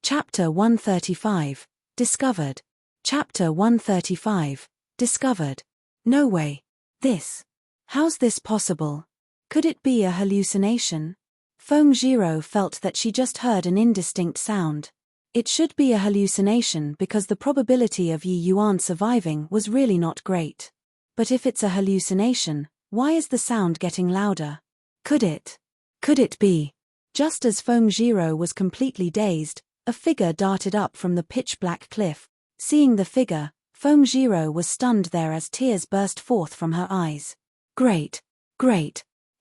Chapter 135. Discovered. Chapter 135. Discovered. No way. How's this possible? Could it be a hallucination? Feng-Jiro felt that she just heard an indistinct sound. It should be a hallucination because the probability of Yi Yuan surviving was really not great. But if it's a hallucination, why is the sound getting louder? Could it be? Just as Feng-Jiro was completely dazed, a figure darted up from the pitch-black cliff. Seeing the figure, Feng-Jiro was stunned there as tears burst forth from her eyes. Great.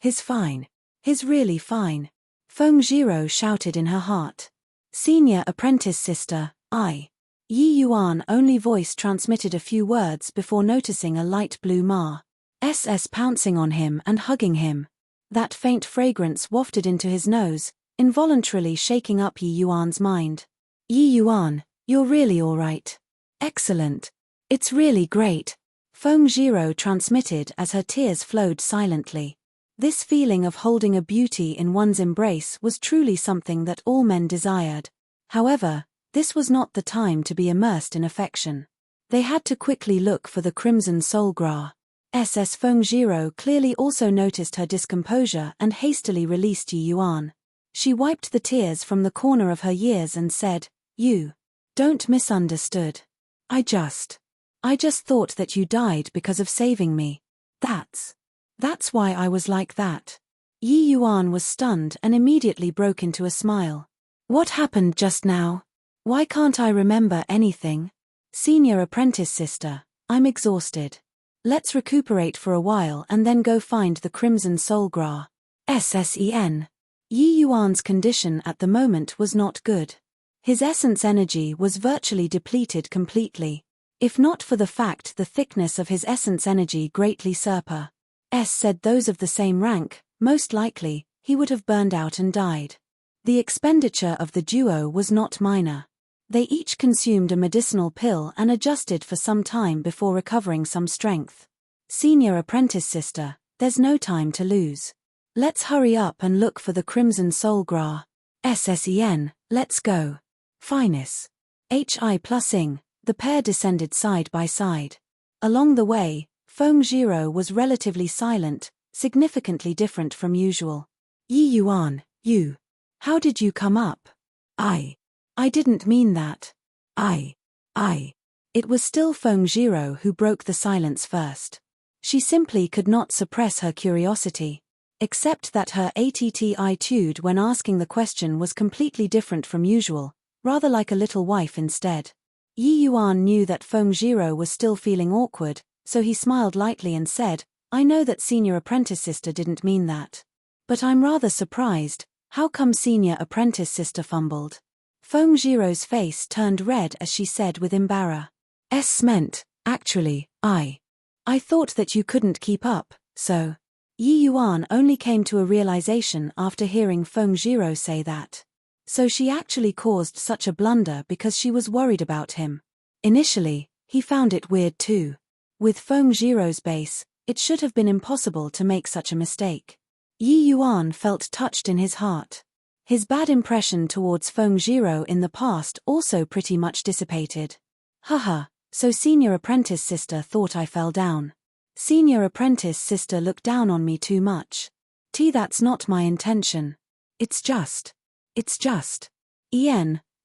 He's fine. He's really fine. Feng-Jiro shouted in her heart. Senior apprentice sister, Yi Yuan only voice transmitted a few words before noticing a light blue ma.s pouncing on him and hugging him. That faint fragrance wafted into his nose, involuntarily shaking up Yi Yuan's mind. Yi Yuan, you're really all right. Excellent. It's really great. Feng-Jiro transmitted as her tears flowed silently. This feeling of holding a beauty in one's embrace was truly something that all men desired. However, this was not the time to be immersed in affection. They had to quickly look for the crimson soul gra. Feng-Jiro clearly also noticed her discomposure and hastily released Yi Yuan. She wiped the tears from the corner of her ears and said, "You don't misunderstood. I just thought that you died because of saving me. That's why I was like that." Yi Yuan was stunned and immediately broke into a smile. What happened just now? Why can't I remember anything? Senior apprentice sister, I'm exhausted. Let's recuperate for a while and then go find the crimson soul gra. Sen. Yi Yuan's condition at the moment was not good. His essence energy was virtually depleted completely. If not for the fact the thickness of his essence energy greatly said those of the same rank, most likely, he would have burned out and died. The expenditure of the duo was not minor. They each consumed a medicinal pill and adjusted for some time before recovering some strength. Senior apprentice sister, there's no time to lose. Let's hurry up and look for the crimson soul gra. Sen, let's go. Finus. Hi plusing, the pair descended side by side. Along the way, Feng-Jiro was relatively silent, significantly different from usual. Yi Yuan, how did you come up? I didn't mean that. It was still Feng-Jiro who broke the silence first. She simply could not suppress her curiosity. Except that her attitude when asking the question was completely different from usual, rather like a little wife instead. Yi Yuan knew that Feng-Jiro was still feeling awkward, so he smiled lightly and said, I know that senior apprentice sister didn't mean that. But I'm rather surprised, how come senior apprentice sister fumbled? Feng-Jiro's face turned red as she said with meant, actually, I thought that you couldn't keep up, so. Yi Yuan only came to a realization after hearing Feng-Jiro say that. So she actually caused such a blunder because she was worried about him. Initially, he found it weird too. With Feng-Jiro's base, it should have been impossible to make such a mistake. Yi Yuan felt touched in his heart. His bad impression towards Feng-Jiro in the past also pretty much dissipated. Haha, so senior apprentice sister thought I fell down. Senior apprentice sister looked down on me too much. That's not my intention. It's just.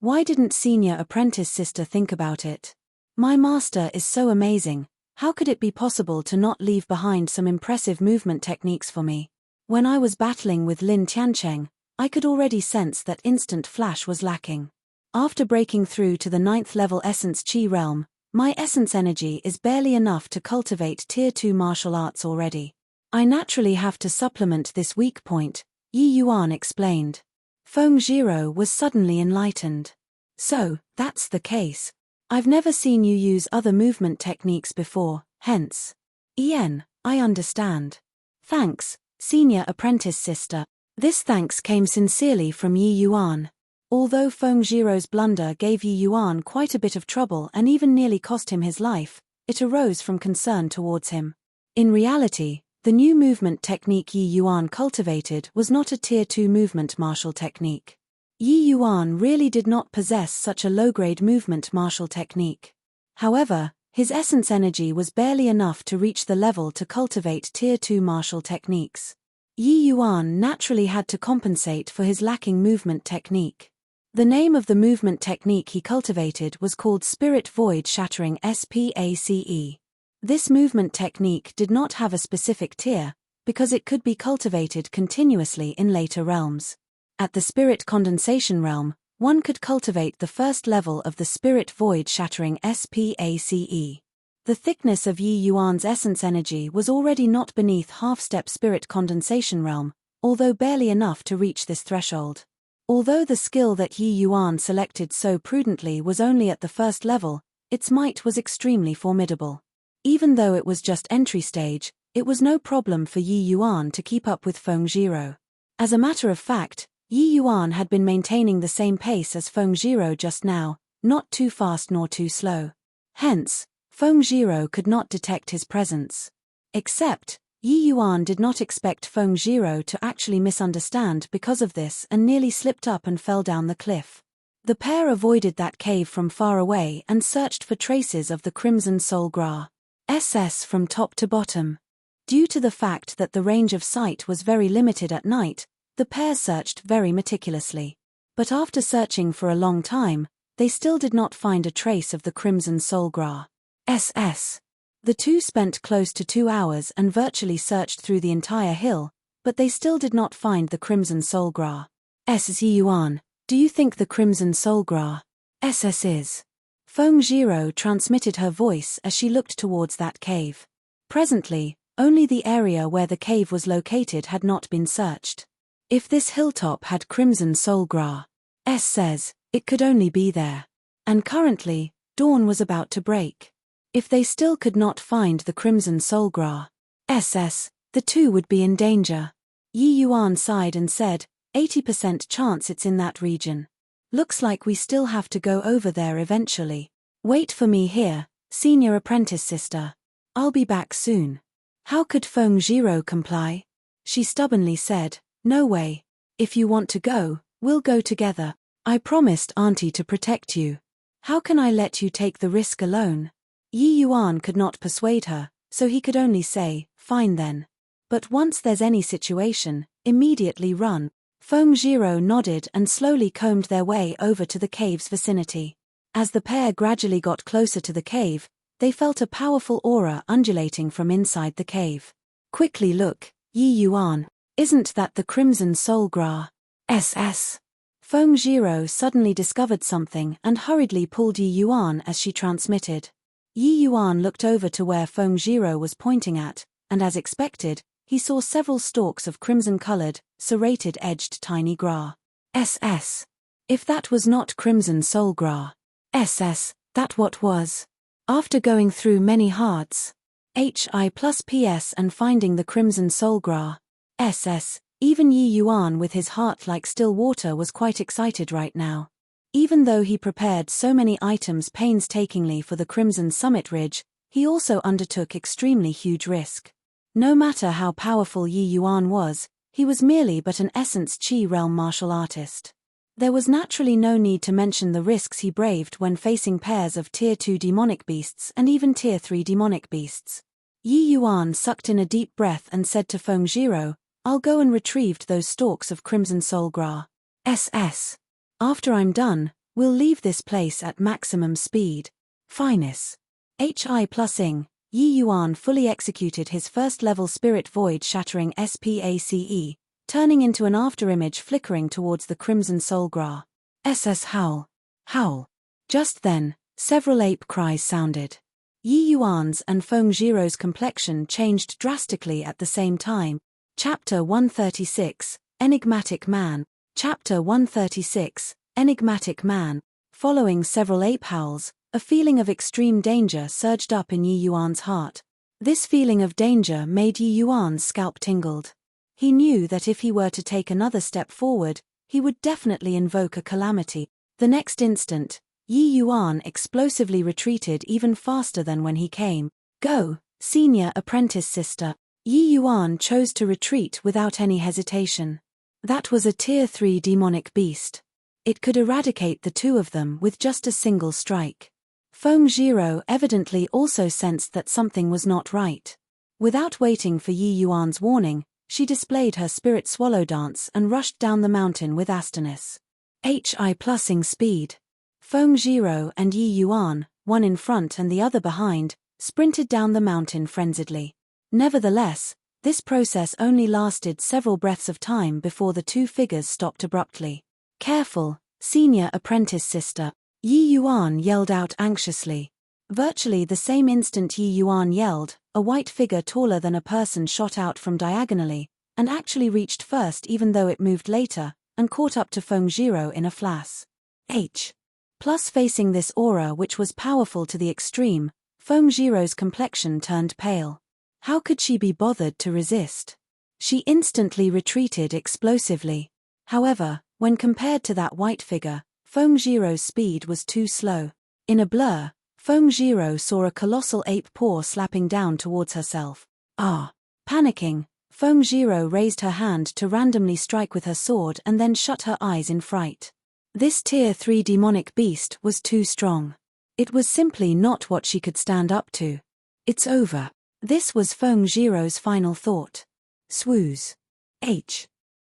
Why didn't senior apprentice sister think about it? My master is so amazing, how could it be possible to not leave behind some impressive movement techniques for me? When I was battling with Lin Tiancheng, I could already sense that instant flash was lacking. After breaking through to the 9th level essence chi realm, my essence energy is barely enough to cultivate tier 2 martial arts already. I naturally have to supplement this weak point, Yi Yuan explained. Feng-Jiro was suddenly enlightened. So, that's the case. I've never seen you use other movement techniques before, hence. I understand. Thanks, senior apprentice sister. This thanks came sincerely from Yi Yuan. Although Feng-Jiro's blunder gave Yi Yuan quite a bit of trouble and even nearly cost him his life, it arose from concern towards him. In reality, the new movement technique Yi Yuan cultivated was not a tier 2 movement martial technique. Yi Yuan really did not possess such a low-grade movement martial technique. However, his essence energy was barely enough to reach the level to cultivate Tier 2 martial techniques. Yi Yuan naturally had to compensate for his lacking movement technique. The name of the movement technique he cultivated was called Spirit Void Shattering SPACE. This movement technique did not have a specific tier, because it could be cultivated continuously in later realms. At the Spirit Condensation realm, one could cultivate the first level of the Spirit Void Shattering SPACE. The thickness of Yi Yuan's essence energy was already not beneath half-step Spirit Condensation realm, although barely enough to reach this threshold. Although the skill that Yi Yuan selected so prudently was only at the first level, its might was extremely formidable. Even though it was just entry stage, it was no problem for Yi Yuan to keep up with Feng Zhiro. As a matter of fact, Yi Yuan had been maintaining the same pace as Feng Zhiro just now, not too fast nor too slow. Hence, Feng Zhiro could not detect his presence. Except, Yi Yuan did not expect Feng Zhiro to actually misunderstand because of this and nearly slipped up and fell down the cliff. The pair avoided that cave from far away and searched for traces of the Crimson Soul Gra SS from top to bottom. Due to the fact that the range of sight was very limited at night, the pair searched very meticulously. But after searching for a long time, they still did not find a trace of the Crimson Soul Gra SS. The two spent close to 2 hours and virtually searched through the entire hill, but they still did not find the Crimson Soul Gra SS. Yi Yuan, do you think the Crimson Soul Gra SS is? Feng Zhiro transmitted her voice as she looked towards that cave. Presently, only the area where the cave was located had not been searched. If this hilltop had Crimson Soul Gra SS, it could only be there. And currently, dawn was about to break. If they still could not find the Crimson Soul Gra SS, the two would be in danger. Yi Yuan sighed and said, 80% chance it's in that region. Looks like we still have to go over there eventually. Wait for me here, senior apprentice sister. I'll be back soon. How could Feng Zhiro comply? She stubbornly said, no way. If you want to go, we'll go together. I promised Auntie to protect you. How can I let you take the risk alone? Yi Yuan could not persuade her, so he could only say, fine then. But once there's any situation, immediately run. Feng Zhiro nodded and slowly combed their way over to the cave's vicinity. As the pair gradually got closer to the cave, they felt a powerful aura undulating from inside the cave. Quickly look, Yi Yuan, isn't that the Crimson Soul Gra SS? Feng Zhiro suddenly discovered something and hurriedly pulled Yi Yuan as she transmitted. Yi Yuan looked over to where Feng Zhiro was pointing at, and as expected, he saw several stalks of crimson-colored, serrated-edged tiny Gra SS. If that was not Crimson Soul Gra SS, that what was? After going through many hearts, HI plus PS and finding the Crimson Soul Gra SS, even Yi Yuan with his heart like still water was quite excited right now. Even though he prepared so many items painstakingly for the Crimson Summit Ridge, he also undertook extremely huge risk. No matter how powerful Yi Yuan was, he was merely but an Essence Chi realm martial artist. There was naturally no need to mention the risks he braved when facing pairs of Tier 2 demonic beasts and even Tier 3 demonic beasts. Yi Yuan sucked in a deep breath and said to Feng Zhiro, I'll go and retrieve those stalks of Crimson Soul Gra SS. After I'm done, we'll leave this place at maximum speed. Finus. HI plusing, Yi Yuan fully executed his first-level Spirit Void Shattering SPACE, turning into an afterimage flickering towards the Crimson Soul Gra SS. Howl. Howl. Just then, several ape cries sounded. Yi Yuan's and Feng Zhiro's complexion changed drastically at the same time. Chapter 136, Enigmatic Man. Chapter 136, Enigmatic Man. Following several ape howls, a feeling of extreme danger surged up in Yi Yuan's heart. This feeling of danger made Yi Yuan's scalp tingled. He knew that if he were to take another step forward, he would definitely invoke a calamity. The next instant, Yi Yuan explosively retreated even faster than when he came. Go, senior apprentice sister. Yi Yuan chose to retreat without any hesitation. That was a Tier 3 demonic beast. It could eradicate the two of them with just a single strike. Feng Zhiro evidently also sensed that something was not right. Without waiting for Yi Yuan's warning, she displayed her spirit swallow dance and rushed down the mountain with astonished HI+ing speed. Feng Zhiro and Yi Yuan, one in front and the other behind, sprinted down the mountain frenziedly. Nevertheless, this process only lasted several breaths of time before the two figures stopped abruptly. "Careful, senior apprentice sister," Yi Yuan yelled out anxiously. Virtually the same instant Yi Yuan yelled, a white figure taller than a person shot out from diagonally, and actually reached first even though it moved later, and caught up to Feng Zhiro in a flash. Plus facing this aura which was powerful to the extreme, Feng Zhiro's complexion turned pale. How could she be bothered to resist? She instantly retreated explosively. However, when compared to that white figure, Feng Zhiro's speed was too slow. In a blur, Feng Zhiro saw a colossal ape paw slapping down towards herself. Panicking, Feng Zhiro raised her hand to randomly strike with her sword and then shut her eyes in fright. This Tier 3 demonic beast was too strong. It was simply not what she could stand up to. It's over. This was Feng Zhiro's final thought. Swoosh.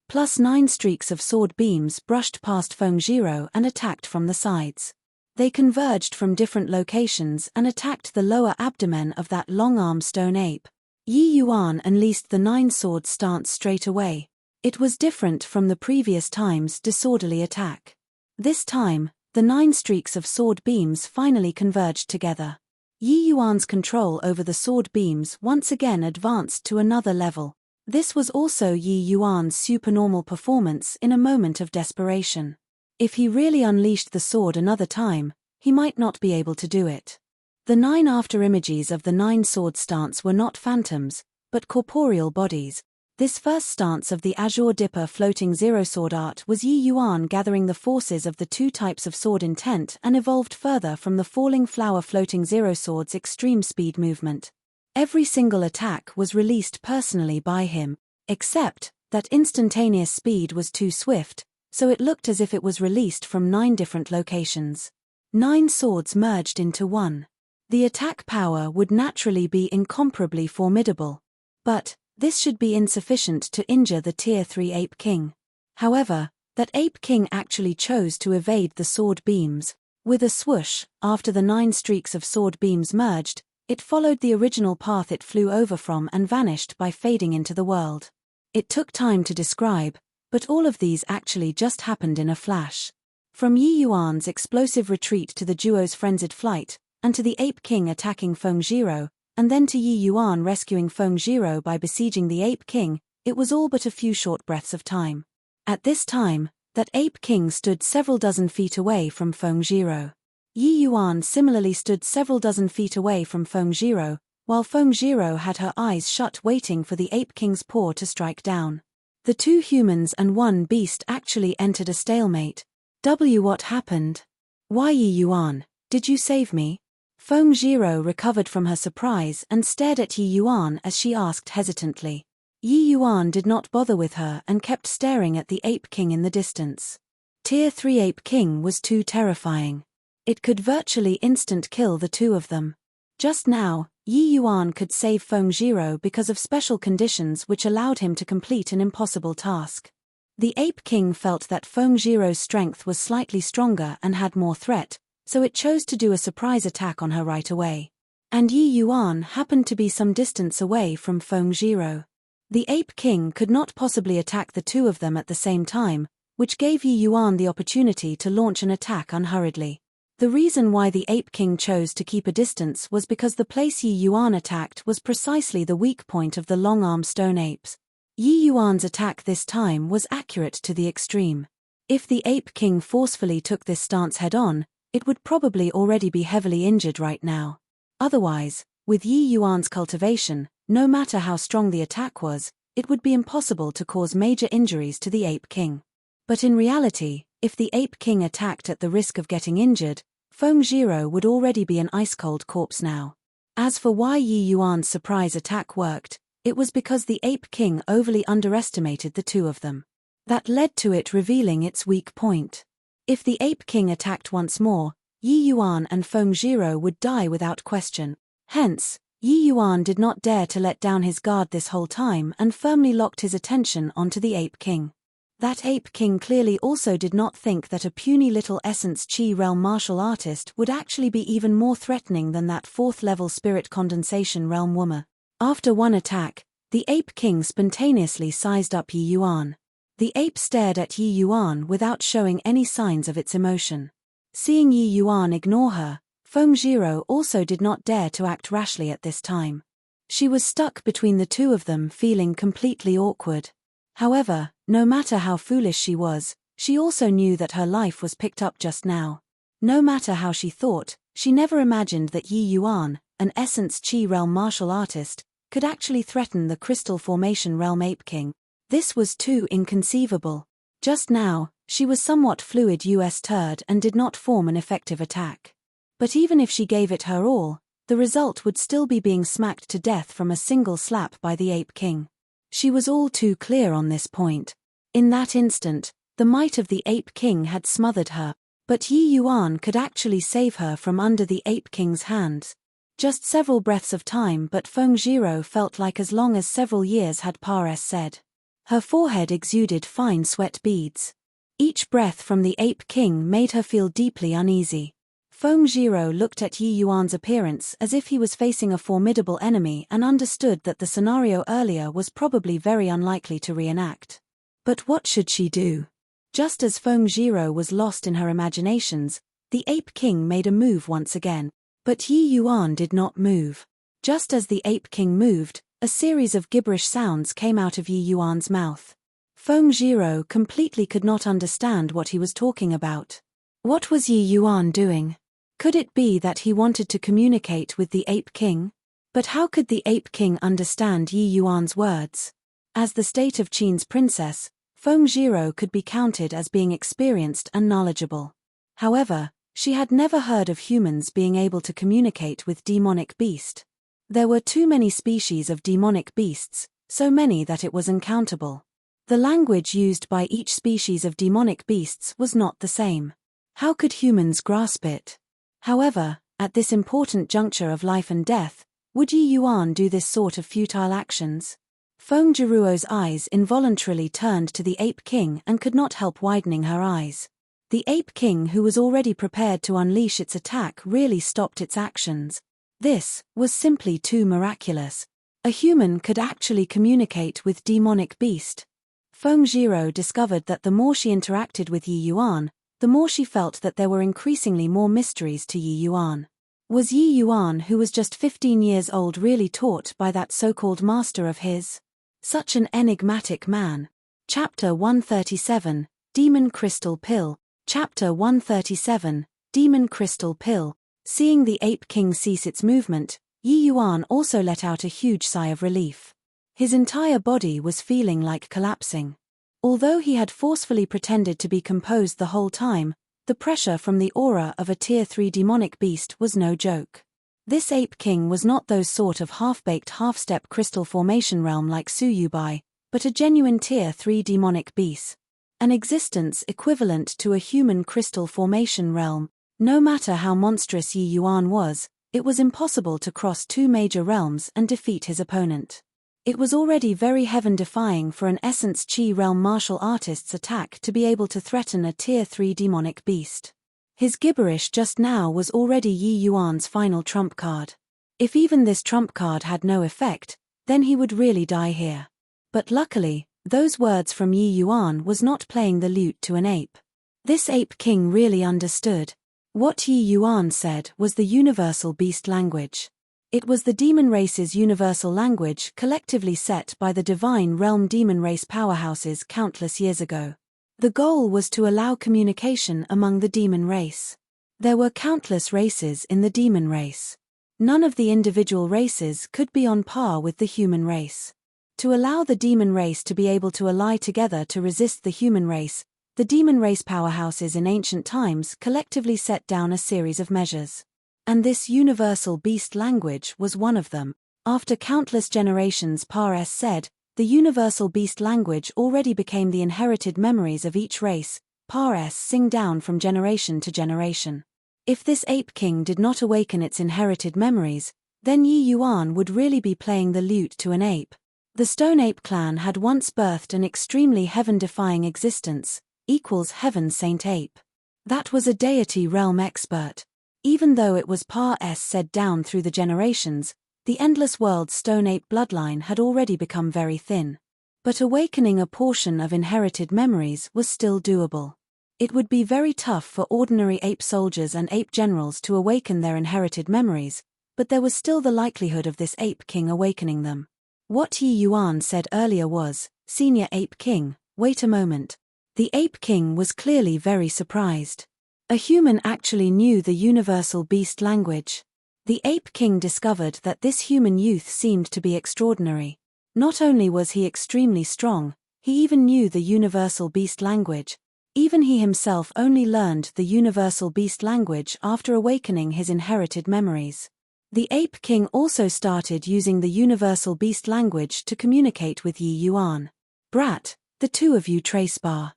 +9 streaks of sword beams brushed past Feng Zhiro and attacked from the sides. They converged from different locations and attacked the lower abdomen of that long-armed stone ape. Yi Yuan unleashed the 9-sword stance straight away. It was different from the previous time's disorderly attack. This time, the 9 streaks of sword beams finally converged together. Yi Yuan's control over the sword beams once again advanced to another level. This was also Yi Yuan's supernormal performance in a moment of desperation. If he really unleashed the sword another time, he might not be able to do it. The 9 afterimages of the 9-sword stance were not phantoms, but corporeal bodies. This first stance of the Azure Dipper floating zero-sword art was Yi Yuan gathering the forces of the 2 types of sword intent and evolved further from the falling flower floating zero-sword's extreme speed movement. Every single attack was released personally by him, except that instantaneous speed was too swift, so it looked as if it was released from 9 different locations. 9 swords merged into one. The attack power would naturally be incomparably formidable. But this should be insufficient to injure the Tier 3 Ape King. However, that Ape King actually chose to evade the sword beams. With a swoosh, after the 9 streaks of sword beams merged, it followed the original path it flew over from and vanished by fading into the world. It took time to describe, but all of these actually just happened in a flash. From Yi Yuan's explosive retreat to the duo's frenzied flight, and to the Ape King attacking Feng Zhiro, and then to Yi Yuan rescuing Feng Zhiro by besieging the Ape King, it was all but a few short breaths of time. At this time, that Ape King stood several dozen feet away from Feng Zhiro. Yi Yuan similarly stood several dozen feet away from Feng Zhiro, while Feng Zhiro had her eyes shut waiting for the Ape King's paw to strike down. The 2 humans and 1 beast actually entered a stalemate. What happened? Why, Yi Yuan, did you save me? Feng Zhiro recovered from her surprise and stared at Yi Yuan as she asked hesitantly. Yi Yuan did not bother with her and kept staring at the Ape King in the distance. Tier 3 Ape King was too terrifying. It could virtually instant kill the 2 of them. Just now, Yi Yuan could save Feng Zhiro because of special conditions which allowed him to complete an impossible task. The Ape King felt that Feng Zhiro's strength was slightly stronger and had more threat, so it chose to do a surprise attack on her right away. And Yi Yuan happened to be some distance away from Feng Zhiro. The Ape King could not possibly attack the 2 of them at the same time, which gave Yi Yuan the opportunity to launch an attack unhurriedly. The reason why the Ape King chose to keep a distance was because the place Yi Yuan attacked was precisely the weak point of the long-armed stone apes. Yi Yuan's attack this time was accurate to the extreme. If the Ape King forcefully took this stance head-on, it would probably already be heavily injured right now. Otherwise, with Yi Yuan's cultivation, no matter how strong the attack was, it would be impossible to cause major injuries to the Ape King. But in reality, if the Ape King attacked at the risk of getting injured, Feng Zhiro would already be an ice-cold corpse now. As for why Yi Yuan's surprise attack worked, it was because the Ape King overly underestimated the 2 of them. That led to it revealing its weak point. If the Ape King attacked once more, Yi Yuan and Feng Zhiro would die without question. Hence, Yi Yuan did not dare to let down his guard this whole time and firmly locked his attention onto the Ape King. That Ape King clearly also did not think that a puny little Essence Chi realm martial artist would actually be even more threatening than that 4th-level spirit condensation realm woman. After one attack, the Ape King spontaneously sized up Yi Yuan. The ape stared at Yi Yuan without showing any signs of its emotion. Seeing Yi Yuan ignore her, Feng Zhiro also did not dare to act rashly at this time. She was stuck between the two of them, feeling completely awkward. However, no matter how foolish she was, she also knew that her life was picked up just now. No matter how she thought, she never imagined that Yi Yuan, an Essence Chi realm martial artist, could actually threaten the Crystal Formation realm Ape King. This was too inconceivable. Just now, she was somewhat fluid turd and did not form an effective attack. But even if she gave it her all, the result would still be being smacked to death from a single slap by the Ape King. She was all too clear on this point. In that instant, the might of the Ape King had smothered her, but Yi Yuan could actually save her from under the Ape King's hands. Just several breaths of time, but Feng Zhiro felt like as long as several years had said. Her forehead exuded fine sweat beads. Each breath from the Ape King made her feel deeply uneasy. Feng Zhiro looked at Yi Yuan's appearance as if he was facing a formidable enemy and understood that the scenario earlier was probably very unlikely to reenact. But what should she do? Just as Feng Zhiro was lost in her imaginations, the Ape King made a move once again. But Yi Yuan did not move. Just as the Ape King moved, a series of gibberish sounds came out of Yi Yuan's mouth. Feng Zhiro completely could not understand what he was talking about. What was Yi Yuan doing? Could it be that he wanted to communicate with the Ape King? But how could the Ape King understand Yi Yuan's words? As the state of Qin's princess, Feng Zhiro could be counted as being experienced and knowledgeable. However, she had never heard of humans being able to communicate with demonic beast. There were too many species of demonic beasts, so many that it was uncountable. The language used by each species of demonic beasts was not the same. How could humans grasp it? However, at this important juncture of life and death, would Yi Yuan do this sort of futile actions? Feng Zhiro's eyes involuntarily turned to the Ape King and could not help widening her eyes. The Ape King, who was already prepared to unleash its attack, really stopped its actions. This was simply too miraculous. A human could actually communicate with demonic beast. Feng Zhiro discovered that the more she interacted with Yi Yuan, the more she felt that there were increasingly more mysteries to Yi Yuan. Was Yi Yuan, who was just 15 years old, really taught by that so-called master of his? Such an enigmatic man. Chapter 137, Demon Crystal Pill. Chapter 137, Demon Crystal Pill. Seeing the Ape King cease its movement, Yi Yuan also let out a huge sigh of relief. His entire body was feeling like collapsing. Although he had forcefully pretended to be composed the whole time, the pressure from the aura of a Tier 3 demonic beast was no joke. This Ape King was not those sort of half-baked half-step crystal formation realm like Suyubai, but a genuine Tier 3 demonic beast. An existence equivalent to a human crystal formation realm. No matter how monstrous Yi Yuan was, it was impossible to cross two major realms and defeat his opponent. It was already very heaven-defying for an Essence Chi realm martial artist's attack to be able to threaten a Tier 3 demonic beast. His gibberish just now was already Yi Yuan's final trump card. If even this trump card had no effect, then he would really die here. But luckily, those words from Yi Yuan was not playing the lute to an ape. This Ape King really understood. What Yi Yuan said was the universal beast language. It was the demon race's universal language collectively set by the divine realm demon race powerhouses countless years ago. The goal was to allow communication among the demon race. There were countless races in the demon race. None of the individual races could be on par with the human race. To allow the demon race to be able to ally together to resist the human race, the demon race powerhouses in ancient times collectively set down a series of measures. And this universal beast language was one of them. After countless generations, said, the universal beast language already became the inherited memories of each race, PARS sing down from generation to generation. If this ape king did not awaken its inherited memories, then Yi Yuan would really be playing the lute to an ape. The Stone Ape clan had once birthed an extremely heaven-defying existence, equals Heaven Saint Ape. That was a deity realm expert. Even though it was PARS said down through the generations, the Endless World's Stone Ape bloodline had already become very thin. But awakening a portion of inherited memories was still doable. It would be very tough for ordinary ape soldiers and ape generals to awaken their inherited memories, but there was still the likelihood of this ape king awakening them. What Yi Yuan said earlier was, "Senior Ape King, wait a moment." The ape king was clearly very surprised. A human actually knew the universal beast language. The ape king discovered that this human youth seemed to be extraordinary. Not only was he extremely strong, he even knew the universal beast language. Even he himself only learned the universal beast language after awakening his inherited memories. The ape king also started using the universal beast language to communicate with Yi Yuan. "Brat, the two of you tracebar.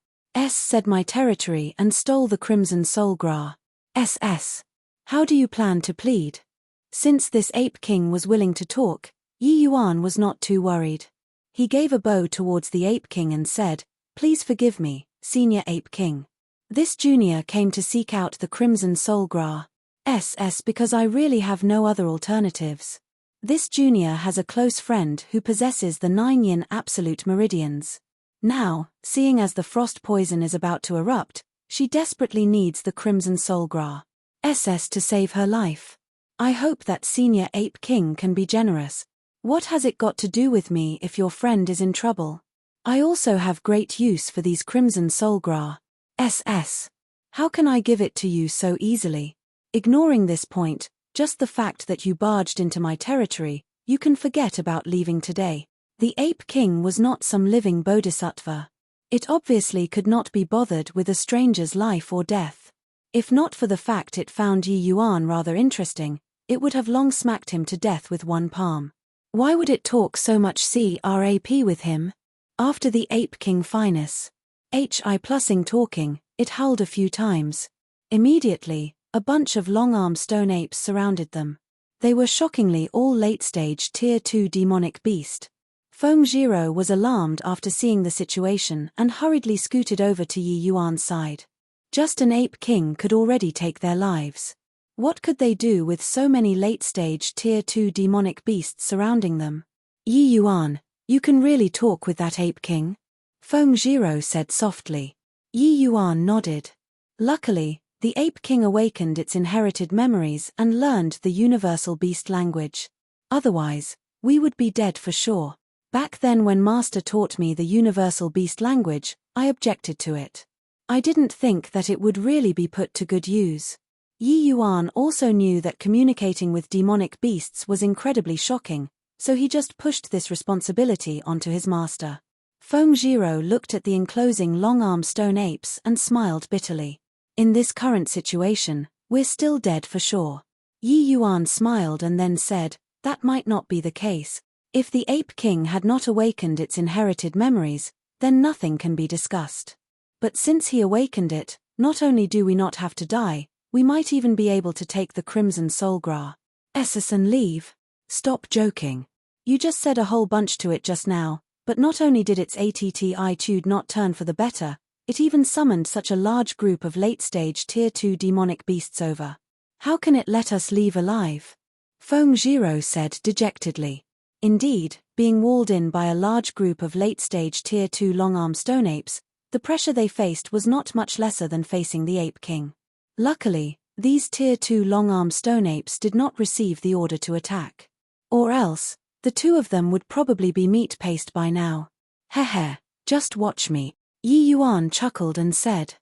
Said my territory and stole the crimson soul gra. How do you plan to plead?" Since this ape king was willing to talk, Yi Yuan was not too worried. He gave a bow towards the ape king and said, "Please forgive me, Senior Ape King. This junior came to seek out the crimson soul gra. Because I really have no other alternatives. This junior has a close friend who possesses the 9 yin absolute meridians. Now, seeing as the frost poison is about to erupt, she desperately needs the crimson soul gra. To save her life. I hope that Senior Ape King can be generous. What has it got to do with me if your friend is in trouble? I also have great use for these crimson soul gra. How can I give it to you so easily? Ignoring this point, just the fact that you barged into my territory, you can forget about leaving today." The Ape King was not some living bodhisattva. It obviously could not be bothered with a stranger's life or death. If not for the fact it found Yi Yuan rather interesting, it would have long smacked him to death with one palm. Why would it talk so much crap with him? After the Ape King finesse, hi+ing talking, it howled a few times. Immediately, a bunch of long-armed stone apes surrounded them. They were shockingly all late-stage Tier 2 demonic beast. Feng Jiro was alarmed after seeing the situation and hurriedly scooted over to Yi Yuan's side. Just an ape king could already take their lives. What could they do with so many late-stage Tier 2 demonic beasts surrounding them? "Yi Yuan, you can really talk with that ape king?" Feng Jiro said softly. Yi Yuan nodded. Luckily, the ape king awakened its inherited memories and learned the universal beast language. Otherwise, we would be dead for sure. Back then when Master taught me the universal beast language, I objected to it. I didn't think that it would really be put to good use. Yi Yuan also knew that communicating with demonic beasts was incredibly shocking, so he just pushed this responsibility onto his master. Feng Jiro looked at the enclosing long-armed stone apes and smiled bitterly. "In this current situation, we're still dead for sure." Yi Yuan smiled and then said, "That might not be the case. If the Ape King had not awakened its inherited memories, then nothing can be discussed. But since he awakened it, not only do we not have to die, we might even be able to take the Crimson Soul Gra. And leave." "Stop joking. You just said a whole bunch to it just now, but not only did its attitude not turn for the better, it even summoned such a large group of late-stage Tier 2 demonic beasts over. How can it let us leave alive?" Feng Jiro said dejectedly. Indeed, being walled in by a large group of late-stage Tier 2 long-armed stone apes, the pressure they faced was not much lesser than facing the Ape King. Luckily, these Tier 2 long-armed stone apes did not receive the order to attack. Or else, the two of them would probably be meat paste by now. "Heh, just watch me." Yi Yuan chuckled and said.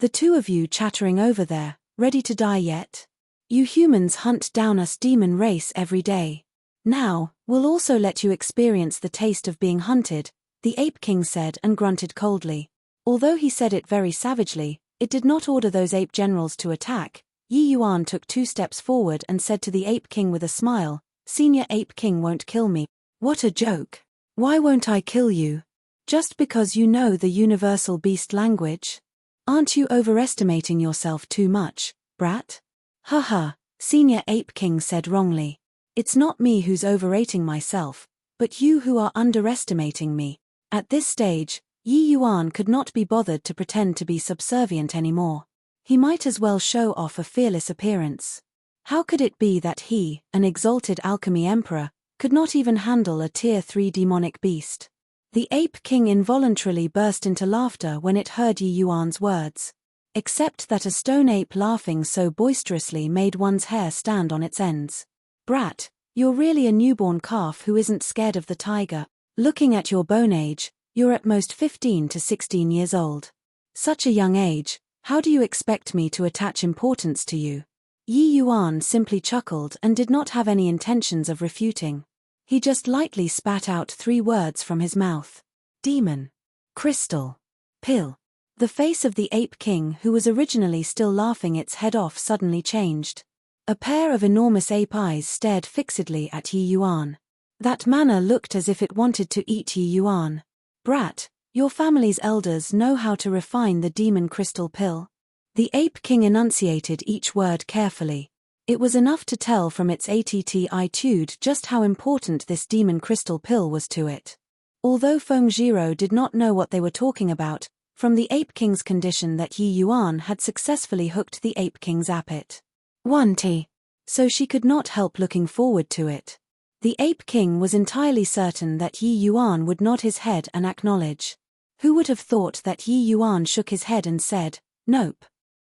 "The two of you chattering over there, ready to die yet? You humans hunt down us demon race every day. Now, we'll also let you experience the taste of being hunted," the Ape King said and grunted coldly. Although he said it very savagely, it did not order those ape generals to attack. Yi Yuan took 2 steps forward and said to the Ape King with a smile, "Senior Ape King won't kill me." "What a joke. Why won't I kill you? Just because you know the universal beast language?" Aren't you overestimating yourself too much, brat? Haha, Senior Ape King said wrongly. It's not me who's overrating myself, but you who are underestimating me. At this stage, Yi Yuan could not be bothered to pretend to be subservient anymore. He might as well show off a fearless appearance. How could it be that he, an exalted alchemy emperor, could not even handle a Tier 3 demonic beast? The Ape King involuntarily burst into laughter when it heard Yi Yuan's words. Except that a stone ape laughing so boisterously made one's hair stand on its ends. Brat, you're really a newborn calf who isn't scared of the tiger. Looking at your bone age, you're at most 15 to 16 years old. Such a young age, how do you expect me to attach importance to you? Yi Yuan simply chuckled and did not have any intentions of refuting. He just lightly spat out 3 words from his mouth. Demon. Crystal. Pill. The face of the Ape King, who was originally still laughing its head off, suddenly changed. A pair of enormous ape eyes stared fixedly at Yi Yuan. That manner looked as if it wanted to eat Yi Yuan. Brat, your family's elders know how to refine the demon crystal pill. The Ape King enunciated each word carefully. It was enough to tell from its attitude just how important this demon crystal pill was to it. Although Feng Jiro did not know what they were talking about, from the Ape King's condition that Yi Yuan had successfully hooked the Ape King's appet. So she could not help looking forward to it. The Ape King was entirely certain that Yi Yuan would nod his head and acknowledge. Who would have thought that Yi Yuan shook his head and said, "Nope."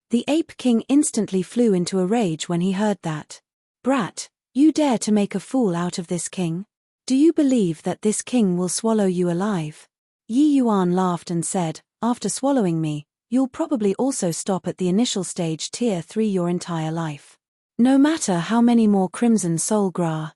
The Ape King instantly flew into a rage when he heard that. Brat, you dare to make a fool out of this king? Do you believe that this king will swallow you alive? Yi Yuan laughed and said, after swallowing me, you'll probably also stop at the initial stage Tier 3 your entire life. No matter how many more Crimson Soul Gras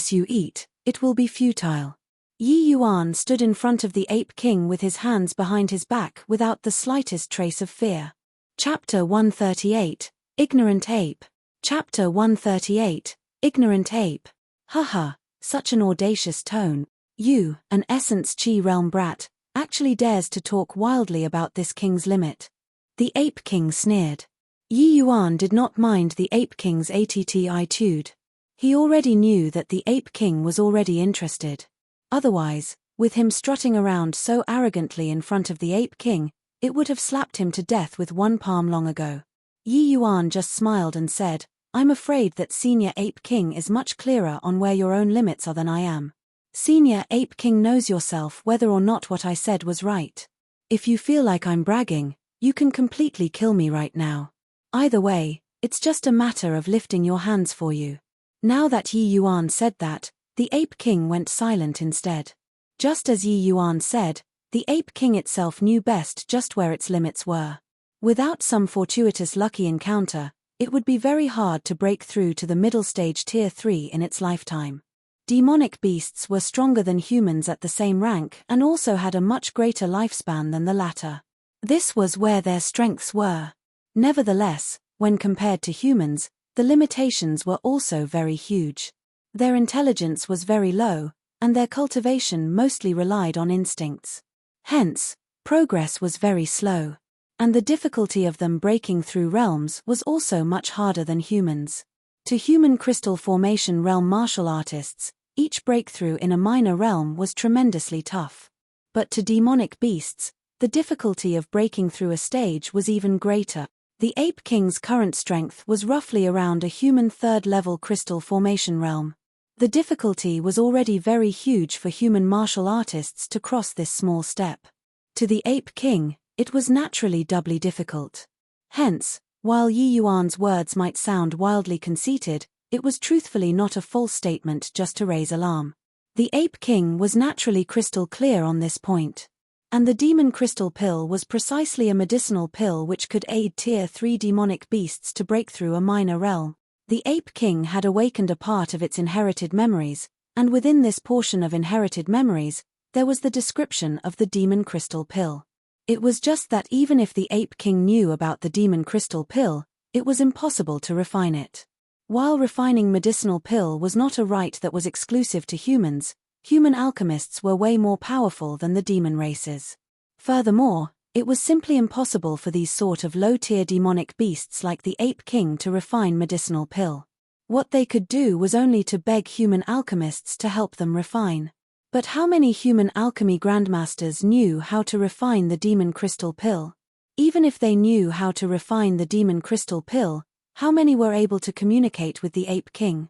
you eat, it will be futile. Yi Yuan stood in front of the Ape King with his hands behind his back without the slightest trace of fear. Chapter 138, Ignorant Ape. Chapter 138, Ignorant Ape. Haha, such an audacious tone. You, an Essence Chi Realm brat, actually dares to talk wildly about this king's limit. The Ape King sneered. Yi Yuan did not mind the Ape King's attitude. He already knew that the Ape King was already interested. Otherwise, with him strutting around so arrogantly in front of the Ape King, it would have slapped him to death with one palm long ago. Yi Yuan just smiled and said, I'm afraid that Senior Ape King is much clearer on where your own limits are than I am. Senior Ape King knows yourself whether or not what I said was right. If you feel like I'm bragging, you can completely kill me right now. Either way, it's just a matter of lifting your hands for you. Now that Yi Yuan said that, the Ape King went silent instead. Just as Yi Yuan said, the Ape King itself knew best just where its limits were. Without some fortuitous lucky encounter, it would be very hard to break through to the middle stage Tier 3 in its lifetime. Demonic beasts were stronger than humans at the same rank and also had a much greater lifespan than the latter. This was where their strengths were. Nevertheless, when compared to humans, the limitations were also very huge. Their intelligence was very low, and their cultivation mostly relied on instincts. Hence, progress was very slow. And the difficulty of them breaking through realms was also much harder than humans. To human crystal formation realm martial artists, each breakthrough in a minor realm was tremendously tough. But to demonic beasts, the difficulty of breaking through a stage was even greater. The Ape King's current strength was roughly around a human third-level crystal formation realm. The difficulty was already very huge for human martial artists to cross this small step. To the Ape King, it was naturally doubly difficult. Hence, while Yi Yuan's words might sound wildly conceited, it was truthfully not a false statement just to raise alarm. The Ape King was naturally crystal clear on this point. And the demon crystal pill was precisely a medicinal pill which could aid Tier 3 demonic beasts to break through a minor realm. The Ape King had awakened a part of its inherited memories, and within this portion of inherited memories, there was the description of the demon crystal pill. It was just that even if the Ape King knew about the demon crystal pill, it was impossible to refine it. While refining medicinal pill was not a right that was exclusive to humans, human alchemists were way more powerful than the demon races. Furthermore, It was simply impossible for these sort of low-tier demonic beasts like the Ape King to refine medicinal pill. What they could do was only to beg human alchemists to help them refine. But how many human alchemy grandmasters knew how to refine the demon crystal pill? Even if they knew how to refine the demon crystal pill, how many were able to communicate with the Ape King?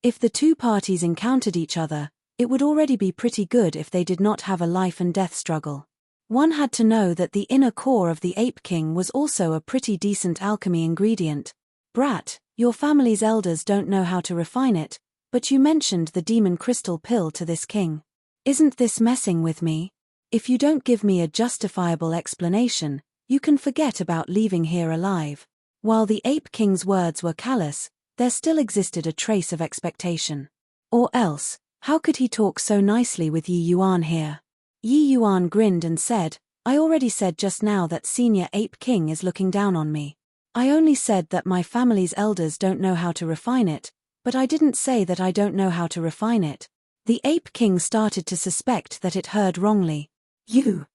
If the two parties encountered each other, it would already be pretty good if they did not have a life and death struggle. One had to know that the inner core of the Ape King was also a pretty decent alchemy ingredient. Brat, your family's elders don't know how to refine it, but you mentioned the demon crystal pill to this king. Isn't this messing with me? If you don't give me a justifiable explanation, you can forget about leaving here alive. While the Ape King's words were callous, there still existed a trace of expectation. Or else, how could he talk so nicely with Yi Yuan here? Yi Yuan grinned and said, I already said just now that Senior Ape King is looking down on me. I only said that my family's elders don't know how to refine it, but I didn't say that I don't know how to refine it. The Ape King started to suspect that it heard wrongly. You,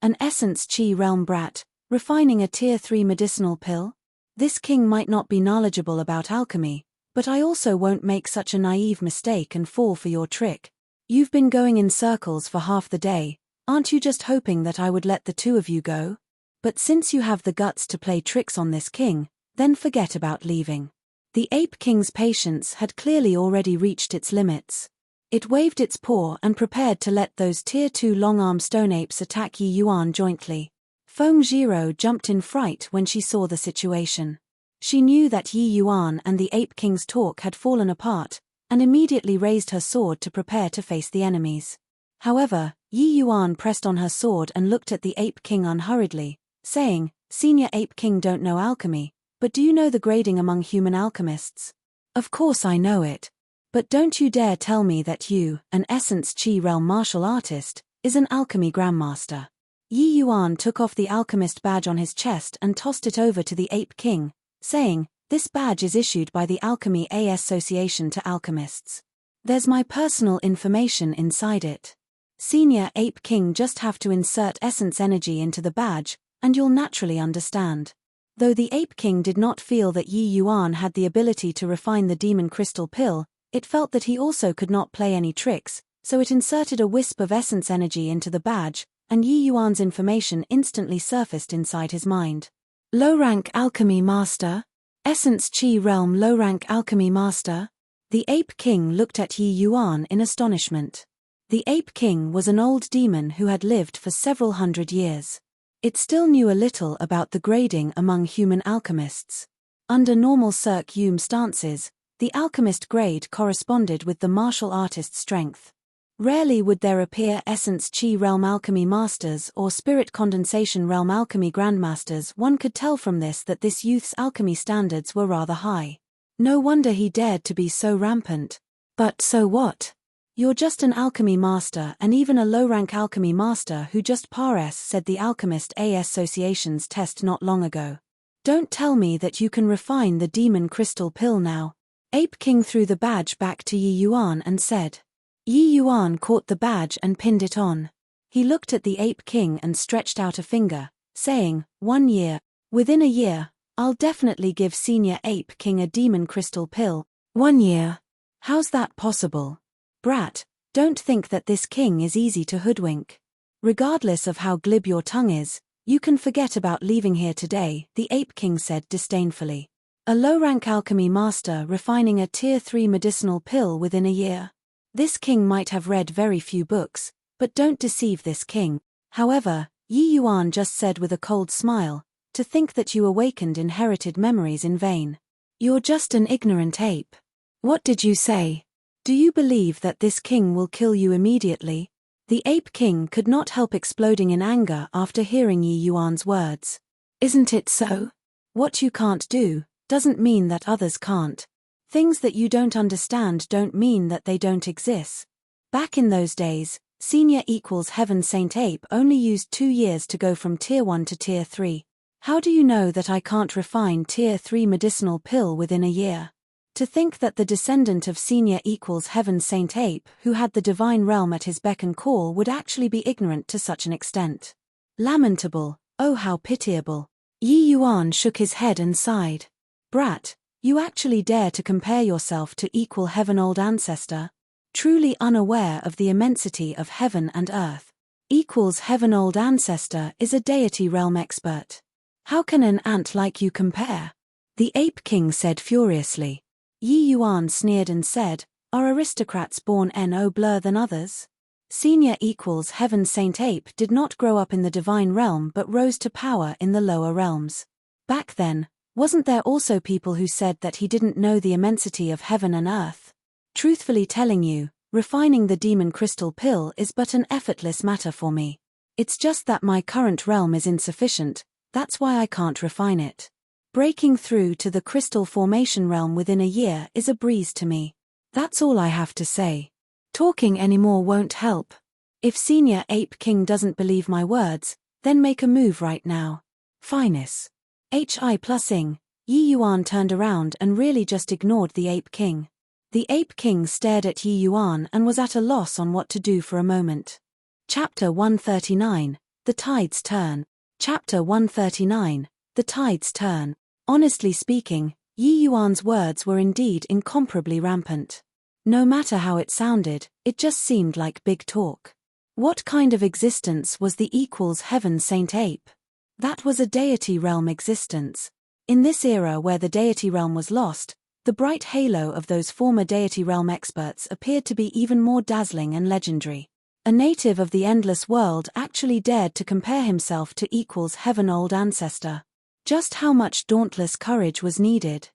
an Essence Chi realm brat, refining a Tier 3 medicinal pill? This king might not be knowledgeable about alchemy, but I also won't make such a naive mistake and fall for your trick. You've been going in circles for half the day, aren't you just hoping that I would let the two of you go? But since you have the guts to play tricks on this king, then forget about leaving. The Ape King's patience had clearly already reached its limits. It waved its paw and prepared to let those Tier 2 long-arm stone apes attack Yi Yuan jointly. Feng Zhiro jumped in fright when she saw the situation. She knew that Yi Yuan and the Ape King's talk had fallen apart, and immediately raised her sword to prepare to face the enemies. However, Yi Yuan pressed on her sword and looked at the Ape King unhurriedly, saying, Senior Ape King don't know alchemy, but do you know the grading among human alchemists? Of course I know it. But don't you dare tell me that you, an Essence Chi realm martial artist, is an alchemy grandmaster. Yi Yuan took off the alchemist badge on his chest and tossed it over to the Ape King, saying, this badge is issued by the Alchemy Association to alchemists. There's my personal information inside it. Senior Ape King just have to insert essence energy into the badge, and you'll naturally understand. Though the Ape King did not feel that Yi Yuan had the ability to refine the demon crystal pill, it felt that he also could not play any tricks, so it inserted a wisp of essence energy into the badge, and Yi Yuan's information instantly surfaced inside his mind. Low-rank alchemy master? Essence Chi realm low-rank alchemy master? The Ape King looked at Yi Yuan in astonishment. The Ape King was an old demon who had lived for several hundred years. It still knew a little about the grading among human alchemists. Under normal circumstances, the alchemist grade corresponded with the martial artist's strength. Rarely would there appear Essence Chi realm alchemy masters or Spirit Condensation realm alchemy grandmasters. One could tell from this that this youth's alchemy standards were rather high. No wonder he dared to be so rampant. But so what? You're just an alchemy master, and even a low-rank alchemy master who just said the Alchemist Association's test not long ago. Don't tell me that you can refine the demon crystal pill now. Ape King threw the badge back to Yi Yuan and said. Yi Yuan caught the badge and pinned it on. He looked at the Ape King and stretched out a finger, saying, 1 year. Within a year, I'll definitely give Senior Ape King a demon crystal pill. 1 year? How's that possible? Brat, don't think that this king is easy to hoodwink. Regardless of how glib your tongue is, you can forget about leaving here today, the Ape King said disdainfully. A low-rank alchemy master refining a Tier 3 medicinal pill within a year. This king might have read very few books, but don't deceive this king. However, Yi Yuan just said with a cold smile, to think that you awakened inherited memories in vain. You're just an ignorant ape. What did you say? Do you believe that this king will kill you immediately? The Ape King could not help exploding in anger after hearing Yi Yuan's words. Isn't it so? What you can't do doesn't mean that others can't. Things that you don't understand don't mean that they don't exist. Back in those days, Senior equals Heaven Saint Ape only used 2 years to go from Tier 1 to Tier 3. How do you know that I can't refine Tier 3 medicinal pill within a year? To think that the descendant of Senior equals Heaven Saint Ape who had the divine realm at his beck and call would actually be ignorant to such an extent. Lamentable, oh how pitiable. Yi Yuan shook his head and sighed. Brat, you actually dare to compare yourself to equal heaven old ancestor? Truly unaware of the immensity of heaven and earth. Equals heaven old ancestor is a deity realm expert. How can an ant like you compare? The Ape King said furiously. Yi Yuan sneered and said, are aristocrats born no blur than others? Senior equals heaven Saint Ape did not grow up in the divine realm but rose to power in the lower realms. Back then, wasn't there also people who said that he didn't know the immensity of heaven and earth? Truthfully telling you, refining the demon crystal pill is but an effortless matter for me. It's just that my current realm is insufficient, that's why I can't refine it. Breaking through to the crystal formation realm within a year is a breeze to me. That's all I have to say. Talking anymore won't help. If Senior Ape King doesn't believe my words, then make a move right now. Finus. Hi plusing, Yi Yuan turned around and really just ignored the Ape King. The Ape King stared at Yi Yuan and was at a loss on what to do for a moment. Chapter 139, The Tides Turn. Chapter 139, The Tides Turn. Honestly speaking, Yi Yuan's words were indeed incomparably rampant. No matter how it sounded, it just seemed like big talk. What kind of existence was the equals heaven Saint Ape? That was a deity realm existence. In this era where the deity realm was lost, the bright halo of those former deity realm experts appeared to be even more dazzling and legendary. A native of the endless world actually dared to compare himself to equals heaven old ancestor. Just how much dauntless courage was needed?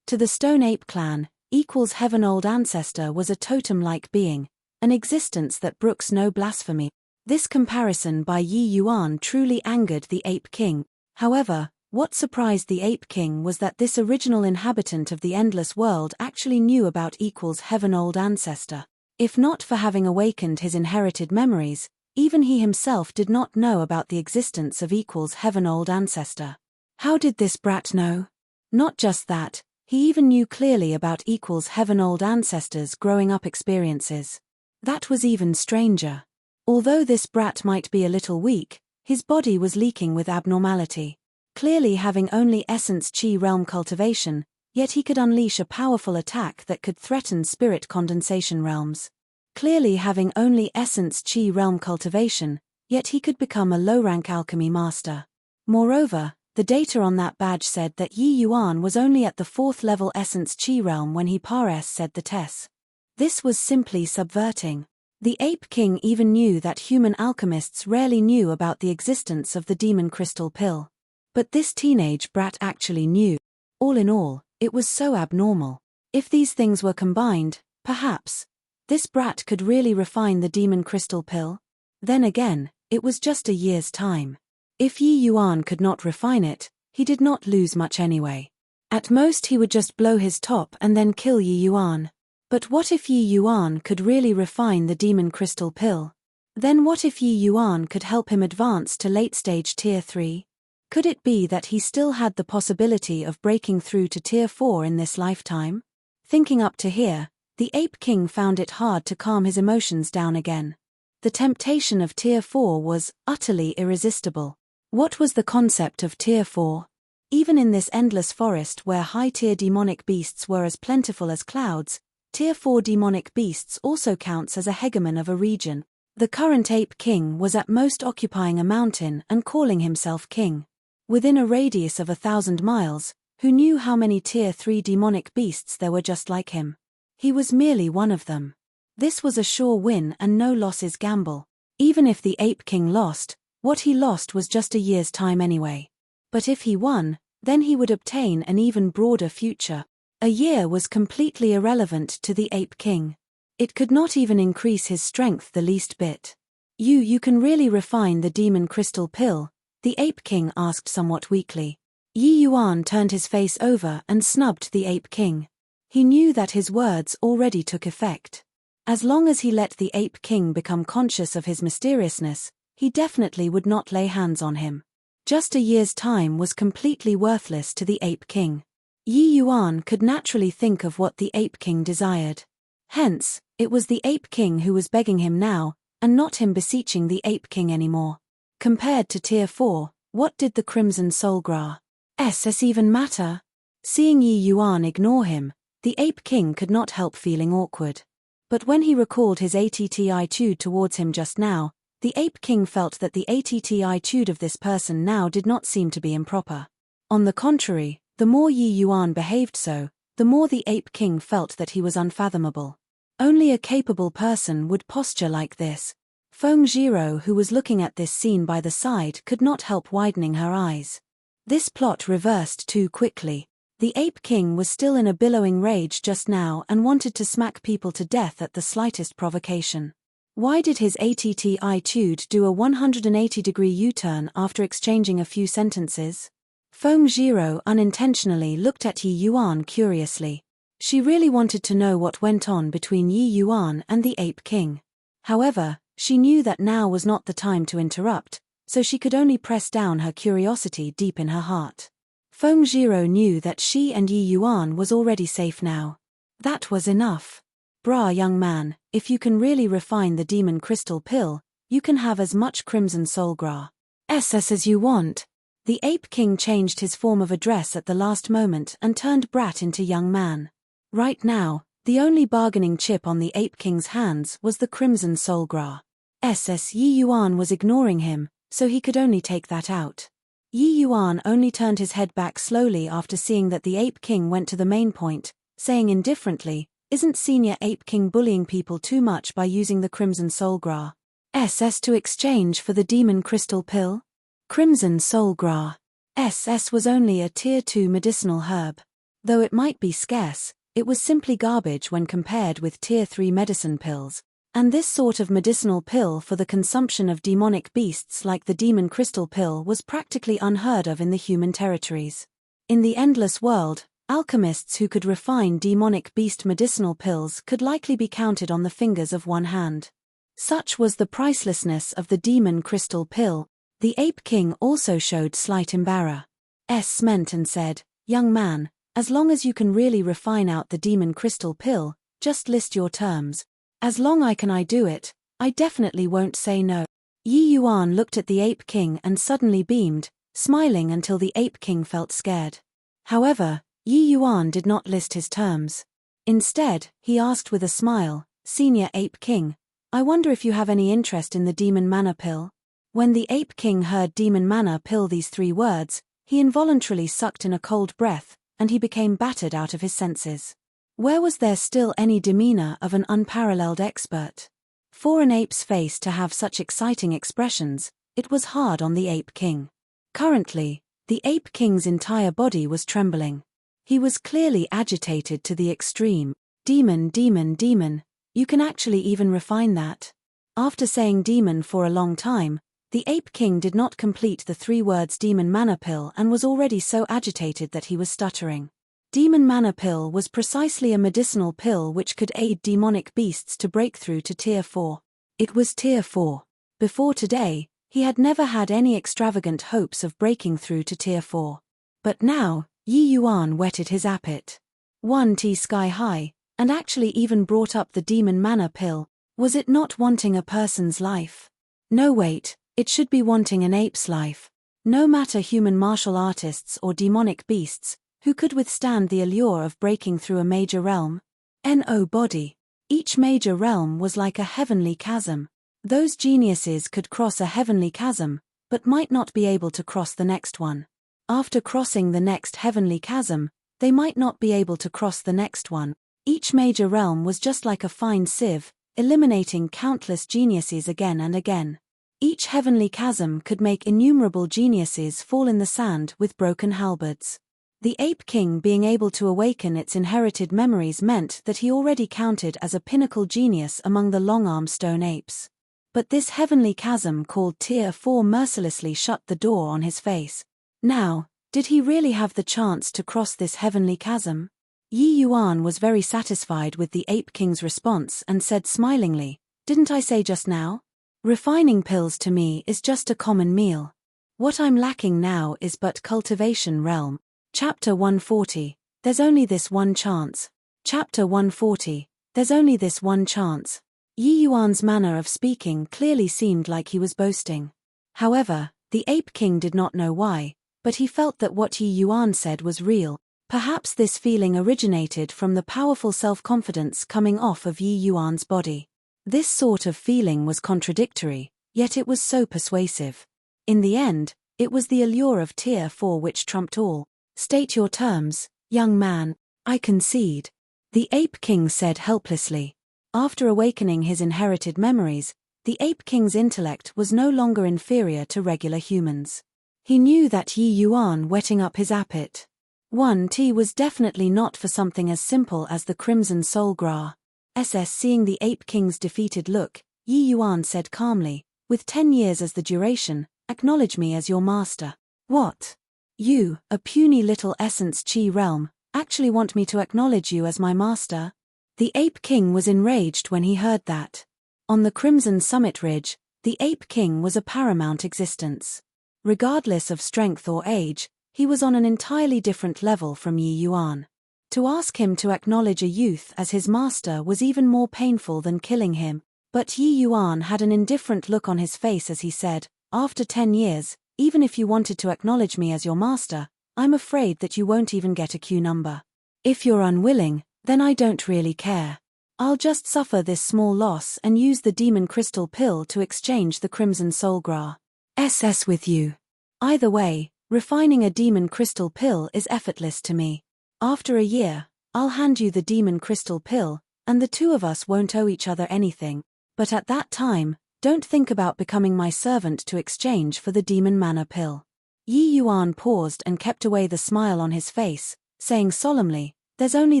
To the Stone Ape clan, equals heaven old ancestor was a totem-like being, an existence that brooks no blasphemy. This comparison by Yi Yuan truly angered the Ape King. However, what surprised the Ape King was that this original inhabitant of the endless world actually knew about equals heaven old ancestor. If not for having awakened his inherited memories, even he himself did not know about the existence of equals heaven old ancestor. How did this brat know? Not just that, he even knew clearly about equals heaven old ancestors' growing up experiences. That was even stranger. Although this brat might be a little weak, his body was leaking with abnormality. Clearly having only essence chi realm cultivation, yet he could unleash a powerful attack that could threaten spirit condensation realms. Clearly having only essence chi realm cultivation, yet he could become a low-rank alchemy master. Moreover, the data on that badge said that Yi Yuan was only at the 4th level essence chi realm when he said the test. This was simply subverting. The Ape King even knew that human alchemists rarely knew about the existence of the demon crystal pill. But this teenage brat actually knew. All in all, it was so abnormal. If these things were combined, perhaps, this brat could really refine the demon crystal pill. Then again, it was just a year's time. If Yi Yuan could not refine it, he did not lose much anyway. At most he would just blow his top and then kill Yi Yuan. But what if Yi Yuan could really refine the demon crystal pill? Then what if Yi Yuan could help him advance to late stage tier 3? Could it be that he still had the possibility of breaking through to tier 4 in this lifetime? Thinking up to here, the Ape King found it hard to calm his emotions down again. The temptation of tier 4 was utterly irresistible. What was the concept of tier 4? Even in this endless forest where high-tier demonic beasts were as plentiful as clouds, tier 4 demonic beasts also counts as a hegemon of a region. The current Ape King was at most occupying a mountain and calling himself king. Within a radius of 1,000 miles, who knew how many tier 3 demonic beasts there were just like him? He was merely one of them. This was a sure win and no losses gamble. Even if the Ape King lost, what he lost was just a year's time anyway. But if he won, then he would obtain an even broader future. A year was completely irrelevant to the Ape King. It could not even increase his strength the least bit. You can really refine the demon crystal pill? The Ape King asked somewhat weakly. Yi Yuan turned his face over and snubbed the Ape King. He knew that his words already took effect. As long as he let the Ape King become conscious of his mysteriousness, he definitely would not lay hands on him. Just a year's time was completely worthless to the Ape King. Yi Yuan could naturally think of what the Ape King desired. Hence, it was the Ape King who was begging him now, and not him beseeching the Ape King anymore. Compared to Tier 4, what did the Crimson Soulgra SS even matter? Seeing Yi Yuan ignore him, the Ape King could not help feeling awkward. But when he recalled his attitude towards him just now, the Ape King felt that the attitude of this person now did not seem to be improper. On the contrary, the more Yi Yuan behaved so, the more the Ape King felt that he was unfathomable. Only a capable person would posture like this. Feng Jiro, who was looking at this scene by the side, could not help widening her eyes. This plot reversed too quickly. The Ape King was still in a billowing rage just now and wanted to smack people to death at the slightest provocation. Why did his attitude do a 180-degree U-turn after exchanging a few sentences? Feng Jiro unintentionally looked at Yi Yuan curiously. She really wanted to know what went on between Yi Yuan and the Ape King. However, she knew that now was not the time to interrupt, so she could only press down her curiosity deep in her heart. Feng Jiro knew that she and Yi Yuan was already safe now. That was enough. Bra, young man, if you can really refine the demon crystal pill, you can have as much Crimson Soulgra SS as you want. The Ape King changed his form of address at the last moment and turned brat into young man. Right now, the only bargaining chip on the Ape King's hands was the Crimson Soulgra SS. Yi Yuan was ignoring him, so he could only take that out. Yi Yuan only turned his head back slowly after seeing that the Ape King went to the main point, saying indifferently, "Isn't Senior Ape King bullying people too much by using the Crimson Soulgra SS to exchange for the demon crystal pill?" Crimson Soulgra SS was only a Tier 2 medicinal herb. Though it might be scarce, it was simply garbage when compared with Tier 3 medicine pills, and this sort of medicinal pill for the consumption of demonic beasts like the demon crystal pill was practically unheard of in the human territories. In the endless world, alchemists who could refine demonic beast medicinal pills could likely be counted on the fingers of one hand. Such was the pricelessness of the demon crystal pill. The Ape King also showed slight embarrassment and said, "Young man, as long as you can really refine out the demon crystal pill, just list your terms. As long as I do it, I definitely won't say no." Yi Yuan looked at the Ape King and suddenly beamed, smiling until the Ape King felt scared. However, Yi Yuan did not list his terms. Instead, he asked with a smile, "Senior Ape King, I wonder if you have any interest in the demon mana pill?" When the Ape King heard demon mana pill, these 3 words, he involuntarily sucked in a cold breath, and he became battered out of his senses. Where was there still any demeanor of an unparalleled expert? For an ape's face to have such exciting expressions, it was hard on the Ape King. Currently, the Ape King's entire body was trembling. He was clearly agitated to the extreme. Demon, demon, demon, you can actually even refine that? After saying demon for a long time, the Ape King did not complete the 3 words demon mana pill and was already so agitated that he was stuttering. Demon mana pill was precisely a medicinal pill which could aid demonic beasts to break through to Tier 4. It was Tier 4. Before today, he had never had any extravagant hopes of breaking through to Tier 4. But now, Yi Yuan whetted his appetite. 1T sky high, and actually even brought up the demon mana pill. Was it not wanting a person's life? No, wait. It should be wanting an ape's life. No matter human martial artists or demonic beasts, who could withstand the allure of breaking through a major realm? No body. Each major realm was like a heavenly chasm. Those geniuses could cross a heavenly chasm, but might not be able to cross the next one. After crossing the next heavenly chasm, they might not be able to cross the next one. Each major realm was just like a fine sieve, eliminating countless geniuses again and again. Each heavenly chasm could make innumerable geniuses fall in the sand with broken halberds. The Ape King being able to awaken its inherited memories meant that he already counted as a pinnacle genius among the long-armed stone apes. But this heavenly chasm called Tier 4 mercilessly shut the door on his face. Now, did he really have the chance to cross this heavenly chasm? Yi Yuan was very satisfied with the Ape King's response and said smilingly, "Didn't I say just now? Refining pills to me is just a common meal. What I'm lacking now is but cultivation realm." Chapter 140, There's only this one chance. Chapter 140, There's only this one chance. Yi Yuan's manner of speaking clearly seemed like he was boasting. However, the Ape King did not know why, but he felt that what Yi Yuan said was real. Perhaps this feeling originated from the powerful self-confidence coming off of Yi Yuan's body. This sort of feeling was contradictory, yet it was so persuasive. In the end, it was the allure of Tier 4 which trumped all. "State your terms, young man." "I concede," the Ape King said helplessly. After awakening his inherited memories, the Ape King's intellect was no longer inferior to regular humans. He knew that Yi Yuan whetting up his appetite. 1T was definitely not for something as simple as the Crimson Soul Gra. Seeing the Ape King's defeated look, Yi Yuan said calmly, "With 10 years as the duration, acknowledge me as your master." "What? You, a puny little Essence Chi realm, actually want me to acknowledge you as my master?" The Ape King was enraged when he heard that. On the Crimson Summit Ridge, the Ape King was a paramount existence. Regardless of strength or age, he was on an entirely different level from Yi Yuan. To ask him to acknowledge a youth as his master was even more painful than killing him, but Yi Yuan had an indifferent look on his face as he said, "After 10 years, even if you wanted to acknowledge me as your master, I'm afraid that you won't even get a Q number. If you're unwilling, then I don't really care. I'll just suffer this small loss and use the Demon Crystal Pill to exchange the Crimson Soul Gra SS with you. Either way, refining a Demon Crystal Pill is effortless to me. After a year, I'll hand you the Demon Crystal Pill, and the two of us won't owe each other anything. But at that time, don't think about becoming my servant to exchange for the Demon Mana Pill." Yi Yuan paused and kept away the smile on his face, saying solemnly, "There's only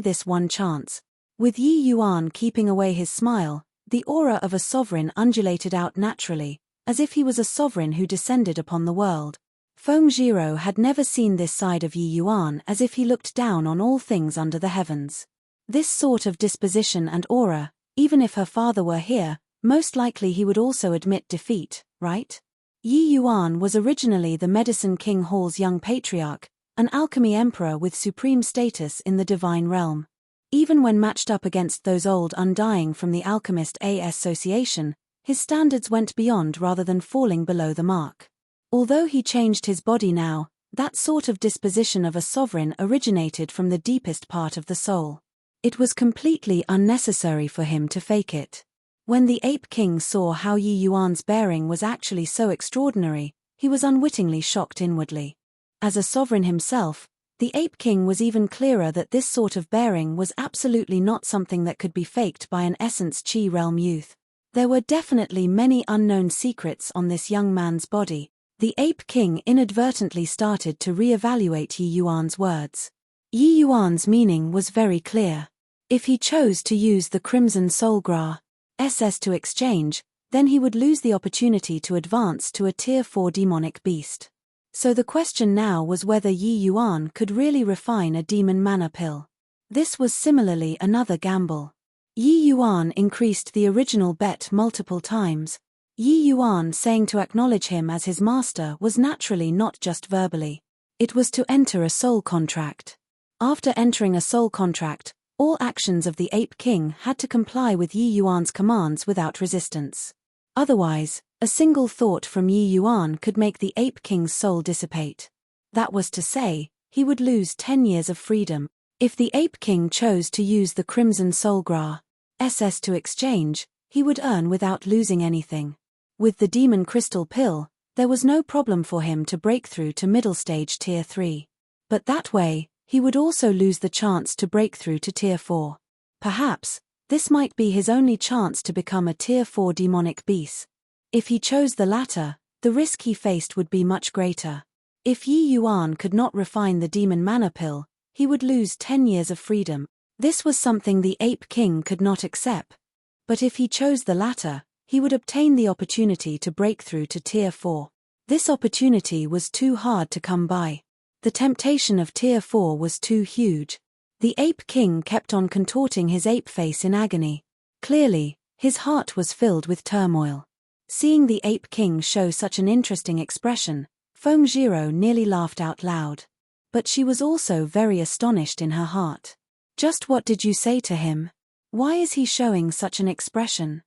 this one chance." With Yi Yuan keeping away his smile, the aura of a sovereign undulated out naturally, as if he was a sovereign who descended upon the world. Feng Jiro had never seen this side of Yi Yuan, as if he looked down on all things under the heavens. This sort of disposition and aura, even if her father were here, most likely he would also admit defeat, right? Yi Yuan was originally the Medicine King Hall's young patriarch, an alchemy emperor with supreme status in the divine realm. Even when matched up against those old undying from the Alchemist Association, his standards went beyond rather than falling below the mark. Although he changed his body now, that sort of disposition of a sovereign originated from the deepest part of the soul. It was completely unnecessary for him to fake it. When the Ape King saw how Yi Yuan's bearing was actually so extraordinary, he was unwittingly shocked inwardly. As a sovereign himself, the Ape King was even clearer that this sort of bearing was absolutely not something that could be faked by an Essence Chi realm youth. There were definitely many unknown secrets on this young man's body. The Ape King inadvertently started to re-evaluate Yi Yuan's words. Yi Yuan's meaning was very clear. If he chose to use the Crimson Soul Gra SS to exchange, then he would lose the opportunity to advance to a Tier 4 demonic beast. So the question now was whether Yi Yuan could really refine a demon mana pill. This was similarly another gamble. Yi Yuan increased the original bet multiple times. Yi Yuan saying to acknowledge him as his master was naturally not just verbally. It was to enter a soul contract. After entering a soul contract, all actions of the Ape King had to comply with Yi Yuan's commands without resistance. Otherwise, a single thought from Yi Yuan could make the Ape King's soul dissipate. That was to say, he would lose 10 years of freedom. If the Ape King chose to use the Crimson Soul Gra SS to exchange, he would earn without losing anything. With the Demon Crystal Pill, there was no problem for him to break through to middle stage Tier 3. But that way, he would also lose the chance to break through to Tier 4. Perhaps, this might be his only chance to become a Tier 4 demonic beast. If he chose the latter, the risk he faced would be much greater. If Yi Yuan could not refine the Demon Mana Pill, he would lose 10 years of freedom. This was something the Ape King could not accept. But if he chose the latter, he would obtain the opportunity to break through to Tier 4. This opportunity was too hard to come by. The temptation of Tier 4 was too huge. The Ape King kept on contorting his ape face in agony. Clearly, his heart was filled with turmoil. Seeing the Ape King show such an interesting expression, Feng Jiro nearly laughed out loud. But she was also very astonished in her heart. Just what did you say to him? Why is he showing such an expression?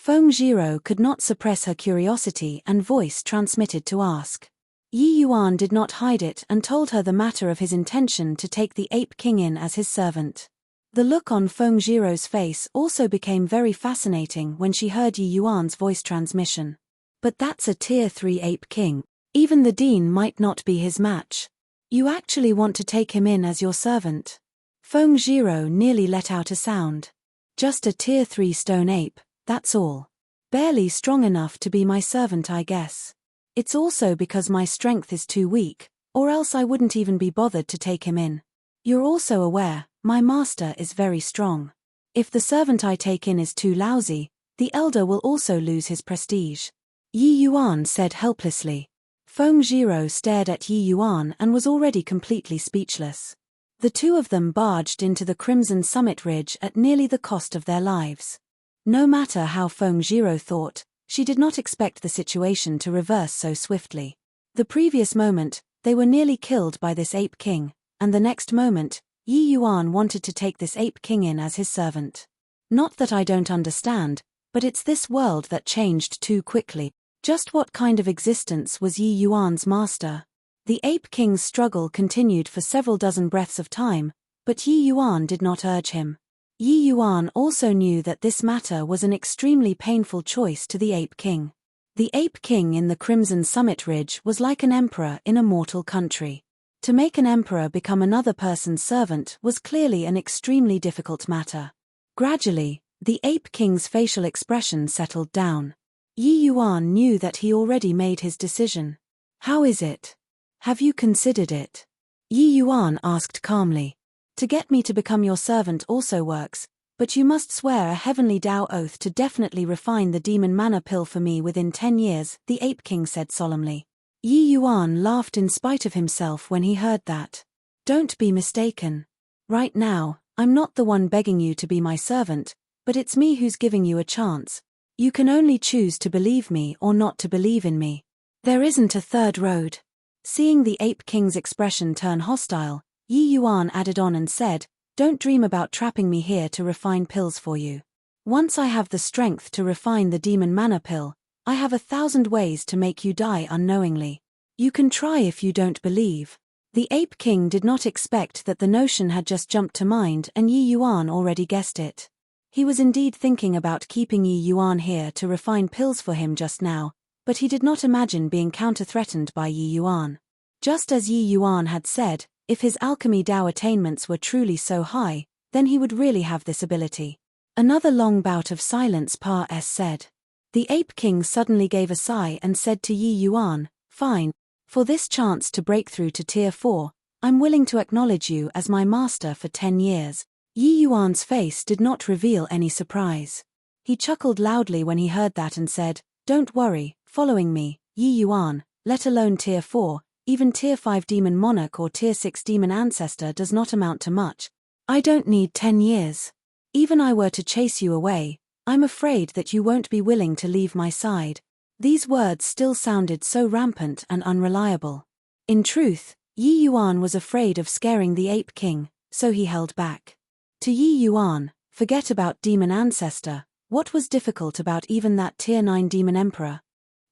Feng Zhiro could not suppress her curiosity and voice transmitted to ask. Yi Yuan did not hide it and told her the matter of his intention to take the Ape King in as his servant. The look on Feng Zhiro's face also became very fascinating when she heard Yi Yuan's voice transmission. But that's a Tier 3 Ape King. Even the Dean might not be his match. You actually want to take him in as your servant? Feng Zhiro nearly let out a sound. Just a Tier 3 stone ape, that's all. Barely strong enough to be my servant, I guess. It's also because my strength is too weak, or else I wouldn't even be bothered to take him in. You're also aware, my master is very strong. If the servant I take in is too lousy, the elder will also lose his prestige. Yi Yuan said helplessly. Feng Zhiro stared at Yi Yuan and was already completely speechless. The two of them barged into the Crimson Summit Ridge at nearly the cost of their lives. No matter how Feng Zhiro thought, she did not expect the situation to reverse so swiftly. The previous moment, they were nearly killed by this Ape King, and the next moment, Yi Yuan wanted to take this Ape King in as his servant. Not that I don't understand, but it's this world that changed too quickly. Just what kind of existence was Yi Yuan's master? The Ape King's struggle continued for several dozen breaths of time, but Yi Yuan did not urge him. Yi Yuan also knew that this matter was an extremely painful choice to the Ape King. The Ape King in the Crimson Summit Ridge was like an emperor in a mortal country. To make an emperor become another person's servant was clearly an extremely difficult matter. Gradually, the Ape King's facial expression settled down. Yi Yuan knew that he already made his decision. How is it? Have you considered it? Yi Yuan asked calmly. To get me to become your servant also works, but you must swear a heavenly Tao oath to definitely refine the demon mana pill for me within 10 years, the Ape King said solemnly. Yi Yuan laughed in spite of himself when he heard that. Don't be mistaken. Right now, I'm not the one begging you to be my servant, but it's me who's giving you a chance. You can only choose to believe me or not to believe in me. There isn't a third road. Seeing the Ape King's expression turn hostile, Yi Yuan added on and said, don't dream about trapping me here to refine pills for you. Once I have the strength to refine the demon mana pill, I have 1,000 ways to make you die unknowingly. You can try if you don't believe. The Ape King did not expect that the notion had just jumped to mind, and Yi Yuan already guessed it. He was indeed thinking about keeping Yi Yuan here to refine pills for him just now, but he did not imagine being counter-threatened by Yi Yuan. Just as Yi Yuan had said, if his alchemy Dao attainments were truly so high, then he would really have this ability. Another long bout of silence said. The Ape King suddenly gave a sigh and said to Yi Yuan, fine. For this chance to break through to Tier 4, I'm willing to acknowledge you as my master for 10 years. Yi Yuan's face did not reveal any surprise. He chuckled loudly when he heard that and said, don't worry, following me, Yi Yuan, let alone Tier 4, even Tier 5 Demon Monarch or Tier 6 Demon Ancestor does not amount to much. I don't need 10 years. Even I were to chase you away, I'm afraid that you won't be willing to leave my side. These words still sounded so rampant and unreliable. In truth, Yi Yuan was afraid of scaring the Ape King, so he held back. To Yi Yuan, forget about Demon Ancestor, what was difficult about even that Tier 9 Demon Emperor?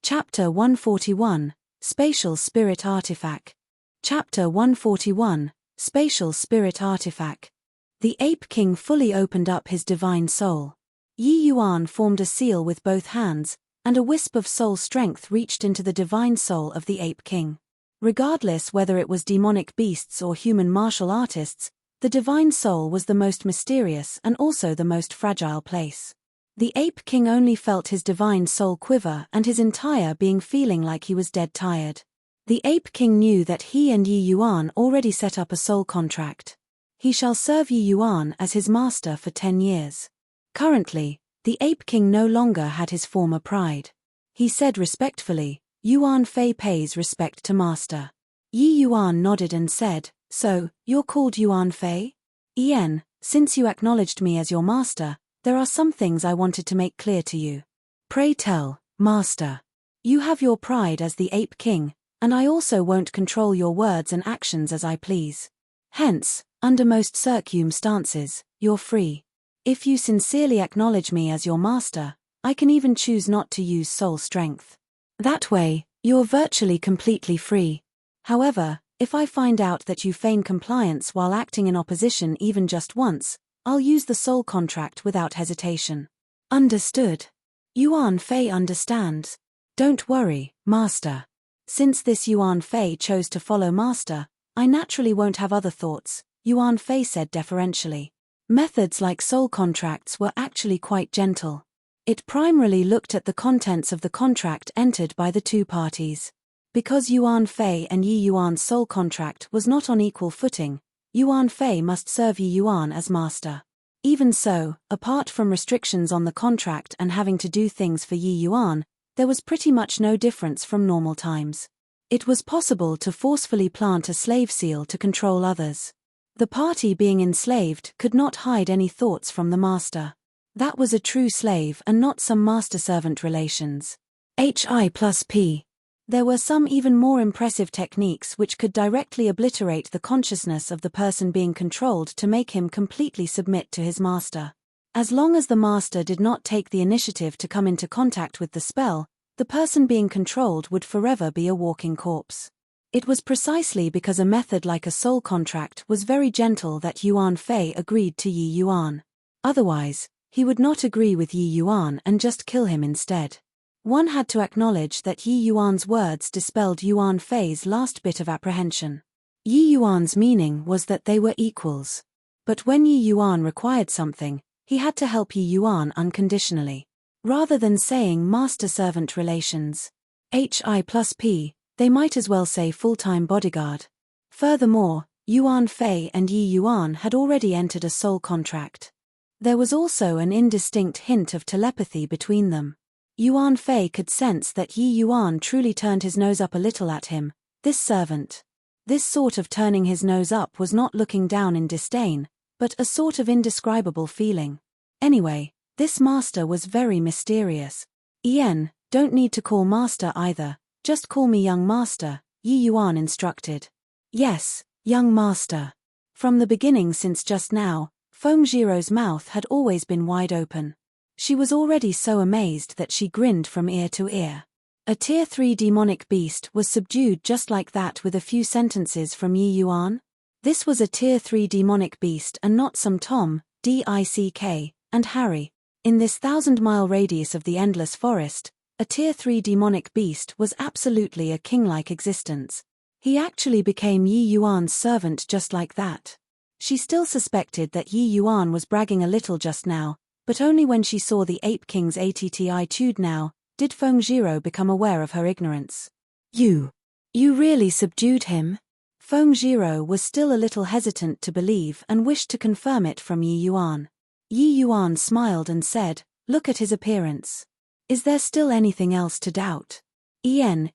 Chapter 141, Spatial Spirit Artifact. Chapter 141, Spatial Spirit Artifact. The Ape King fully opened up his divine soul. Yi Yuan formed a seal with both hands, and a wisp of soul strength reached into the divine soul of the Ape King. Regardless whether it was demonic beasts or human martial artists, the divine soul was the most mysterious and also the most fragile place. The Ape King only felt his divine soul quiver and his entire being feeling like he was dead tired. The Ape King knew that he and Yi Yuan already set up a soul contract. He shall serve Yi Yuan as his master for 10 years. Currently, the Ape King no longer had his former pride. He said respectfully, Yuan Fei pays respect to master. Yi Yuan nodded and said, so, you're called Yuan Fei? Yen, since you acknowledged me as your master, there are some things I wanted to make clear to you. Pray tell, master. You have your pride as the Ape King, and I also won't control your words and actions as I please. Hence, under most circumstances, you're free. If you sincerely acknowledge me as your master, I can even choose not to use soul strength. That way, you're virtually completely free. However, if I find out that you feign compliance while acting in opposition even just once, I'll use the soul contract without hesitation. Understood. Yuan Fei understands. Don't worry, Master. Since this Yuan Fei chose to follow Master, I naturally won't have other thoughts, Yuan Fei said deferentially. Methods like soul contracts were actually quite gentle. It primarily looked at the contents of the contract entered by the two parties. Because Yuan Fei and Yi Yuan's soul contract was not on equal footing, Yuan Fei must serve Yi Yuan as master. Even so, apart from restrictions on the contract and having to do things for Yi Yuan, there was pretty much no difference from normal times. It was possible to forcefully plant a slave seal to control others. The party being enslaved could not hide any thoughts from the master. That was a true slave and not some master-servant relations. HI+P. There were some even more impressive techniques which could directly obliterate the consciousness of the person being controlled to make him completely submit to his master. As long as the master did not take the initiative to come into contact with the spell, the person being controlled would forever be a walking corpse. It was precisely because a method like a soul contract was very gentle that Yuan Fei agreed to Yi Yuan. Otherwise, he would not agree with Yi Yuan and just kill him instead. One had to acknowledge that Yi Yuan's words dispelled Yuan Fei's last bit of apprehension. Yi Yuan's meaning was that they were equals. But when Yi Yuan required something, he had to help Yi Yuan unconditionally. Rather than saying master-servant relations, HI+P, they might as well say full-time bodyguard. Furthermore, Yuan Fei and Yi Yuan had already entered a soul contract. There was also an indistinct hint of telepathy between them. Yuan Fei could sense that Yi Yuan truly turned his nose up a little at him, this servant. This sort of turning his nose up was not looking down in disdain, but a sort of indescribable feeling. Anyway, this master was very mysterious. Ian, don't need to call master either, just call me young master, Yi Yuan instructed. Yes, young master. From the beginning since just now, Feng Jiro's mouth had always been wide open. She was already so amazed that she grinned from ear to ear. A Tier 3 demonic beast was subdued just like that with a few sentences from Yi Yuan. This was a Tier 3 demonic beast and not some Tom, Dick, and Harry. In this 1,000-mile radius of the endless forest, a Tier 3 demonic beast was absolutely a king-like existence. He actually became Yi Yuan's servant just like that. She still suspected that Yi Yuan was bragging a little just now, but only when she saw the Ape King's attitude now, did Feng Jiro become aware of her ignorance. You really subdued him? Feng Jiro was still a little hesitant to believe and wished to confirm it from Yi Yuan. Yi Yuan smiled and said, "Look at his appearance. Is there still anything else to doubt?" Ian,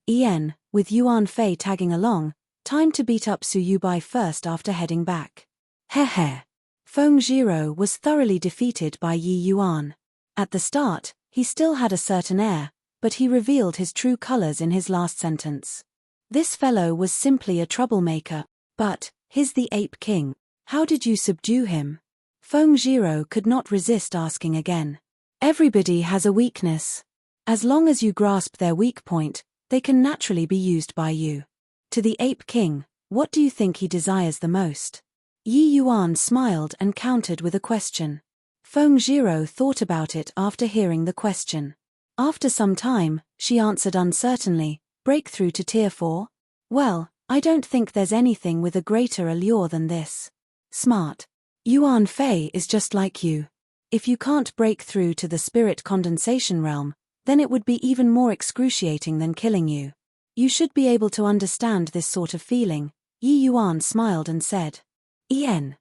with Yuan Fei tagging along, time to beat up Su Yubai first after heading back. Heh. Feng Jiro was thoroughly defeated by Yi Yuan. At the start, he still had a certain air, but he revealed his true colors in his last sentence. This fellow was simply a troublemaker, but, he's the Ape King. How did you subdue him? Feng Jiro could not resist asking again. Everybody has a weakness. As long as you grasp their weak point, they can naturally be used by you. To the Ape King, what do you think he desires the most? Yi Yuan smiled and countered with a question. Feng Jiro thought about it after hearing the question. After some time, she answered uncertainly, breakthrough to Tier 4? Well, I don't think there's anything with a greater allure than this. Smart. Yuan Fei is just like you. If you can't break through to the spirit condensation realm, then it would be even more excruciating than killing you. You should be able to understand this sort of feeling. Yi Yuan smiled and said. Ian,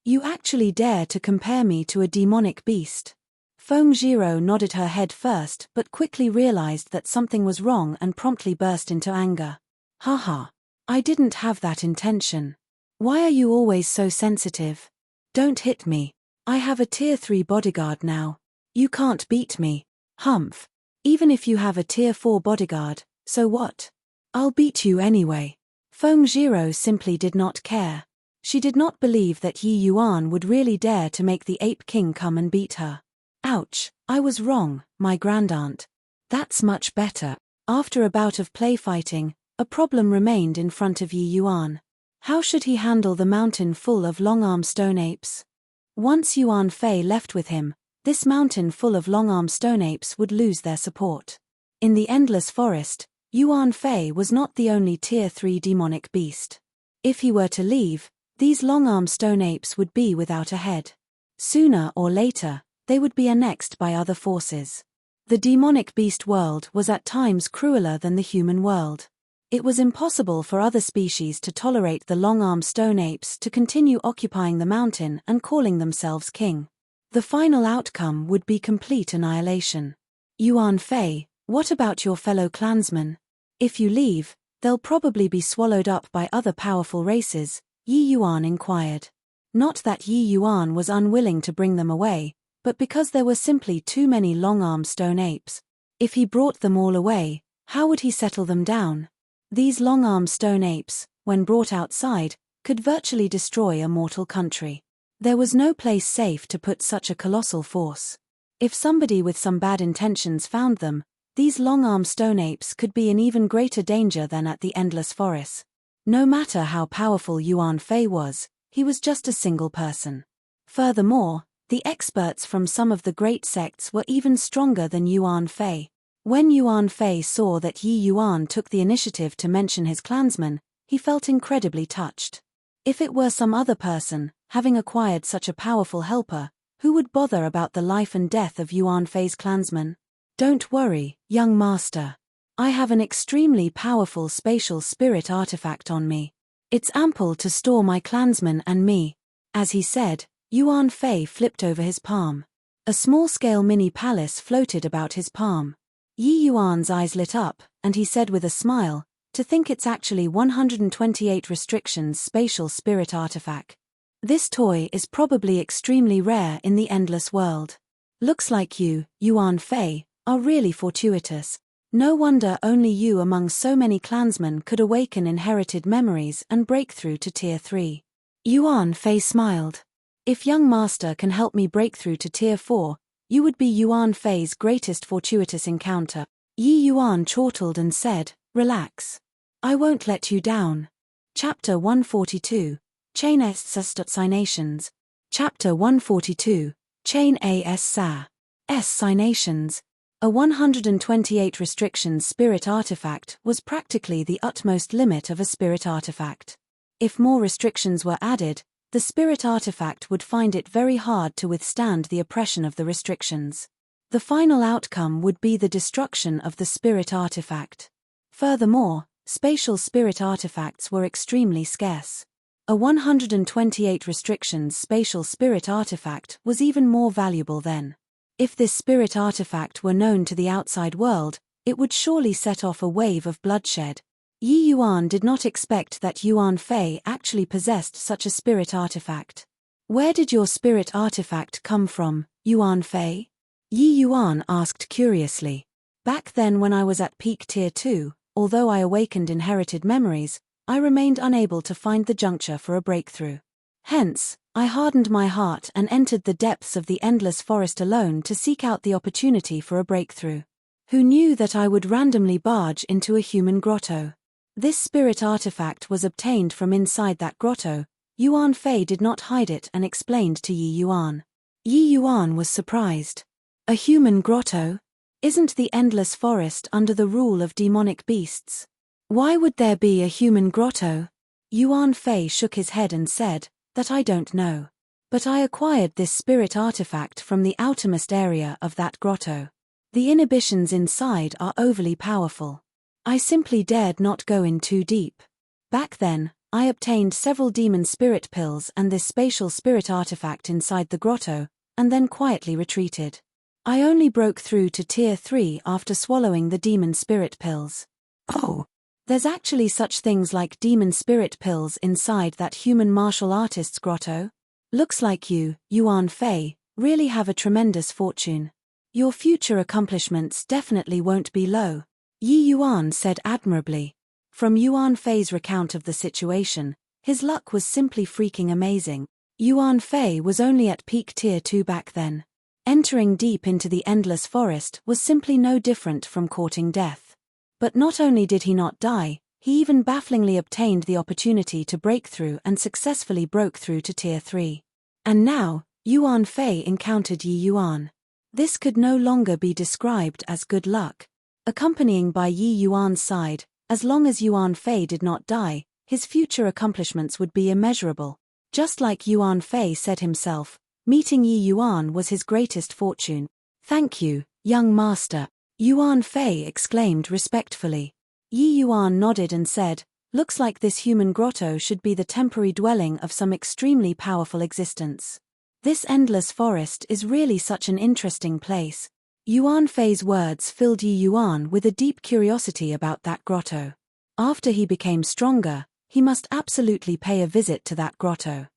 you actually dare to compare me to a demonic beast? Feng Jiro nodded her head first but quickly realized that something was wrong and promptly burst into anger. Haha, I didn't have that intention. Why are you always so sensitive? Don't hit me. I have a Tier 3 bodyguard now. You can't beat me. Humph. Even if you have a Tier 4 bodyguard, so what? I'll beat you anyway. Feng Jiro simply did not care. She did not believe that Yi Yuan would really dare to make the Ape King come and beat her. Ouch, I was wrong, my grandaunt. That's much better. After a bout of play fighting, a problem remained in front of Yi Yuan. How should he handle the mountain full of long-armed stone apes? Once Yuan Fei left with him, this mountain full of long-armed stone apes would lose their support. In the endless forest, Yuan Fei was not the only Tier 3 demonic beast. If he were to leave, these long-armed stone apes would be without a head. Sooner or later, they would be annexed by other forces. The demonic beast world was at times crueler than the human world. It was impossible for other species to tolerate the long-armed stone apes to continue occupying the mountain and calling themselves king. The final outcome would be complete annihilation. Yuan Fei, what about your fellow clansmen? If you leave, they'll probably be swallowed up by other powerful races, Yi Yuan inquired. Not that Yi Yuan was unwilling to bring them away, but because there were simply too many long-armed stone apes. If he brought them all away, how would he settle them down? These long-armed stone apes, when brought outside, could virtually destroy a mortal country. There was no place safe to put such a colossal force. If somebody with some bad intentions found them, these long-armed stone apes could be in even greater danger than at the endless forest. No matter how powerful Yuan Fei was, he was just a single person. Furthermore, the experts from some of the great sects were even stronger than Yuan Fei. When Yuan Fei saw that Yi Yuan took the initiative to mention his clansmen, he felt incredibly touched. If it were some other person, having acquired such a powerful helper, who would bother about the life and death of Yuan Fei's clansmen? Don't worry, young master. I have an extremely powerful spatial spirit artifact on me. It's ample to store my clansmen and me. As he said, Yuan Fei flipped over his palm. A small-scale mini-palace floated about his palm. Yi Yuan's eyes lit up, and he said with a smile, to think it's actually 128 restrictions spatial spirit artifact. This toy is probably extremely rare in the endless world. Looks like you, Yuan Fei, are really fortuitous. No wonder only you among so many clansmen could awaken inherited memories and break through to Tier 3. Yuan Fei smiled. If young master can help me break through to Tier 4, you would be Yuan Fei's greatest fortuitous encounter. Yi Yuan chortled and said, relax. I won't let you down. Chapter 142, Chain Assassinations. Chapter 142, Chain Assassinations. A 128 restrictions spirit artifact was practically the utmost limit of a spirit artifact. If more restrictions were added, the spirit artifact would find it very hard to withstand the oppression of the restrictions. The final outcome would be the destruction of the spirit artifact. Furthermore, spatial spirit artifacts were extremely scarce. A 128 restrictions spatial spirit artifact was even more valuable then. If this spirit artifact were known to the outside world, it would surely set off a wave of bloodshed. Yi Yuan did not expect that Yuan Fei actually possessed such a spirit artifact. Where did your spirit artifact come from, Yuan Fei? Yi Yuan asked curiously. Back then when I was at peak Tier 2, although I awakened inherited memories, I remained unable to find the juncture for a breakthrough. Hence, I hardened my heart and entered the depths of the endless forest alone to seek out the opportunity for a breakthrough. Who knew that I would randomly barge into a human grotto? This spirit artifact was obtained from inside that grotto. Yuan Fei did not hide it and explained to Yi Yuan. Yi Yuan was surprised. A human grotto? Isn't the endless forest under the rule of demonic beasts? Why would there be a human grotto? Yuan Fei shook his head and said, that I don't know. But I acquired this spirit artifact from the outermost area of that grotto. The inhibitions inside are overly powerful. I simply dared not go in too deep. Back then, I obtained several demon spirit pills and this spatial spirit artifact inside the grotto, and then quietly retreated. I only broke through to Tier 3 after swallowing the demon spirit pills. Oh! There's actually such things like demon spirit pills inside that human martial artist's grotto? Looks like you, Yuan Fei, really have a tremendous fortune. Your future accomplishments definitely won't be low. Yi Yuan said admirably. From Yuan Fei's recount of the situation, his luck was simply freaking amazing. Yuan Fei was only at peak Tier 2 back then. Entering deep into the endless forest was simply no different from courting death. But not only did he not die, he even bafflingly obtained the opportunity to break through and successfully broke through to Tier 3. And now, Yuan Fei encountered Yi Yuan. This could no longer be described as good luck. Accompanying by Yi Yuan's side, as long as Yuan Fei did not die, his future accomplishments would be immeasurable. Just like Yuan Fei said himself, meeting Yi Yuan was his greatest fortune. "Thank you, young master," Yuan Fei exclaimed respectfully. Yi Yuan nodded and said, "Looks like this human grotto should be the temporary dwelling of some extremely powerful existence. This endless forest is really such an interesting place." Yuan Fei's words filled Yi Yuan with a deep curiosity about that grotto. After he became stronger, he must absolutely pay a visit to that grotto.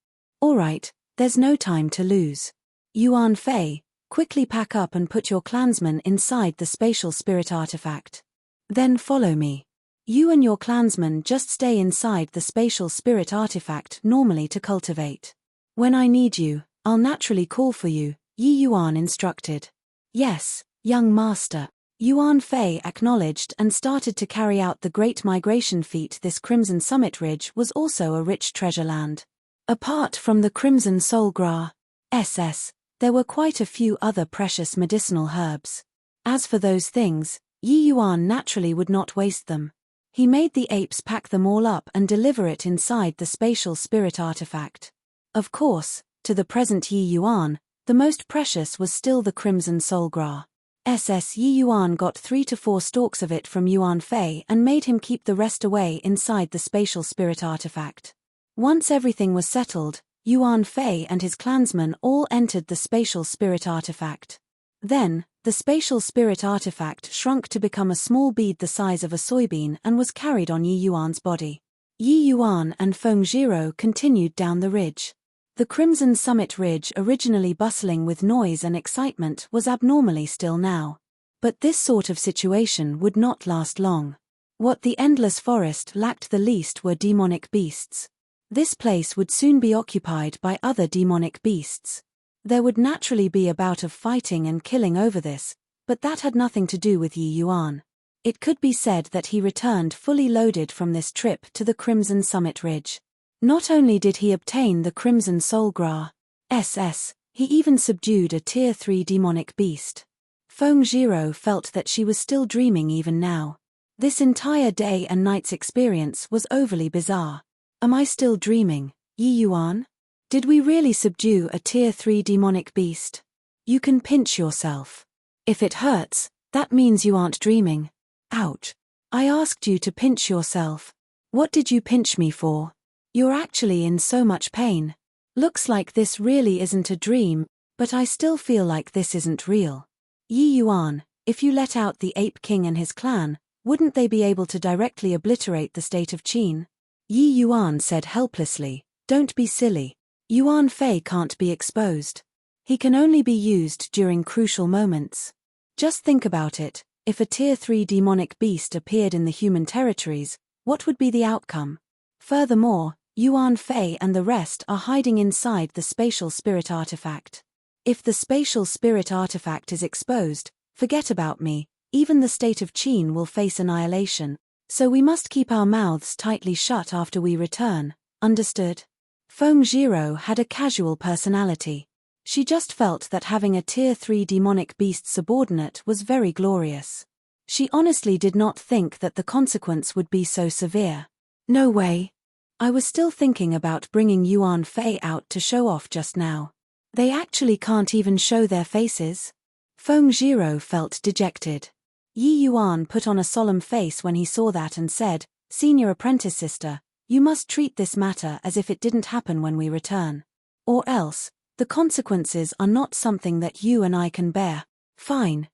"All right, there's no time to lose. Yuan Fei, quickly pack up and put your clansmen inside the spatial spirit artifact. Then follow me. You and your clansmen just stay inside the spatial spirit artifact normally to cultivate. When I need you, I'll naturally call for you," Yi Yuan instructed. "Yes, young master." Yuan Fei acknowledged and started to carry out the Great Migration feat. This Crimson Summit Ridge was also a rich treasure land. Apart from the Crimson Soulgra SS, there were quite a few other precious medicinal herbs. As for those things, Yi Yuan naturally would not waste them. He made the apes pack them all up and deliver it inside the spatial spirit artifact. Of course, to the present Yi Yuan, the most precious was still the Crimson Soulgra SS. Yi Yuan got 3 to 4 stalks of it from Yuan Fei and made him keep the rest away inside the spatial spirit artifact. Once everything was settled, Yuan Fei and his clansmen all entered the spatial spirit artifact. Then, the spatial spirit artifact shrunk to become a small bead the size of a soybean and was carried on Yi Yuan's body. Yi Yuan and Feng Zhiro continued down the ridge. The Crimson Summit Ridge, originally bustling with noise and excitement, was abnormally still now. But this sort of situation would not last long. What the endless forest lacked the least were demonic beasts. This place would soon be occupied by other demonic beasts. There would naturally be a bout of fighting and killing over this, but that had nothing to do with Yi Yuan. It could be said that he returned fully loaded from this trip to the Crimson Summit Ridge. Not only did he obtain the Crimson Soulgra SS, he even subdued a Tier 3 demonic beast. Feng Zhiro felt that she was still dreaming even now. This entire day and night's experience was overly bizarre. Am I still dreaming, Yi Yuan? Did we really subdue a Tier 3 demonic beast? You can pinch yourself. If it hurts, that means you aren't dreaming. Ouch. I asked you to pinch yourself. What did you pinch me for? You're actually in so much pain. Looks like this really isn't a dream, but I still feel like this isn't real. Yi Yuan, if you let out the Ape King and his clan, wouldn't they be able to directly obliterate the state of Qin? Yi Yuan said helplessly, "Don't be silly. Yuan Fei can't be exposed. He can only be used during crucial moments. Just think about it, if a Tier 3 demonic beast appeared in the human territories, what would be the outcome? Furthermore, Yuan Fei and the rest are hiding inside the spatial spirit artifact. If the spatial spirit artifact is exposed, forget about me, even the state of Qin will face annihilation, so we must keep our mouths tightly shut after we return, understood?" Feng Zhiro had a casual personality. She just felt that having a Tier 3 demonic beast subordinate was very glorious. She honestly did not think that the consequence would be so severe. "No way. I was still thinking about bringing Yuan Fei out to show off just now. They actually can't even show their faces." Feng Zhiro felt dejected. Yi Yuan put on a solemn face when he saw that and said, "Senior apprentice sister, you must treat this matter as if it didn't happen when we return. Or else, the consequences are not something that you and I can bear." Fine.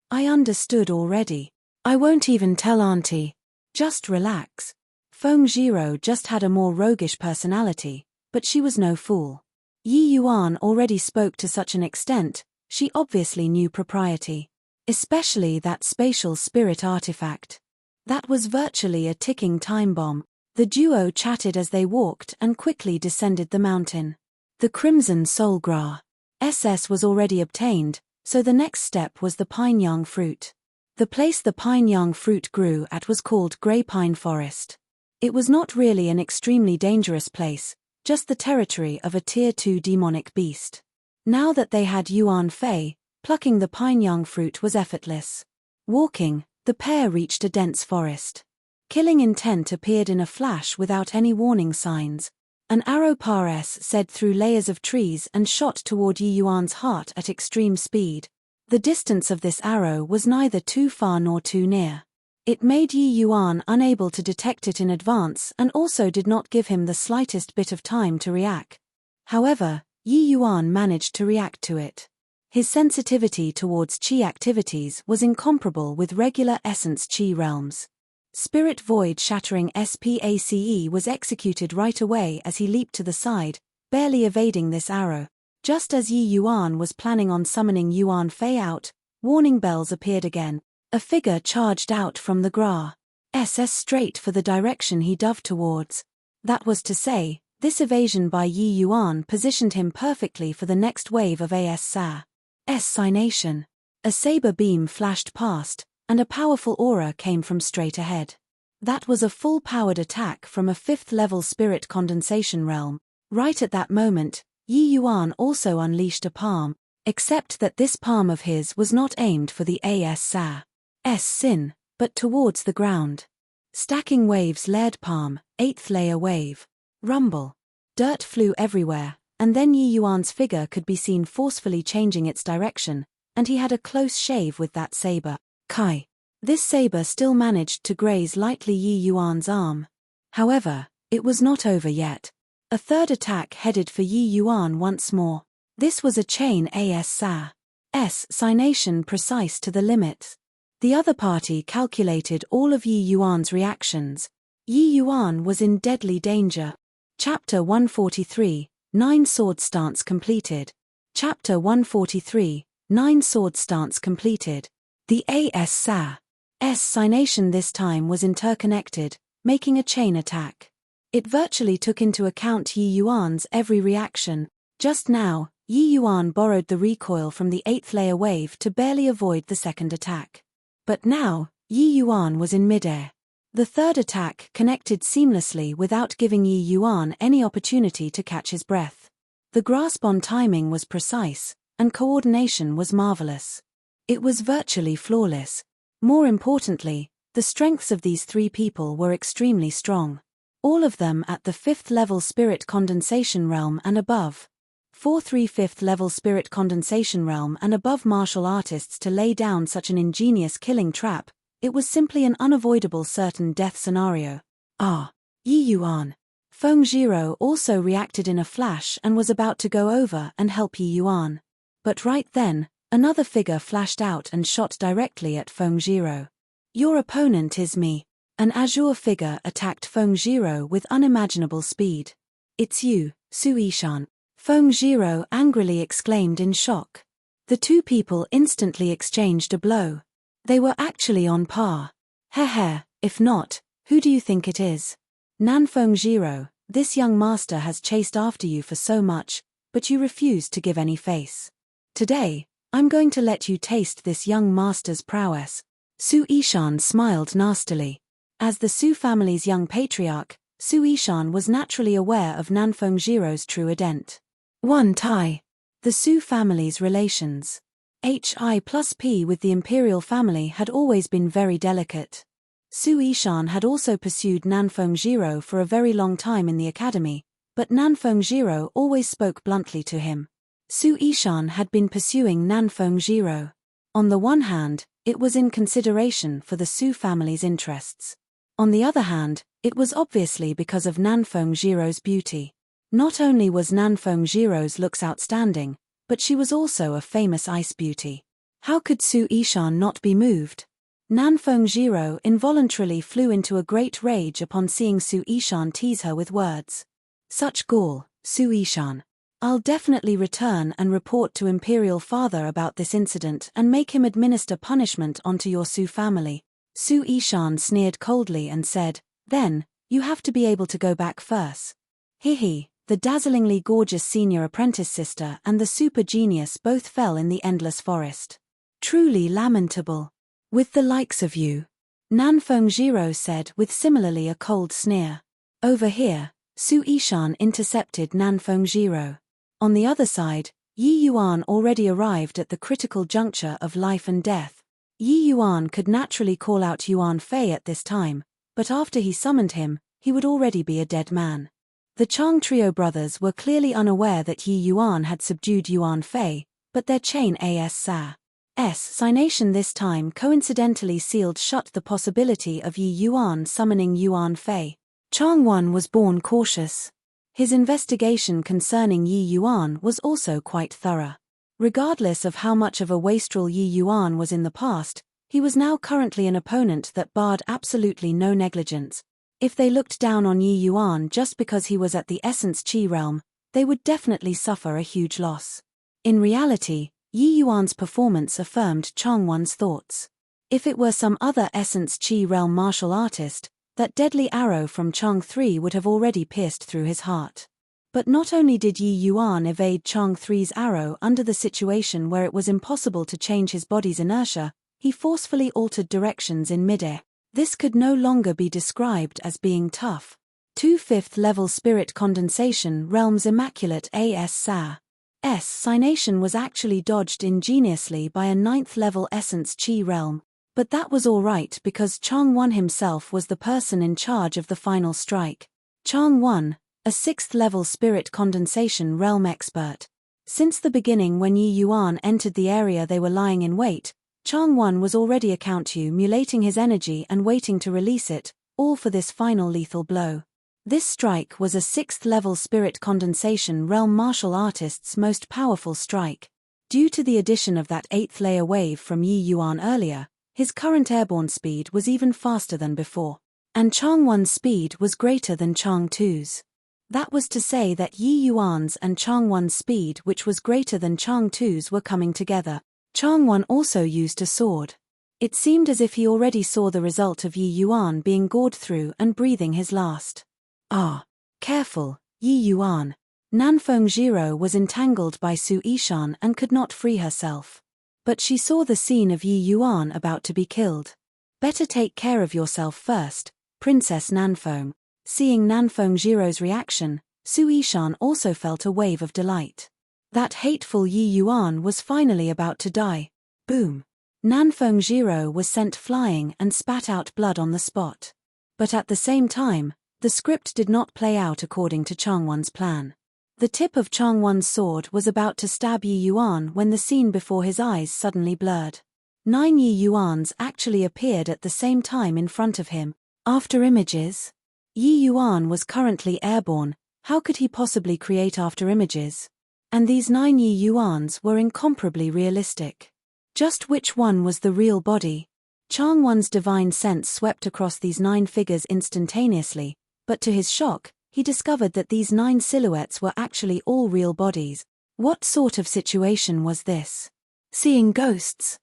I understood already. I won't even tell Auntie. Just relax." Feng Zhiro just had a more roguish personality, but she was no fool. Yi Yuan already spoke to such an extent, she obviously knew propriety. Especially that spatial spirit artifact. That was virtually a ticking time bomb. The duo chatted as they walked and quickly descended the mountain. The Crimson Soulgra SS was already obtained, so the next step was the pine-yang fruit. The place the pine-yang fruit grew at was called Grey Pine Forest. It was not really an extremely dangerous place, just the territory of a Tier 2 demonic beast. Now that they had Yuan Fei, plucking the pine-yang fruit was effortless. Walking, the pair reached a dense forest. Killing intent appeared in a flash without any warning signs. An arrow sped through layers of trees and shot toward Yi Yuan's heart at extreme speed. The distance of this arrow was neither too far nor too near. It made Yi Yuan unable to detect it in advance and also did not give him the slightest bit of time to react. However, Yi Yuan managed to react to it. His sensitivity towards Qi activities was incomparable with regular essence Qi realms. Spirit Void Shattering SPACE was executed right away as he leaped to the side, barely evading this arrow. Just as Yi Yuan was planning on summoning Yuan Fei out, warning bells appeared again. A figure charged out from the grass straight for the direction he dove towards. That was to say, this evasion by Yi Yuan positioned him perfectly for the next wave of assassination. A saber beam flashed past, and a powerful aura came from straight ahead. That was a full-powered attack from a 5th-level spirit condensation realm. Right at that moment, Yi Yuan also unleashed a palm, except that this palm of his was not aimed for the sin, but towards the ground. Stacking waves layered palm, 8th layer wave. Rumble. Dirt flew everywhere, and then Yi Yuan's figure could be seen forcefully changing its direction, and he had a close shave with that saber. Kai. This saber still managed to graze lightly Yi Yuan's arm. However, it was not over yet. A third attack headed for Yi Yuan once more. This was a chain assassination precise to the limits. The other party calculated all of Yi Yuan's reactions. Yi Yuan was in deadly danger. Chapter 143, 9 Sword Stance completed. Chapter 143, 9 Sword Stance completed. The assassination this time was interconnected, making a chain attack. It virtually took into account Yi Yuan's every reaction. Just now, Yi Yuan borrowed the recoil from the 8th layer wave to barely avoid the second attack. But now, Yi Yuan was in midair. The third attack connected seamlessly without giving Yi Yuan any opportunity to catch his breath. The grasp on timing was precise, and coordination was marvelous. It was virtually flawless. More importantly, the strengths of these 3 people were extremely strong. All of them at the 5th level spirit condensation realm and above. 4-3 5th level spirit condensation realm and above martial artists to lay down such an ingenious killing trap, it was simply an unavoidable certain death scenario. Yi Yuan. Feng Jiro also reacted in a flash and was about to go over and help Yi Yuan. But right then, another figure flashed out and shot directly at Feng Jiro. Your opponent is me. An azure figure attacked Feng Jiro with unimaginable speed. It's you, Su Yishan. Feng Jiro angrily exclaimed in shock. The 2 people instantly exchanged a blow. They were actually on par. If not, who do you think it is? Nan Feng Jiro, this young master has chased after you for so much, but you refused to give any face. Today, I'm going to let you taste this young master's prowess. Su Yishan smiled nastily. As the Su family's young patriarch, Su Yishan was naturally aware of Nan Feng Jiro's true intent. 1 Tai. The Su family's relations. HI+P with the imperial family had always been very delicate. Su Yishan had also pursued Nan Feng Jiro for a very long time in the academy, but Nan Feng Jiro always spoke bluntly to him. Su Yishan had been pursuing Nan Feng Jiro. On the one hand, it was in consideration for the Su family's interests. On the other hand, it was obviously because of Nan Feng Jiro's beauty. Not only was Nan Feng Jiro's looks outstanding, but she was also a famous ice beauty. How could Su Yishan not be moved? Nan Feng Jiro involuntarily flew into a great rage upon seeing Su Yishan tease her with words. Such gall, Su Yishan. I'll definitely return and report to Imperial Father about this incident and make him administer punishment onto your Su family. Su Yishan sneered coldly and said, then, you have to be able to go back first. Hehe, The dazzlingly gorgeous senior apprentice sister and the super genius both fell in the endless forest. Truly lamentable. With the likes of you, Nanfeng Jiro said with similarly a cold sneer. Over here, Su Ishan intercepted Nanfeng Jiro. On the other side, Yi Yuan already arrived at the critical juncture of life and death. Yi Yuan could naturally call out Yuan Fei at this time, but after he summoned him, he would already be a dead man. The Chang trio brothers were clearly unaware that Yi Yuan had subdued Yuan Fei, but their chain As signation this time coincidentally sealed shut the possibility of Yi Yuan summoning Yuan Fei. Chang Wan was born cautious. His investigation concerning Yi Yuan was also quite thorough. Regardless of how much of a wastrel Yi Yuan was in the past, he was now currently an opponent that barred absolutely no negligence. If they looked down on Yi Yuan just because he was at the Essence Qi realm, they would definitely suffer a huge loss. In reality, Yi Yuan's performance affirmed Chang Wan's thoughts. If it were some other Essence Qi realm martial artist, that deadly arrow from Chang 3 would have already pierced through his heart. But not only did Yi Yuan evade Chang 3's arrow under the situation where it was impossible to change his body's inertia, he forcefully altered directions in midair. This could no longer be described as being tough. 2 5th level spirit condensation realm's immaculate signation was actually dodged ingeniously by a 9th level Essence Qi realm, but that was alright because Chang Wan himself was the person in charge of the final strike. Chang Wan, a 6th level spirit condensation realm expert. Since the beginning when Yi Yuan entered the area they were lying in wait, Chang Wan was already accumulating his energy and waiting to release it, all for this final lethal blow. This strike was a 6th level spirit condensation realm martial artist's most powerful strike. Due to the addition of that 8th layer wave from Yi Yuan earlier, his current airborne speed was even faster than before. And Chang Wan's speed was greater than Chang 2's. That was to say that Yi Yuan's and Chang Wan's speed which was greater than Chang 2's were coming together. Chang Wan also used a sword. It seemed as if he already saw the result of Yi Yuan being gored through and breathing his last. Careful, Yi Yuan. Nanfeng Jiro was entangled by Su Ishan and could not free herself. But she saw the scene of Yi Yuan about to be killed. Better take care of yourself first, Princess Nanfeng. Seeing Nanfeng Jiro's reaction, Su Ishan also felt a wave of delight. That hateful Yi Yuan was finally about to die. Boom. Nanfeng Jiro was sent flying and spat out blood on the spot. But at the same time, the script did not play out according to Chang Wan's plan. The tip of Chang Wan's sword was about to stab Yi Yuan when the scene before his eyes suddenly blurred. 9 Yi Yuans actually appeared at the same time in front of him. After images? Yi Yuan was currently airborne, how could he possibly create after images? And these 9 Yi Yuans were incomparably realistic. Just which one was the real body? Chang Wan's divine sense swept across these 9 figures instantaneously, but to his shock, he discovered that these 9 silhouettes were actually all real bodies. What sort of situation was this? Seeing ghosts?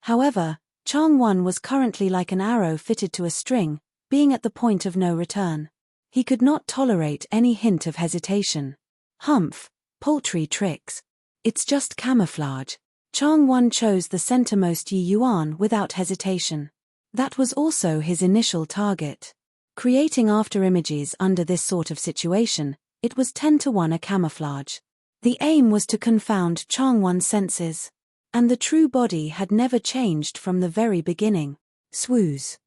However, Chang Wan was currently like an arrow fitted to a string, being at the point of no return. He could not tolerate any hint of hesitation. Humph, paltry tricks. It's just camouflage. Chang Wan chose the centermost Yi Yuan without hesitation. That was also his initial target. Creating afterimages under this sort of situation, it was 10-1 a camouflage. The aim was to confound Chang Wan's senses. And the true body had never changed from the very beginning. Swooze.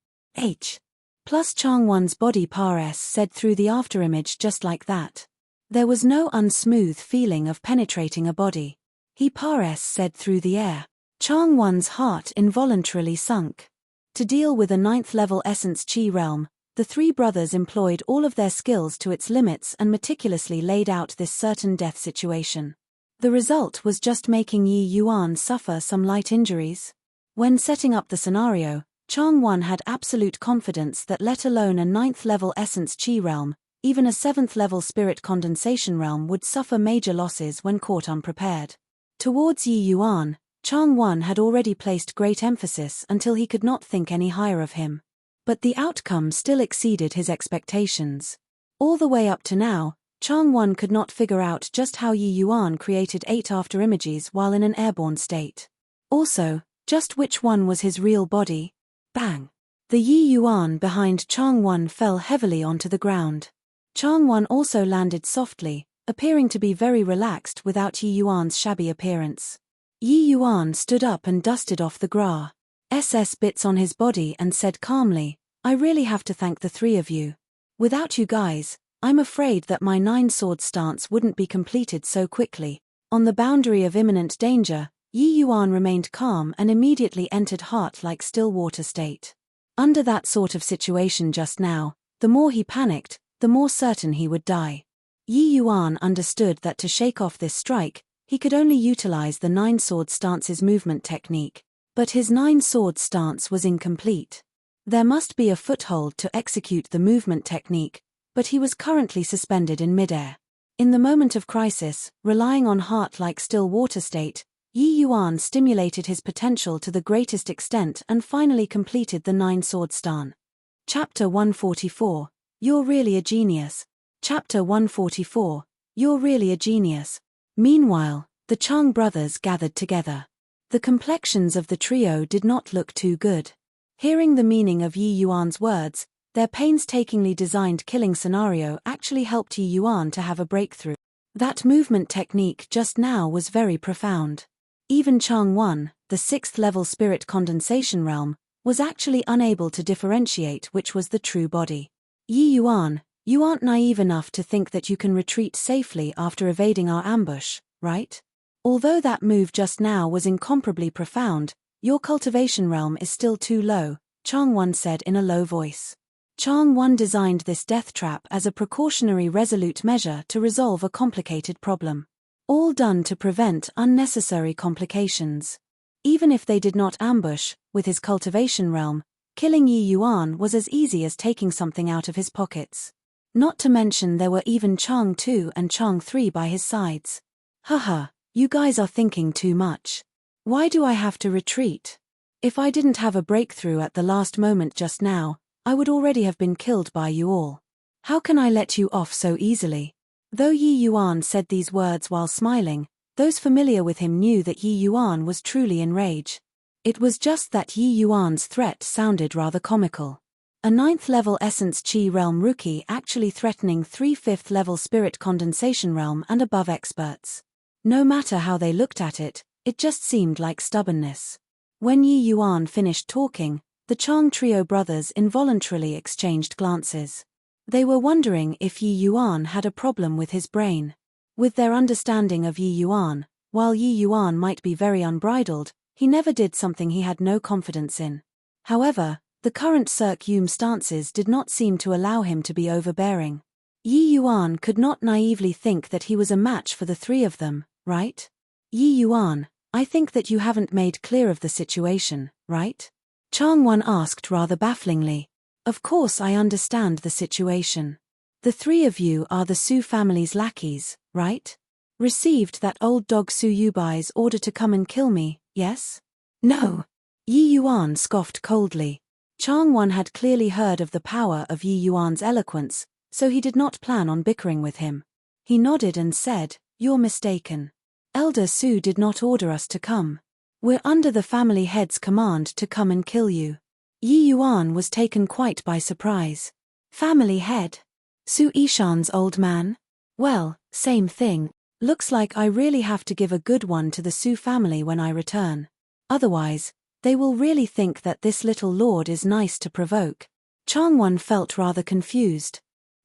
Plus Chang Wan's body pares said through the afterimage just like that. There was no unsmooth feeling of penetrating a body. He pares said through the air. Chang Wan's heart involuntarily sunk. To deal with a 9th level Essence Qi realm, the 3 brothers employed all of their skills to its limits and meticulously laid out this certain death situation. The result was just making Yi Yuan suffer some light injuries. When setting up the scenario, Chang Wan had absolute confidence that let alone a 9th level Essence Qi realm, even a 7th level Spirit Condensation realm would suffer major losses when caught unprepared. Towards Yi Yuan, Chang Wan had already placed great emphasis until he could not think any higher of him. But the outcome still exceeded his expectations. All the way up to now, Chang-won could not figure out just how Yi Yuan created 8 afterimages while in an airborne state. Also, just which one was his real body? Bang! The Yi Yuan behind Chang-won fell heavily onto the ground. Chang-won also landed softly, appearing to be very relaxed without Yi Yuan's shabby appearance. Yi Yuan stood up and dusted off the grass bits on his body and said calmly, "I really have to thank the three of you. Without you guys, I'm afraid that my 9-sword stance wouldn't be completed so quickly." On the boundary of imminent danger, Yi Yuan remained calm and immediately entered heart-like still water state. Under that sort of situation just now, the more he panicked, the more certain he would die. Yi Yuan understood that to shake off this strike, he could only utilize the 9-sword stance's movement technique. But his 9-sword stance was incomplete. There must be a foothold to execute the movement technique, but he was currently suspended in midair. In the moment of crisis, relying on heart-like still water state, Yi Yuan stimulated his potential to the greatest extent and finally completed the 9-sword stance. Chapter 144, You're Really a Genius. Chapter 144, You're Really a Genius. Meanwhile, the Chang brothers gathered together. The complexions of the trio did not look too good. Hearing the meaning of Yi Yuan's words, their painstakingly designed killing scenario actually helped Yi Yuan to have a breakthrough. That movement technique just now was very profound. Even Chang-won, the 6th-level spirit condensation realm, was actually unable to differentiate which was the true body. Yi Yuan, you aren't naive enough to think that you can retreat safely after evading our ambush, right? Although that move just now was incomparably profound, your cultivation realm is still too low, Chang-won said in a low voice. Chang-won designed this death trap as a precautionary resolute measure to resolve a complicated problem. All done to prevent unnecessary complications. Even if they did not ambush, with his cultivation realm, killing Yi Yuan was as easy as taking something out of his pockets. Not to mention there were even Chang 2 and Chang 3 by his sides. Haha. You guys are thinking too much. Why do I have to retreat? If I didn't have a breakthrough at the last moment just now, I would already have been killed by you all. How can I let you off so easily? Though Yi Yuan said these words while smiling, those familiar with him knew that Yi Yuan was truly in rage. It was just that Yi Yuan's threat sounded rather comical. A 9th-level Essence Chi Realm rookie actually threatening 3 5th-level Spirit Condensation Realm and above experts. No matter how they looked at it, it just seemed like stubbornness. When Yi Yuan finished talking, the Chang trio brothers involuntarily exchanged glances. They were wondering if Yi Yuan had a problem with his brain. With their understanding of Yi Yuan, while Yi Yuan might be very unbridled, he never did something he had no confidence in. However, the current Cirque stances did not seem to allow him to be overbearing. Yi Yuan could not naively think that he was a match for the three of them, right? Yi Yuan, I think that you haven't made clear of the situation, right? Chang-won asked rather bafflingly. Of course I understand the situation. The three of you are the Su family's lackeys, right? Received that old dog Su Yubai's order to come and kill me, yes? No. Yi Yuan scoffed coldly. Chang-won had clearly heard of the power of Yi Yuan's eloquence, so he did not plan on bickering with him. He nodded and said, You're mistaken. Elder Su did not order us to come. We're under the family head's command to come and kill you. Yi Yuan was taken quite by surprise. Family head? Su Ishan's old man? Well, same thing. Looks like I really have to give a good one to the Su family when I return. Otherwise, they will really think that this little lord is nice to provoke. Chang-won felt rather confused.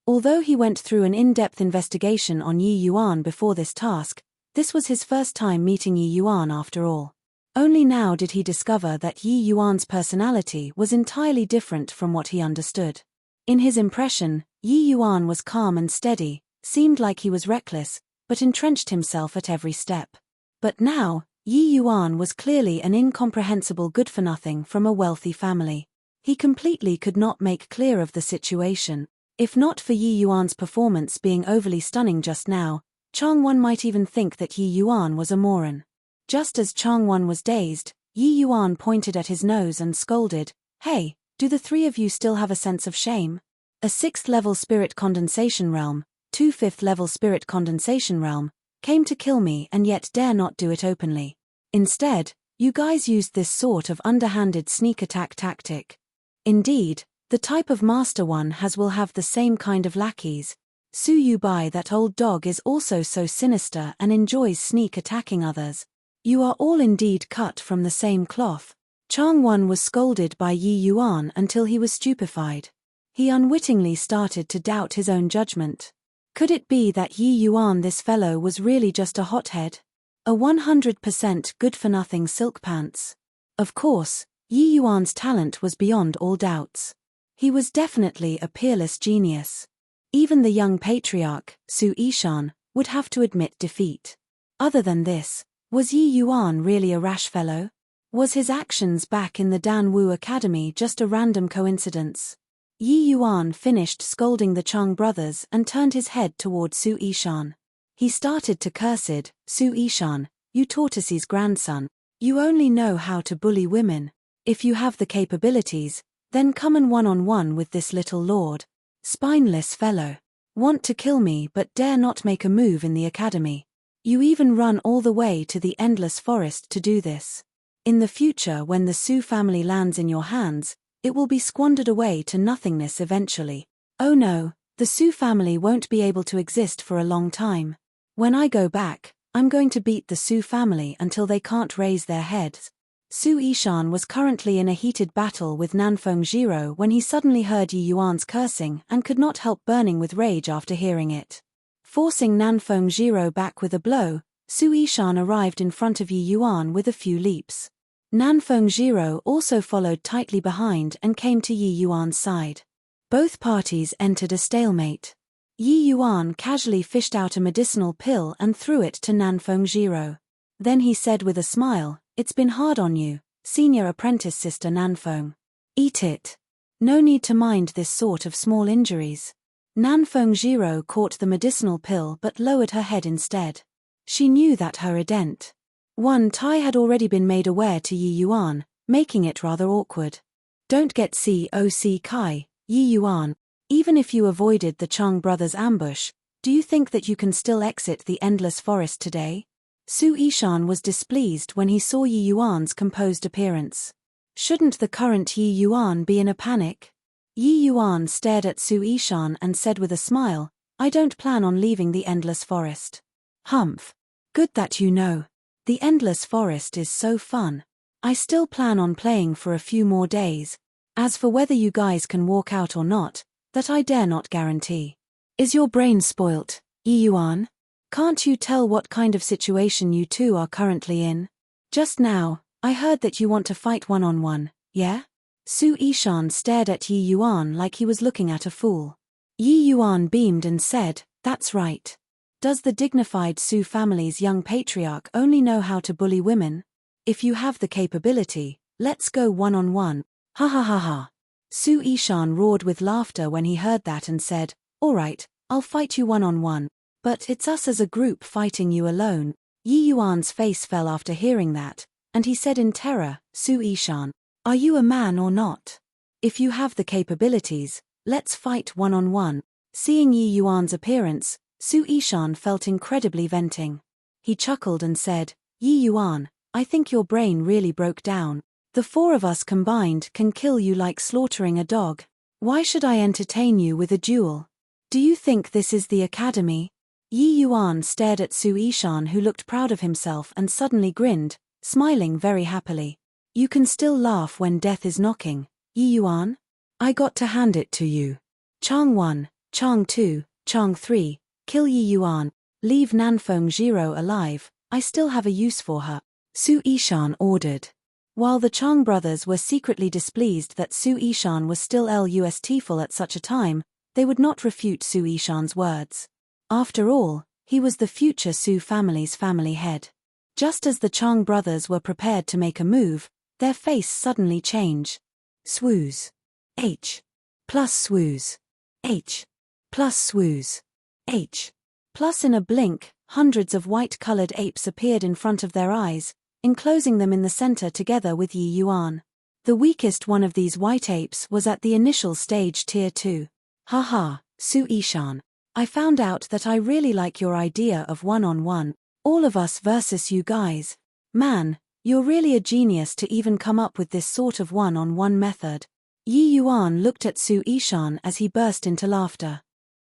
Although he went through an in-depth investigation on Yi Yuan before this task, this was his first time meeting Yi Yuan after all. Only now did he discover that Yi Yuan's personality was entirely different from what he understood. In his impression, Yi Yuan was calm and steady, seemed like he was reckless, but entrenched himself at every step. But now, Yi Yuan was clearly an incomprehensible good-for-nothing from a wealthy family. He completely could not make clear of the situation. If not for Yi Yuan's performance being overly stunning just now, Chang-won might even think that Yi Yuan was a moron. Just as Chang-won was dazed, Yi Yuan pointed at his nose and scolded, Hey, do the three of you still have a sense of shame? A 6th-level spirit condensation realm, 2 5th-level spirit condensation realm, came to kill me and yet dare not do it openly. Instead, you guys used this sort of underhanded sneak attack tactic. Indeed, the type of Master One will have the same kind of lackeys. Su Yubai, that old dog, is also so sinister and enjoys sneak attacking others. You are all indeed cut from the same cloth. Chang Wan was scolded by Yi Yuan until he was stupefied. He unwittingly started to doubt his own judgment. Could it be that Yi Yuan, this fellow, was really just a hothead? A 100% good-for-nothing silk pants. Of course, Yi Yuan's talent was beyond all doubts. He was definitely a peerless genius. Even the young patriarch, Su Yishan, would have to admit defeat. Other than this, was Yi Yuan really a rash fellow? Was his actions back in the Dan Wu Academy just a random coincidence? Yi Yuan finished scolding the Chang brothers and turned his head toward Su Yishan. He started to curse it. Su Yishan, you tortoise's grandson. You only know how to bully women. If you have the capabilities, then come and one-on-one with this little lord. Spineless fellow. Want to kill me but dare not make a move in the academy. You even run all the way to the endless forest to do this. In the future, when the Su family lands in your hands, it will be squandered away to nothingness eventually. Oh no, the Su family won't be able to exist for a long time. When I go back, I'm going to beat the Su family until they can't raise their heads. Su Yishan was currently in a heated battle with Nanfeng Jiro when he suddenly heard Yi Yuan's cursing and could not help burning with rage after hearing it. Forcing Nanfeng Jiro back with a blow, Su Yishan arrived in front of Yi Yuan with a few leaps. Nanfeng Jiro also followed tightly behind and came to Yi Yuan's side. Both parties entered a stalemate. Yi Yuan casually fished out a medicinal pill and threw it to Nanfeng Jiro. Then he said with a smile, "It's been hard on you, senior apprentice sister Nanfeng. Eat it. No need to mind this sort of small injuries." Nanfeng Jiro caught the medicinal pill but lowered her head instead. She knew that her ident. One tie had already been made aware to Yi Yuan, making it rather awkward. Don't get COC Kai, Yi Yuan. Even if you avoided the Chang brothers' ambush, do you think that you can still exit the endless forest today? Su Yishan was displeased when he saw Yi Yuan's composed appearance. Shouldn't the current Yi Yuan be in a panic? Yi Yuan stared at Su Yishan and said with a smile, "I don't plan on leaving the endless forest." Humph. Good that you know. The endless forest is so fun. I still plan on playing for a few more days. As for whether you guys can walk out or not, that I dare not guarantee. Is your brain spoilt, Yi Yuan? Can't you tell what kind of situation you two are currently in? Just now, I heard that you want to fight one-on-one, yeah? Su Yishan stared at Yi Yuan like he was looking at a fool. Yi Yuan beamed and said, "That's right. Does the dignified Su family's young patriarch only know how to bully women? If you have the capability, let's go one-on-one. Ha ha ha ha." Su Yishan roared with laughter when he heard that and said, "All right, I'll fight you one-on-one. But it's us as a group fighting you alone." Yi Yuan's face fell after hearing that, and he said in terror, "Su Yishan, are you a man or not? If you have the capabilities, let's fight one-on-one." Seeing Yi Yuan's appearance, Su Yishan felt incredibly venting. He chuckled and said, "Yi Yuan, I think your brain really broke down. The four of us combined can kill you like slaughtering a dog. Why should I entertain you with a duel? Do you think this is the academy?" Yi Yuan stared at Su Yishan, who looked proud of himself, and suddenly grinned, smiling very happily. "You can still laugh when death is knocking, Yi Yuan? I got to hand it to you. Chang 1, Chang 2, Chang 3, kill Yi Yuan, leave Nanfeng Jiro alive, I still have a use for her," Su Yishan ordered. While the Chang brothers were secretly displeased that Su Yishan was still lustful at such a time, they would not refute Su Yishan's words. After all, he was the future Su family's family head. Just as the Chang brothers were prepared to make a move, their face suddenly changed. Swooze. H. Plus swooze. H. Plus swooze. H. Plus in a blink, hundreds of white-colored apes appeared in front of their eyes, enclosing them in the center together with Yi Yuan. The weakest one of these white apes was at the initial stage tier 2. Haha, Su Yishan. I found out that I really like your idea of one-on-one, all of us versus you guys. Man, you're really a genius to even come up with this sort of one-on-one method. Yi Yuan looked at Su Yishan as he burst into laughter.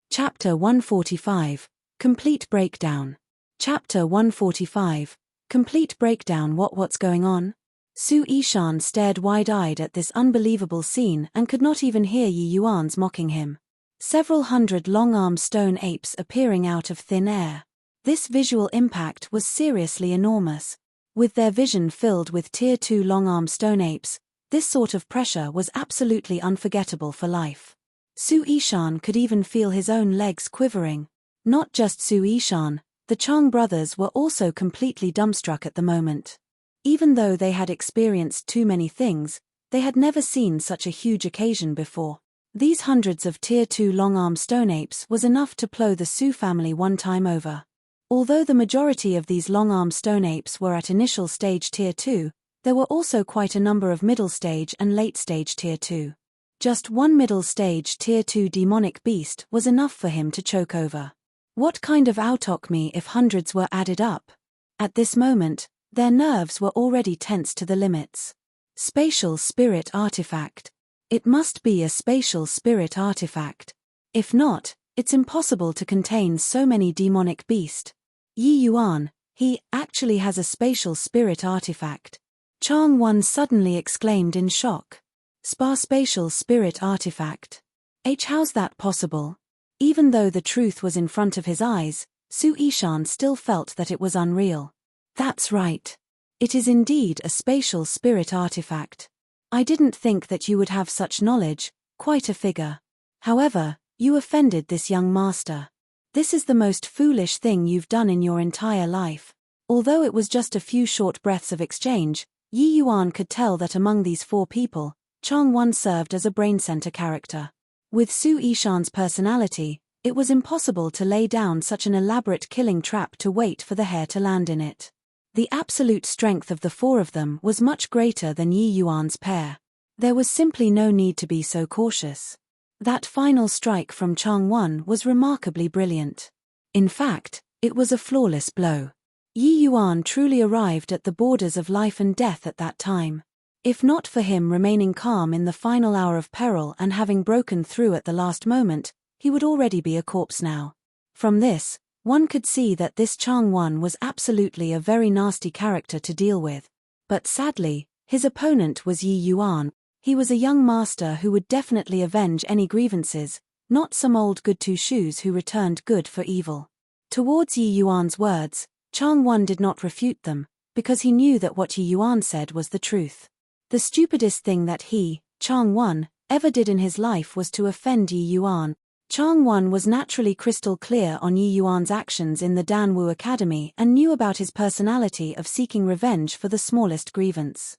Chapter 145. Complete Breakdown. Chapter 145. Complete Breakdown. What's going on? Su Yishan stared wide-eyed at this unbelievable scene and could not even hear Yi Yuan's mocking him. Several hundred long-armed stone apes appearing out of thin air. This visual impact was seriously enormous. With their vision filled with Tier 2 long-armed stone apes, this sort of pressure was absolutely unforgettable for life. Su Yishan could even feel his own legs quivering. Not just Su Yishan, the Chang brothers were also completely dumbstruck at the moment. Even though they had experienced too many things, they had never seen such a huge occasion before. These hundreds of Tier 2 long-armed stone apes was enough to plow the Su family one time over. Although the majority of these long-armed stone apes were at initial stage Tier 2, there were also quite a number of middle stage and late stage Tier 2. Just one middle stage Tier 2 demonic beast was enough for him to choke over. What kind of autochmy if hundreds were added up? At this moment, their nerves were already tense to the limits. Spatial spirit artifact. It must be a spatial spirit artifact. If not, it's impossible to contain so many demonic beasts. Yi Yuan, he actually has a spatial spirit artifact. Chang Wan suddenly exclaimed in shock. Spatial spirit artifact. How's that possible? Even though the truth was in front of his eyes, Su Yishan still felt that it was unreal. That's right. It is indeed a spatial spirit artifact. I didn't think that you would have such knowledge, quite a figure. However, you offended this young master. This is the most foolish thing you've done in your entire life. Although it was just a few short breaths of exchange, Yi Yuan could tell that among these four people, Chang Wan served as a brain center character. With Su Yishan's personality, it was impossible to lay down such an elaborate killing trap to wait for the hare to land in it. The absolute strength of the four of them was much greater than Yi Yuan's pair. There was simply no need to be so cautious. That final strike from Chang Wan was remarkably brilliant. In fact, it was a flawless blow. Yi Yuan truly arrived at the borders of life and death at that time. If not for him remaining calm in the final hour of peril and having broken through at the last moment, he would already be a corpse now. From this, one could see that this Chang Wan was absolutely a very nasty character to deal with. But sadly, his opponent was Yi Yuan. He was a young master who would definitely avenge any grievances, not some old good-to-shoes who returned good for evil. Towards Yi Yuan's words, Chang Wan did not refute them, because he knew that what Yi Yuan said was the truth. The stupidest thing that he, Chang Wan, ever did in his life was to offend Yi Yuan. Chang Wan was naturally crystal clear on Yi Yuan's actions in the Danwu Academy and knew about his personality of seeking revenge for the smallest grievance.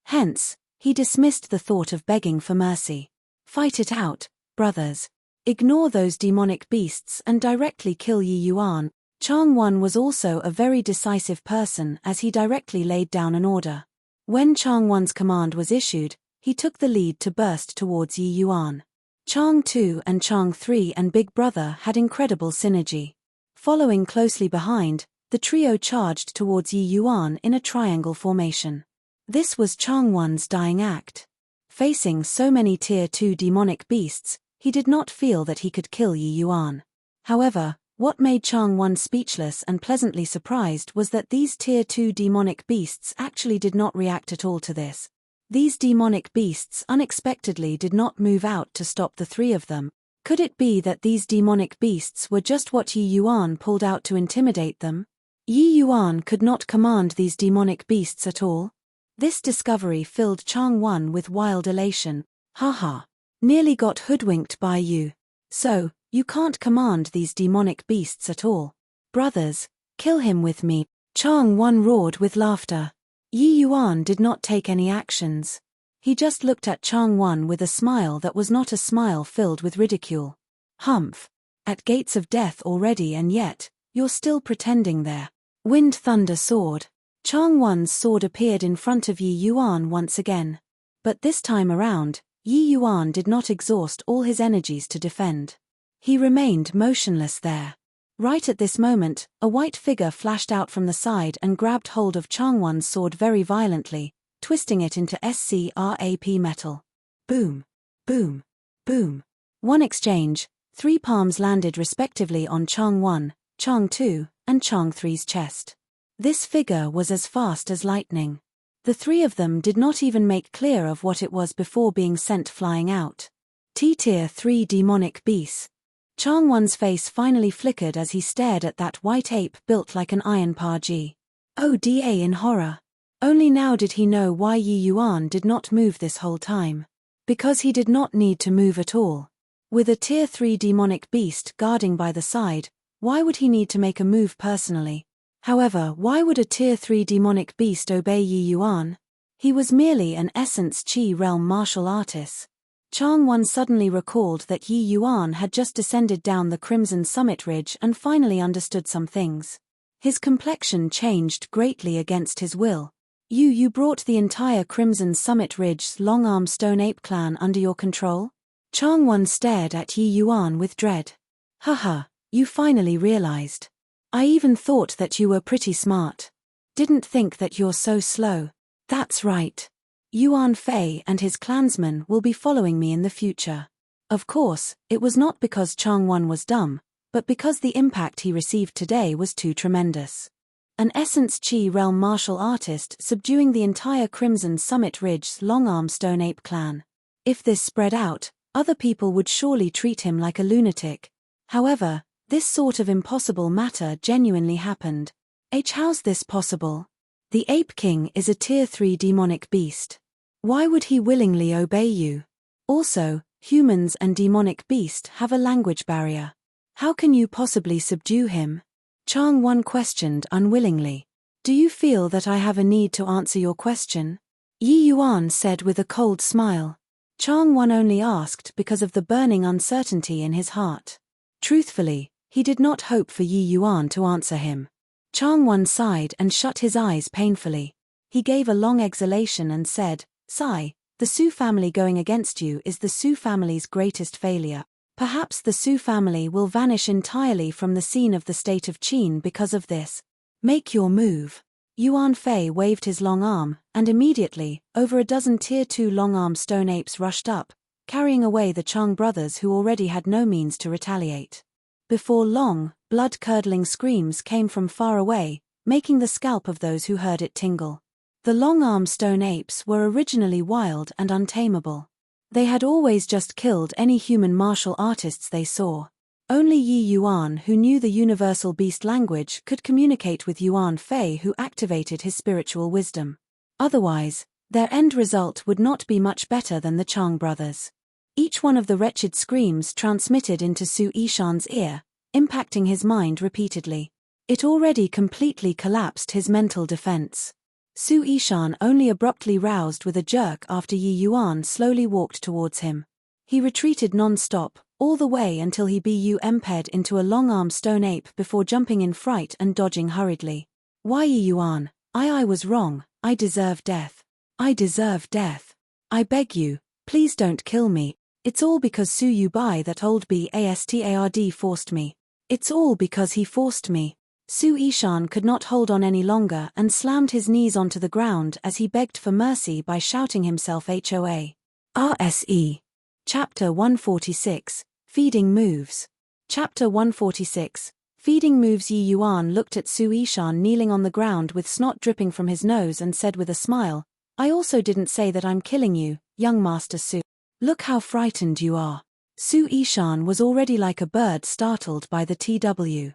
Hence, he dismissed the thought of begging for mercy. Fight it out, brothers. Ignore those demonic beasts and directly kill Yi Yuan. Chang Wan was also a very decisive person as he directly laid down an order. When Chang Wan's command was issued, he took the lead to burst towards Yi Yuan. Chang 2 and Chang 3 and Big Brother had incredible synergy. Following closely behind, the trio charged towards Yi Yuan in a triangle formation. This was Chang Wan's dying act. Facing so many Tier 2 demonic beasts, he did not feel that he could kill Yi Yuan. However, what made Chang Wan speechless and pleasantly surprised was that these Tier 2 demonic beasts actually did not react at all to this. These demonic beasts unexpectedly did not move out to stop the three of them. Could it be that these demonic beasts were just what Yi Yuan pulled out to intimidate them? Yi Yuan could not command these demonic beasts at all. This discovery filled Chang Wan with wild elation. Haha. Nearly got hoodwinked by you. So, you can't command these demonic beasts at all. Brothers, kill him with me. Chang Wan roared with laughter. Yi Yuan did not take any actions. He just looked at Chang Wan with a smile that was not a smile filled with ridicule. Humph. At gates of death already and yet, you're still pretending there. Wind Thunder Sword. Chang Wan's sword appeared in front of Yi Yuan once again. But this time around, Yi Yuan did not exhaust all his energies to defend. He remained motionless there. Right at this moment, a white figure flashed out from the side and grabbed hold of Changwon's sword very violently, twisting it into scrap metal. Boom. Boom. Boom. One exchange, 3 palms landed respectively on Changwon, Chang2, and Chang3's chest. This figure was as fast as lightning. The 3 of them did not even make clear of what it was before being sent flying out. T-Tier 3 demonic beast. Changwon's face finally flickered as he stared at that white ape built like an iron Paji. Oda in horror. Only now did he know why Yi Yuan did not move this whole time. Because he did not need to move at all. With a Tier 3 demonic beast guarding by the side, why would he need to make a move personally? However, why would a Tier 3 demonic beast obey Yi Yuan? He was merely an Essence Chi realm martial artist. Changwon suddenly recalled that Yi Yuan had just descended down the Crimson Summit Ridge and finally understood some things. His complexion changed greatly against his will. You brought the entire Crimson Summit Ridge's long-armed stone ape clan under your control? Changwon stared at Yi Yuan with dread. Haha, you finally realized. I even thought that you were pretty smart. Didn't think that you're so slow. That's right. Yuan Fei and his clansmen will be following me in the future. Of course, it was not because Changwon was dumb, but because the impact he received today was too tremendous. An Essence Chi realm martial artist subduing the entire Crimson Summit Ridge's long-armed stone ape clan. If this spread out, other people would surely treat him like a lunatic. However, this sort of impossible matter genuinely happened. How's this possible? The Ape King is a Tier 3 demonic beast. Why would he willingly obey you? Also, humans and demonic beast have a language barrier. How can you possibly subdue him? Changwon questioned unwillingly. Do you feel that I have a need to answer your question? Yi Yuan said with a cold smile. Changwon only asked because of the burning uncertainty in his heart. Truthfully, he did not hope for Yi Yuan to answer him. Changwon sighed and shut his eyes painfully. He gave a long exhalation and said, Sigh, the Su family going against you is the Su family's greatest failure. Perhaps the Su family will vanish entirely from the scene of the state of Qin because of this. Make your move. Yuan Fei waved his long arm, and immediately, over a dozen Tier 2 long-armed stone apes rushed up, carrying away the Chang brothers who already had no means to retaliate. Before long, blood-curdling screams came from far away, making the scalp of those who heard it tingle. The long-armed stone apes were originally wild and untamable. They had always just killed any human martial artists they saw. Only Yi Yuan, who knew the universal beast language, could communicate with Yuan Fei, who activated his spiritual wisdom. Otherwise, their end result would not be much better than the Chang brothers. Each one of the wretched screams transmitted into Su Yishan's ear, impacting his mind repeatedly. It already completely collapsed his mental defense. Su Yishan only abruptly roused with a jerk after Yi Yuan slowly walked towards him. He retreated non-stop, all the way until he bu-emped into a long-armed stone ape before jumping in fright and dodging hurriedly. Why Yi Yuan? I was wrong, I deserve death. I deserve death. I beg you, please don't kill me. It's all because Su Yubai, that old bastard, forced me. It's all because he forced me. Su Yishan could not hold on any longer and slammed his knees onto the ground as he begged for mercy by shouting himself HOA. RSE. Chapter 146, Feeding Moves. Chapter 146, Feeding Moves. Yi Yuan looked at Su Yishan kneeling on the ground with snot dripping from his nose and said with a smile, I also didn't say that I'm killing you, young Master Su. Look how frightened you are. Su Yishan was already like a bird startled by the twang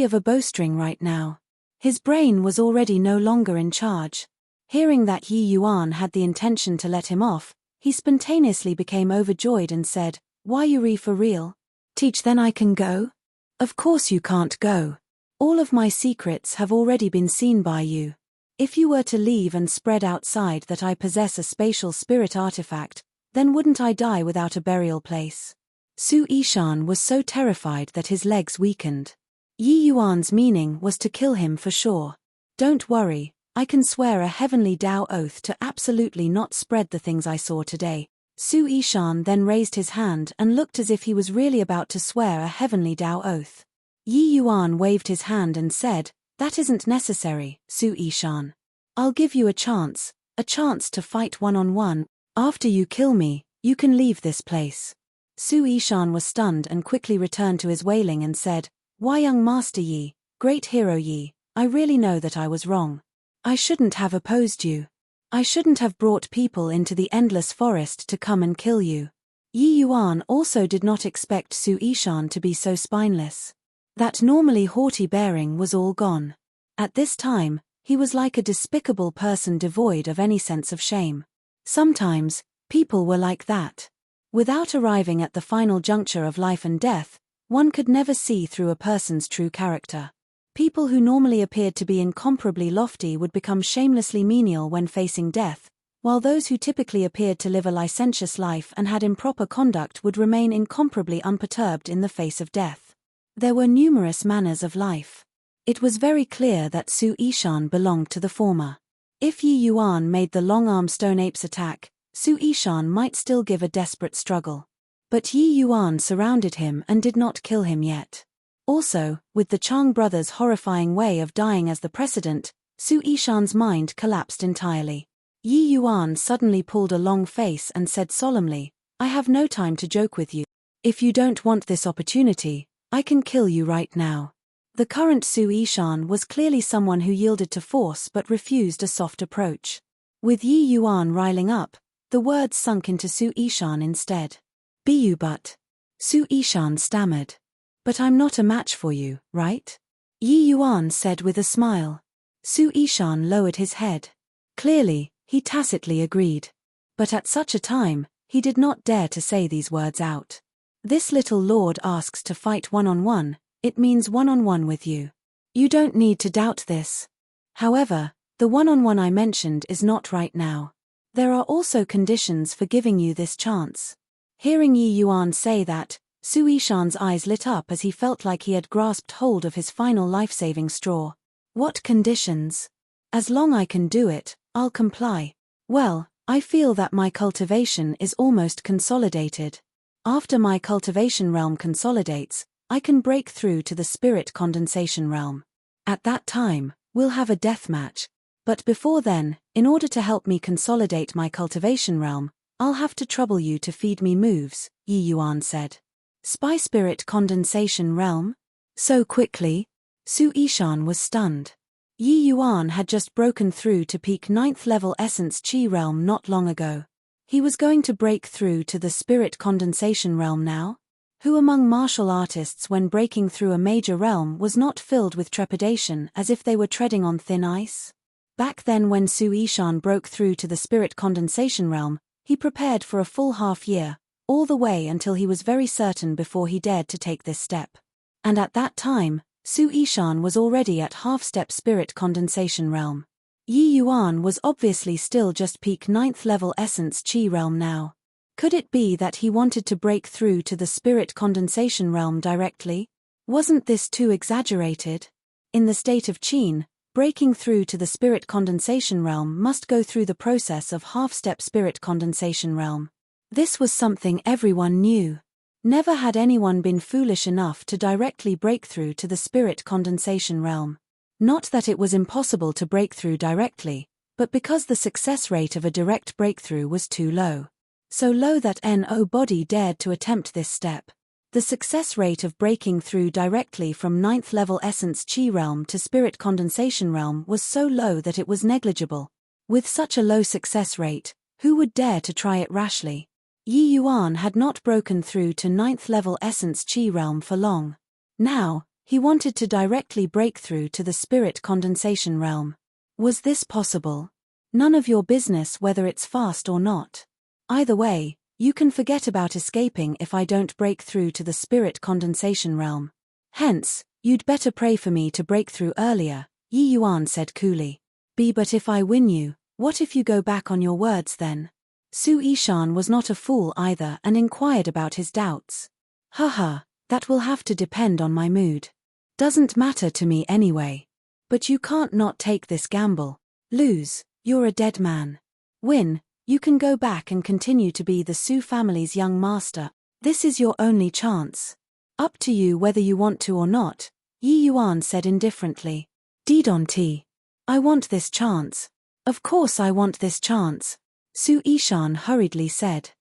of a bowstring right now. His brain was already no longer in charge. Hearing that Yi Yuan had the intention to let him off, he spontaneously became overjoyed and said, Why you for real? Teach then I can go? Of course you can't go. All of my secrets have already been seen by you. If you were to leave and spread outside that I possess a spatial spirit artifact, then wouldn't I die without a burial place? Su Yishan was so terrified that his legs weakened. Yi Yuan's meaning was to kill him for sure. Don't worry, I can swear a heavenly Tao oath to absolutely not spread the things I saw today. Su Yishan then raised his hand and looked as if he was really about to swear a heavenly Tao oath. Yi Yuan waved his hand and said, "That isn't necessary, Su Yishan. I'll give you a chance to fight one-on-one. After you kill me, you can leave this place." Su Yishan was stunned and quickly returned to his wailing and said, "Why, young Master Yi, great hero Yi, I really know that I was wrong. I shouldn't have opposed you. I shouldn't have brought people into the endless forest to come and kill you." Yi Yuan also did not expect Su Yishan to be so spineless. That normally haughty bearing was all gone. At this time, he was like a despicable person devoid of any sense of shame. Sometimes, people were like that. Without arriving at the final juncture of life and death, one could never see through a person's true character. People who normally appeared to be incomparably lofty would become shamelessly menial when facing death, while those who typically appeared to live a licentious life and had improper conduct would remain incomparably unperturbed in the face of death. There were numerous manners of life. It was very clear that Su Yishan belonged to the former. If Yi Yuan made the long-armed stone ape's attack, Su Yishan might still give a desperate struggle. But Yi Yuan surrounded him and did not kill him yet. Also, with the Chang brothers' horrifying way of dying as the precedent, Su Yishan's mind collapsed entirely. Yi Yuan suddenly pulled a long face and said solemnly, "I have no time to joke with you. If you don't want this opportunity, I can kill you right now." The current Su Yishan was clearly someone who yielded to force but refused a soft approach. With Yi Yuan riling up, the words sunk into Su Yishan instead. "Be you but?" Su Yishan stammered. "But I'm not a match for you, right?" Yi Yuan said with a smile. Su Yishan lowered his head. Clearly, he tacitly agreed. But at such a time, he did not dare to say these words out. "This little lord asks to fight one-on-one, it means one-on-one with you. You don't need to doubt this. However, the one-on-one I mentioned is not right now. There are also conditions for giving you this chance." Hearing Yi Yuan say that, Su Yishan's eyes lit up as he felt like he had grasped hold of his final life-saving straw. "What conditions? As long as I can do it, I'll comply. Well, I feel that my cultivation is almost consolidated. After my cultivation realm consolidates, I can break through to the spirit condensation realm. At that time, we'll have a death match. But before then, in order to help me consolidate my cultivation realm, I'll have to trouble you to feed me moves," Yi Yuan said. "Spy spirit condensation realm? So quickly?" Su Yishan was stunned. Yi Yuan had just broken through to peak 9th level essence chi realm not long ago. He was going to break through to the spirit condensation realm now? Who among martial artists when breaking through a major realm was not filled with trepidation as if they were treading on thin ice? Back then when Su Yishan broke through to the spirit condensation realm, he prepared for a full half year, all the way until he was very certain before he dared to take this step. And at that time, Su Yishan was already at half-step spirit condensation realm. Yi Yuan was obviously still just peak 9th level essence chi realm now. Could it be that he wanted to break through to the spirit condensation realm directly? Wasn't this too exaggerated? In the state of Qin, breaking through to the spirit condensation realm must go through the process of half-step spirit condensation realm. This was something everyone knew. Never had anyone been foolish enough to directly break through to the spirit condensation realm. Not that it was impossible to break through directly, but because the success rate of a direct breakthrough was too low. So low that nobody dared to attempt this step. The success rate of breaking through directly from 9th level essence chi realm to spirit condensation realm was so low that it was negligible. With such a low success rate, who would dare to try it rashly? Yi Yuan had not broken through to 9th level essence chi realm for long. Now, he wanted to directly break through to the spirit condensation realm. Was this possible? None of your business whether it's fast or not. Either way, you can forget about escaping if I don't break through to the spirit condensation realm. Hence, you'd better pray for me to break through earlier, Yi Yuan said coolly. But if I win you, what if you go back on your words then? Su Yishan was not a fool either and inquired about his doubts. Haha, that will have to depend on my mood. Doesn't matter to me anyway. But you can't not take this gamble. Lose, you're a dead man. Win, You can go back and continue to be the Su family's young master. This is your only chance. Up to you whether you want to or not, Yi Yuan said indifferently. Didonti. I want this chance. Of course I want this chance, Su Yishan hurriedly said.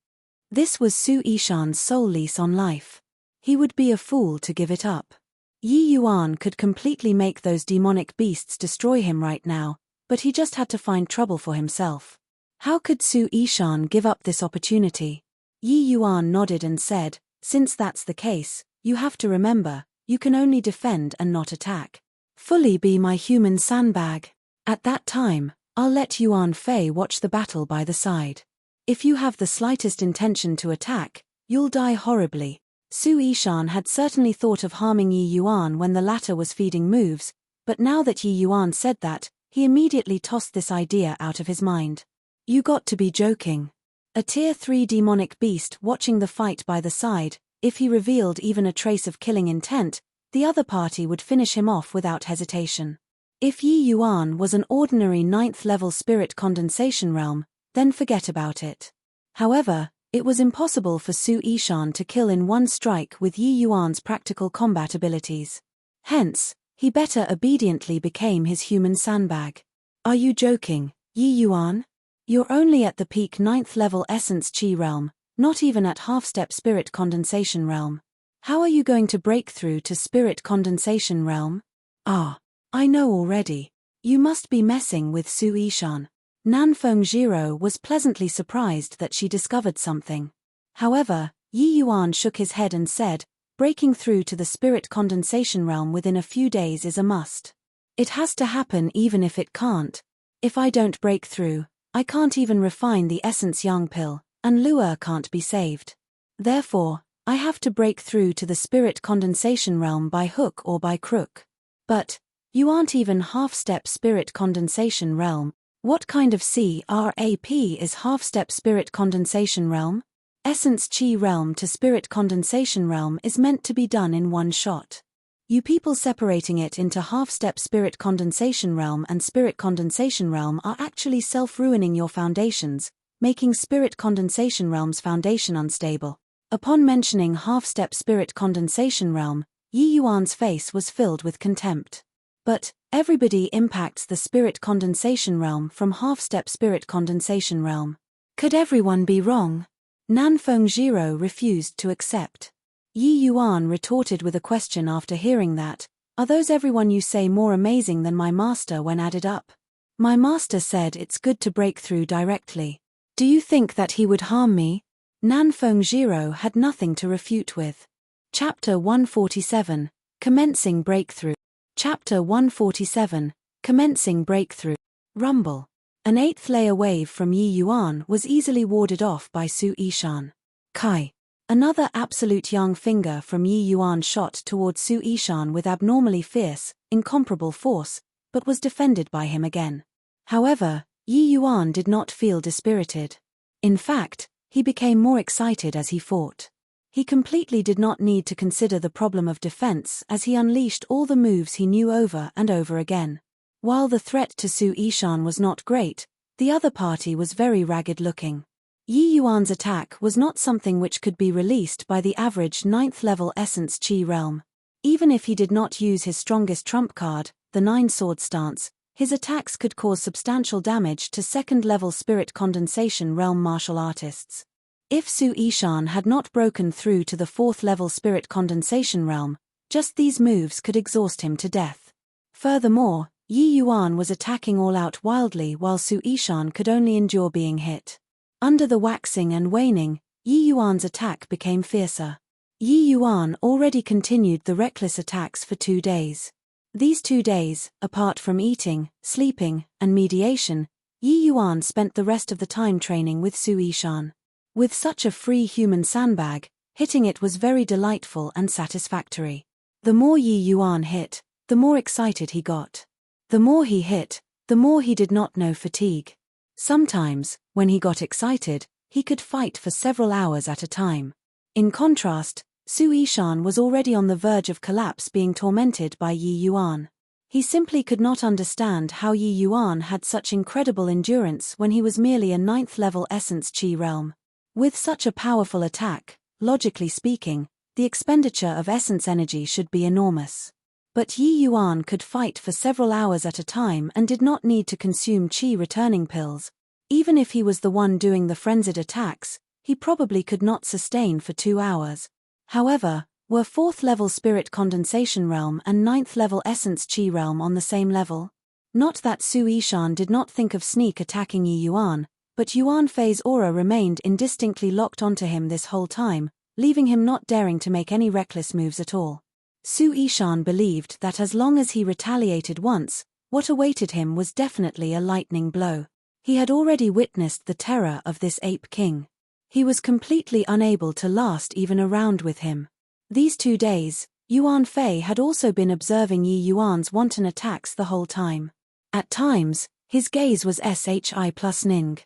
This was Su Yishan's sole lease on life. He would be a fool to give it up. Yi Yuan could completely make those demonic beasts destroy him right now, but he just had to find trouble for himself. How could Su Yishan give up this opportunity? Yi Yuan nodded and said, since that's the case, you have to remember, you can only defend and not attack. Fully be my human sandbag. At that time, I'll let Yuan Fei watch the battle by the side. If you have the slightest intention to attack, you'll die horribly. Su Yishan had certainly thought of harming Yi Yuan when the latter was feeding moves, but now that Yi Yuan said that, he immediately tossed this idea out of his mind. You got to be joking. A Tier 3 demonic beast watching the fight by the side, if he revealed even a trace of killing intent, the other party would finish him off without hesitation. If Yi Yuan was an ordinary 9th level spirit condensation realm, then forget about it. However, it was impossible for Su Yishan to kill in one strike with Yi Yuan's practical combat abilities. Hence, he better obediently became his human sandbag. Are you joking, Yi Yuan? You're only at the peak 9th level essence chi realm, not even at half-step spirit condensation realm. How are you going to break through to spirit condensation realm? Ah, I know already. You must be messing with Su Yishan. Nanfeng Jiro was pleasantly surprised that she discovered something. However, Yi Yuan shook his head and said, breaking through to the spirit condensation realm within a few days is a must. It has to happen even if it can't. If I don't break through, I can't even refine the essence yang pill, and Lua can't be saved. Therefore, I have to break through to the spirit condensation realm by hook or by crook. But, you aren't even half-step spirit condensation realm. What kind of CRAP is half-step spirit condensation realm? Essence chi realm to spirit condensation realm is meant to be done in one shot. You people separating it into half-step spirit condensation realm and spirit condensation realm are actually self-ruining your foundations, making spirit condensation realm's foundation unstable. Upon mentioning half-step spirit condensation realm, Yi Yuan's face was filled with contempt. But, everybody impacts the spirit condensation realm from half-step spirit condensation realm. Could everyone be wrong? Nanfeng Jiro refused to accept. Yi Yuan retorted with a question after hearing that, are those everyone you say more amazing than my master when added up? My master said it's good to break through directly. Do you think that he would harm me? Nanfeng Jiro had nothing to refute with. Chapter 147, Commencing Breakthrough. Chapter 147, Commencing Breakthrough. Rumble. An 8th layer wave from Yi Yuan was easily warded off by Su Yishan. Kai. Another absolute yang finger from Yi Yuan shot toward Su Yishan with abnormally fierce, incomparable force, but was defended by him again. However, Yi Yuan did not feel dispirited. In fact, he became more excited as he fought. He completely did not need to consider the problem of defense as he unleashed all the moves he knew over and over again. While the threat to Su Yishan was not great, the other party was very ragged looking. Yi Yuan's attack was not something which could be released by the average 9th level essence chi realm. Even if he did not use his strongest trump card, the 9-sword stance, his attacks could cause substantial damage to 2nd level spirit condensation realm martial artists. If Su Yishan had not broken through to the 4th level spirit condensation realm, just these moves could exhaust him to death. Furthermore, Yi Yuan was attacking all out wildly while Su Yishan could only endure being hit. Under the waxing and waning, Yi Yuan's attack became fiercer. Yi Yuan already continued the reckless attacks for 2 days. These 2 days, apart from eating, sleeping, and mediation, Yi Yuan spent the rest of the time training with Su Yishan. With such a free human sandbag, hitting it was very delightful and satisfactory. The more Yi Yuan hit, the more excited he got. The more he hit, the more he did not know fatigue. Sometimes, when he got excited, he could fight for several hours at a time. In contrast, Su Yishan was already on the verge of collapse being tormented by Yi Yuan. He simply could not understand how Yi Yuan had such incredible endurance when he was merely a 9th-level essence chi realm. With such a powerful attack, logically speaking, the expenditure of essence energy should be enormous. But Yi Yuan could fight for several hours at a time and did not need to consume chi returning pills. Even if he was the one doing the frenzied attacks, he probably could not sustain for 2 hours. However, were 4th-level spirit condensation realm and 9th-level essence chi realm on the same level? Not that Su Yishan did not think of sneak attacking Yi Yuan, but Yuan Fei's aura remained indistinctly locked onto him this whole time, leaving him not daring to make any reckless moves at all. Su Yishan believed that as long as he retaliated once, what awaited him was definitely a lightning blow. He had already witnessed the terror of this ape king. He was completely unable to last even a round with him. These 2 days, Yuan Fei had also been observing Yi Yuan's wanton attacks the whole time. At times, his gaze was shi plus ning.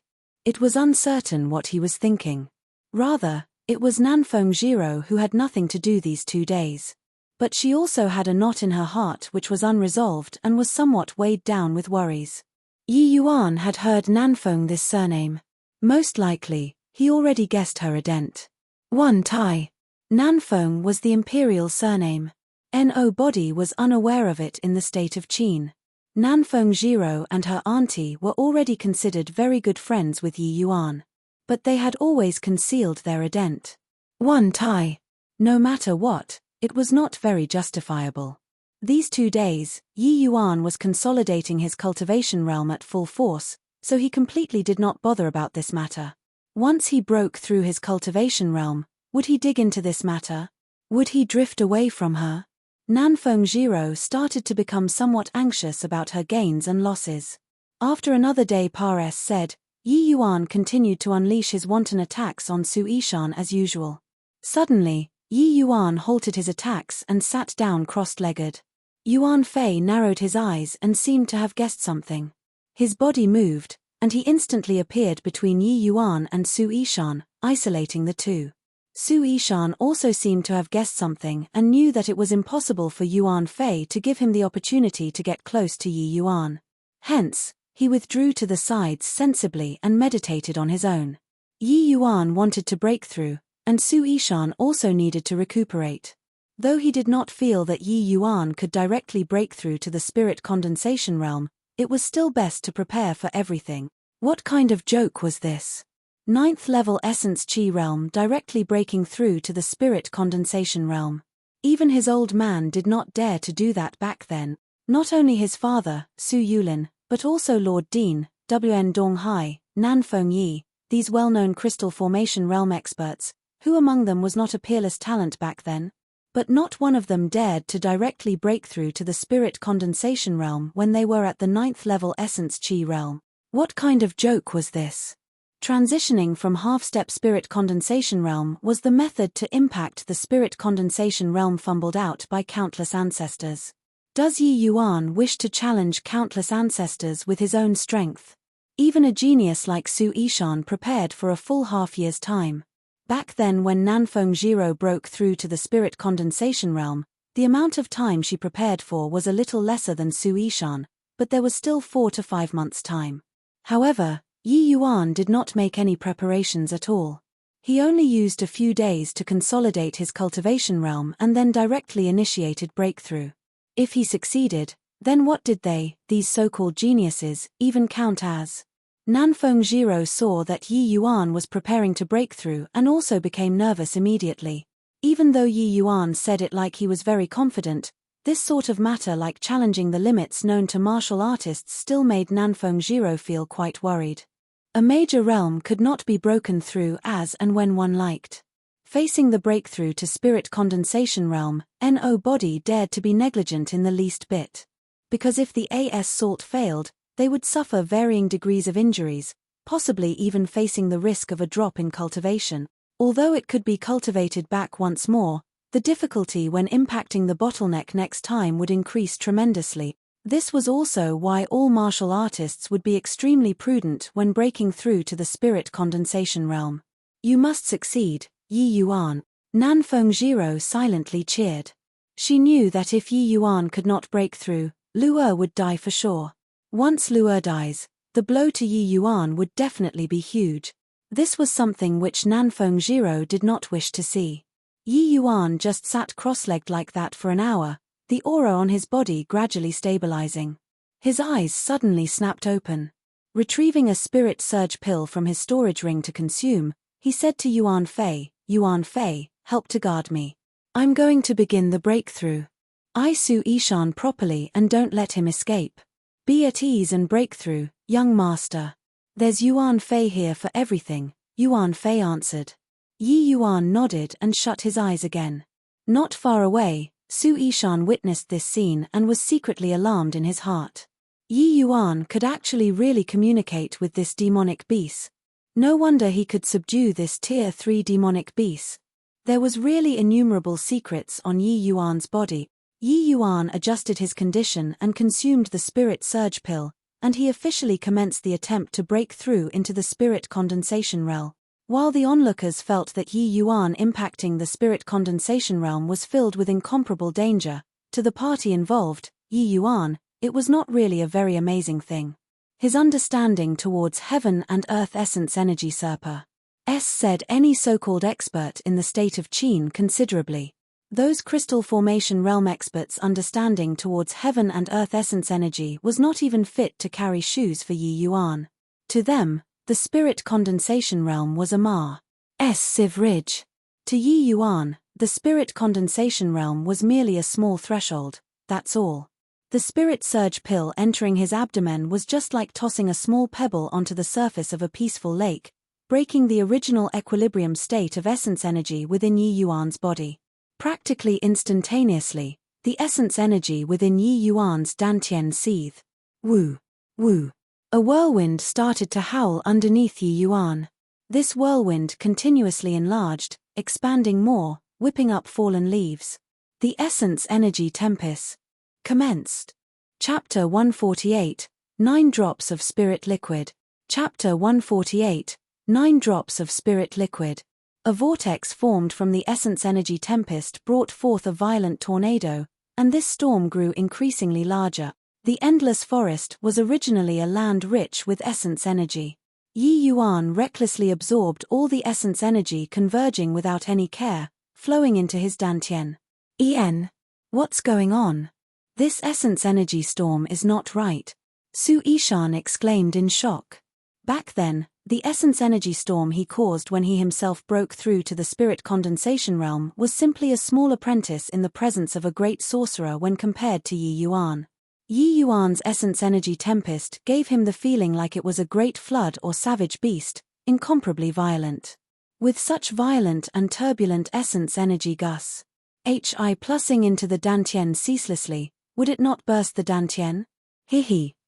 It was uncertain what he was thinking. Rather, it was Nanfeng Jiro who had nothing to do these 2 days. But she also had a knot in her heart which was unresolved and was somewhat weighed down with worries. Yi Yuan had heard Nanfeng this surname. Most likely, he already guessed her ident. 1 Tai. Nanfeng was the imperial surname. No body was unaware of it in the state of Qin. Nanfeng Jiro and her auntie were already considered very good friends with Yi Yuan. But they had always concealed their ident. 1 Tai. No matter what, it was not very justifiable. These 2 days, Yi Yuan was consolidating his cultivation realm at full force, so he completely did not bother about this matter. Once he broke through his cultivation realm, would he dig into this matter? Would he drift away from her? Nanfeng Jiro started to become somewhat anxious about her gains and losses. After another day Pares said, Yi Yuan continued to unleash his wanton attacks on Su Yishan as usual. Suddenly, Yi Yuan halted his attacks and sat down cross-legged. Yuan Fei narrowed his eyes and seemed to have guessed something. His body moved, and he instantly appeared between Yi Yuan and Su Yishan, isolating the two. Su Yishan also seemed to have guessed something and knew that it was impossible for Yuan Fei to give him the opportunity to get close to Yi Yuan. Hence, he withdrew to the sides sensibly and meditated on his own. Yi Yuan wanted to break through, and Su Yishan also needed to recuperate. Though he did not feel that Yi Yuan could directly break through to the spirit condensation realm, it was still best to prepare for everything. What kind of joke was this? 9th-level essence chi realm directly breaking through to the spirit condensation realm. Even his old man did not dare to do that back then. Not only his father, Su Yulin, but also Lord Dean, Wn Donghai, Nanfeng Yi, these well-known crystal formation realm experts, who among them was not a peerless talent back then? But not one of them dared to directly break through to the spirit condensation realm when they were at the 9th-level essence chi realm. What kind of joke was this? Transitioning from half-step spirit condensation realm was the method to impact the spirit condensation realm fumbled out by countless ancestors. Does Yi Yuan wish to challenge countless ancestors with his own strength? Even a genius like Su Yishan prepared for a full half-year's time. Back then when Nanfeng Jiro broke through to the spirit condensation realm, the amount of time she prepared for was a little lesser than Su Yishan, but there was still 4 to 5 months' time. However, Yi Yuan did not make any preparations at all. He only used a few days to consolidate his cultivation realm and then directly initiated breakthrough. If he succeeded, then what did they, these so-called geniuses, even count as? Nanfeng Jiro saw that Yi Yuan was preparing to break through and also became nervous immediately. Even though Yi Yuan said it like he was very confident, this sort of matter like challenging the limits known to martial artists still made Nanfeng Jiro feel quite worried. A major realm could not be broken through as and when one liked. Facing the breakthrough to spirit condensation realm, No body dared to be negligent in the least bit. Because if the assault failed, they would suffer varying degrees of injuries, possibly even facing the risk of a drop in cultivation. Although it could be cultivated back once more, the difficulty when impacting the bottleneck next time would increase tremendously. This was also why all martial artists would be extremely prudent when breaking through to the spirit condensation realm. You must succeed, Yi Yuan. Nanfeng Jiro silently cheered. She knew that if Yi Yuan could not break through, Lu'er would die for sure. Once Lu'er dies, the blow to Yi Yuan would definitely be huge. This was something which Nanfeng Jiro did not wish to see. Yi Yuan just sat cross-legged like that for an hour, the aura on his body gradually stabilizing. His eyes suddenly snapped open. Retrieving a spirit surge pill from his storage ring to consume, he said to Yuan Fei, "Yuan Fei, help to guard me. I'm going to begin the breakthrough. Eye Su Ishan properly and don't let him escape. Be at ease and break through, young master. There's Yuan Fei here for everything," Yuan Fei answered. Yi Yuan nodded and shut his eyes again. Not far away, Su Ishan witnessed this scene and was secretly alarmed in his heart. Yi Yuan could actually really communicate with this demonic beast. No wonder he could subdue this Tier 3 demonic beast. There was really innumerable secrets on Yi Yuan's body. Yi Yuan adjusted his condition and consumed the spirit surge pill, and he officially commenced the attempt to break through into the spirit condensation realm. While the onlookers felt that Yi Yuan impacting the spirit condensation realm was filled with incomparable danger, to the party involved, Yi Yuan, it was not really a very amazing thing. His understanding towards heaven and earth essence energy surpassed any so-called expert in the state of Qin considerably. Those crystal formation realm experts' understanding towards heaven and earth essence energy was not even fit to carry shoes for Yi Yuan. To them, the spirit condensation realm was a massive ridge. To Yi Yuan, the spirit condensation realm was merely a small threshold, that's all. The spirit surge pill entering his abdomen was just like tossing a small pebble onto the surface of a peaceful lake, breaking the original equilibrium state of essence energy within Yi Yuan's body. Practically instantaneously, the essence energy within Yi Yuan's dantian seethed. Woo! Woo! A whirlwind started to howl underneath Yi Yuan. This whirlwind continuously enlarged, expanding more, whipping up fallen leaves. The essence energy tempest commenced. Chapter 148, 9 Drops of Spirit Liquid. Chapter 148, 9 Drops of Spirit Liquid. A vortex formed from the essence energy tempest brought forth a violent tornado, and this storm grew increasingly larger. The endless forest was originally a land rich with essence energy. Yi Yuan recklessly absorbed all the essence energy converging without any care, flowing into his dantian. What's going on? This essence energy storm is not right. Su Ishan exclaimed in shock. Back then, the essence energy storm he caused when he himself broke through to the spirit condensation realm was simply a small apprentice in the presence of a great sorcerer when compared to Yi Yuan. Yi Yuan's essence energy tempest gave him the feeling like it was a great flood or savage beast, incomparably violent. With such violent and turbulent essence energy gusts, plussing into the dantian ceaselessly, would it not burst the dantian?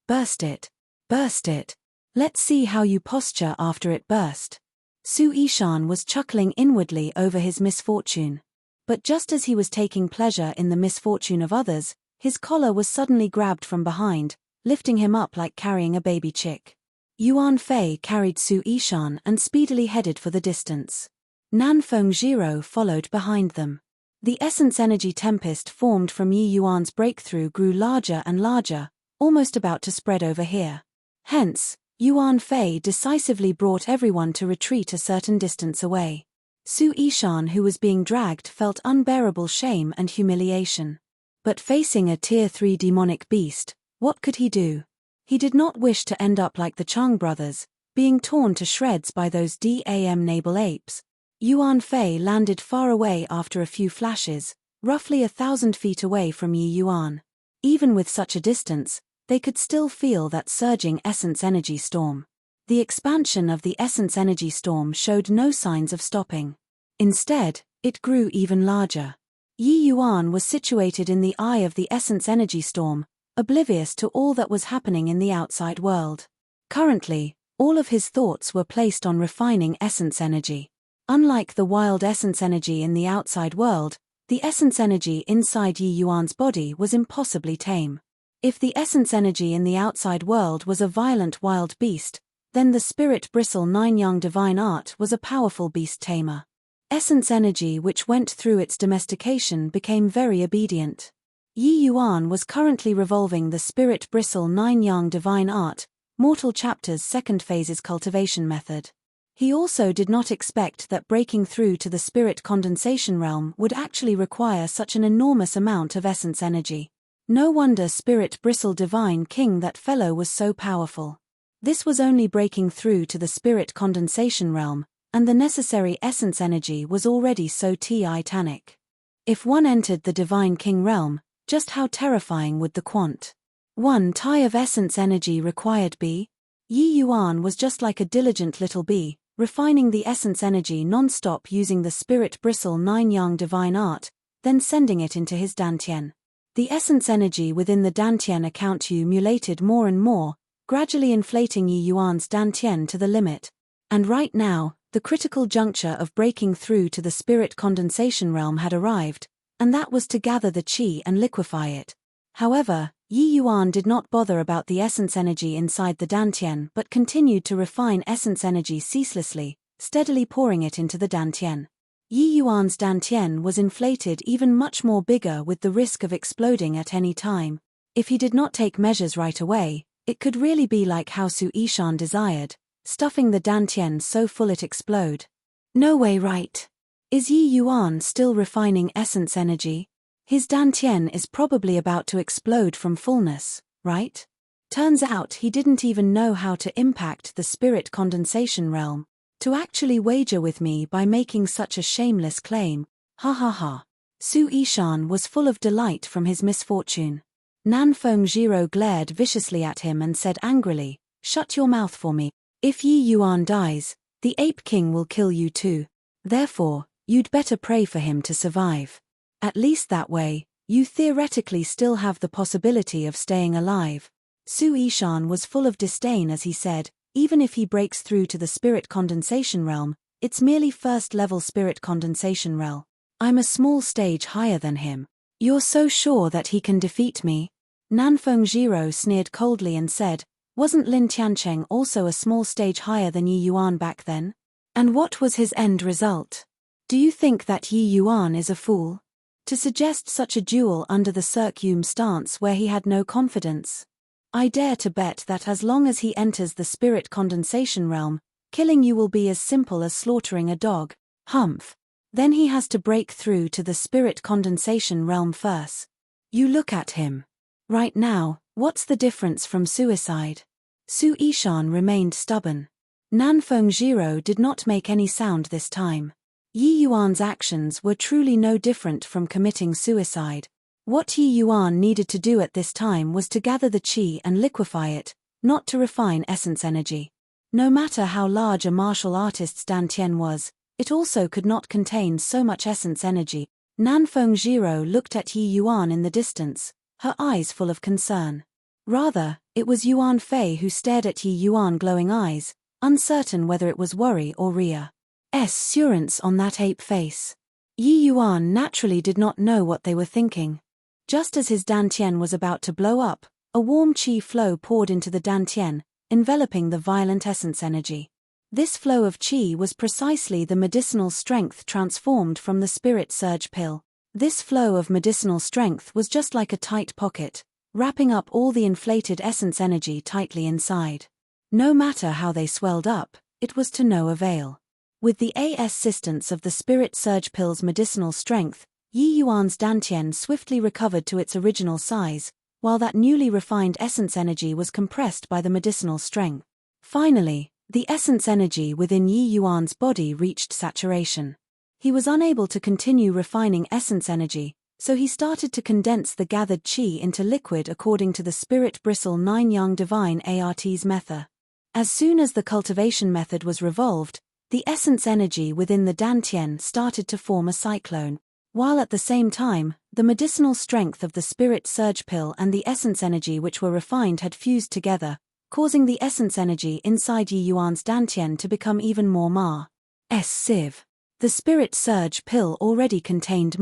Burst it. Burst it. Let's see how you posture after it burst. Su Ishan was chuckling inwardly over his misfortune. But just as he was taking pleasure in the misfortune of others, his collar was suddenly grabbed from behind, lifting him up like carrying a baby chick. Yuan Fei carried Su Ishan and speedily headed for the distance. Nanfeng Jiro followed behind them. The essence energy tempest formed from Yi Yuan's breakthrough grew larger and larger, almost about to spread over here. Hence, Yuan Fei decisively brought everyone to retreat a certain distance away. Su Ishan, who was being dragged, felt unbearable shame and humiliation. But facing a Tier 3 demonic beast, what could he do? He did not wish to end up like the Chang brothers, being torn to shreds by those damnable apes. Yuan Fei landed far away after a few flashes, roughly 1,000 feet away from Yi Yuan. Even with such a distance, they could still feel that surging essence energy storm. The expansion of the essence energy storm showed no signs of stopping. Instead, it grew even larger. Yi Yuan was situated in the eye of the essence energy storm, oblivious to all that was happening in the outside world. Currently, all of his thoughts were placed on refining essence energy. Unlike the wild essence energy in the outside world, the essence energy inside Yi Yuan's body was impossibly tame. If the essence energy in the outside world was a violent wild beast, then the spirit bristle 9 young divine art was a powerful beast tamer. Essence energy which went through its domestication became very obedient. Yi Yuan was currently revolving the Spirit Bristle 9 Yang Divine Art, Mortal Chapter's second phase's cultivation method. He also did not expect that breaking through to the spirit condensation realm would actually require such an enormous amount of essence energy. No wonder Spirit Bristle Divine King, that fellow was so powerful. This was only breaking through to the spirit condensation realm, and the necessary essence energy was already so titanic. If one entered the Divine King realm, just how terrifying would the quant. 1 tie of essence energy required be? Yi Yuan was just like a diligent little bee, refining the essence energy non-stop using the Spirit Bristle 9 Yang Divine Art, then sending it into his dantian. The essence energy within the dantian accumulated more and more, gradually inflating Yi Yuan's dantian to the limit. And right now, the critical juncture of breaking through to the spirit condensation realm had arrived, and that was to gather the qi and liquefy it. However, Yi Yuan did not bother about the essence energy inside the dantian but continued to refine essence energy ceaselessly, steadily pouring it into the dantian. Yi Yuan's dantian was inflated even much more bigger, with the risk of exploding at any time. If he did not take measures right away, it could really be like how Su Yishan desired, stuffing the dantian so full it explode. No way, right? Is Yi Yuan still refining essence energy? His dantian is probably about to explode from fullness, right? Turns out he didn't even know how to impact the spirit condensation realm. To actually wager with me by making such a shameless claim, ha ha ha. Su Yishan was full of delight from his misfortune. Nanfeng Jiro glared viciously at him and said angrily, "Shut your mouth for me. If Yi Yuan dies, the Ape King will kill you too. Therefore, you'd better pray for him to survive. At least that way, you theoretically still have the possibility of staying alive." Su Yishan was full of disdain as he said, "Even if he breaks through to the spirit condensation realm, it's merely first-level spirit condensation realm. I'm a small stage higher than him. You're so sure that he can defeat me?" Nanfeng Jiro sneered coldly and said, "Wasn't Lin Tiancheng also a small stage higher than Yi Yuan back then? And what was his end result? Do you think that Yi Yuan is a fool to suggest such a duel under the circum stance where he had no confidence? I dare to bet that as long as he enters the spirit condensation realm, killing you will be as simple as slaughtering a dog. Humph. Then he has to break through to the spirit condensation realm first. You look at him. Right now, what's the difference from suicide?" Su Yishan remained stubborn. Nanfeng Jiro did not make any sound this time. Yi Yuan's actions were truly no different from committing suicide. What Yi Yuan needed to do at this time was to gather the qi and liquefy it, not to refine essence energy. No matter how large a martial artist's dantian was, it also could not contain so much essence energy. Nanfeng Jiro looked at Yi Yuan in the distance, her eyes full of concern. Rather, it was Yuan Fei who stared at Yi Yuan glowing eyes, uncertain whether it was worry or reassurance on that ape face. Yi Yuan naturally did not know what they were thinking. Just as his dantian was about to blow up, a warm qi flow poured into the dantian, enveloping the violent essence energy. This flow of qi was precisely the medicinal strength transformed from the spirit surge pill. This flow of medicinal strength was just like a tight pocket, wrapping up all the inflated essence energy tightly inside. No matter how they swelled up, it was to no avail. With the assistance of the spirit surge pill's medicinal strength, Yi Yuan's dantian swiftly recovered to its original size, while that newly refined essence energy was compressed by the medicinal strength. Finally, the essence energy within Yi Yuan's body reached saturation. He was unable to continue refining essence energy, so he started to condense the gathered qi into liquid according to the Spirit Bristle 9 Yang Divine Art's method. As soon as the cultivation method was revolved, the essence energy within the dantian started to form a cyclone, while at the same time, the medicinal strength of the spirit surge pill and the essence energy which were refined had fused together, causing the essence energy inside Yi Yuan's dantian to become even more sieve. The spirit surge pill already contained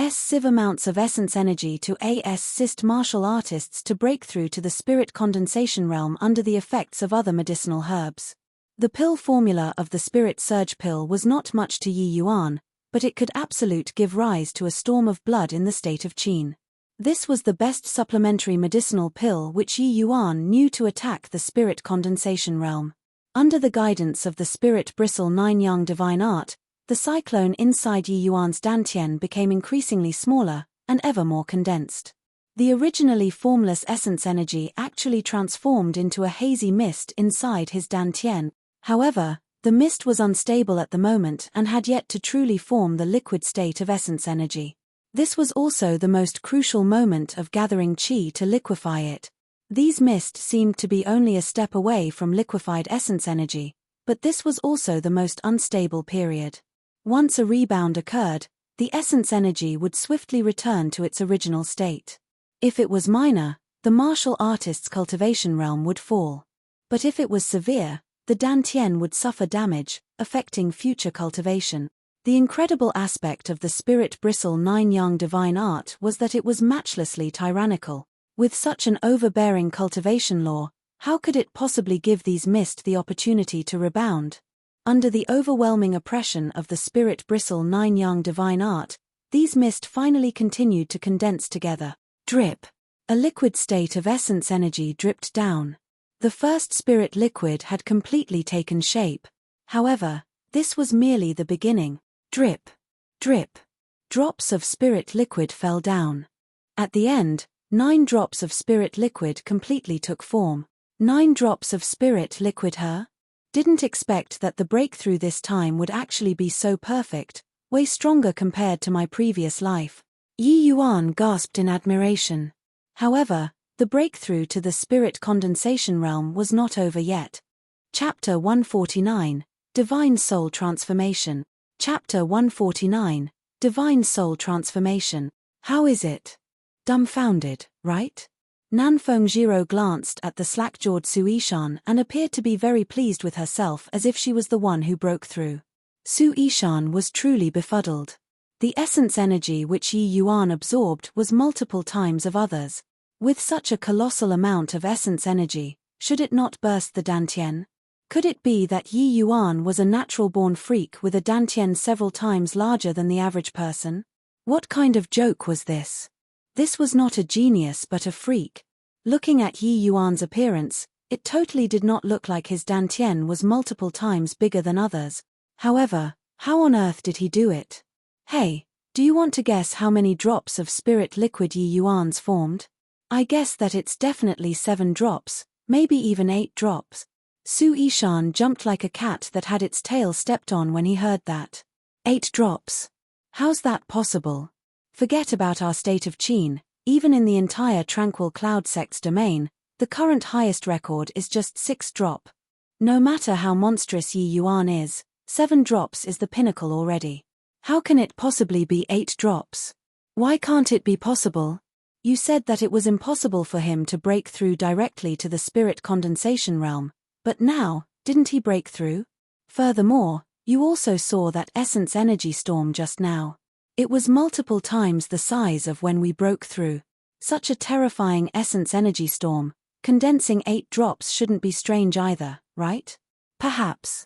sieve amounts of essence energy to assist martial artists to break through to the spirit condensation realm under the effects of other medicinal herbs. The pill formula of the spirit surge pill was not much to Yi Yuan, but it could absolute give rise to a storm of blood in the state of Qin. This was the best supplementary medicinal pill which Yi Yuan knew to attack the spirit condensation realm. Under the guidance of the spirit bristle 9 yang divine art, the cyclone inside Yi Yuan's dantian became increasingly smaller and ever more condensed. The originally formless essence energy actually transformed into a hazy mist inside his dantian. However, the mist was unstable at the moment and had yet to truly form the liquid state of essence energy. This was also the most crucial moment of gathering qi to liquefy it. These mist seemed to be only a step away from liquefied essence energy, but this was also the most unstable period. Once a rebound occurred, the essence energy would swiftly return to its original state. If it was minor, the martial artist's cultivation realm would fall. But if it was severe, the dantian would suffer damage, affecting future cultivation. The incredible aspect of the spirit bristle 9 yang divine art was that it was matchlessly tyrannical. With such an overbearing cultivation law, how could it possibly give these mist the opportunity to rebound? Under the overwhelming oppression of the spirit bristle 9 yang divine art, these mist finally continued to condense together. Drip. A liquid state of essence energy dripped down. The first spirit liquid had completely taken shape. However, this was merely the beginning. Drip. Drip. Drops of spirit liquid fell down. At the end, 9 drops of spirit liquid completely took form. 9 drops of spirit liquid her? Didn't expect that the breakthrough this time would actually be so perfect, way stronger compared to my previous life. Yi Yuan gasped in admiration. However, the breakthrough to the spirit condensation realm was not over yet. Chapter 149, Divine Soul Transformation. Chapter 149, Divine Soul Transformation. How is it? Dumbfounded, right? Nanfeng Jiro glanced at the slack-jawed Su Yishan and appeared to be very pleased with herself as if she was the one who broke through. Su Yishan was truly befuddled. The essence energy which Yi Yuan absorbed was multiple times of others. With such a colossal amount of essence energy, should it not burst the dantian? Could it be that Yi Yuan was a natural-born freak with a dantian several times larger than the average person? What kind of joke was this? This was not a genius but a freak. Looking at Yi Yuan's appearance, it totally did not look like his dantian was multiple times bigger than others. However, how on earth did he do it? Hey, do you want to guess how many drops of spirit liquid Yi Yuan's formed? I guess that it's definitely 7 drops, maybe even 8 drops. Su Yishan jumped like a cat that had its tail stepped on when he heard that. 8 drops. How's that possible? Forget about our state of Qin, even in the entire tranquil cloud sect's domain, the current highest record is just 6 drop. No matter how monstrous Yi Yuan is, 7 drops is the pinnacle already. How can it possibly be 8 drops? Why can't it be possible? You said that it was impossible for him to break through directly to the spirit condensation realm, but now, didn't he break through? Furthermore, you also saw that essence energy storm just now. It was multiple times the size of when we broke through. Such a terrifying essence energy storm, condensing 8 drops shouldn't be strange either, right? Perhaps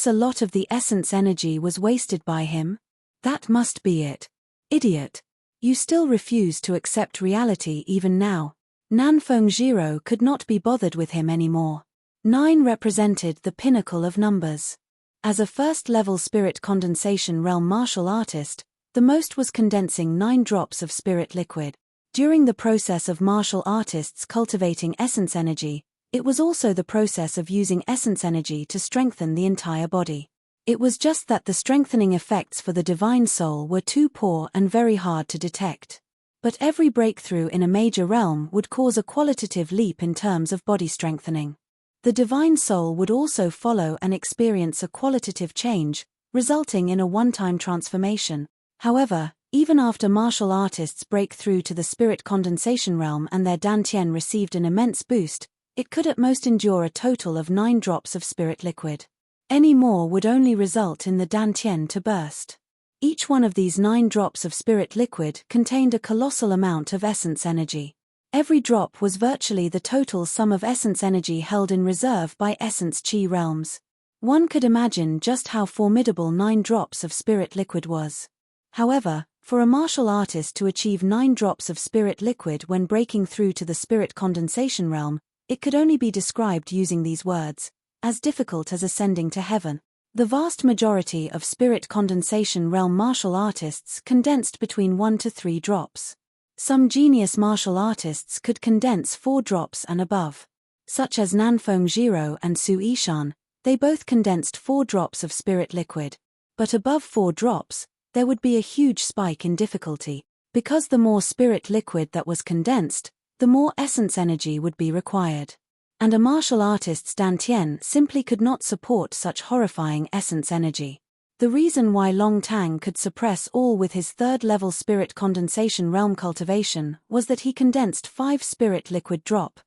a lot of the essence energy was wasted by him? That must be it. Idiot. You still refuse to accept reality even now. Nanfeng Jiro could not be bothered with him anymore. 9 represented the pinnacle of numbers. As a first-level spirit condensation realm martial artist, the most was condensing 9 drops of spirit liquid. During the process of martial artists cultivating essence energy, it was also the process of using essence energy to strengthen the entire body. It was just that the strengthening effects for the divine soul were too poor and very hard to detect. But every breakthrough in a major realm would cause a qualitative leap in terms of body strengthening. The divine soul would also follow and experience a qualitative change, resulting in a one-time transformation. However, even after martial artists break through to the spirit condensation realm and their dantian received an immense boost, it could at most endure a total of 9 drops of spirit liquid. Any more would only result in the dantian to burst. Each one of these 9 drops of spirit liquid contained a colossal amount of essence energy. Every drop was virtually the total sum of essence energy held in reserve by essence chi realms. One could imagine just how formidable 9 drops of spirit liquid was. However, For a martial artist to achieve 9 drops of spirit liquid when breaking through to the spirit condensation realm, it could only be described using these words: as difficult as ascending to heaven. The vast majority of spirit condensation realm martial artists condensed between 1 to 3 drops. Some genius martial artists could condense 4 drops and above. Such as Nanfeng Jiro and Su Yishan, they both condensed 4 drops of spirit liquid. But above 4 drops, there would be a huge spike in difficulty, because the more spirit liquid that was condensed, the more essence energy would be required. And a martial artist's dantian simply could not support such horrifying essence energy. The reason why Long Tang could suppress all with his 3rd level spirit condensation realm cultivation was that he condensed 5 spirit liquid drop.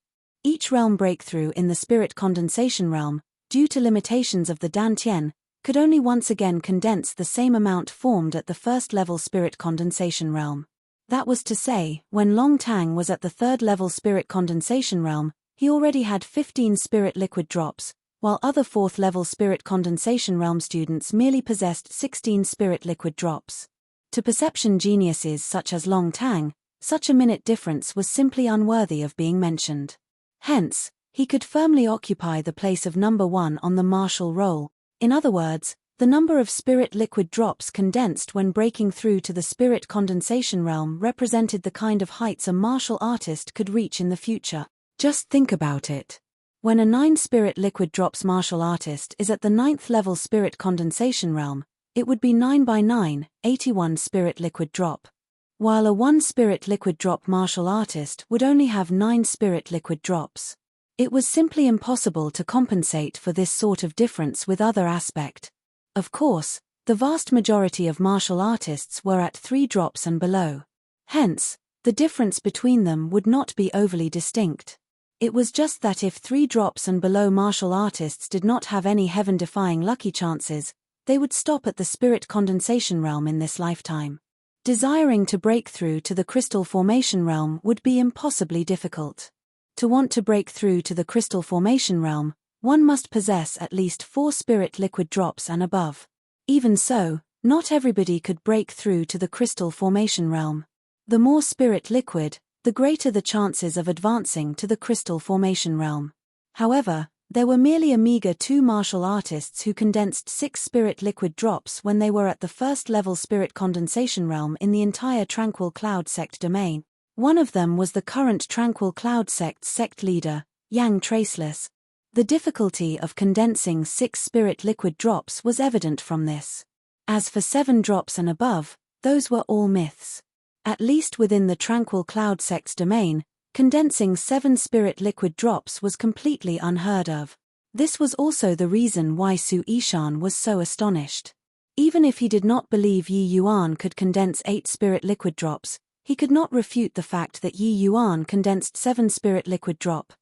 Each realm breakthrough in the spirit condensation realm, due to limitations of the dantian, could only once again condense the same amount formed at the 1st level spirit condensation realm. That was to say, when Long Tang was at the 3rd level spirit condensation realm, he already had 15 spirit liquid drops, while other 4th level spirit condensation realm students merely possessed 16 spirit liquid drops. To perception geniuses such as Long Tang, such a minute difference was simply unworthy of being mentioned. Hence, he could firmly occupy the place of number 1 on the martial roll. In other words, the number of spirit liquid drops condensed when breaking through to the spirit condensation realm represented the kind of heights a martial artist could reach in the future. Just think about it. When a 9 spirit liquid drops martial artist is at the 9th level spirit condensation realm, it would be 9 by 9, 81 spirit liquid drop. While a 1 spirit liquid drop martial artist would only have 9 spirit liquid drops. It was simply impossible to compensate for this sort of difference with other aspect. Of course, the vast majority of martial artists were at 3 drops and below. Hence, the difference between them would not be overly distinct. It was just that if 3 drops and below martial artists did not have any heaven-defying lucky chances, they would stop at the spirit condensation realm in this lifetime. Desiring to break through to the crystal formation realm would be impossibly difficult. To want to break through to the crystal formation realm, one must possess at least 4 spirit liquid drops and above. Even so, not everybody could break through to the crystal formation realm. The more spirit liquid, the greater the chances of advancing to the crystal formation realm. However, there were merely a meager 2 martial artists who condensed 6 spirit liquid drops when they were at the 1st level spirit condensation realm in the entire Tranquil Cloud sect domain. One of them was the current Tranquil Cloud sect's sect leader, Yang Traceless. The difficulty of condensing 6 spirit liquid drops was evident from this. As for 7 drops and above, those were all myths. At least within the Tranquil Cloud sect's domain, condensing 7 spirit liquid drops was completely unheard of. This was also the reason why Su Yishan was so astonished. Even if he did not believe Yi Yuan could condense 8 spirit liquid drops, he could not refute the fact that Yi Yuan condensed 7 spirit liquid drop.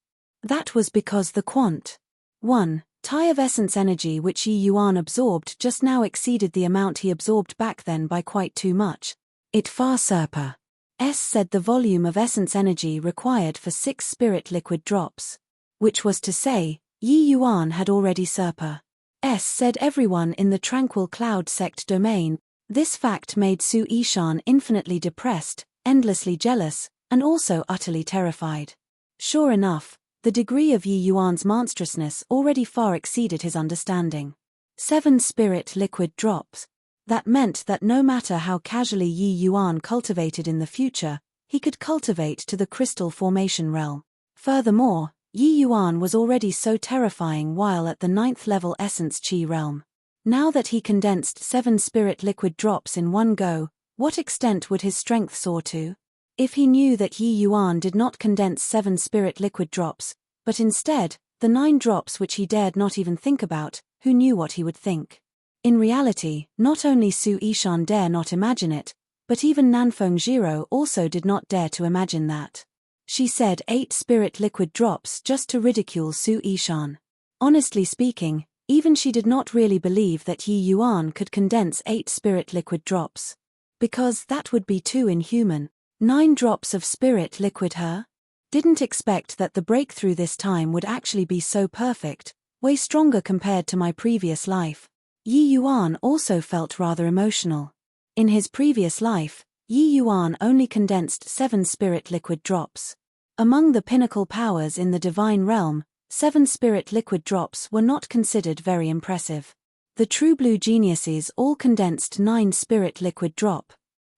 That was because the quant. 1. Tie of essence energy which Yi Yuan absorbed just now exceeded the amount he absorbed back then by quite too much. It far surpassed said the volume of essence energy required for 6 spirit liquid drops. Which was to say, Yi Yuan had already surpassed said everyone in the Tranquil Cloud sect domain. This fact made Su Yishan infinitely depressed, endlessly jealous, and also utterly terrified. Sure enough, the degree of Yi Yuan's monstrousness already far exceeded his understanding. 7 spirit liquid drops. That meant that no matter how casually Yi Yuan cultivated in the future, he could cultivate to the crystal formation realm. Furthermore, Yi Yuan was already so terrifying while at the 9th level essence chi realm. Now that he condensed 7 spirit liquid drops in one go, what extent would his strength soar to? If he knew that Yi Yuan did not condense 7 spirit liquid drops, but instead, the 9 drops which he dared not even think about, who knew what he would think? In reality, not only Su Yishan dare not imagine it, but even Nanfeng Jiro also did not dare to imagine that. She said 8 spirit liquid drops just to ridicule Su Yishan. Honestly speaking, even she did not really believe that Yi Yuan could condense 8 spirit liquid drops. Because that would be too inhuman. 9 drops of spirit liquid her? Didn't expect that the breakthrough this time would actually be so perfect, way stronger compared to my previous life. Yi Yuan also felt rather emotional. In his previous life, Yi Yuan only condensed 7 spirit liquid drops. Among the pinnacle powers in the divine realm, 7 spirit liquid drops were not considered very impressive. The true blue geniuses all condensed 9 spirit liquid drop.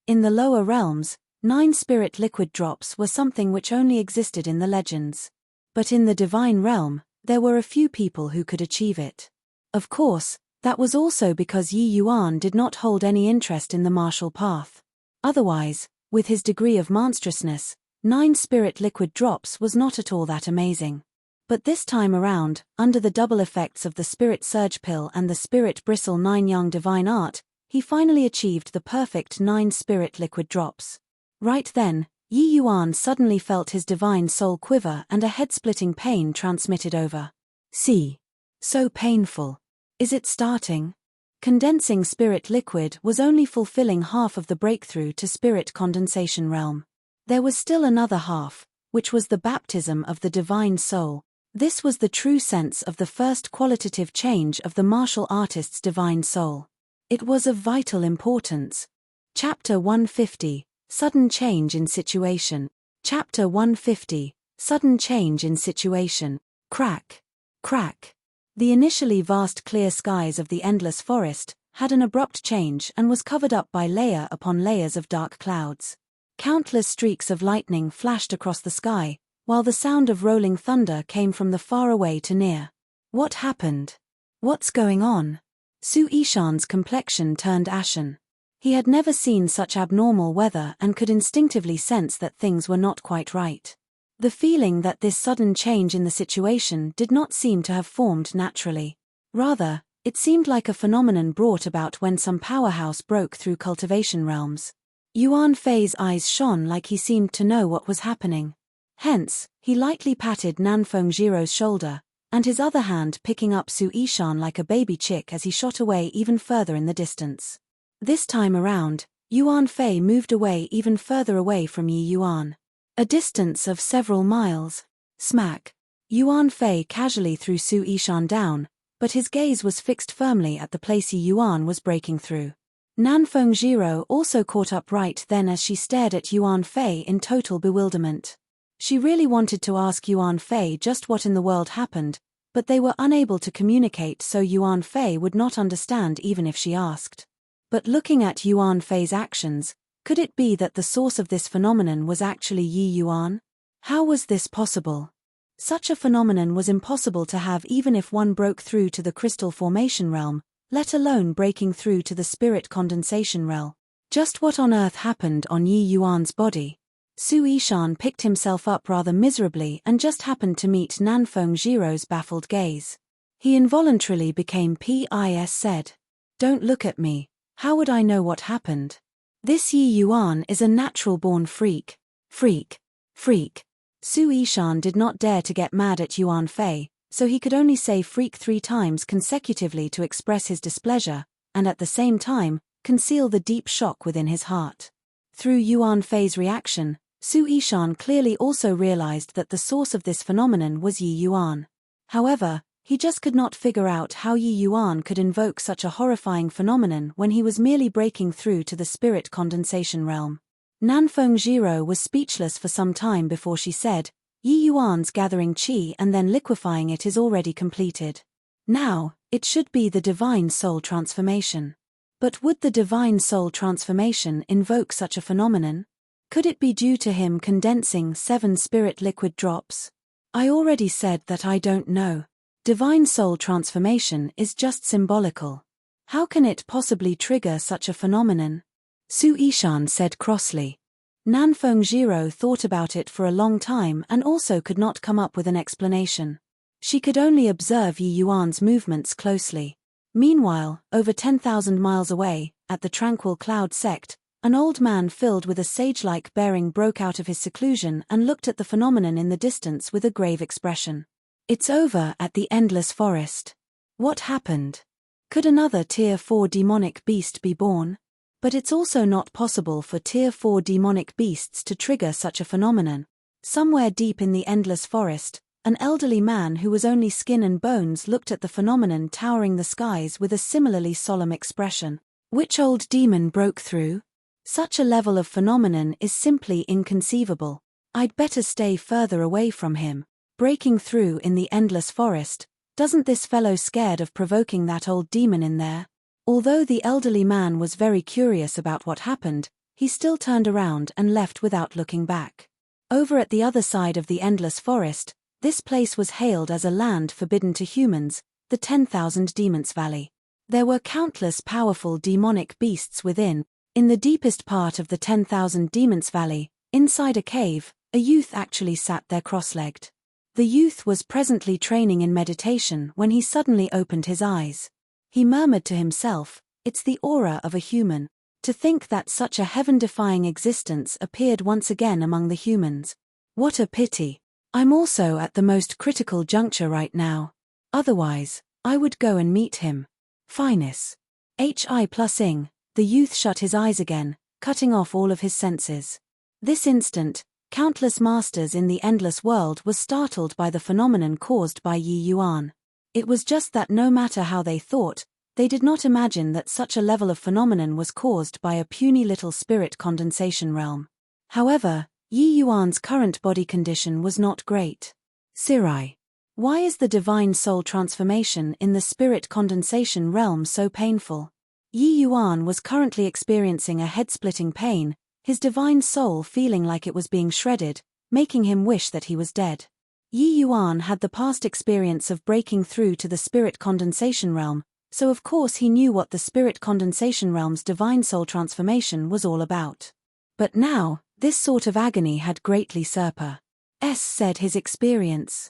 In the lower realms, 9 spirit liquid drops were something which only existed in the legends. But in the divine realm, there were a few people who could achieve it. Of course, that was also because Yi Yuan did not hold any interest in the martial path. Otherwise, with his degree of monstrousness, 9 spirit liquid drops was not at all that amazing. But this time around, under the double effects of the spirit surge pill and the spirit bristle 9 young divine art, he finally achieved the perfect 9 spirit liquid drops. Right then, Yi Yuan suddenly felt his divine soul quiver and a head-splitting pain transmitted over. See. So painful. Is it starting? Condensing spirit liquid was only fulfilling half of the breakthrough to spirit condensation realm. There was still another half, which was the baptism of the divine soul. This was the true sense of the first qualitative change of the martial artist's divine soul. It was of vital importance. Chapter 150, Sudden Change in Situation. Chapter 150, Sudden Change in Situation. Crack. Crack. The initially vast clear skies of the endless forest had an abrupt change and was covered up by layer upon layers of dark clouds. Countless streaks of lightning flashed across the sky, while the sound of rolling thunder came from the far away to near. What happened? What's going on? Su Ishan's complexion turned ashen. He had never seen such abnormal weather and could instinctively sense that things were not quite right. The feeling that this sudden change in the situation did not seem to have formed naturally. Rather, it seemed like a phenomenon brought about when some powerhouse broke through cultivation realms. Yuan Fei's eyes shone like he seemed to know what was happening. Hence, he lightly patted Nanfeng Jiro's shoulder, and his other hand picking up Su Ishan like a baby chick as he shot away even further in the distance. This time around, Yuan Fei moved away even further away from Yi Yuan. A distance of several miles. Smack. Yuan Fei casually threw Su Ishan down, but his gaze was fixed firmly at the place Yi Yuan was breaking through. Nanfeng Jiro also caught up right then as she stared at Yuan Fei in total bewilderment. She really wanted to ask Yuan Fei just what in the world happened, but they were unable to communicate, so Yuan Fei would not understand even if she asked. But looking at Yuan Fei's actions, could it be that the source of this phenomenon was actually Yi Yuan? How was this possible? Such a phenomenon was impossible to have even if one broke through to the crystal formation realm, let alone breaking through to the spirit condensation realm. Just what on earth happened on Yi Yuan's body? Su Ishan picked himself up rather miserably and just happened to meet Nanfeng Jiro's baffled gaze. He involuntarily became pis said. Don't look at me, how would I know what happened? This Yi Yuan is a natural-born freak. Freak. Freak. Su Ishan did not dare to get mad at Yuan Fei, so he could only say freak 3 times consecutively to express his displeasure, and at the same time, conceal the deep shock within his heart. Through Yuan Fei's reaction, Su Ishan clearly also realized that the source of this phenomenon was Yi Yuan. However, he just could not figure out how Yi Yuan could invoke such a horrifying phenomenon when he was merely breaking through to the spirit condensation realm. Nanfeng Jiro was speechless for some time before she said, Yi Yuan's gathering qi and then liquefying it is already completed. Now, it should be the divine soul transformation. But would the divine soul transformation invoke such a phenomenon? Could it be due to him condensing 7 spirit liquid drops? I already said that I don't know. Divine soul transformation is just symbolical. How can it possibly trigger such a phenomenon? Su Ishan said crossly. Nanfeng Jiro thought about it for a long time and also could not come up with an explanation. She could only observe Yi Yuan's movements closely. Meanwhile, over 10,000 miles away, at the tranquil cloud sect, an old man filled with a sage-like bearing broke out of his seclusion and looked at the phenomenon in the distance with a grave expression. It's over at the endless forest. What happened? Could another Tier 4 demonic beast be born? But it's also not possible for Tier 4 demonic beasts to trigger such a phenomenon. Somewhere deep in the endless forest, an elderly man who was only skin and bones looked at the phenomenon towering the skies with a similarly solemn expression. Which old demon broke through? Such a level of phenomenon is simply inconceivable. I'd better stay further away from him. Breaking through in the endless forest, doesn't this fellow scared of provoking that old demon in there? Although the elderly man was very curious about what happened, he still turned around and left without looking back. Over at the other side of the endless forest, this place was hailed as a land forbidden to humans, the 10,000 Demons Valley. There were countless powerful demonic beasts within. In the deepest part of the 10,000 Demons Valley, inside a cave, a youth actually sat there cross-legged. The youth was presently training in meditation when he suddenly opened his eyes. He murmured to himself, "It's the aura of a human. To think that such a heaven-defying existence appeared once again among the humans. What a pity. I'm also at the most critical juncture right now. Otherwise, I would go and meet him." Finus. Hi+ing, the youth shut his eyes again, cutting off all of his senses. This instant, countless masters in the endless world were startled by the phenomenon caused by Yi Yuan. It was just that no matter how they thought, they did not imagine that such a level of phenomenon was caused by a puny little spirit condensation realm. However, Yi Yuan's current body condition was not great. Sirai. Why is the divine soul transformation in the spirit condensation realm so painful? Yi Yuan was currently experiencing a head-splitting pain, his divine soul feeling like it was being shredded, making him wish that he was dead. Yi Yuan had the past experience of breaking through to the spirit condensation realm, so of course he knew what the spirit condensation realm's divine soul transformation was all about. But now, this sort of agony had greatly said his experience.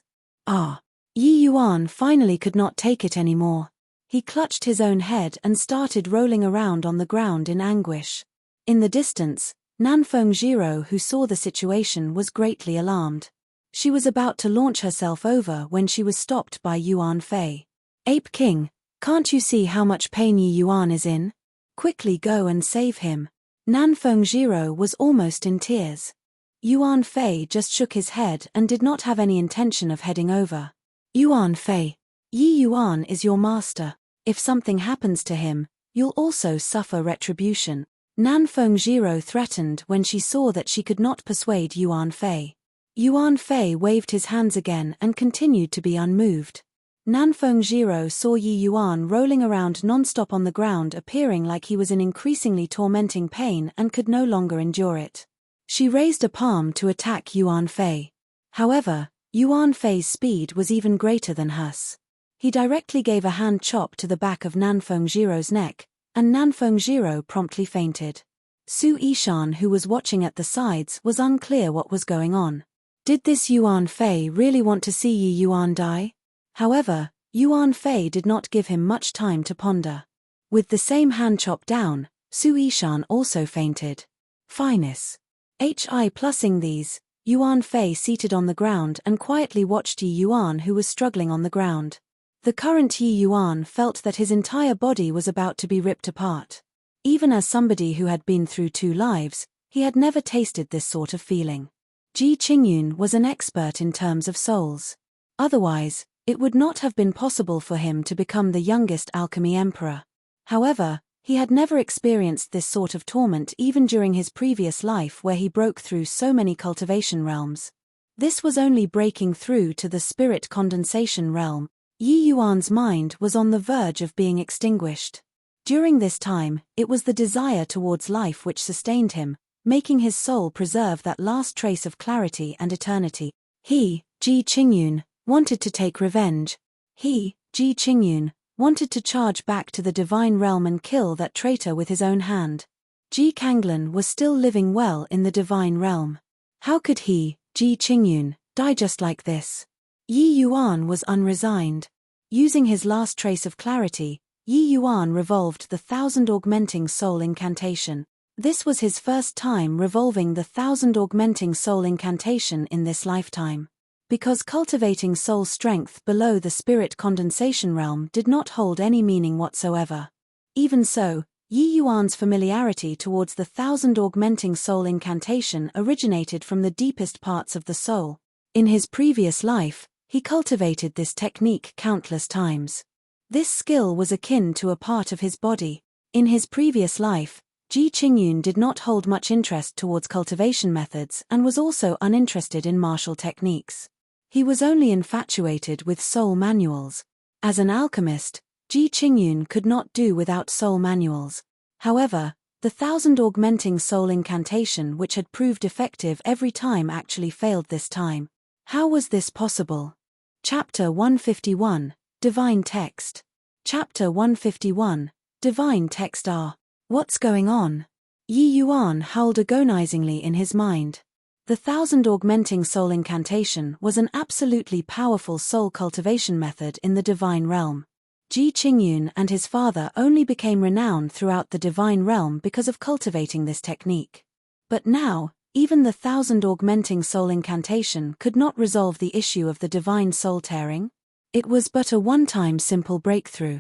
Yi Yuan finally could not take it anymore. He clutched his own head and started rolling around on the ground in anguish. In the distance, Nanfeng Jiro, who saw the situation, was greatly alarmed. She was about to launch herself over when she was stopped by Yuan Fei. "Ape King, can't you see how much pain Yi Yuan is in? Quickly go and save him." Nanfeng Jiro was almost in tears. Yuan Fei just shook his head and did not have any intention of heading over. "Yuan Fei, Yi Yuan is your master. If something happens to him, you'll also suffer retribution," Nanfeng Jiro threatened when she saw that she could not persuade Yuan Fei. Yuan Fei waved his hands again and continued to be unmoved. Nanfeng Jiro saw Yi Yuan rolling around non-stop on the ground, appearing like he was in increasingly tormenting pain and could no longer endure it. She raised a palm to attack Yuan Fei. However, Yuan Fei's speed was even greater than hers. He directly gave a hand chop to the back of Nanfeng Jiro's neck, and Nanfeng Jiro promptly fainted. Su Yishan, who was watching at the sides, was unclear what was going on. Did this Yuan Fei really want to see Yi Yuan die? However, Yuan Fei did not give him much time to ponder. With the same hand chop down, Su Yishan also fainted. Finus. Hi+ing these, Yuan Fei seated on the ground and quietly watched Yi Yuan, who was struggling on the ground. The current Yi Yuan felt that his entire body was about to be ripped apart. Even as somebody who had been through 2 lives, he had never tasted this sort of feeling. Ji Qingyun was an expert in terms of souls. Otherwise, it would not have been possible for him to become the youngest alchemy emperor. However, he had never experienced this sort of torment even during his previous life, where he broke through so many cultivation realms. This was only breaking through to the spirit condensation realm. Yi Yuan's mind was on the verge of being extinguished. During this time, it was the desire towards life which sustained him, making his soul preserve that last trace of clarity and eternity. He, Ji Qingyun, wanted to take revenge. He, Ji Qingyun, wanted to charge back to the divine realm and kill that traitor with his own hand. Ji Kanglan was still living well in the divine realm. How could he, Ji Qingyun, die just like this? Yi Yuan was unresigned. Using his last trace of clarity, Yi Yuan revolved the 1,000 augmenting soul incantation. This was his first time revolving the 1,000 augmenting soul incantation in this lifetime. Because cultivating soul strength below the spirit condensation realm did not hold any meaning whatsoever. Even so, Yi Yuan's familiarity towards the 1,000 augmenting soul incantation originated from the deepest parts of the soul. In his previous life, he cultivated this technique countless times. This skill was akin to a part of his body. In his previous life, Ji Qingyun did not hold much interest towards cultivation methods and was also uninterested in martial techniques. He was only infatuated with soul manuals. As an alchemist, Ji Qingyun could not do without soul manuals. However, the 1,000 augmenting soul incantation which had proved effective every time actually failed this time. How was this possible? Chapter 151, Divine Text. Chapter 151, Divine Text R. What's going on? Yi Yuan howled agonizingly in his mind. The 1,000 augmenting soul incantation was an absolutely powerful soul cultivation method in the divine realm. Ji Qingyun and his father only became renowned throughout the divine realm because of cultivating this technique. But now, even the 1,000 augmenting soul incantation could not resolve the issue of the divine soul tearing. It was but a one-time simple breakthrough.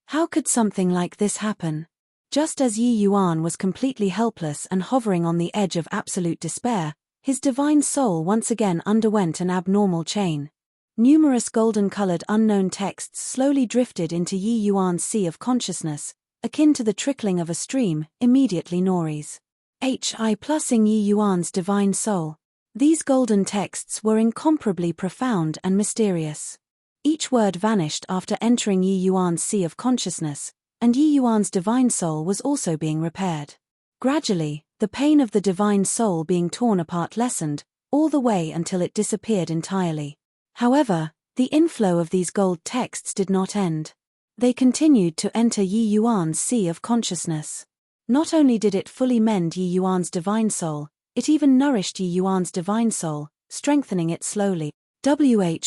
How could something like this happen? Just as Yi Yuan was completely helpless and hovering on the edge of absolute despair, his divine soul once again underwent an abnormal change. Numerous golden-colored unknown texts slowly drifted into Yi Yuan's sea of consciousness, akin to the trickling of a stream, immediately noise. Hi plusing Yi Yuan's divine soul. These golden texts were incomparably profound and mysterious. Each word vanished after entering Yi Yuan's sea of consciousness, and Yi Yuan's divine soul was also being repaired. Gradually, the pain of the divine soul being torn apart lessened, all the way until it disappeared entirely. However, the inflow of these gold texts did not end. They continued to enter Yi Yuan's sea of consciousness. Not only did it fully mend Yi Yuan's divine soul, it even nourished Yi Yuan's divine soul, strengthening it slowly.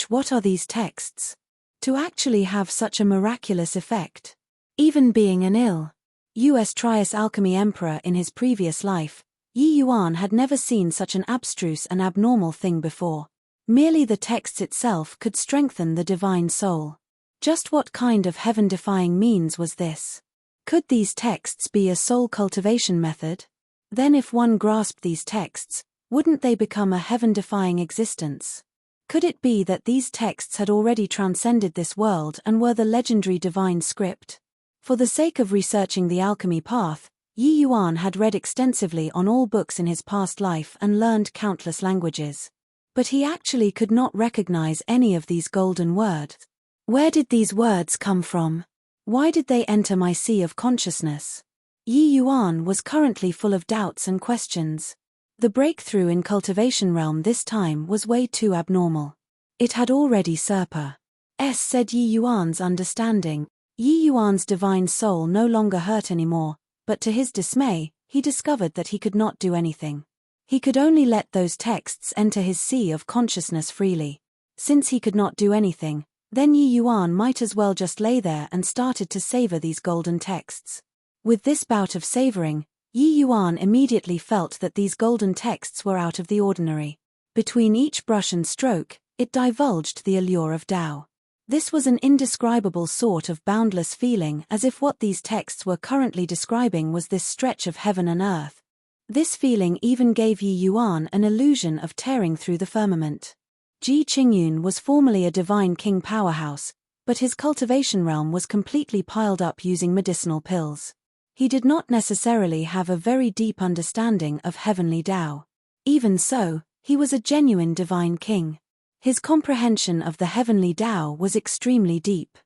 What are these texts? To actually have such a miraculous effect. Even being an U.S. Trias alchemy emperor in his previous life, Yi Yuan had never seen such an abstruse and abnormal thing before. Merely the texts itself could strengthen the divine soul. Just what kind of heaven-defying means was this? Could these texts be a soul cultivation method? Then if one grasped these texts, wouldn't they become a heaven-defying existence? Could it be that these texts had already transcended this world and were the legendary divine script? For the sake of researching the alchemy path, Yi Yuan had read extensively on all books in his past life and learned countless languages. But he actually could not recognize any of these golden words. Where did these words come from? Why did they enter my sea of consciousness? Yi Yuan was currently full of doubts and questions. The breakthrough in cultivation realm this time was way too abnormal. It had already said Yi Yuan's understanding. Yi Yuan's divine soul no longer hurt anymore, but to his dismay, he discovered that he could not do anything. He could only let those texts enter his sea of consciousness freely. Since he could not do anything, then Yi Yuan might as well just lay there and started to savor these golden texts. With this bout of savoring, Yi Yuan immediately felt that these golden texts were out of the ordinary. Between each brush and stroke, it divulged the allure of Tao. This was an indescribable sort of boundless feeling, as if what these texts were currently describing was this stretch of heaven and earth. This feeling even gave Yi Yuan an illusion of tearing through the firmament. Ji Qingyun was formerly a divine king powerhouse, but his cultivation realm was completely piled up using medicinal pills. He did not necessarily have a very deep understanding of heavenly Tao. Even so, he was a genuine divine king. His comprehension of the heavenly Tao was extremely deep.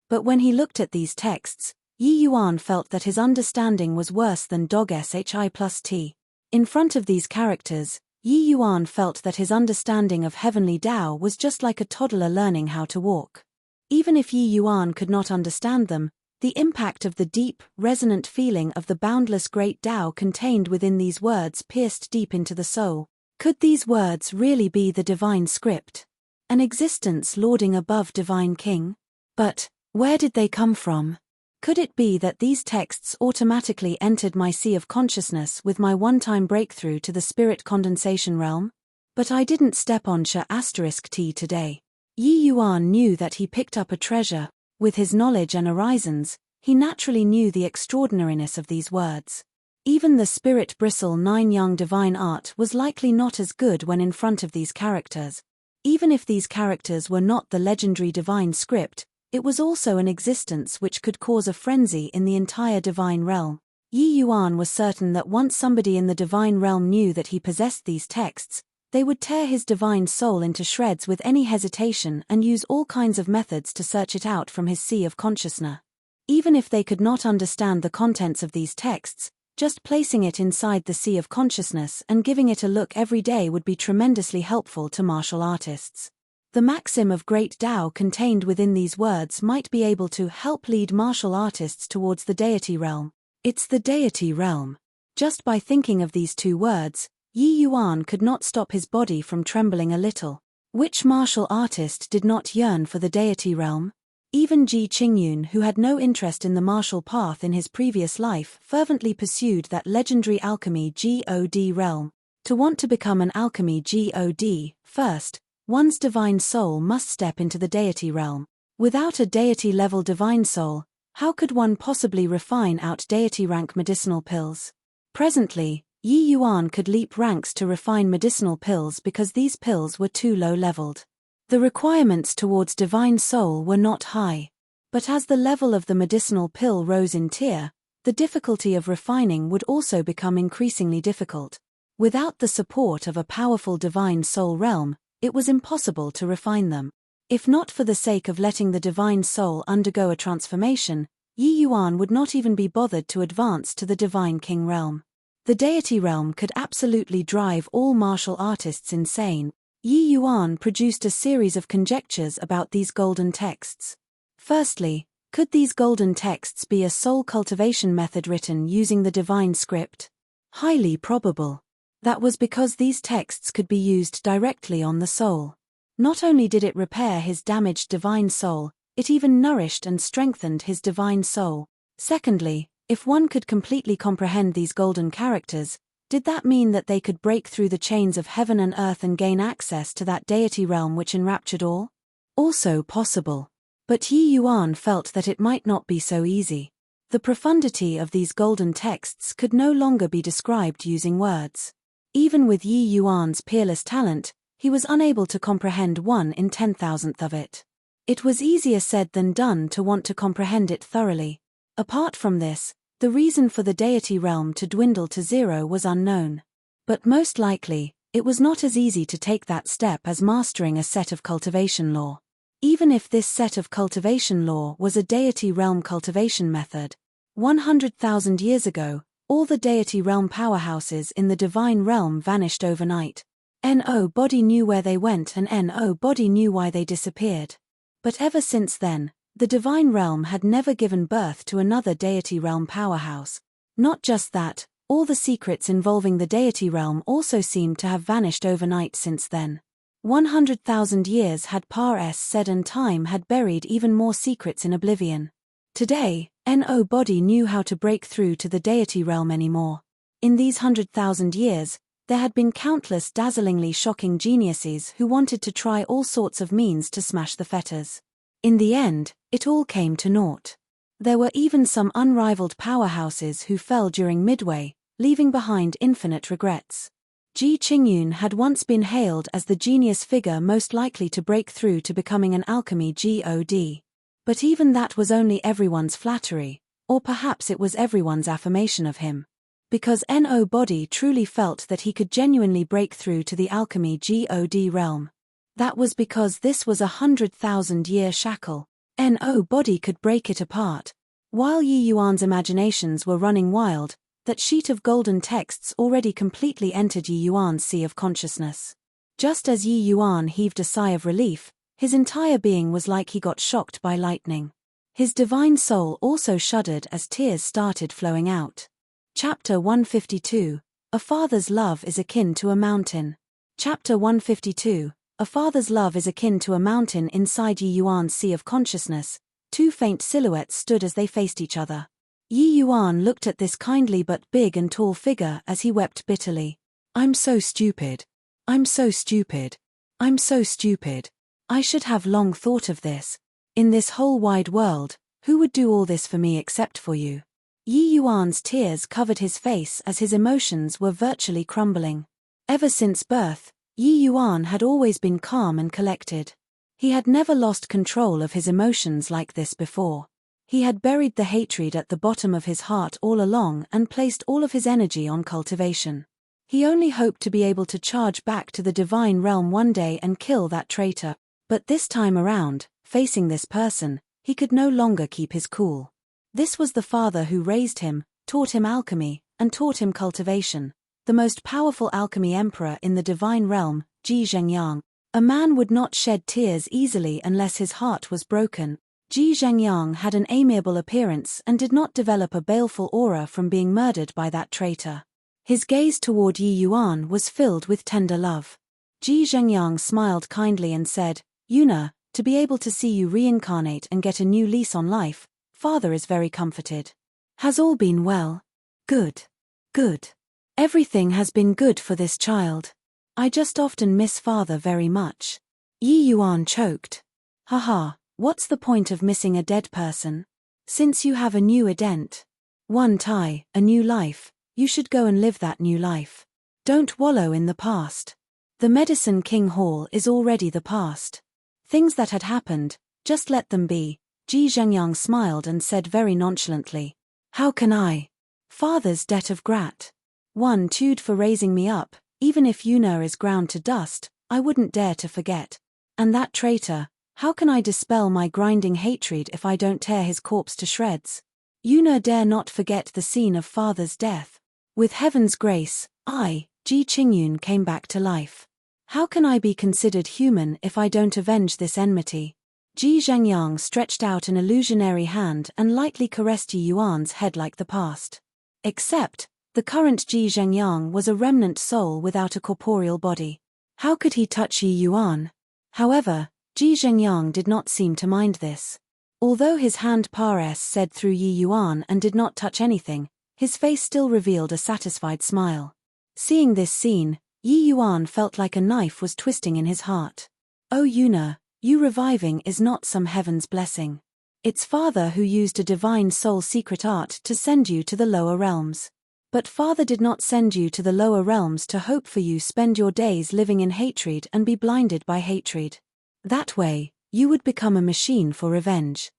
But when he looked at these texts, Yi Yuan felt that his understanding was worse than dog shi+t. In front of these characters, Yi Yuan felt that his understanding of heavenly Tao was just like a toddler learning how to walk. Even if Yi Yuan could not understand them, the impact of the deep, resonant feeling of the boundless great Tao contained within these words pierced deep into the soul. Could these words really be the divine script? An existence lording above divine king? But, where did they come from? Could it be that these texts automatically entered my sea of consciousness with my one-time breakthrough to the spirit condensation realm? But I didn't step on *t today. Yi Yuan knew that he picked up a treasure. With his knowledge and horizons, he naturally knew the extraordinariness of these words. Even the spirit bristle 9 young divine art was likely not as good when in front of these characters. Even if these characters were not the legendary divine script, it was also an existence which could cause a frenzy in the entire divine realm. Yi Yuan was certain that once somebody in the divine realm knew that he possessed these texts, they would tear his divine soul into shreds with any hesitation and use all kinds of methods to search it out from his sea of consciousness. Even if they could not understand the contents of these texts, just placing it inside the sea of consciousness and giving it a look every day would be tremendously helpful to martial artists. The maxim of great Tao contained within these words might be able to help lead martial artists towards the deity realm. It's the deity realm. Just by thinking of these two words, Yi Yuan could not stop his body from trembling a little. Which martial artist did not yearn for the deity realm? Even Ji Qingyun, who had no interest in the martial path in his previous life, fervently pursued that legendary alchemy God realm. To want to become an alchemy God, first, one's divine soul must step into the deity realm. Without a deity-level divine soul, how could one possibly refine out deity-rank medicinal pills? Presently, Yi Yuan could leap ranks to refine medicinal pills because these pills were too low-leveled. The requirements towards divine soul were not high. But as the level of the medicinal pill rose in tier, the difficulty of refining would also become increasingly difficult. Without the support of a powerful divine soul realm, it was impossible to refine them. If not for the sake of letting the divine soul undergo a transformation, Yi Yuan would not even be bothered to advance to the divine king realm. The deity realm could absolutely drive all martial artists insane. Yi Yuan produced a series of conjectures about these golden texts. Firstly, could these golden texts be a soul cultivation method written using the divine script? Highly probable. That was because these texts could be used directly on the soul. Not only did it repair his damaged divine soul, it even nourished and strengthened his divine soul. Secondly, if one could completely comprehend these golden characters, did that mean that they could break through the chains of heaven and earth and gain access to that deity realm which enraptured all? Also possible. But Yi Yuan felt that it might not be so easy. The profundity of these golden texts could no longer be described using words. Even with Yi Yuan's peerless talent, he was unable to comprehend 1/10,000th of it. It was easier said than done to want to comprehend it thoroughly. Apart from this, the reason for the deity realm to dwindle to zero was unknown. But most likely, it was not as easy to take that step as mastering a set of cultivation law. Even if this set of cultivation law was a deity realm cultivation method, 100,000 years ago, all the deity realm powerhouses in the divine realm vanished overnight. Nobody knew where they went and nobody knew why they disappeared. But ever since then, the divine realm had never given birth to another deity realm powerhouse. Not just that, all the secrets involving the deity realm also seemed to have vanished overnight since then. 100,000 years had said and time had buried even more secrets in oblivion. Today, nobody knew how to break through to the deity realm anymore. In these 100,000 years, there had been countless dazzlingly shocking geniuses who wanted to try all sorts of means to smash the fetters. In the end, it all came to naught. There were even some unrivaled powerhouses who fell during midway, leaving behind infinite regrets. Ji Qingyun had once been hailed as the genius figure most likely to break through to becoming an alchemy God. But even that was only everyone's flattery, or perhaps it was everyone's affirmation of him. Because nobody truly felt that he could genuinely break through to the alchemy God realm. That was because this was 100,000-year shackle. Nobody could break it apart. While Yi Yuan's imaginations were running wild, that sheet of golden texts already completely entered Yi Yuan's sea of consciousness. Just as Yi Yuan heaved a sigh of relief, his entire being was like he got shocked by lightning. His divine soul also shuddered as tears started flowing out. Chapter 152, A Father's Love is Akin to a Mountain. Chapter 152, A father's love is akin to a mountain. Inside Yi Yuan's sea of consciousness, two faint silhouettes stood as they faced each other. Yi Yuan looked at this kindly but big and tall figure as he wept bitterly. I'm so stupid. I'm so stupid. I'm so stupid. I should have long thought of this. In this whole wide world, who would do all this for me except for you? Yi Yuan's tears covered his face as his emotions were virtually crumbling. Ever since birth, Yi Yuan had always been calm and collected. He had never lost control of his emotions like this before. He had buried the hatred at the bottom of his heart all along and placed all of his energy on cultivation. He only hoped to be able to charge back to the divine realm one day and kill that traitor. But this time around, facing this person, he could no longer keep his cool. This was the father who raised him, taught him alchemy, and taught him cultivation. The most powerful alchemy emperor in the divine realm, Ji Zhengyang. A man would not shed tears easily unless his heart was broken. Ji Zhengyang had an amiable appearance and did not develop a baleful aura from being murdered by that traitor. His gaze toward Yi Yuan was filled with tender love. Ji Zhengyang smiled kindly and said, "Yuna, to be able to see you reincarnate and get a new lease on life, father is very comforted. Has all been well?" "Good. Good. Everything has been good for this child. I just often miss father very much." Yi Yuan choked. "Haha, what's the point of missing a dead person? Since you have a new ident, one Tai, a new life, you should go and live that new life. Don't wallow in the past. The Medicine King Hall is already the past. Things that had happened, just let them be." Ji Zhengyang smiled and said very nonchalantly, "How can I? Father's debt of gratitude for raising me up. Even if Yuna is ground to dust, I wouldn't dare to forget. And that traitor, how can I dispel my grinding hatred if I don't tear his corpse to shreds? Yuna dare not forget the scene of father's death. With heaven's grace, I, Ji Qingyun, came back to life. How can I be considered human if I don't avenge this enmity?" Ji Zhengyang stretched out an illusionary hand and lightly caressed Yi Yuan's head like the past. Except, the current Ji Zhengyang was a remnant soul without a corporeal body. How could he touch Yi Yuan? However, Ji Zhengyang did not seem to mind this. Although his hand said through Yi Yuan and did not touch anything, his face still revealed a satisfied smile. Seeing this scene, Yi Yuan felt like a knife was twisting in his heart. "Oh Yuna, you reviving is not some heaven's blessing. It's father who used a divine soul secret art to send you to the lower realms. But father did not send you to the lower realms to hope for you spend your days living in hatred and be blinded by hatred. That way, you would become a machine for revenge.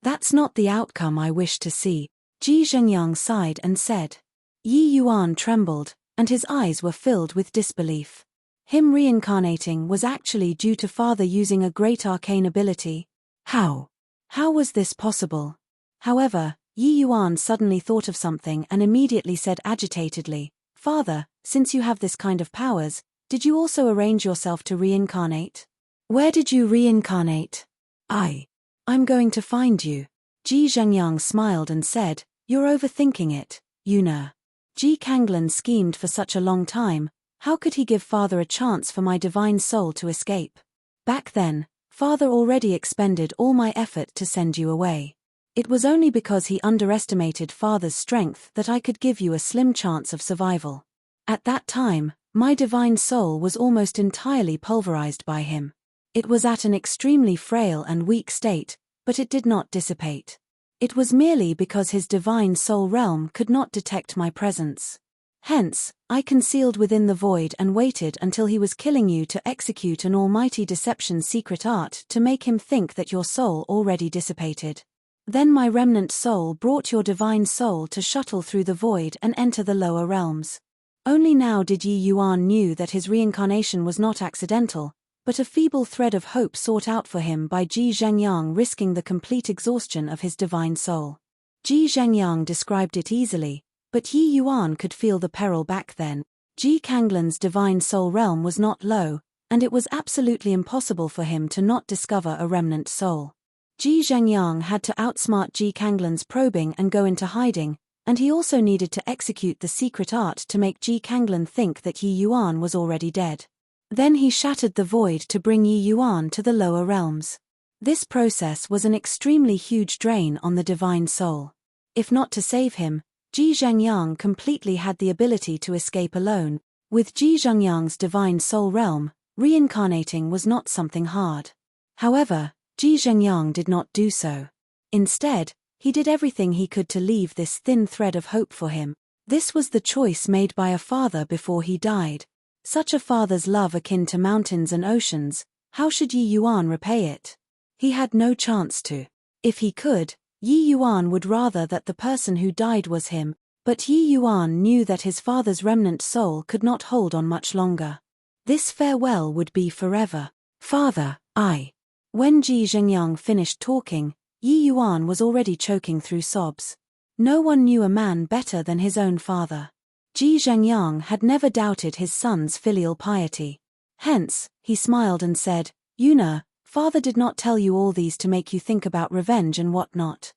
That's not the outcome I wish to see." Ji Zhengyang sighed and said. Yi Yuan trembled, and his eyes were filled with disbelief. Him reincarnating was actually due to father using a great arcane ability. How? How was this possible? However, Yi Yuan suddenly thought of something and immediately said agitatedly, "Father, since you have this kind of powers, did you also arrange yourself to reincarnate? Where did you reincarnate?" I'm going to find you." Ji Zhengyang smiled and said, "You're overthinking it, Yuna. Ji Kanglan schemed for such a long time, how could he give father a chance for my divine soul to escape? Back then, father already expended all my effort to send you away. It was only because he underestimated father's strength that I could give you a slim chance of survival. At that time, my divine soul was almost entirely pulverized by him. It was at an extremely frail and weak state, but it did not dissipate. It was merely because his divine soul realm could not detect my presence. Hence, I concealed within the void and waited until he was killing you to execute an almighty deception secret art to make him think that your soul already dissipated. Then my remnant soul brought your divine soul to shuttle through the void and enter the lower realms. Only now did Yi Yuan knew that his reincarnation was not accidental, but a feeble thread of hope sought out for him by Ji Zhengyang risking the complete exhaustion of his divine soul. Ji Zhengyang described it easily, but Yi Yuan could feel the peril back then. Ji Kanglan's divine soul realm was not low, and it was absolutely impossible for him to not discover a remnant soul. Ji Zhengyang had to outsmart Ji Kanglan's probing and go into hiding, and he also needed to execute the secret art to make Ji Kanglan think that Yi Yuan was already dead. Then he shattered the void to bring Yi Yuan to the lower realms. This process was an extremely huge drain on the divine soul. If not to save him, Ji Zhengyang completely had the ability to escape alone. With Ji Zhengyang's divine soul realm, reincarnating was not something hard. However, Ji Zhengyang did not do so. Instead, he did everything he could to leave this thin thread of hope for him. This was the choice made by a father before he died. Such a father's love akin to mountains and oceans, How should Yi Yuan repay it? He had no chance to. If he could, Yi Yuan would rather that the person who died was him, but Yi Yuan knew that his father's remnant soul could not hold on much longer. This farewell would be forever. Father, I. When Ji Zhengyang finished talking, Yi Yuan was already choking through sobs. No one knew a man better than his own father. Ji Zhengyang had never doubted his son's filial piety. Hence, he smiled and said, Yuna, father did not tell you all these to make you think about revenge and what not.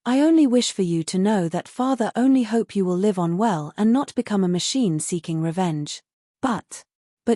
I only wish for you to know that father only hope you will live on well and not become a machine seeking revenge. But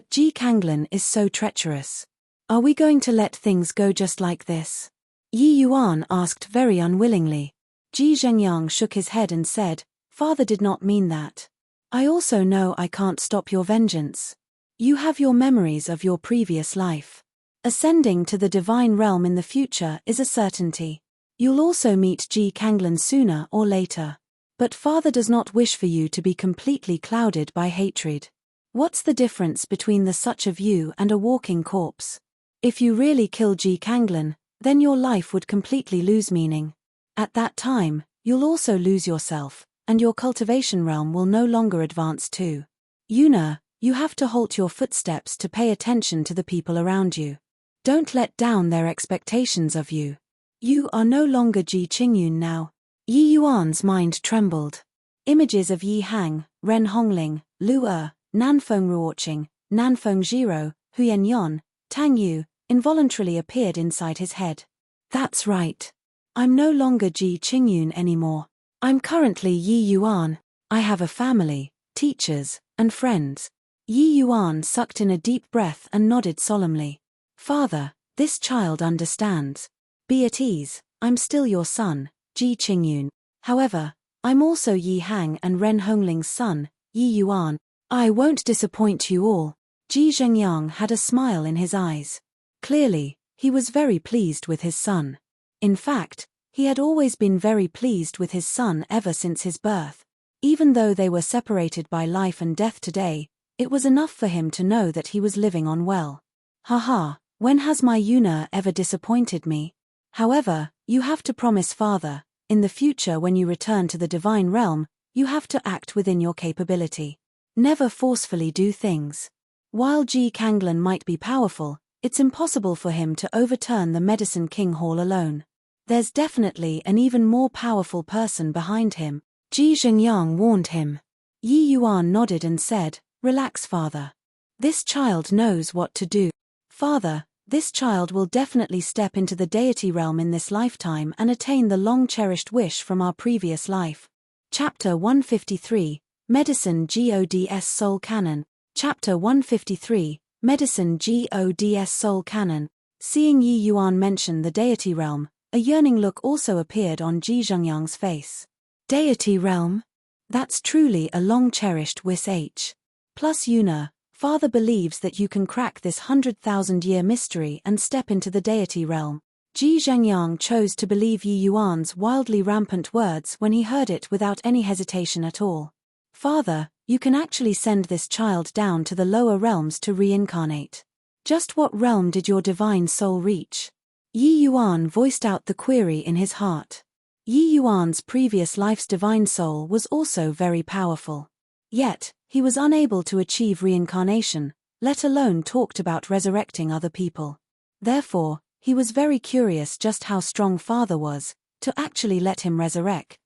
Ji Kanglan is so treacherous. Are we going to let things go just like this? Yi Yuan asked very unwillingly. Ji Zhengyang shook his head and said, Father did not mean that. I also know I can't stop your vengeance. You have your memories of your previous life. Ascending to the divine realm in the future is a certainty. You'll also meet Ji Kanglan sooner or later. But father does not wish for you to be completely clouded by hatred. What's the difference between the such of you and a walking corpse? If you really kill Ji Kanglan, then your life would completely lose meaning. At that time, you'll also lose yourself, and your cultivation realm will no longer advance too. Yuna, you have to halt your footsteps to pay attention to the people around you. Don't let down their expectations of you. You are no longer Ji Qingyun now. Yi Yuan's mind trembled. Images of Yi Hang, Ren Hongling, Lu Er, Nanfeng Ruoqing, Nanfeng Jiro, Huyen Yon, Tang Yu, involuntarily appeared inside his head. That's right. I'm no longer Ji Qingyun anymore. I'm currently Yi Yuan. I have a family, teachers, and friends. Yi Yuan sucked in a deep breath and nodded solemnly. Father, this child understands. Be at ease, I'm still your son, Ji Qingyun. However, I'm also Yi Hang and Ren Hongling's son, Yi Yuan. I won't disappoint you all. Ji Zhengyang had a smile in his eyes. Clearly, he was very pleased with his son. In fact, he had always been very pleased with his son ever since his birth. Even though they were separated by life and death today, it was enough for him to know that he was living on well. Haha, when has my Yuna ever disappointed me? However, you have to promise father, in the future when you return to the divine realm, you have to act within your capability. Never forcefully do things. While Ji Kanglan might be powerful, it's impossible for him to overturn the Medicine King Hall alone. There's definitely an even more powerful person behind him. Ji Zhengyang warned him. Yi Yuan nodded and said, Relax father. This child knows what to do. Father, this child will definitely step into the deity realm in this lifetime and attain the long-cherished wish from our previous life. Chapter 153, Medicine Gods Soul Canon. Chapter 153, Medicine Gods Soul Canon. Seeing Yi Yuan mention the deity realm, a yearning look also appeared on Ji Zhengyang's face. Deity realm? That's truly a long-cherished wish. Plus Yuna, father believes that you can crack this 100,000-year mystery and step into the deity realm. Ji Zhengyang chose to believe Yi Yuan's wildly rampant words when he heard it without any hesitation at all. Father, you can actually send this child down to the lower realms to reincarnate. Just what realm did your divine soul reach? Yi Yuan voiced out the query in his heart. Yi Yuan's previous life's divine soul was also very powerful. Yet, he was unable to achieve reincarnation, let alone talked about resurrecting other people. Therefore, he was very curious just how strong father was, to actually let him resurrect.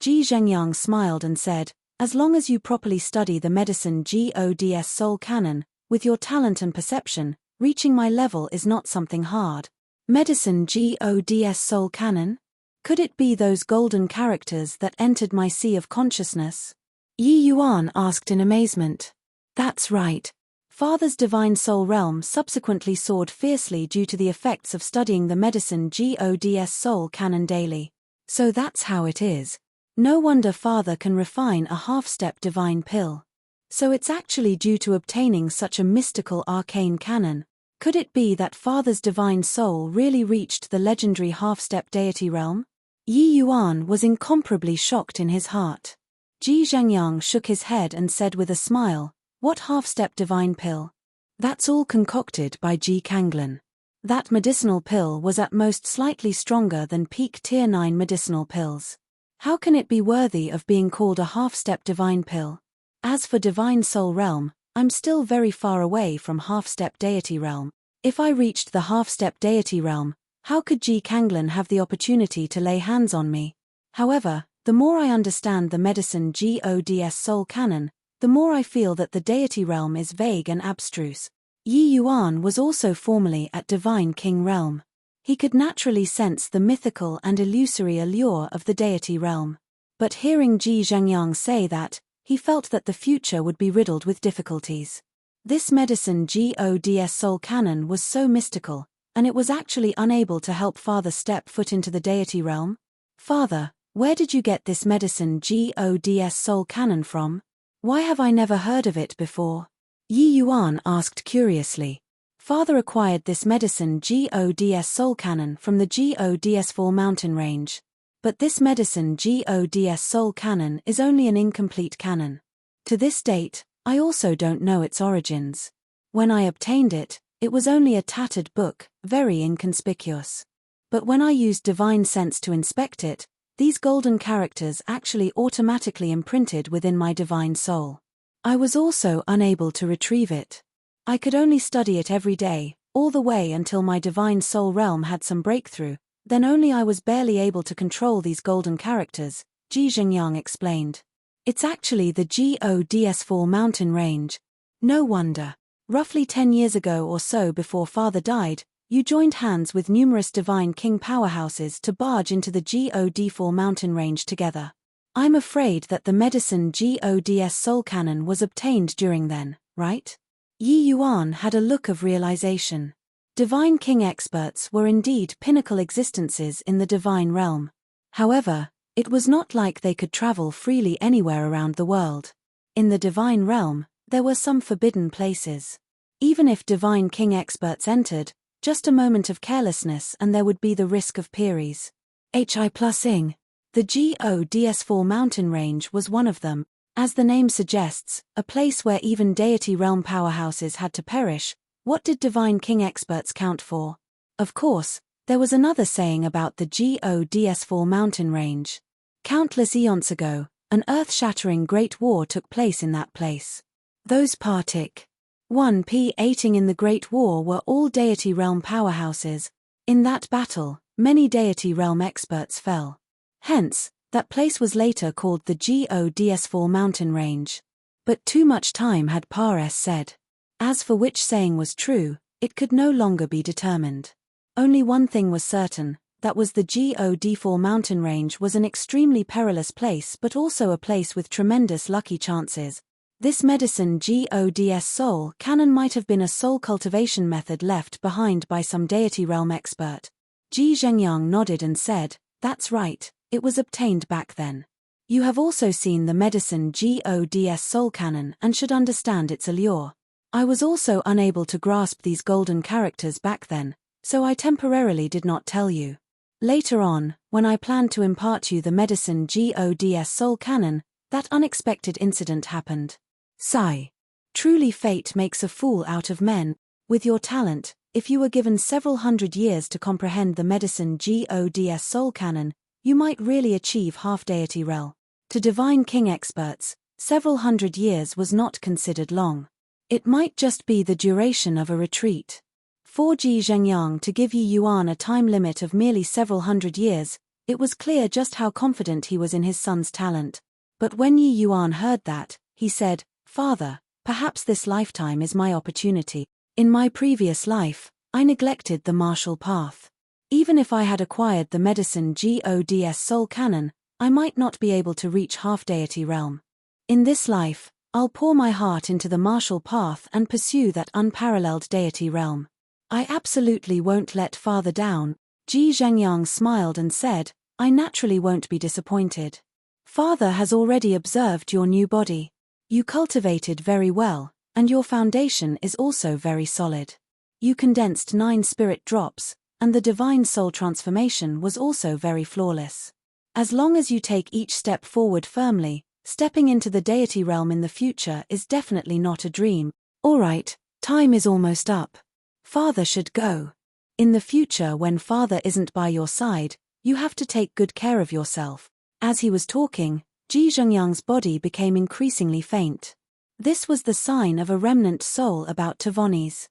Ji Zhengyang smiled and said, As long as you properly study the medicine Gods Soul Canon, with your talent and perception, reaching my level is not something hard. Medicine Gods Soul Canon? Could it be those golden characters that entered my sea of consciousness? Yi Yuan asked in amazement. That's right. Father's divine soul realm subsequently soared fiercely due to the effects of studying the medicine Gods Soul Canon daily. So that's how it is. No wonder father can refine a half-step divine pill. So it's actually due to obtaining such a mystical arcane canon. Could it be that father's divine soul really reached the legendary half-step deity realm? Yi Yuan was incomparably shocked in his heart. Ji Zhengyang shook his head and said with a smile, What half-step divine pill? That's all concocted by Ji Kanglan. That medicinal pill was at most slightly stronger than peak Tier 9 medicinal pills. How can it be worthy of being called a half-step divine pill? As for divine soul realm, I'm still very far away from half-step deity realm. If I reached the half-step deity realm, how could Ji Kanglin have the opportunity to lay hands on me? However, the more I understand the medicine Gods soul canon, the more I feel that the deity realm is vague and abstruse. Yi Yuan was also formerly at Divine King realm. He could naturally sense the mythical and illusory allure of the deity realm. But hearing Ji Zhengyang say that, he felt that the future would be riddled with difficulties. This medicine Gods soul canon was so mystical, and it was actually unable to help father step foot into the deity realm. Father, where did you get this medicine Gods soul canon from? Why have I never heard of it before? Yi Yuan asked curiously. Father acquired this medicine Gods soul canon from the Gods 4 mountain range. But this medicine Gods soul canon is only an incomplete canon. To this date, I also don't know its origins. When I obtained it, it was only a tattered book, very inconspicuous. But when I used divine sense to inspect it, these golden characters actually automatically imprinted within my divine soul. I was also unable to retrieve it. I could only study it every day, all the way until my divine soul realm had some breakthrough, then only I was barely able to control these golden characters, Ji Zhengyang explained. It's actually the Gods 4 mountain range. No wonder. Roughly 10 years ago or so before father died, you joined hands with numerous divine king powerhouses to barge into the God 4 mountain range together. I'm afraid that the medicine Gods soul canon was obtained during then, right? Yi Yuan had a look of realization. Divine king experts were indeed pinnacle existences in the divine realm. However, it was not like they could travel freely anywhere around the world. In the divine realm, there were some forbidden places. Even if divine king experts entered, just a moment of carelessness and there would be the risk of peris. Hi+ing. The Gods 4 mountain range was one of them, as the name suggests, a place where even deity realm powerhouses had to perish. What did divine king experts count for? Of course, there was another saying about the Gods 4 mountain range. Countless eons ago, an earth-shattering great war took place in that place. Those partic. 1p8ing in the Great War were all deity realm powerhouses. In that battle, many deity realm experts fell. Hence, that place was later called the Gods 4 mountain range. But too much time had said. As for which saying was true, it could no longer be determined. Only one thing was certain, that was the God 4 mountain range was an extremely perilous place but also a place with tremendous lucky chances. This medicine Gods soul canon might have been a soul cultivation method left behind by some deity realm expert. Ji Zhengyang nodded and said, "That's right, it was obtained back then. You have also seen the medicine Gods soul canon and should understand its allure. I was also unable to grasp these golden characters back then, so I temporarily did not tell you. Later on, when I planned to impart you the medicine Gods soul canon, that unexpected incident happened. Sigh. Truly fate makes a fool out of men. With your talent, if you were given several hundred years to comprehend the medicine Gods soul canon, you might really achieve half-deity realm. To divine king experts, several hundred years was not considered long. It might just be the duration of a retreat. For Ji Zhengyang to give Yi Yuan a time limit of merely several hundred years, it was clear just how confident he was in his son's talent. But when Yi Yuan heard that, he said, "Father, perhaps this lifetime is my opportunity. In my previous life, I neglected the martial path. Even if I had acquired the medicine Gods soul canon, I might not be able to reach half-deity realm. In this life, I'll pour my heart into the martial path and pursue that unparalleled deity realm. I absolutely won't let father down." Ji Zhengyang smiled and said, "I naturally won't be disappointed. Father has already observed your new body. You cultivated very well, and your foundation is also very solid. You condensed 9 spirit drops, and the divine soul transformation was also very flawless. As long as you take each step forward firmly, stepping into the deity realm in the future is definitely not a dream. Alright, time is almost up. Father should go." In the future, when father isn't by your side, you have to take good care of yourself. As he was talking, Ji Zhengyang's body became increasingly faint. This was the sign of a remnant soul about to vanish.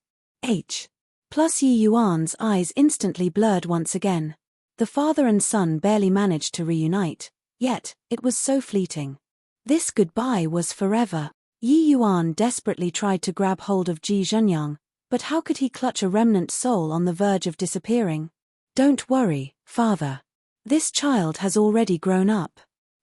Plus Yi Yuan's eyes instantly blurred once again. The father and son barely managed to reunite, yet, it was so fleeting. This goodbye was forever. Yi Yuan desperately tried to grab hold of Ji Zhenyang, but how could he clutch a remnant soul on the verge of disappearing? Don't worry, father. This child has already grown up.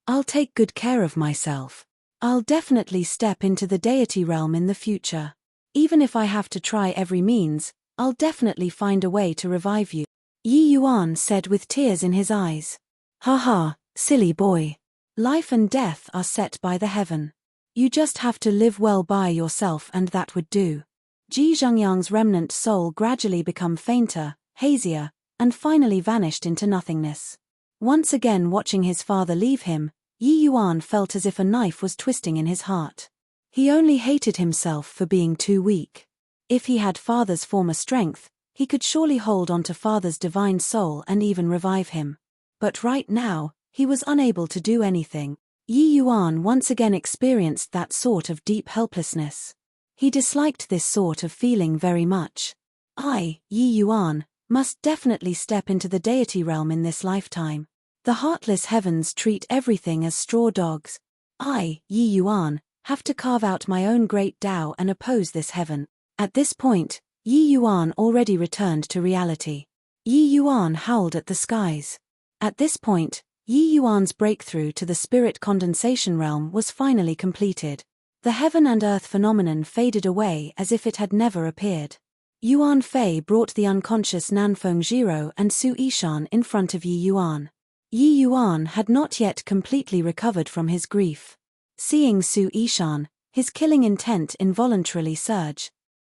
I'll take good care of myself. I'll definitely step into the deity realm in the future. Even if I have to try every means, I'll definitely find a way to revive you. Yi Yuan said with tears in his eyes. Haha, silly boy. Life and death are set by the heaven. You just have to live well by yourself and that would do. Ji Zhengyang's remnant soul gradually became fainter, hazier, and finally vanished into nothingness. Once again watching his father leave him, Yi Yuan felt as if a knife was twisting in his heart. He only hated himself for being too weak. If he had father's former strength, he could surely hold on to father's divine soul and even revive him. But right now, he was unable to do anything. Yi Yuan once again experienced that sort of deep helplessness. He disliked this sort of feeling very much. Yi Yuan, must definitely step into the deity realm in this lifetime. The heartless heavens treat everything as straw dogs. Yi Yuan, have to carve out my own great Tao and oppose this heaven. At this point, Yi Yuan already returned to reality. Yi Yuan howled at the skies. At this point, Yi Yuan's breakthrough to the spirit condensation realm was finally completed. The heaven and earth phenomenon faded away as if it had never appeared. Yuan Fei brought the unconscious Nanfeng Jiro and Su Yishan in front of Yi Yuan. Yi Yuan had not yet completely recovered from his grief. Seeing Su Yishan, his killing intent involuntarily surged.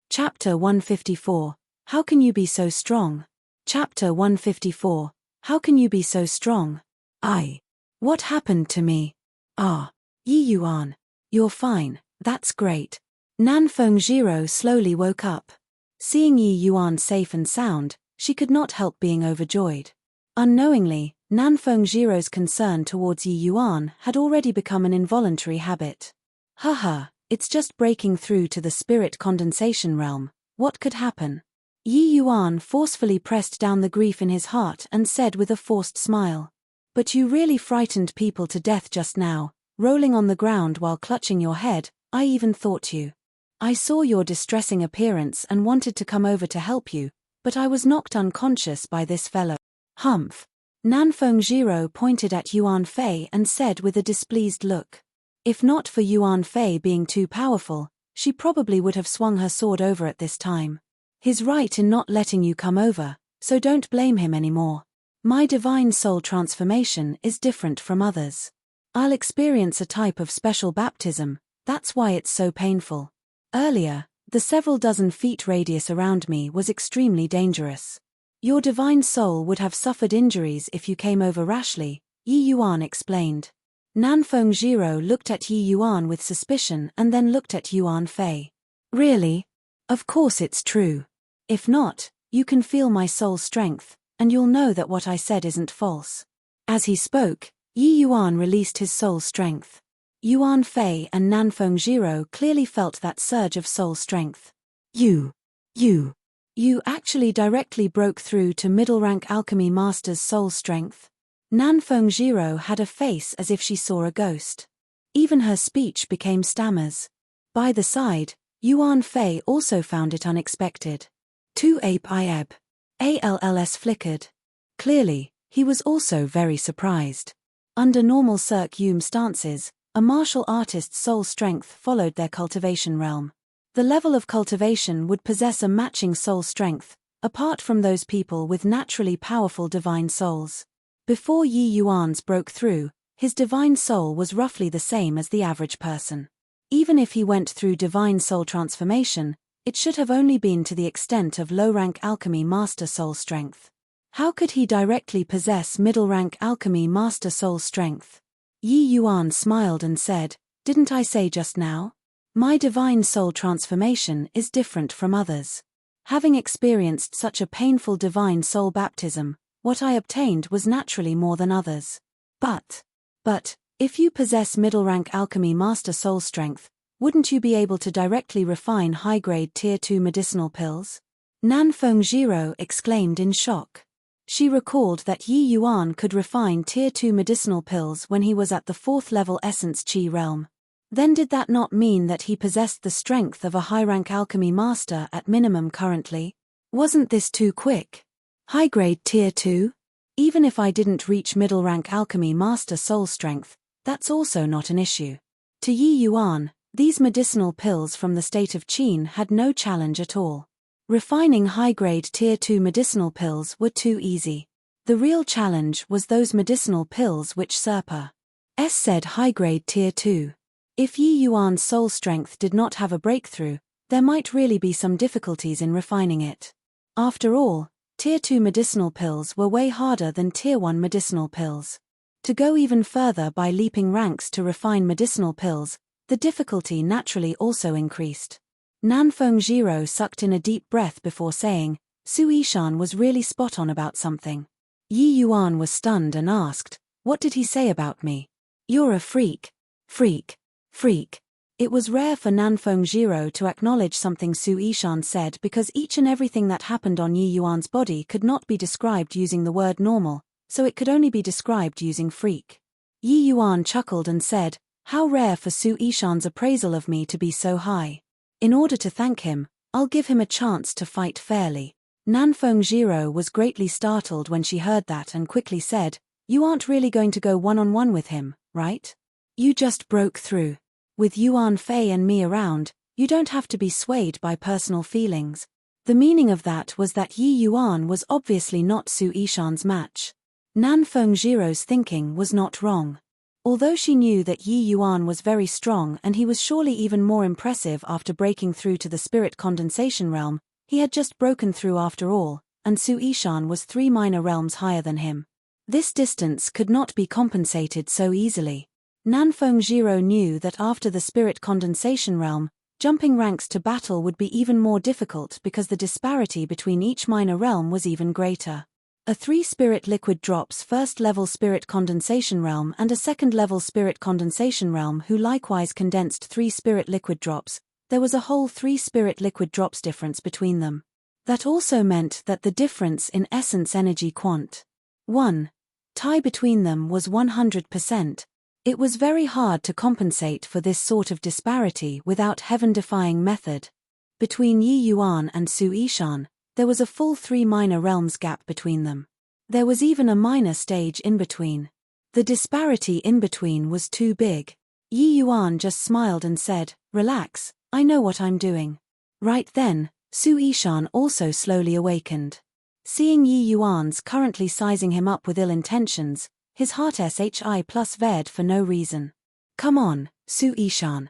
Chapter 154. How can you be so strong? Chapter 154. How can you be so strong? What happened to me? Yi Yuan. You're fine, that's great. Nanfeng Jiro slowly woke up. Seeing Yi Yuan safe and sound, she could not help being overjoyed. Unknowingly, Nanfeng Jiro's concern towards Yi Yuan had already become an involuntary habit. Haha, it's just breaking through to the spirit condensation realm, what could happen? Yi Yuan forcefully pressed down the grief in his heart and said with a forced smile. But you really frightened people to death just now, rolling on the ground while clutching your head. I even thought you. I saw your distressing appearance and wanted to come over to help you, but I was knocked unconscious by this fellow. Humph. Nanfeng Jiro pointed at Yuan Fei and said with a displeased look. If not for Yuan Fei being too powerful, she probably would have swung her sword over at this time. He's right in not letting you come over, so don't blame him anymore. My divine soul transformation is different from others. I'll experience a type of special baptism, that's why it's so painful. Earlier, the several dozen feet radius around me was extremely dangerous. Your divine soul would have suffered injuries if you came over rashly, Yi Yuan explained. Nanfeng Jiro looked at Yi Yuan with suspicion and then looked at Yuan Fei. Really? Of course it's true. If not, you can feel my soul strength, and you'll know that what I said isn't false. As he spoke, Yi Yuan released his soul strength. Yuan Fei and Nanfeng Jiro clearly felt that surge of soul strength. You actually directly broke through to middle-rank alchemy master's soul strength. Nanfeng Jiro had a face as if she saw a ghost. Even her speech became stammers. By the side, Yuan Fei also found it unexpected. Alls flickered. Clearly, he was also very surprised. Under normal cirque stances, a martial artist's soul strength followed their cultivation realm. The level of cultivation would possess a matching soul strength, apart from those people with naturally powerful divine souls. Before Yi Yuan's broke through, his divine soul was roughly the same as the average person. Even if he went through divine soul transformation, it should have only been to the extent of low-rank alchemy master soul strength. How could he directly possess middle-rank alchemy master soul strength? Yi Yuan smiled and said, "Didn't I say just now? My divine soul transformation is different from others. Having experienced such a painful divine soul baptism, what I obtained was naturally more than others. But, if you possess middle-rank alchemy master soul strength, wouldn't you be able to directly refine high-grade Tier 2 medicinal pills? Nanfeng Jiro exclaimed in shock. She recalled that Yi Yuan could refine Tier 2 medicinal pills when he was at the 4th level Essence Qi realm. Then did that not mean that he possessed the strength of a high-rank alchemy master at minimum currently? Wasn't this too quick? High-grade Tier 2? Even if I didn't reach middle-rank alchemy master soul strength, that's also not an issue. To Yi Yuan, these medicinal pills from the state of Qin had no challenge at all. Refining high-grade Tier 2 medicinal pills were too easy. The real challenge was those medicinal pills which Serpa S said high-grade Tier 2. If Yi Yuan's soul strength did not have a breakthrough, there might really be some difficulties in refining it. After all, Tier 2 medicinal pills were way harder than Tier 1 medicinal pills. To go even further by leaping ranks to refine medicinal pills, the difficulty naturally also increased. Nanfeng Jiro sucked in a deep breath before saying, Su Yishan was really spot on about something. Yi Yuan was stunned and asked, what did he say about me? You're a freak. Freak. It was rare for Nanfeng Jiro to acknowledge something Su Yishan said because each and everything that happened on Yi Yuan's body could not be described using the word normal, so it could only be described using freak. Yi Yuan chuckled and said, how rare for Su Yishan's appraisal of me to be so high. In order to thank him, I'll give him a chance to fight fairly. Nanfeng Jiro was greatly startled when she heard that and quickly said, you aren't really going to go one-on-one with him, right? You just broke through. With Yuan Fei and me around, you don't have to be swayed by personal feelings. The meaning of that was that Yi Yuan was obviously not Su Yishan's match. Nanfeng Jiro's thinking was not wrong. Although she knew that Yi Yuan was very strong and he was surely even more impressive after breaking through to the spirit condensation realm, he had just broken through after all, and Su Yishan was 3 minor realms higher than him. This distance could not be compensated so easily. Nanfeng Jiro knew that after the spirit condensation realm, jumping ranks to battle would be even more difficult because the disparity between each minor realm was even greater. A 3 spirit liquid drops 1st level spirit condensation realm and a 2nd level spirit condensation realm who likewise condensed 3 spirit liquid drops, there was a whole 3 spirit liquid drops difference between them. That also meant that the difference in essence energy quant 1 tie between them was 100%. It was very hard to compensate for this sort of disparity without heaven-defying method. Between Yi Yuan and Su Yishan, there was a full 3 minor realms gap between them. There was even a minor stage in between. The disparity in between was too big. Yi Yuan just smiled and said, relax, I know what I'm doing. Right then, Su Yishan also slowly awakened. Seeing Yi Yuan's currently sizing him up with ill intentions, his heart shi plus ved for no reason. Come on, Su Yishan.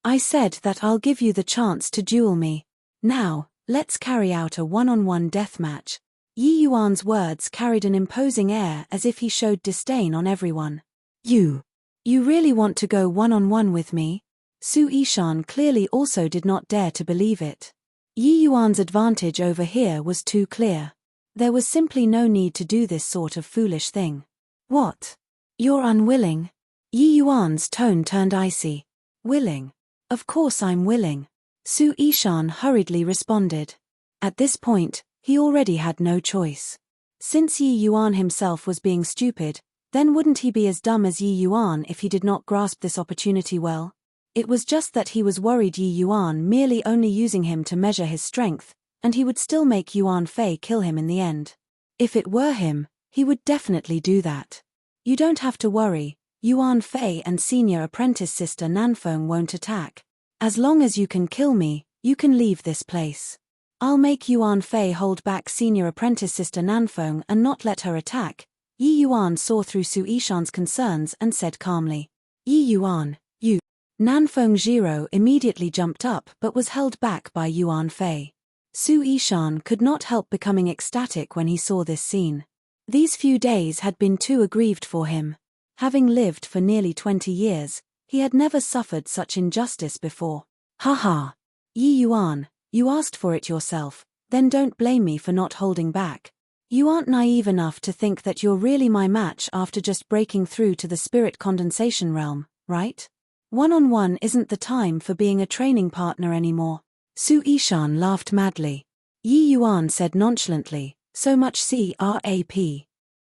I said that I'll give you the chance to duel me. Now, let's carry out a one-on-one deathmatch. Yi Yuan's words carried an imposing air as if he showed disdain on everyone. You really want to go one-on-one with me? Su Yishan clearly also did not dare to believe it. Yi Yuan's advantage over here was too clear. There was simply no need to do this sort of foolish thing. What? You're unwilling? Yi Yuan's tone turned icy. Willing? Of course I'm willing. Su Yishan hurriedly responded. At this point, he already had no choice. Since Yi Yuan himself was being stupid, then wouldn't he be as dumb as Yi Yuan if he did not grasp this opportunity well? It was just that he was worried Yi Yuan merely only using him to measure his strength, and he would still make Yuan Fei kill him in the end. If it were him, he would definitely do that. You don't have to worry, Yuan Fei and senior apprentice sister Nanfeng won't attack. As long as you can kill me, you can leave this place. I'll make Yuan Fei hold back senior apprentice sister Nanfeng and not let her attack. Yi Yuan saw through Su Yishan's concerns and said calmly. Yi Yuan, you. Nanfeng Jiro immediately jumped up but was held back by Yuan Fei. Su Yishan could not help becoming ecstatic when he saw this scene. These few days had been too aggrieved for him. Having lived for nearly 20 years, he had never suffered such injustice before. Haha. Yi Yuan, you asked for it yourself, Then don't blame me for not holding back. You aren't naive enough to think that you're really my match after just breaking through to the spirit condensation realm, right? One-on-one isn't the time for being a training partner anymore. Su Yishan laughed madly. Yi Yuan said nonchalantly, so much crap.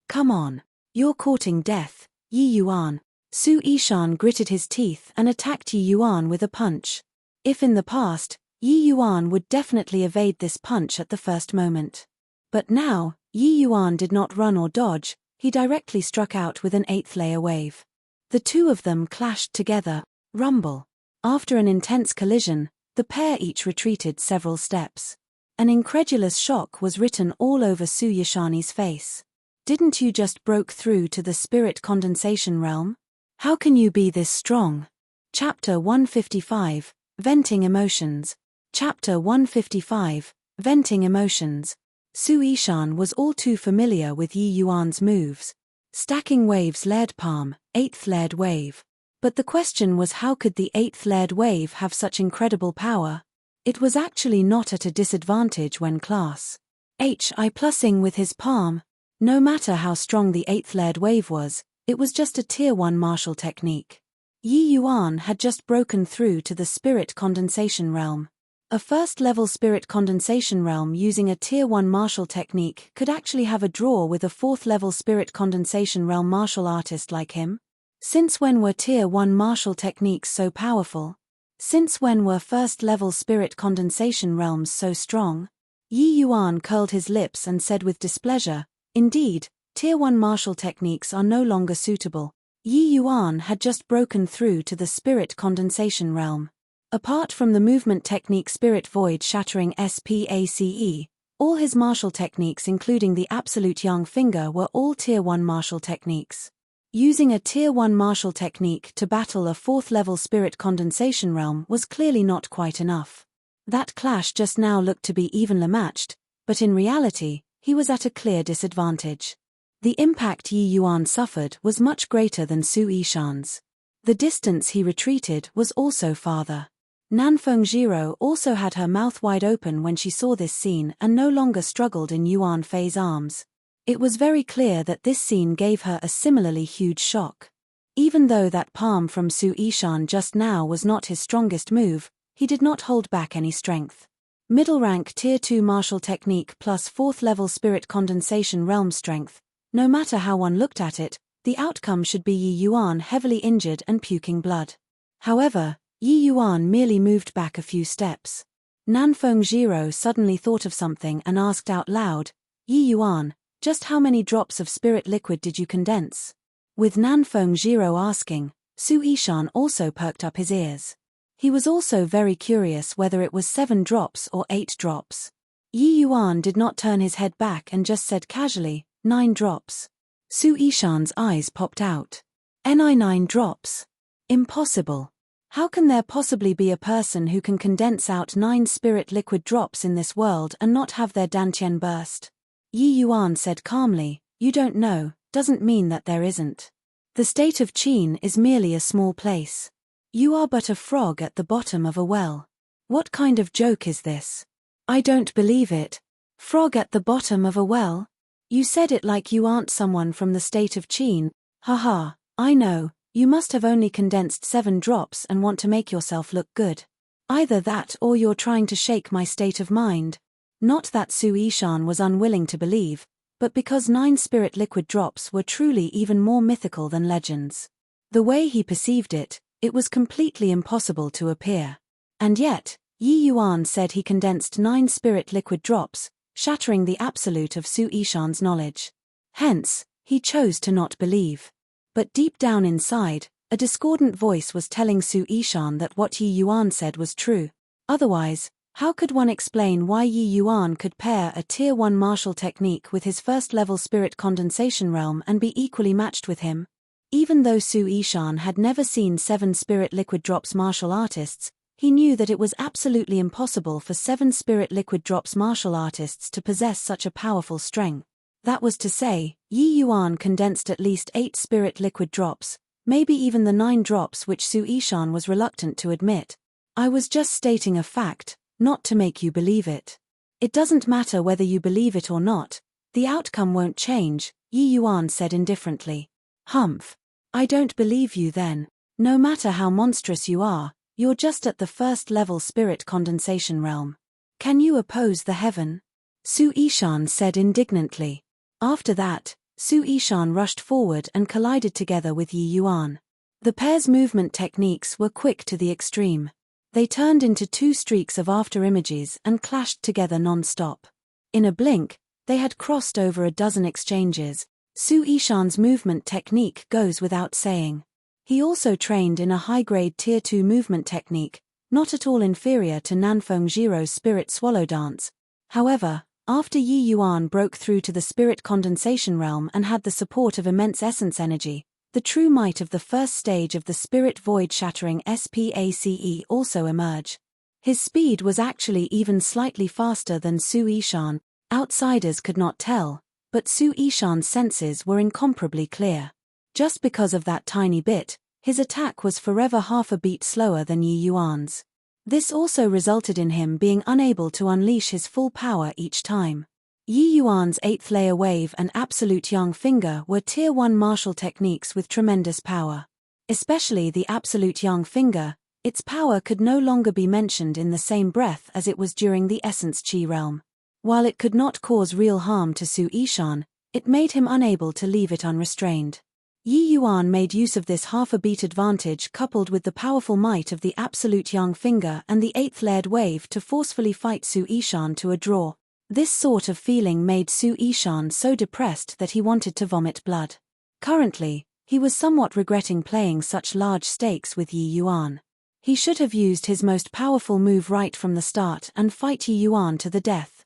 Come on. You're courting death, Yi Yuan. Su Yishan gritted his teeth and attacked Yi Yuan with a punch. If in the past, Yi Yuan would definitely evade this punch at the first moment. But now, Yi Yuan did not run or dodge, he directly struck out with an 8th-layer wave. The two of them clashed together, rumble. After an intense collision, the pair each retreated several steps. An incredulous shock was written all over Su Yishani's face. Didn't you just broke through to the spirit condensation realm? How can you be this strong? Chapter 155, Venting Emotions. Chapter 155, Venting Emotions. Su Yishan was all too familiar with Yi Yuan's moves. Stacking waves layered palm, 8th layered wave. But the question was, how could the 8th layered wave have such incredible power? It was actually not at a disadvantage when class HI plusing with his palm. No matter how strong the 8th layered wave was, it was just a tier 1 martial technique. Yi Yuan had just broken through to the spirit condensation realm. A first-level spirit condensation realm using a tier 1 martial technique could actually have a draw with a 4th-level spirit condensation realm martial artist like him? Since when were tier 1 martial techniques so powerful? Since when were first-level spirit condensation realms so strong? Yi Yuan curled his lips and said with displeasure, indeed, tier 1 martial techniques are no longer suitable. Yi Yuan had just broken through to the spirit condensation realm. Apart from the movement technique Spirit Void Shattering SPACE, all his martial techniques including the Absolute Young Finger were all tier 1 martial techniques. Using a tier 1 martial technique to battle a 4th-level spirit condensation realm was clearly not quite enough. That clash just now looked to be evenly matched, but in reality, he was at a clear disadvantage. The impact Yi Yuan suffered was much greater than Su Yishan's. The distance he retreated was also farther. Nanfeng Jiro also had her mouth wide open when she saw this scene and no longer struggled in Yuan Fei's arms. It was very clear that this scene gave her a similarly huge shock. Even though that palm from Su Yishan just now was not his strongest move, he did not hold back any strength. Middle rank tier 2 martial technique plus 4th level spirit condensation realm strength. No matter how one looked at it, the outcome should be Yi Yuan heavily injured and puking blood. However, Yi Yuan merely moved back a few steps. Nanfeng Jiro suddenly thought of something and asked out loud, Yi Yuan, just how many drops of spirit liquid did you condense? With Nanfeng Jiro asking, Su Yishan also perked up his ears. He was also very curious whether it was 7 drops or 8 drops. Yi Yuan did not turn his head back and just said casually, 9 drops. Su Yishan's eyes popped out. Ni 9 drops? Impossible. How can there possibly be a person who can condense out 9 spirit liquid drops in this world and not have their dantian burst? Yi Yuan said calmly, you don't know, doesn't mean that there isn't. The state of Qin is merely a small place. You are but a frog at the bottom of a well. What kind of joke is this? I don't believe it. Frog at the bottom of a well? You said it like you aren't someone from the state of Qin. Haha, I know. You must have only condensed 7 drops and want to make yourself look good. Either that or you're trying to shake my state of mind. Not that Su Yishan was unwilling to believe, but because 9 spirit liquid drops were truly even more mythical than legends. The way he perceived it, it was completely impossible to appear. And yet, Yi Yuan said he condensed 9 spirit liquid drops, shattering the absolute of Su Yishan's knowledge. Hence, he chose to not believe. But deep down inside, a discordant voice was telling Su Yishan that what Yi Yuan said was true. Otherwise, how could one explain why Yi Yuan could pair a tier 1 martial technique with his first-level spirit condensation realm and be equally matched with him? Even though Su Yishan had never seen 7 spirit liquid drops martial artists, he knew that it was absolutely impossible for 7 spirit liquid drops martial artists to possess such a powerful strength. That was to say, Yi Yuan condensed at least 8 spirit liquid drops, maybe even the 9 drops which Su Yishan was reluctant to admit. I was just stating a fact, not to make you believe it. It doesn't matter whether you believe it or not, the outcome won't change, Yi Yuan said indifferently. Humph. I don't believe you then. No matter how monstrous you are, you're just at the first level spirit condensation realm. Can you oppose the heaven? Su Yishan said indignantly. After that, Su Yishan rushed forward and collided together with Yi Yuan. The pair's movement techniques were quick to the extreme. They turned into two streaks of afterimages and clashed together non-stop. In a blink, they had crossed over a dozen exchanges. Su Yishan's movement technique goes without saying. He also trained in a high-grade Tier 2 movement technique, not at all inferior to Nanfeng Jiro's spirit swallow dance. However, after Yi Yuan broke through to the spirit condensation realm and had the support of immense essence energy, the true might of the first stage of the spirit void-shattering SPACE also emerged. His speed was actually even slightly faster than Su Yishan. Outsiders could not tell, but Su Yishan's senses were incomparably clear. Just because of that tiny bit, his attack was forever half a beat slower than Yi Yuan's. This also resulted in him being unable to unleash his full power each time. Yi Yuan's 8th layer wave and absolute young finger were Tier 1 martial techniques with tremendous power. Especially the absolute young finger, its power could no longer be mentioned in the same breath as it was during the essence chi realm. While it could not cause real harm to Su Yishan, it made him unable to leave it unrestrained. Yi Yuan made use of this half-a-beat advantage coupled with the powerful might of the absolute young finger and the 8th layered wave to forcefully fight Su Yishan to a draw. This sort of feeling made Su Yishan so depressed that he wanted to vomit blood. Currently, he was somewhat regretting playing such large stakes with Yi Yuan. He should have used his most powerful move right from the start and fight Yi Yuan to the death.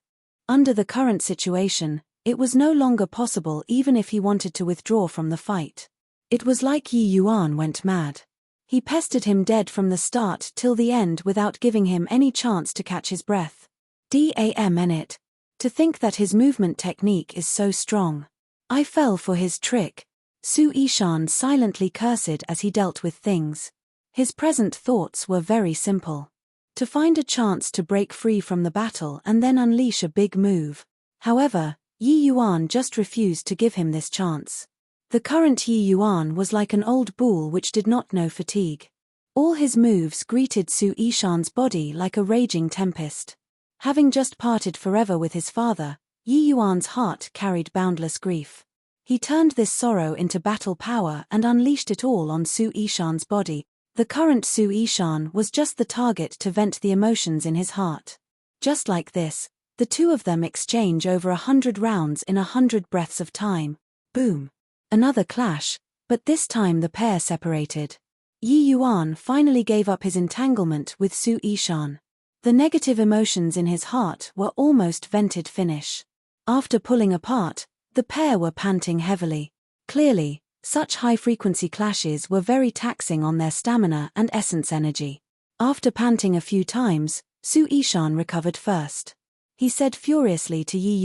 Under the current situation, it was no longer possible even if he wanted to withdraw from the fight. It was like Yi Yuan went mad. He pestered him dead from the start till the end without giving him any chance to catch his breath. Damn it. To think that his movement technique is so strong. I fell for his trick. Su Yishan silently cursed as he dealt with things. His present thoughts were very simple. To find a chance to break free from the battle and then unleash a big move. However, Yi Yuan just refused to give him this chance. The current Yi Yuan was like an old bull which did not know fatigue. All his moves greeted Su Yishan's body like a raging tempest. Having just parted forever with his father, Yi Yuan's heart carried boundless grief. He turned this sorrow into battle power and unleashed it all on Su Yishan's body. The current Su Yishan was just the target to vent the emotions in his heart. Just like this, the two of them exchange over 100 rounds in 100 breaths of time. Boom. Another clash, but this time the pair separated. Yi Yuan finally gave up his entanglement with Su Yishan. The negative emotions in his heart were almost vented finish. After pulling apart, the pair were panting heavily. Clearly, such high-frequency clashes were very taxing on their stamina and essence energy. After panting a few times, Su Yishan recovered first. He said furiously to Yi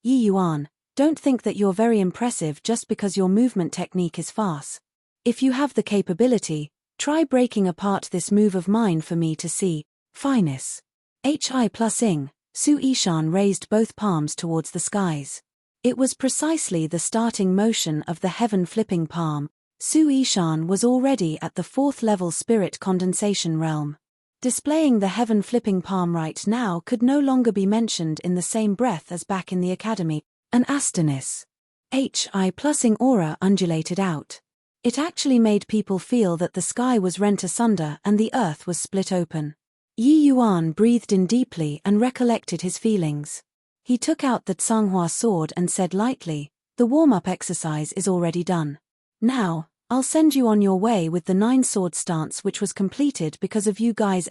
Yuan, don't think that you're very impressive just because your movement technique is fast. If you have the capability, try breaking apart this move of mine for me to see. Fineness. Hi+ing, Su Yishan raised both palms towards the skies. It was precisely the starting motion of the heaven-flipping palm. Su Yishan was already at the 4th level spirit condensation realm. Displaying the heaven-flipping palm right now could no longer be mentioned in the same breath as back in the academy. An astonis. Hi+ing aura undulated out. It actually made people feel that the sky was rent asunder and the earth was split open. Yi Yuan breathed in deeply and recollected his feelings. He took out the Tsanghua sword and said lightly, the warm-up exercise is already done. Now, I'll send you on your way with the 9-sword stance which was completed because of you guys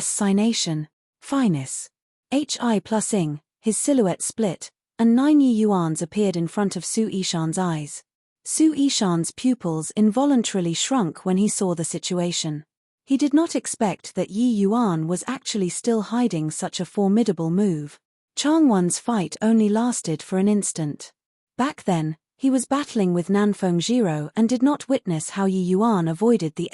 signation. Fineness. Hi+ing, his silhouette split, and 9 Yi Yuans appeared in front of Su Yishan's eyes. Su Yishan's pupils involuntarily shrunk when he saw the situation. He did not expect that Yi Yuan was actually still hiding such a formidable move. Changwon's fight only lasted for an instant. Back then, he was battling with Nanfeng Jiro and did not witness how Yi Yuan avoided the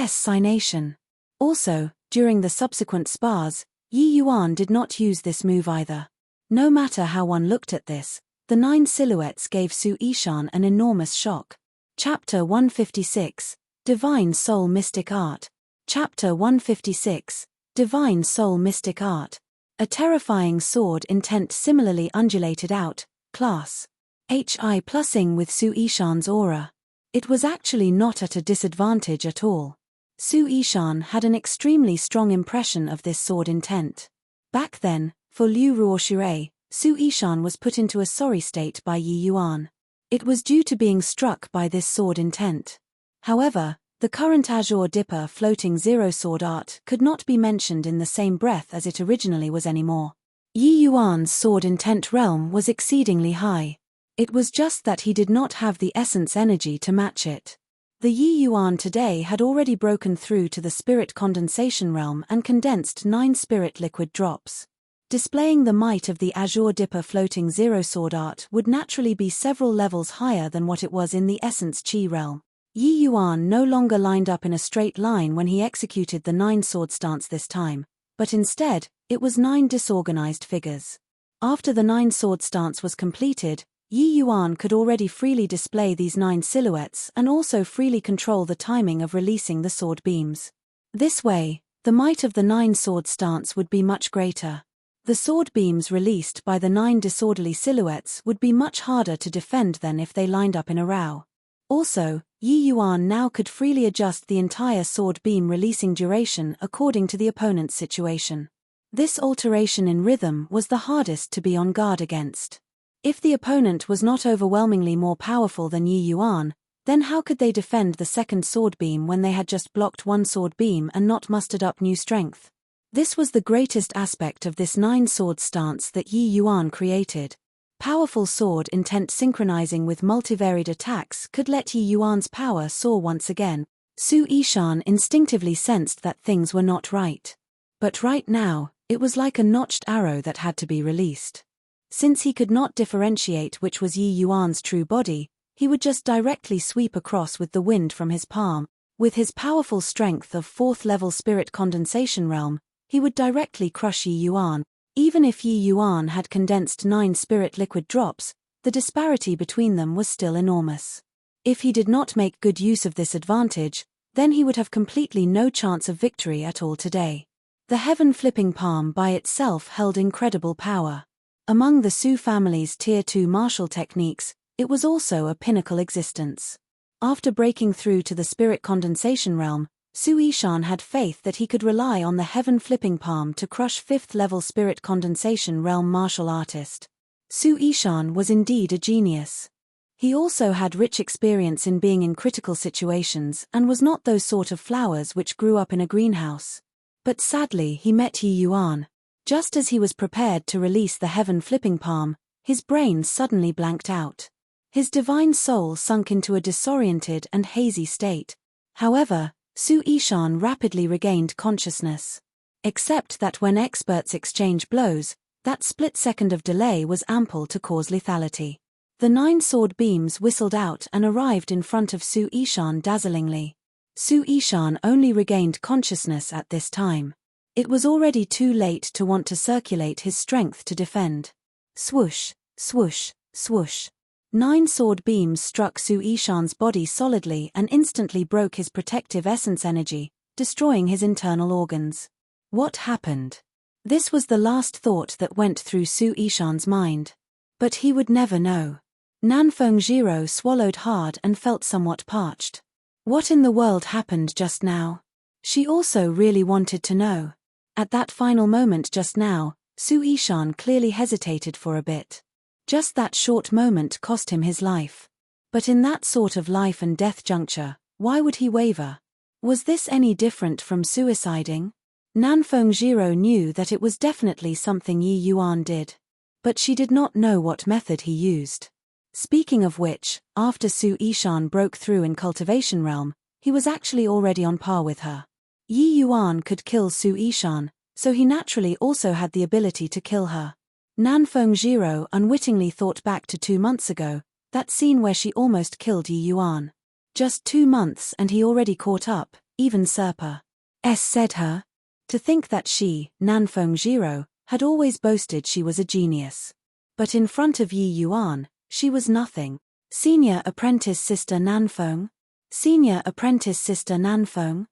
signation. Also, during the subsequent spars, Yi Yuan did not use this move either. No matter how one looked at this, the 9 silhouettes gave Su Yishan an enormous shock. Chapter 156, Divine Soul Mystic Art. Chapter 156, Divine Soul Mystic Art. A terrifying sword intent similarly undulated out, class HI plusing with Su Yishan's aura. It was actually not at a disadvantage at all. Su Yishan had an extremely strong impression of this sword intent. Back then, for Liu Ruoxue, Su Yishan was put into a sorry state by Yi Yuan. It was due to being struck by this sword intent. However, the current Azure Dipper floating zero sword art could not be mentioned in the same breath as it originally was anymore. Yi Yuan's sword intent realm was exceedingly high. It was just that he did not have the essence energy to match it. The Yi Yuan today had already broken through to the spirit condensation realm and condensed 9 spirit liquid drops. Displaying the might of the Azure Dipper floating zero sword art would naturally be several levels higher than what it was in the essence chi realm. Yi Yuan no longer lined up in a straight line when he executed the 9 sword stance this time, but instead, it was 9 disorganized figures. After the 9 sword stance was completed, Yi Yuan could already freely display these 9 silhouettes and also freely control the timing of releasing the sword beams. This way, the might of the 9 sword stance would be much greater. The sword beams released by the 9 disorderly silhouettes would be much harder to defend than if they lined up in a row. Also, Yi Yuan now could freely adjust the entire sword beam releasing duration according to the opponent's situation. This alteration in rhythm was the hardest to be on guard against. If the opponent was not overwhelmingly more powerful than Yi Yuan, then how could they defend the second sword beam when they had just blocked one sword beam and not mustered up new strength? This was the greatest aspect of this 9 sword stance that Yi Yuan created. Powerful sword intent synchronizing with multivaried attacks could let Yi Yuan's power soar once again. Su Yishan instinctively sensed that things were not right. But right now, it was like a notched arrow that had to be released. Since he could not differentiate which was Yi Yuan's true body, he would just directly sweep across with the wind from his palm. With his powerful strength of 4th level spirit condensation realm, he would directly crush Yi Yuan. Even if Yi Yuan had condensed 9 spirit liquid drops, the disparity between them was still enormous. If he did not make good use of this advantage, then he would have completely no chance of victory at all today. The heaven flipping palm by itself held incredible power. Among the Su family's Tier 2 martial techniques, it was also a pinnacle existence. After breaking through to the spirit condensation realm, Su Yishan had faith that he could rely on the heaven flipping palm to crush 5th level spirit condensation realm martial artist. Su Yishan was indeed a genius. He also had rich experience in being in critical situations and was not those sort of flowers which grew up in a greenhouse. But sadly he met Yi Yuan. Just as he was prepared to release the heaven flipping palm, his brain suddenly blanked out. His divine soul sunk into a disoriented and hazy state. However, Su Yishan rapidly regained consciousness. Except that when experts exchange blows, that split second of delay was ample to cause lethality. The 9 sword beams whistled out and arrived in front of Su Yishan dazzlingly. Su Yishan only regained consciousness at this time. It was already too late to want to circulate his strength to defend. Swoosh, swoosh, swoosh. 9 sword beams struck Su Yishan's body solidly and instantly broke his protective essence energy, destroying his internal organs. What happened? This was the last thought that went through Su Yishan's mind. But he would never know. Nanfeng Jiro swallowed hard and felt somewhat parched. What in the world happened just now? She also really wanted to know. At that final moment just now, Su Yishan clearly hesitated for a bit. Just that short moment cost him his life. But in that sort of life and death juncture, why would he waver? Was this any different from suiciding? Nanfeng Jiro knew that it was definitely something Yi Yuan did. But she did not know what method he used. Speaking of which, after Su Yishan broke through in cultivation realm, he was actually already on par with her. Yi Yuan could kill Su Yishan, so he naturally also had the ability to kill her. Nanfeng Jiro unwittingly thought back to 2 months ago, that scene where she almost killed Yi Yuan. Just 2 months and he already caught up, even Serpa S said her. To think that she, Nanfeng Jiro, had always boasted she was a genius. But in front of Yi Yuan, she was nothing. Senior Apprentice Sister Nanfeng? Senior Apprentice Sister Nanfeng?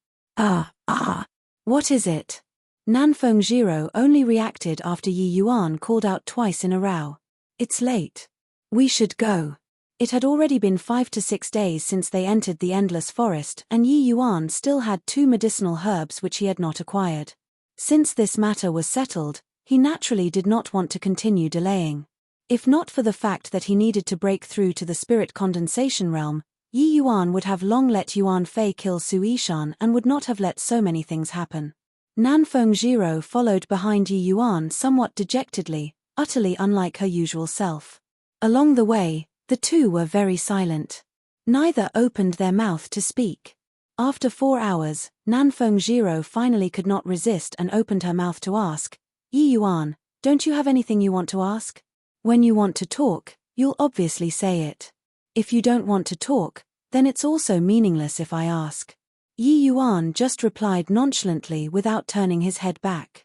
What is it? Nanfeng Jiro only reacted after Yi Yuan called out twice in a row. It's late. We should go. It had already been 5 to 6 days since they entered the endless forest, and Yi Yuan still had 2 medicinal herbs which he had not acquired. Since this matter was settled, he naturally did not want to continue delaying. If not for the fact that he needed to break through to the spirit condensation realm, Yi Yuan would have long let Yuan Fei kill Su Yishan and would not have let so many things happen. Nanfeng Jiro followed behind Yi Yuan somewhat dejectedly, utterly unlike her usual self. Along the way, the two were very silent. Neither opened their mouth to speak. After 4 hours, Nanfeng Jiro finally could not resist and opened her mouth to ask, Yi Yuan, don't you have anything you want to ask? When you want to talk, you'll obviously say it. If you don't want to talk, then it's also meaningless if I ask. Yi Yuan just replied nonchalantly without turning his head back.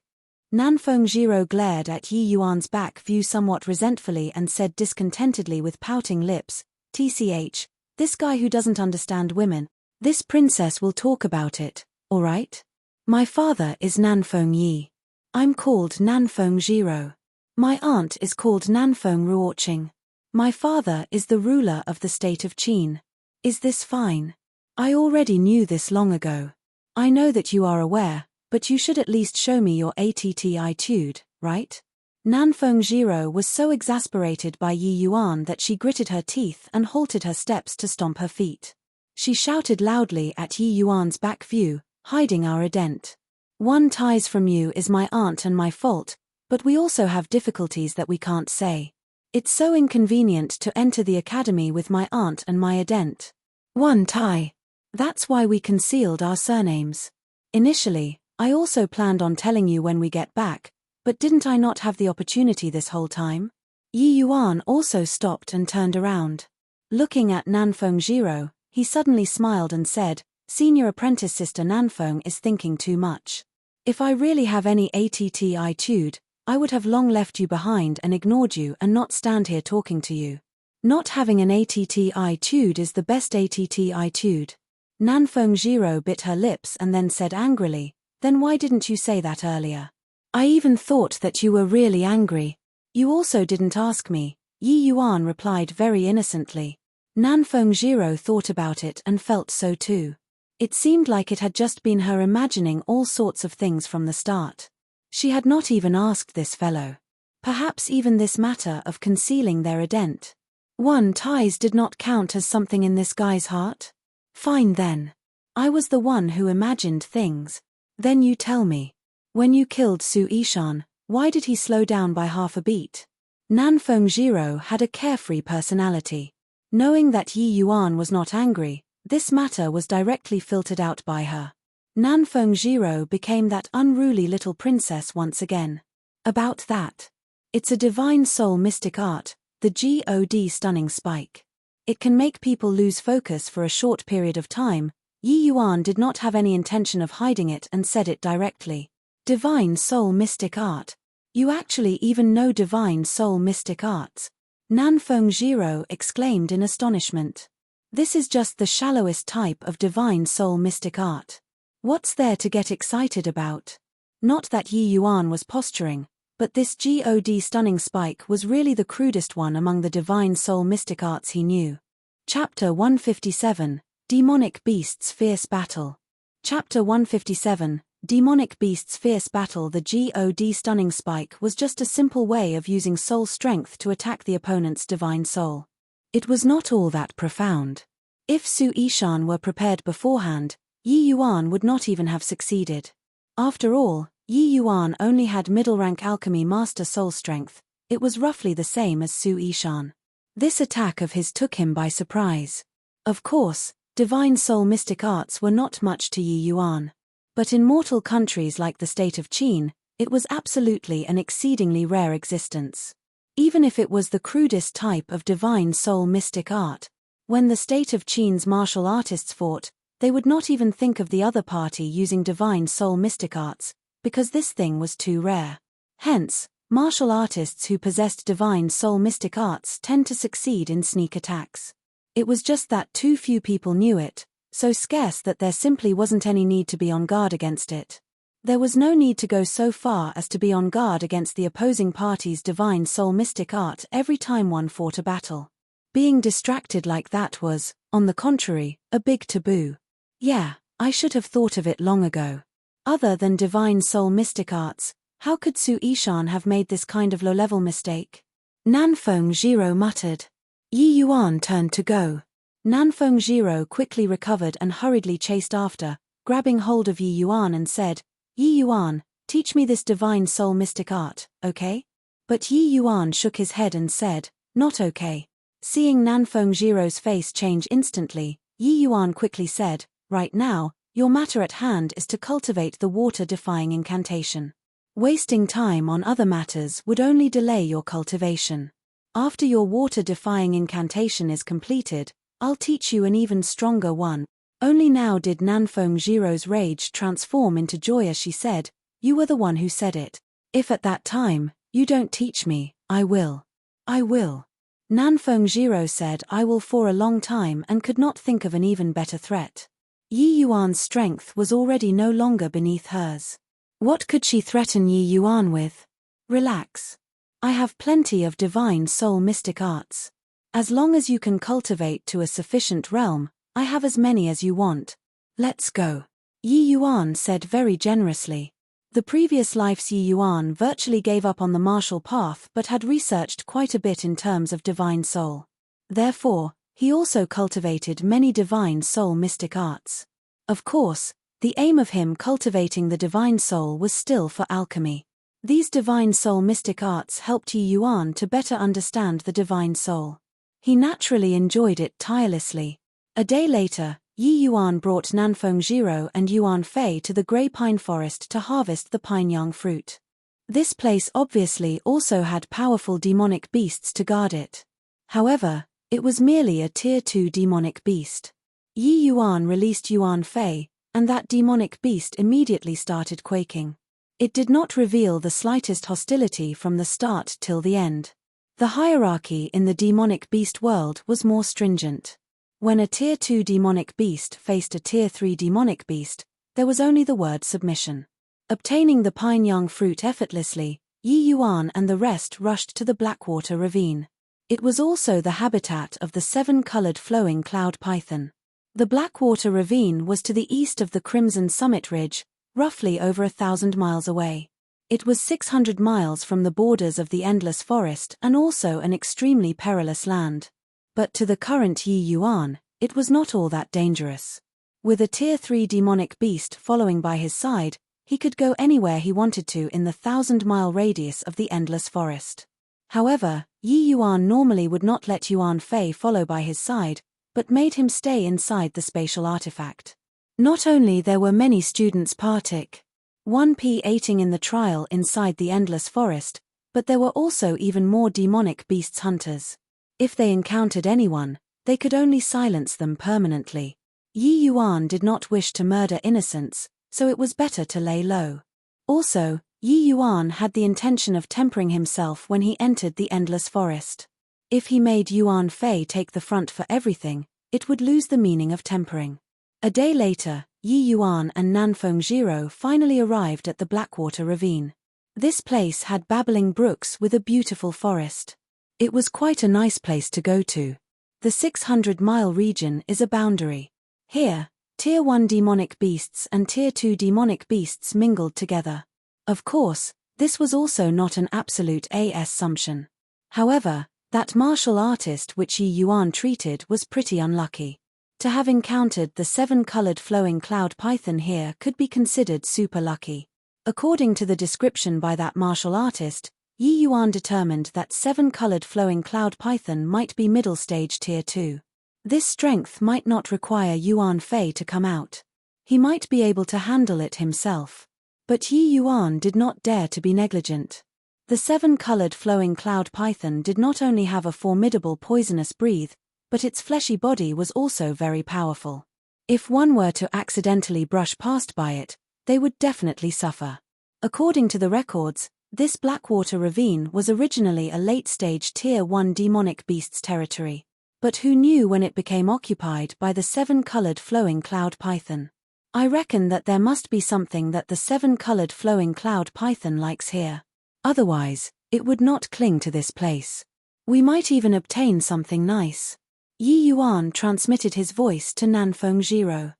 Nanfeng Jiro glared at Yi Yuan's back view somewhat resentfully and said discontentedly with pouting lips, TCH, this guy who doesn't understand women, this princess will talk about it, alright? My father is Nanfeng Yi. I'm called Nanfeng Jiro. My aunt is called Nanfeng Ruoqing. My father is the ruler of the state of Qin. Is this fine? I already knew this long ago. I know that you are aware, but you should at least show me your attitude, right? Nanfeng Jiro was so exasperated by Yi Yuan that she gritted her teeth and halted her steps to stomp her feet. She shouted loudly at Yi Yuan's back view, hiding our ident. One ties from you is my aunt and my fault, but we also have difficulties that we can't say. It's so inconvenient to enter the academy with my aunt and my ident. One tie. That's why we concealed our surnames. Initially, I also planned on telling you when we get back, but didn't I not have the opportunity this whole time? Yi Yuan also stopped and turned around. Looking at Nanfeng Jiro, he suddenly smiled and said, Senior Apprentice Sister Nanfeng is thinking too much. If I really have any attitude, I would have long left you behind and ignored you and not stand here talking to you. Not having an attitude is the best attitude. Nanfeng Jiro bit her lips and then said angrily, then why didn't you say that earlier? I even thought that you were really angry. You also didn't ask me, Yi Yuan replied very innocently. Nanfeng Jiro thought about it and felt so too. It seemed like it had just been her imagining all sorts of things from the start. She had not even asked this fellow. Perhaps even this matter of concealing their ident. One ties did not count as something in this guy's heart? Fine then. I was the one who imagined things. Then you tell me. When you killed Su Yishan, why did he slow down by half a beat? Nanfeng Jiro had a carefree personality. Knowing that Yi Yuan was not angry, this matter was directly filtered out by her. Nanfeng Jiro became that unruly little princess once again. About that. It's a divine soul mystic art, the God stunning spike. It can make people lose focus for a short period of time. Yi Yuan did not have any intention of hiding it and said it directly. Divine soul mystic art. You actually even know divine soul mystic arts? Nanfeng Jiro exclaimed in astonishment. This is just the shallowest type of divine soul mystic art. What's there to get excited about? Not that Yi Yuan was posturing, but this God stunning spike was really the crudest one among the divine soul mystic arts he knew. Chapter 157, Demonic Beasts Fierce Battle. Chapter 157, Demonic Beasts Fierce Battle. The God stunning spike was just a simple way of using soul strength to attack the opponent's divine soul. It was not all that profound. If Su Yishan were prepared beforehand, Yi Yuan would not even have succeeded. After all, Yi Yuan only had middle-rank alchemy master soul strength. It was roughly the same as Su Yishan. This attack of his took him by surprise. Of course, divine soul mystic arts were not much to Yi Yuan. But in mortal countries like the state of Qin, it was absolutely an exceedingly rare existence. Even if it was the crudest type of divine soul mystic art, when the state of Qin's martial artists fought, they would not even think of the other party using divine soul mystic arts. because this thing was too rare. Hence, martial artists who possessed divine soul mystic arts tend to succeed in sneak attacks. It was just that too few people knew it, so scarce that there simply wasn't any need to be on guard against it. There was no need to go so far as to be on guard against the opposing party's divine soul mystic art every time one fought a battle. Being distracted like that was, on the contrary, a big taboo. Yeah, I should have thought of it long ago. Other than divine soul mystic arts, how could Su Ishan have made this kind of low-level mistake? Nanfeng Jiro muttered. Yi Yuan turned to go. Nanfeng Jiro quickly recovered and hurriedly chased after, grabbing hold of Yi Yuan and said, Yi Yuan, teach me this divine soul mystic art, okay? But Yi Yuan shook his head and said, not okay. Seeing Nanfeng Jiro's face change instantly, Yi Yuan quickly said, right now, your matter at hand is to cultivate the water-defying incantation. Wasting time on other matters would only delay your cultivation. After your water-defying incantation is completed, I'll teach you an even stronger one. Only now did Nanfeng Jiro's rage transform into joy as she said, you were the one who said it. If at that time, you don't teach me, I will. I will. Nanfeng Jiro said I will for a long time and could not think of an even better threat. Yi Yuan's strength was already no longer beneath hers. What could she threaten Yi Yuan with? Relax. I have plenty of divine soul mystic arts. As long as you can cultivate to a sufficient realm, I have as many as you want. Let's go. Yi Yuan said very generously. The previous life's Yi Yuan virtually gave up on the martial path but had researched quite a bit in terms of divine soul. Therefore, he also cultivated many divine soul mystic arts. Of course, the aim of him cultivating the divine soul was still for alchemy. These divine soul mystic arts helped Yi Yuan to better understand the divine soul. He naturally enjoyed it tirelessly. A day later, Yi Yuan brought Nanfeng Jiro and Yuan Fei to the grey pine forest to harvest the pineyang fruit. This place obviously also had powerful demonic beasts to guard it. However, it was merely a Tier 2 demonic beast. Yi Yuan released Yuan Fei, and that demonic beast immediately started quaking. It did not reveal the slightest hostility from the start till the end. The hierarchy in the demonic beast world was more stringent. When a Tier 2 demonic beast faced a Tier 3 demonic beast, there was only the word submission. Obtaining the pineyang fruit effortlessly, Yi Yuan and the rest rushed to the Blackwater ravine. It was also the habitat of the 7-colored flowing cloud python. The Blackwater ravine was to the east of the Crimson Summit Ridge, roughly over 1,000 miles away. It was 600 miles from the borders of the Endless Forest and also an extremely perilous land. But to the current Yi Yuan, it was not all that dangerous. With a Tier 3 demonic beast following by his side, he could go anywhere he wanted to in the 1,000-mile radius of the Endless Forest. However, Yi Yuan normally would not let Yuan Fei follow by his side, but made him stay inside the spatial artifact. Not only there were many students partic 1p8ing in the trial inside the Endless Forest, but there were also even more demonic beasts hunters. If they encountered anyone, they could only silence them permanently. Yi Yuan did not wish to murder innocents, so it was better to lay low. Also, Yi Yuan had the intention of tempering himself when he entered the Endless Forest. If he made Yuan Fei take the front for everything, it would lose the meaning of tempering. A day later, Yi Yuan and Nanfeng Jiro finally arrived at the Blackwater ravine. This place had babbling brooks with a beautiful forest. It was quite a nice place to go to. The 600-mile region is a boundary. Here, Tier 1 demonic beasts and Tier 2 demonic beasts mingled together. Of course, this was also not an absolute assumption. However, that martial artist which Yi Yuan treated was pretty unlucky. To have encountered the 7-colored flowing cloud python here could be considered super lucky. According to the description by that martial artist, Yi Yuan determined that 7-colored flowing cloud python might be middle stage Tier 2. This strength might not require Yuan Fei to come out. He might be able to handle it himself. But Yi Yuan did not dare to be negligent. The 7-colored flowing cloud python did not only have a formidable poisonous breath, but its fleshy body was also very powerful. If one were to accidentally brush past by it, they would definitely suffer. According to the records, this Blackwater ravine was originally a late-stage Tier 1 demonic beasts territory. But who knew when it became occupied by the seven-colored flowing cloud python? I reckon that there must be something that the seven-colored flowing cloud python likes here. Otherwise, it would not cling to this place. We might even obtain something nice. Yi Yuan transmitted his voice to Nanfeng Jiro.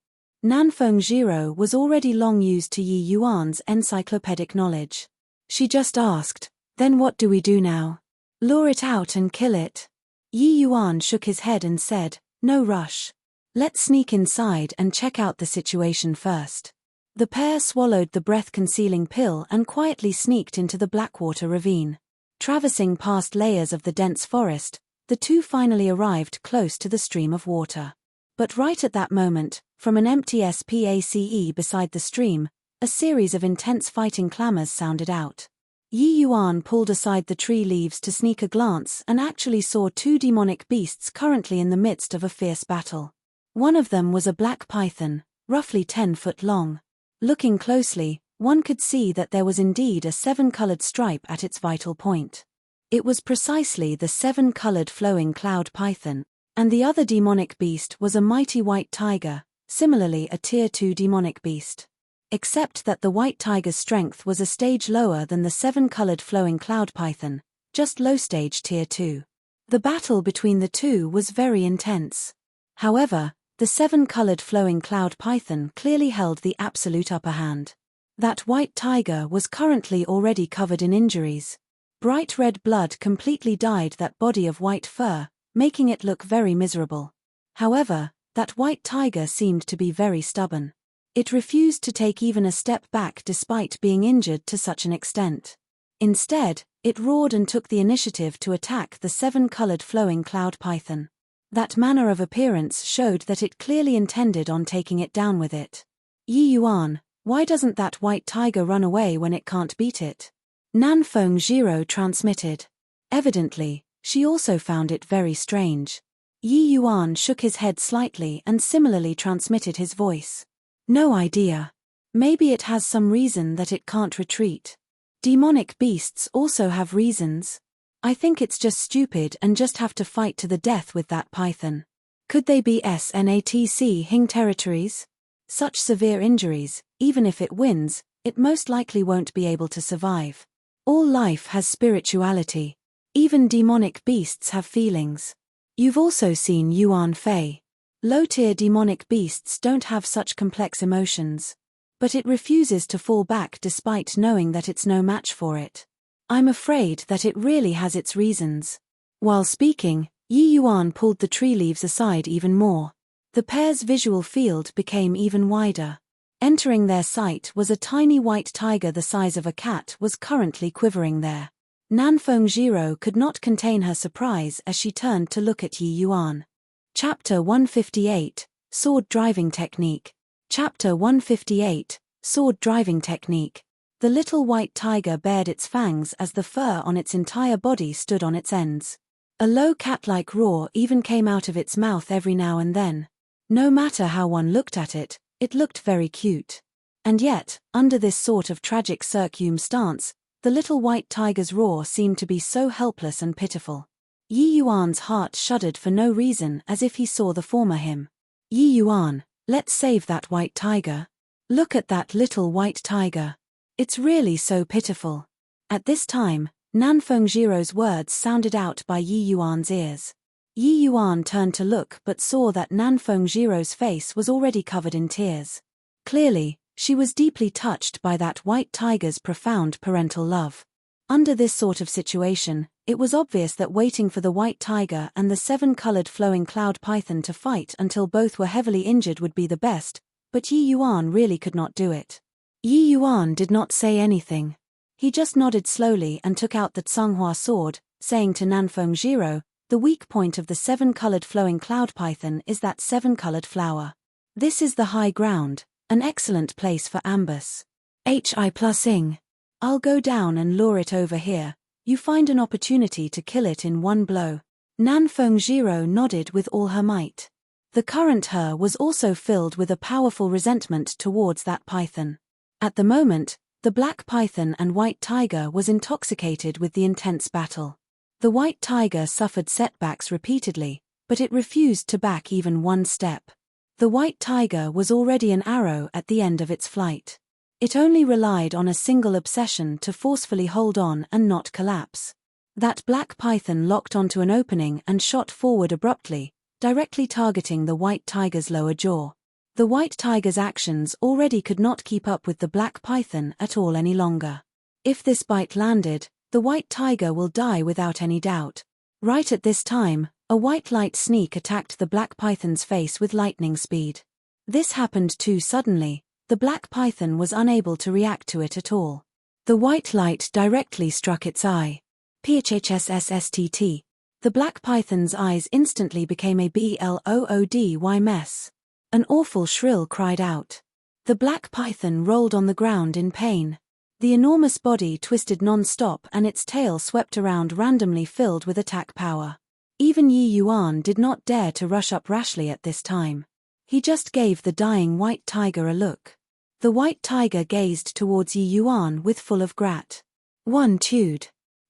Nanfeng Jiro was already long used to Yi Yuan's encyclopedic knowledge. She just asked, "Then what do we do now? Lure it out and kill it?" Yi Yuan shook his head and said, "No rush. Let's sneak inside and check out the situation first." The pair swallowed the breath-concealing pill and quietly sneaked into the Blackwater ravine. Traversing past layers of the dense forest, the two finally arrived close to the stream of water. But right at that moment, from an empty space beside the stream, a series of intense fighting clamors sounded out. Yi Yuan pulled aside the tree leaves to sneak a glance and actually saw two demonic beasts currently in the midst of a fierce battle. One of them was a black python, roughly 10 foot long. Looking closely, one could see that there was indeed a seven-colored stripe at its vital point. It was precisely the seven-colored flowing cloud python, and the other demonic beast was a mighty white tiger, similarly a Tier 2 demonic beast. Except that the white tiger's strength was a stage lower than the seven-colored flowing cloud python, just low stage Tier 2. The battle between the two was very intense. However, the seven-colored flowing cloud python clearly held the absolute upper hand. That white tiger was currently already covered in injuries. Bright red blood completely dyed that body of white fur, making it look very miserable. However, that white tiger seemed to be very stubborn. It refused to take even a step back despite being injured to such an extent. Instead, it roared and took the initiative to attack the seven-colored flowing cloud python. That manner of appearance showed that it clearly intended on taking it down with it. "Yi Yuan, why doesn't that white tiger run away when it can't beat it?" Nanfeng Jiro transmitted. Evidently, she also found it very strange. Yi Yuan shook his head slightly and similarly transmitted his voice. "No idea. Maybe it has some reason that it can't retreat. Demonic beasts also have reasons. I think it's just stupid and just have to fight to the death with that python. Could they be SNATC Hing territories? Such severe injuries, even if it wins, it most likely won't be able to survive. All life has spirituality. Even demonic beasts have feelings. You've also seen Yuan Fei. Low-tier demonic beasts don't have such complex emotions. But it refuses to fall back despite knowing that it's no match for it. I'm afraid that it really has its reasons." While speaking, Yi Yuan pulled the tree leaves aside even more. The pair's visual field became even wider. Entering their sight was a tiny white tiger the size of a cat was currently quivering there. Nanfeng Jiro could not contain her surprise as she turned to look at Yi Yuan. Chapter 158, Sword Driving Technique. Chapter 158, Sword Driving Technique. The little white tiger bared its fangs as the fur on its entire body stood on its ends. A low cat-like roar even came out of its mouth every now and then. No matter how one looked at it, it looked very cute. And yet, under this sort of tragic circumstance, the little white tiger's roar seemed to be so helpless and pitiful. Yi Yuan's heart shuddered for no reason as if he saw the former him. "Yi Yuan, let's save that white tiger. Look at that little white tiger. It's really so pitiful." At this time, Nanfeng Jiro's words sounded out by Yi Yuan's ears. Yi Yuan turned to look but saw that Nanfeng Jiro's face was already covered in tears. Clearly, she was deeply touched by that white tiger's profound parental love. Under this sort of situation, it was obvious that waiting for the white tiger and the seven-colored flowing cloud python to fight until both were heavily injured would be the best, but Yi Yuan really could not do it. Yi Yuan did not say anything. He just nodded slowly and took out the Tsunghua sword, saying to Nanfeng Jiro, "The weak point of the seven-colored flowing cloud python is that seven-colored flower. This is the high ground, an excellent place for ambush. Hi+ing. I'll go down and lure it over here. You find an opportunity to kill it in one blow." Nanfeng Jiro nodded with all her might. The current her was also filled with a powerful resentment towards that python. At the moment, The black python and white tiger was intoxicated with the intense battle. The white tiger suffered setbacks repeatedly, but it refused to back even one step. The white tiger was already an arrow at the end of its flight. It only relied on a single obsession to forcefully hold on and not collapse. That black python locked onto an opening and shot forward abruptly, directly targeting the white tiger's lower jaw. The white tiger's actions already could not keep up with the black python at all any longer. If this bite landed, the white tiger will die without any doubt. Right at this time, a white light sneak attacked the black python's face with lightning speed. This happened too suddenly, the black python was unable to react to it at all. The white light directly struck its eye. PHHSSSTT. The black python's eyes instantly became a bloody mess. An awful shrill cried out. The black python rolled on the ground in pain. The enormous body twisted non-stop and its tail swept around randomly, filled with attack power. Even Yi Yuan did not dare to rush up rashly at this time. He just gave the dying white tiger a look. The white tiger gazed towards Yi Yuan with full of gratitude.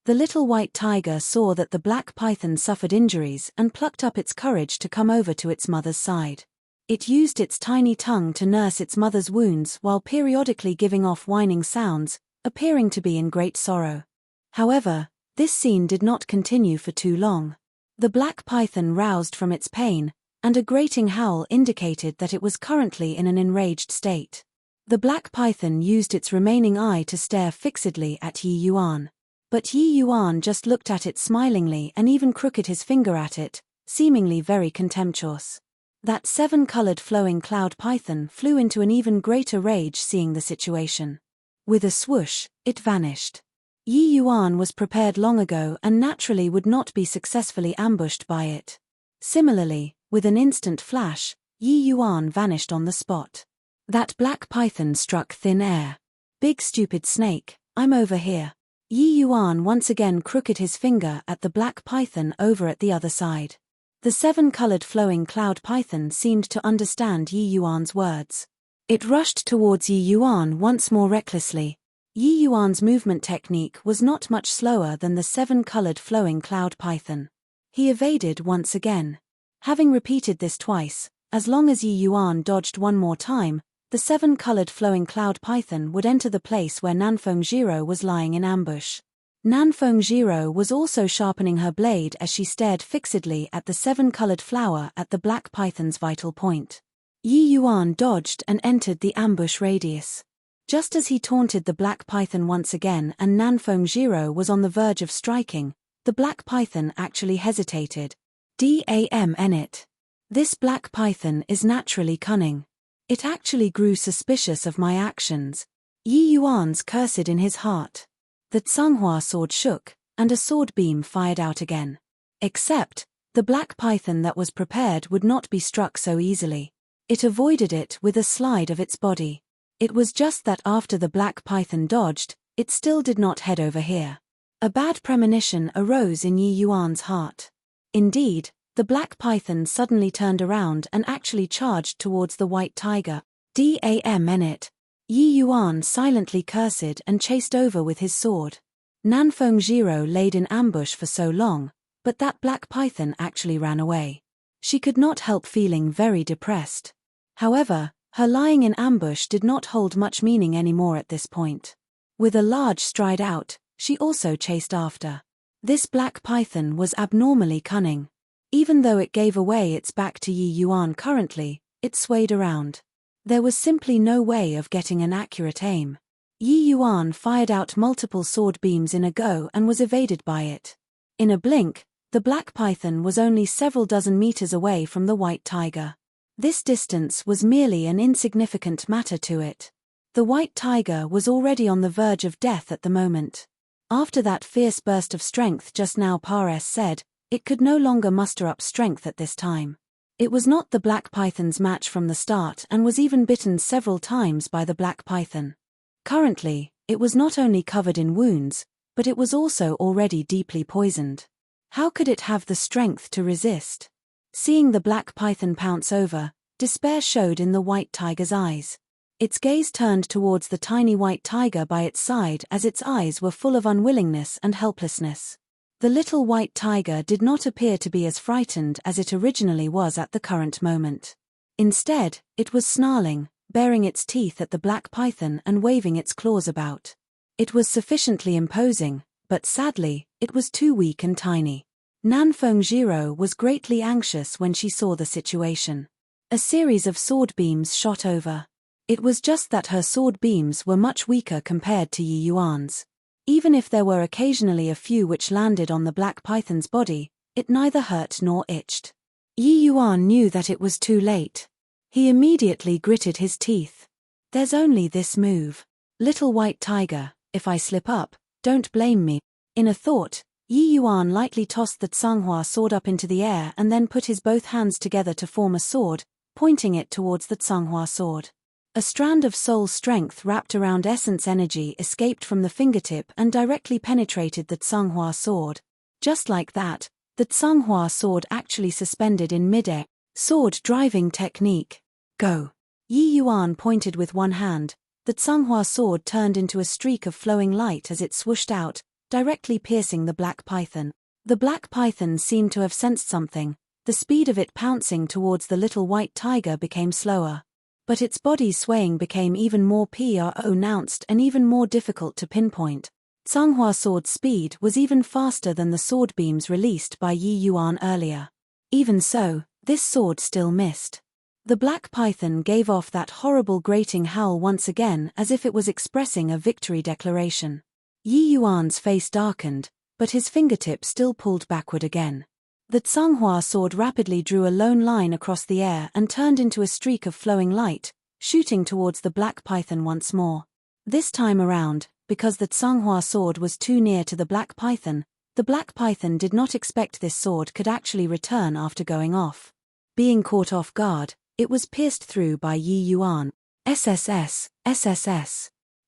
The little white tiger saw that the black python suffered injuries and plucked up its courage to come over to its mother's side. It used its tiny tongue to nurse its mother's wounds while periodically giving off whining sounds, appearing to be in great sorrow. However, this scene did not continue for too long. The black python roused from its pain, and a grating howl indicated that it was currently in an enraged state. The black python used its remaining eye to stare fixedly at Yi Yuan. But Yi Yuan just looked at it smilingly and even crooked his finger at it, seemingly very contemptuous. That 7-colored flowing cloud python flew into an even greater rage seeing the situation. With a swoosh, it vanished. Yi Yuan was prepared long ago and naturally would not be successfully ambushed by it. Similarly, with an instant flash, Yi Yuan vanished on the spot. That black python struck thin air. Big stupid snake, I'm over here. Yi Yuan once again crooked his finger at the black python over at the other side. The 7-colored flowing cloud python seemed to understand Yi Yuan's words. It rushed towards Yi Yuan once more recklessly. Yi Yuan's movement technique was not much slower than the 7-colored flowing cloud python. He evaded once again. Having repeated this twice, as long as Yi Yuan dodged one more time, the 7-colored flowing cloud python would enter the place where Nanfeng Jiro was lying in ambush. Nanfeng Jiro was also sharpening her blade as she stared fixedly at the 7-colored flower at the black python's vital point. Yi Yuan dodged and entered the ambush radius. Just as he taunted the black python once again and Nanfeng Jiro was on the verge of striking, the black python actually hesitated. Damn it. This black python is naturally cunning. It actually grew suspicious of my actions. Yi Yuan's cursed in his heart. The Tsunghua sword shook, and a sword beam fired out again. Except, the black python that was prepared would not be struck so easily. It avoided it with a slide of its body. It was just that after the black python dodged, it still did not head over here. A bad premonition arose in Yi Yuan's heart. Indeed, the black python suddenly turned around and actually charged towards the white tiger. Damn it. Yi Yuan silently cursed and chased over with his sword. Nanfeng Jiro laid in ambush for so long, but that black python actually ran away. She could not help feeling very depressed. However, her lying in ambush did not hold much meaning anymore at this point. With a large stride out, she also chased after. This black python was abnormally cunning. Even though it gave away its back to Yi Yuan currently, it swayed around. There was simply no way of getting an accurate aim. Yi Yuan fired out multiple sword beams in a go and was evaded by it. In a blink, the black python was only several dozen meters away from the white tiger. This distance was merely an insignificant matter to it. The white tiger was already on the verge of death at the moment. After that fierce burst of strength just now, Pares said, it could no longer muster up strength at this time. It was not the black python's match from the start and was even bitten several times by the black python. Currently, it was not only covered in wounds, but it was also already deeply poisoned. How could it have the strength to resist? Seeing the black python pounce over, despair showed in the white tiger's eyes. Its gaze turned towards the tiny white tiger by its side as its eyes were full of unwillingness and helplessness. The little white tiger did not appear to be as frightened as it originally was at the current moment. Instead, it was snarling, baring its teeth at the black python and waving its claws about. It was sufficiently imposing, but sadly, it was too weak and tiny. Nanfeng was greatly anxious when she saw the situation. A series of sword beams shot over. It was just that her sword beams were much weaker compared to Yi Yuan's. Even if there were occasionally a few which landed on the black python's body, it neither hurt nor itched. Yi Yuan knew that it was too late. He immediately gritted his teeth. There's only this move. Little white tiger, if I slip up, don't blame me. In a thought, Yi Yuan lightly tossed the Tsanghua sword up into the air and then put his both hands together to form a sword, pointing it towards the Tsanghua sword. A strand of soul strength wrapped around essence energy escaped from the fingertip and directly penetrated the Tsanghua sword. Just like that, the Tsanghua sword actually suspended in midair. Sword driving technique. Go. Yi Yuan pointed with one hand. The Tsanghua sword turned into a streak of flowing light as it swooshed out, directly piercing the black python. The black python seemed to have sensed something. The speed of it pouncing towards the little white tiger became slower. But its body's swaying became even more pronounced and even more difficult to pinpoint. Tsanghua sword's speed was even faster than the sword beams released by Yi Yuan earlier. Even so, this sword still missed. The black python gave off that horrible grating howl once again as if it was expressing a victory declaration. Yi Yuan's face darkened, but his fingertip still pulled backward again. The Tsanghua sword rapidly drew a lone line across the air and turned into a streak of flowing light, shooting towards the black python once more. This time around, because the Tsanghua sword was too near to the black python did not expect this sword could actually return after going off. Being caught off guard, it was pierced through by Yi Yuan. SSS.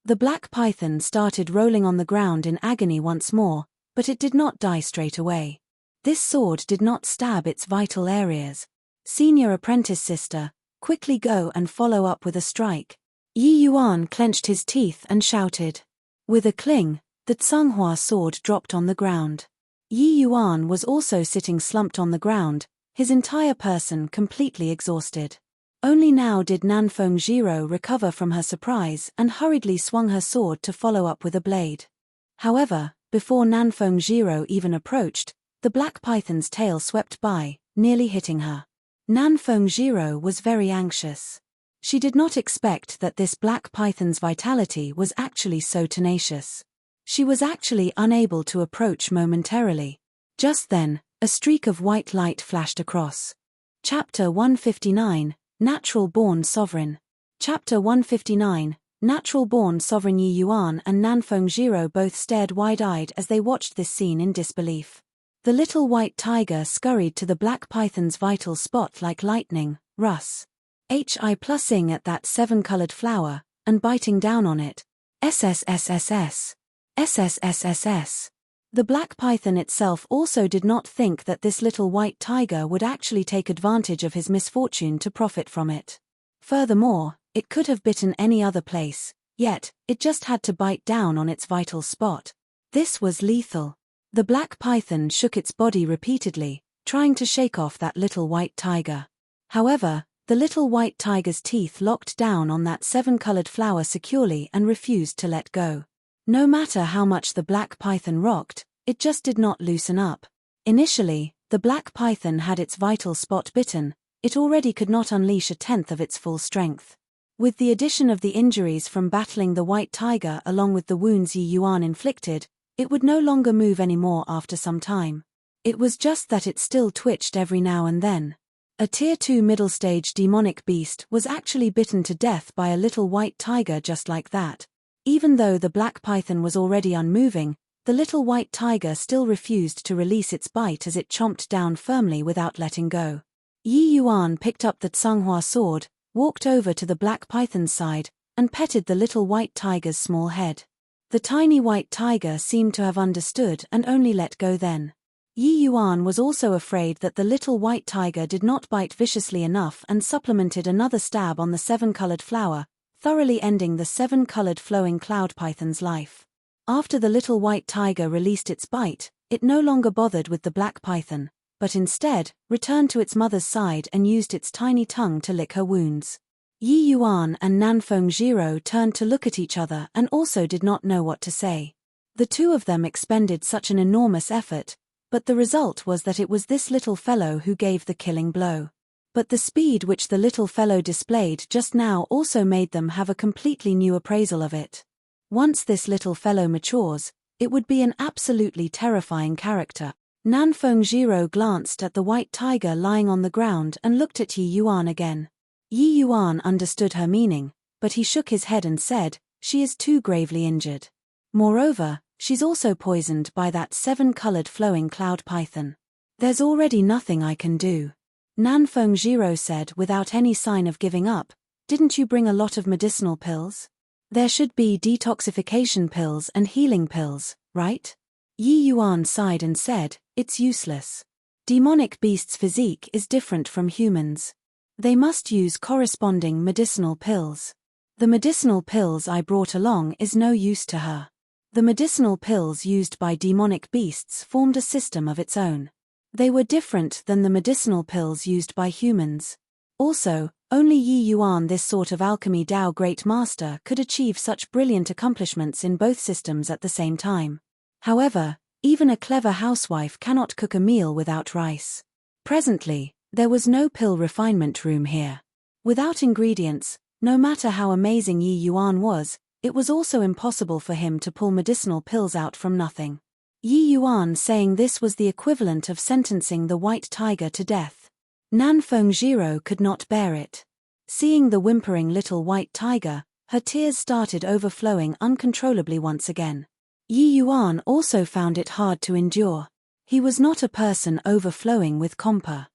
The black python started rolling on the ground in agony once more, but it did not die straight away. This sword did not stab its vital areas. Senior apprentice sister, quickly go and follow up with a strike. Yi Yuan clenched his teeth and shouted. With a cling, the Tsanghua sword dropped on the ground. Yi Yuan was also sitting slumped on the ground, his entire person completely exhausted. Only now did Nanfeng recover from her surprise and hurriedly swung her sword to follow up with a blade. However, before Nanfeng even approached, the black python's tail swept by, nearly hitting her. Nanfeng was very anxious. She did not expect that this black python's vitality was actually so tenacious. She was actually unable to approach momentarily. Just then, a streak of white light flashed across. Chapter 159, Natural-Born Sovereign. Chapter 159, Natural-Born Sovereign. Yi Yuan and Nanfeng both stared wide-eyed as they watched this scene in disbelief. The little white tiger scurried to the black python's vital spot like lightning, plussing at that 7-colored flower, and biting down on it. SSSSS. The black python itself also did not think that this little white tiger would actually take advantage of his misfortune to profit from it. Furthermore, it could have bitten any other place, yet, it just had to bite down on its vital spot. This was lethal. The black python shook its body repeatedly, trying to shake off that little white tiger. However, the little white tiger's teeth locked down on that 7-colored flower securely and refused to let go. No matter how much the black python rocked, it just did not loosen up. Initially, the black python had its vital spot bitten, it already could not unleash a tenth of its full strength. With the addition of the injuries from battling the white tiger along with the wounds Yi Yuan inflicted, it would no longer move anymore after some time. It was just that it still twitched every now and then. A Tier 2 middle-stage demonic beast was actually bitten to death by a little white tiger just like that. Even though the black python was already unmoving, the little white tiger still refused to release its bite as it chomped down firmly without letting go. Yi Yuan picked up the Tsanghua sword, walked over to the black python's side, and petted the little white tiger's small head. The tiny white tiger seemed to have understood and only let go then. Yi Yuan was also afraid that the little white tiger did not bite viciously enough and supplemented another stab on the 7-colored flower, thoroughly ending the 7-colored flowing cloud python's life. After the little white tiger released its bite, it no longer bothered with the black python, but instead, returned to its mother's side and used its tiny tongue to lick her wounds. Yi Yuan and Nanfeng Jiro turned to look at each other and also did not know what to say. The two of them expended such an enormous effort, but the result was that it was this little fellow who gave the killing blow. But the speed which the little fellow displayed just now also made them have a completely new appraisal of it. Once this little fellow matures, it would be an absolutely terrifying character. Nanfeng Jiro glanced at the white tiger lying on the ground and looked at Yi Yuan again. Yi Yuan understood her meaning, but he shook his head and said, "She is too gravely injured. Moreover, she's also poisoned by that 7-colored flowing cloud python. There's already nothing I can do." Nanfeng Jiro said without any sign of giving up, "Didn't you bring a lot of medicinal pills? There should be detoxification pills and healing pills, right?" Yi Yuan sighed and said, "It's useless. Demonic beasts' physique is different from humans. They must use corresponding medicinal pills. The medicinal pills I brought along is no use to her." The medicinal pills used by demonic beasts formed a system of its own. They were different than the medicinal pills used by humans. Also, only Yi Yuan, this sort of alchemy Dao great master, could achieve such brilliant accomplishments in both systems at the same time. However, even a clever housewife cannot cook a meal without rice. Presently, there was no pill refinement room here. Without ingredients, no matter how amazing Yi Yuan was, it was also impossible for him to pull medicinal pills out from nothing. Yi Yuan saying this was the equivalent of sentencing the white tiger to death. Nanfeng Jiro could not bear it. Seeing the whimpering little white tiger, her tears started overflowing uncontrollably once again. Yi Yuan also found it hard to endure. He was not a person overflowing with compa.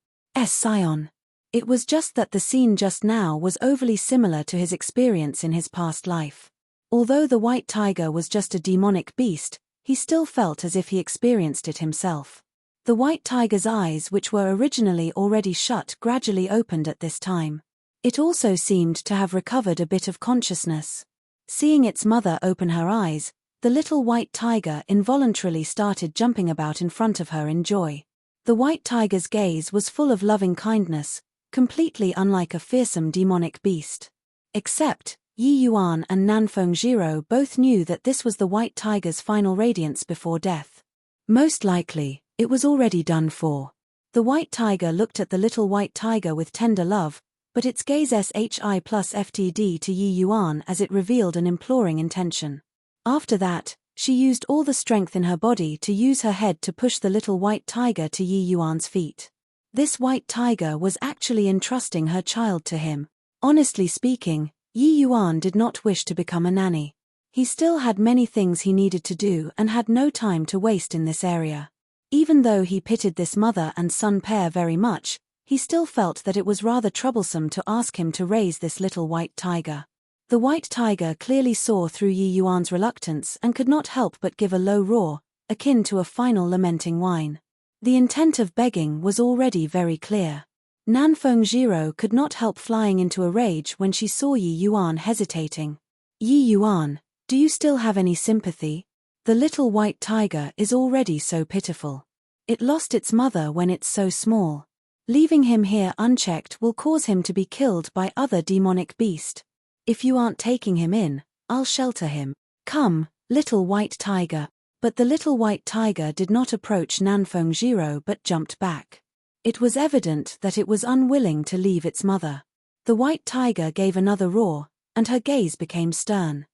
Scion. It was just that the scene just now was overly similar to his experience in his past life. Although the white tiger was just a demonic beast, he still felt as if he experienced it himself. The white tiger's eyes, which were originally already shut, gradually opened at this time. It also seemed to have recovered a bit of consciousness. Seeing its mother open her eyes, the little white tiger involuntarily started jumping about in front of her in joy. The white tiger's gaze was full of loving kindness, completely unlike a fearsome demonic beast. Except, Yi Yuan and Nanfeng Jiro both knew that this was the white tiger's final radiance before death. Most likely, it was already done for. The white tiger looked at the little white tiger with tender love, but its gaze SHI plus FTD to Yi Yuan as it revealed an imploring intention. After that, she used all the strength in her body to use her head to push the little white tiger to Yi Yuan's feet. This white tiger was actually entrusting her child to him. Honestly speaking, Yi Yuan did not wish to become a nanny. He still had many things he needed to do and had no time to waste in this area. Even though he pitied this mother and son pair very much, he still felt that it was rather troublesome to ask him to raise this little white tiger. The white tiger clearly saw through Yi Yuan's reluctance and could not help but give a low roar, akin to a final lamenting whine. The intent of begging was already very clear. Nanfeng Jiro could not help flying into a rage when she saw Yi Yuan hesitating. "Yi Yuan, do you still have any sympathy? The little white tiger is already so pitiful. It lost its mother when it's so small. Leaving him here unchecked will cause him to be killed by other demonic beast. If you aren't taking him in, I'll shelter him. Come, little white tiger." But the little white tiger did not approach Nanfeng Jiro but jumped back. It was evident that it was unwilling to leave its mother. The white tiger gave another roar, and her gaze became stern.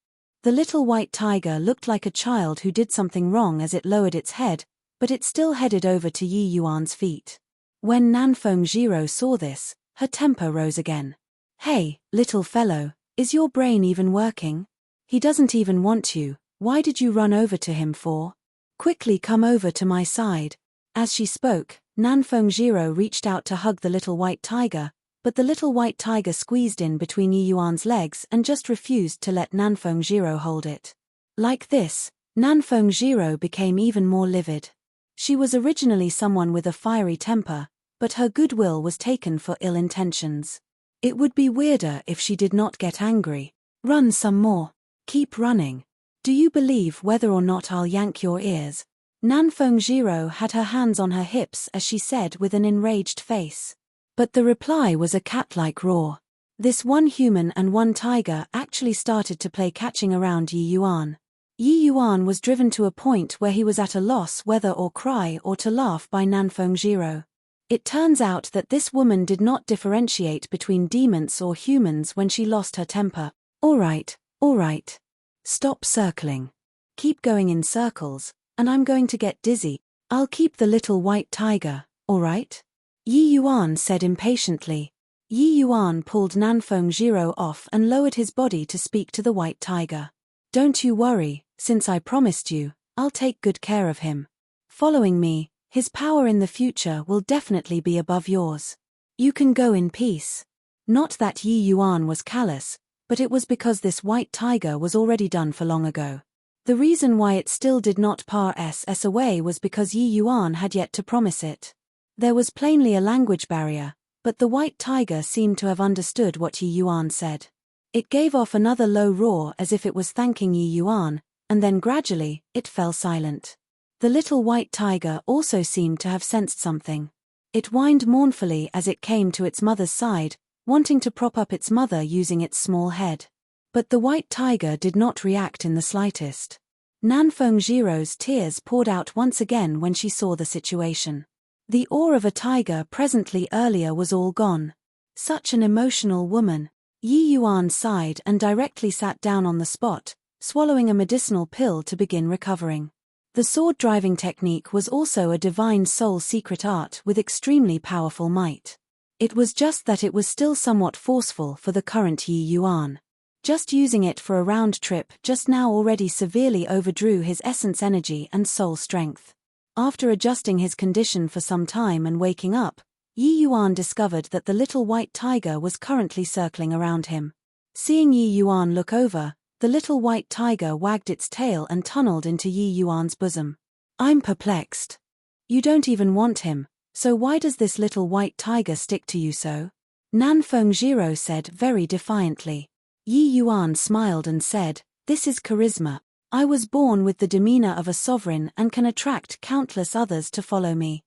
The little white tiger looked like a child who did something wrong as it lowered its head, but it still headed over to Yi Yuan's feet. When Nanfeng Jiro saw this, her temper rose again. "Hey, little fellow, is your brain even working? He doesn't even want you. Why did you run over to him for? Quickly come over to my side." As she spoke, Nanfeng Jiro reached out to hug the little white tiger, but the little white tiger squeezed in between Yi Yuan's legs and just refused to let Nanfeng Jiro hold it. Like this, Nanfeng Jiro became even more livid. She was originally someone with a fiery temper, but her goodwill was taken for ill intentions. It would be weirder if she did not get angry. Run some more. Keep running. Do you believe whether or not I'll yank your ears? Nanfeng had her hands on her hips as she said with an enraged face. But the reply was a cat-like roar. This one human and one tiger actually started to play catching around Yi Yuan. Yi Yuan was driven to a point where he was at a loss whether or cry or to laugh by Nanfeng. It turns out that this woman did not differentiate between demons or humans when she lost her temper. All right. Stop circling. Keep going in circles, and I'm going to get dizzy. I'll keep the little white tiger, all right? Yi Yuan said impatiently. Yi Yuan pulled Nanfeng off and lowered his body to speak to the white tiger. Don't you worry, since I promised you, I'll take good care of him. Following me, his power in the future will definitely be above yours. You can go in peace. Not that Yi Yuan was callous, but it was because this white tiger was already done for long ago. The reason why it still did not pass away was because Yi Yuan had yet to promise it. There was plainly a language barrier, but the white tiger seemed to have understood what Yi Yuan said. It gave off another low roar as if it was thanking Yi Yuan, and then gradually, it fell silent. The little white tiger also seemed to have sensed something. It whined mournfully as it came to its mother's side, wanting to prop up its mother using its small head. But the white tiger did not react in the slightest. Nanfeng's tears poured out once again when she saw the situation. The awe of a tiger presently earlier was all gone. Such an emotional woman. Yi Yuan sighed and directly sat down on the spot, swallowing a medicinal pill to begin recovering. The sword-driving technique was also a divine soul secret art with extremely powerful might. It was just that it was still somewhat forceful for the current Yi Yuan. Just using it for a round trip just now already severely overdrew his essence energy and soul strength. After adjusting his condition for some time and waking up, Yi Yuan discovered that the little white tiger was currently circling around him. Seeing Yi Yuan look over, the little white tiger wagged its tail and tunneled into Yi Yuan's bosom. I'm perplexed. You don't even want him, so why does this little white tiger stick to you so? Nanfeng said very defiantly. Yi Yuan smiled and said, this is charisma. I was born with the demeanor of a sovereign and can attract countless others to follow me.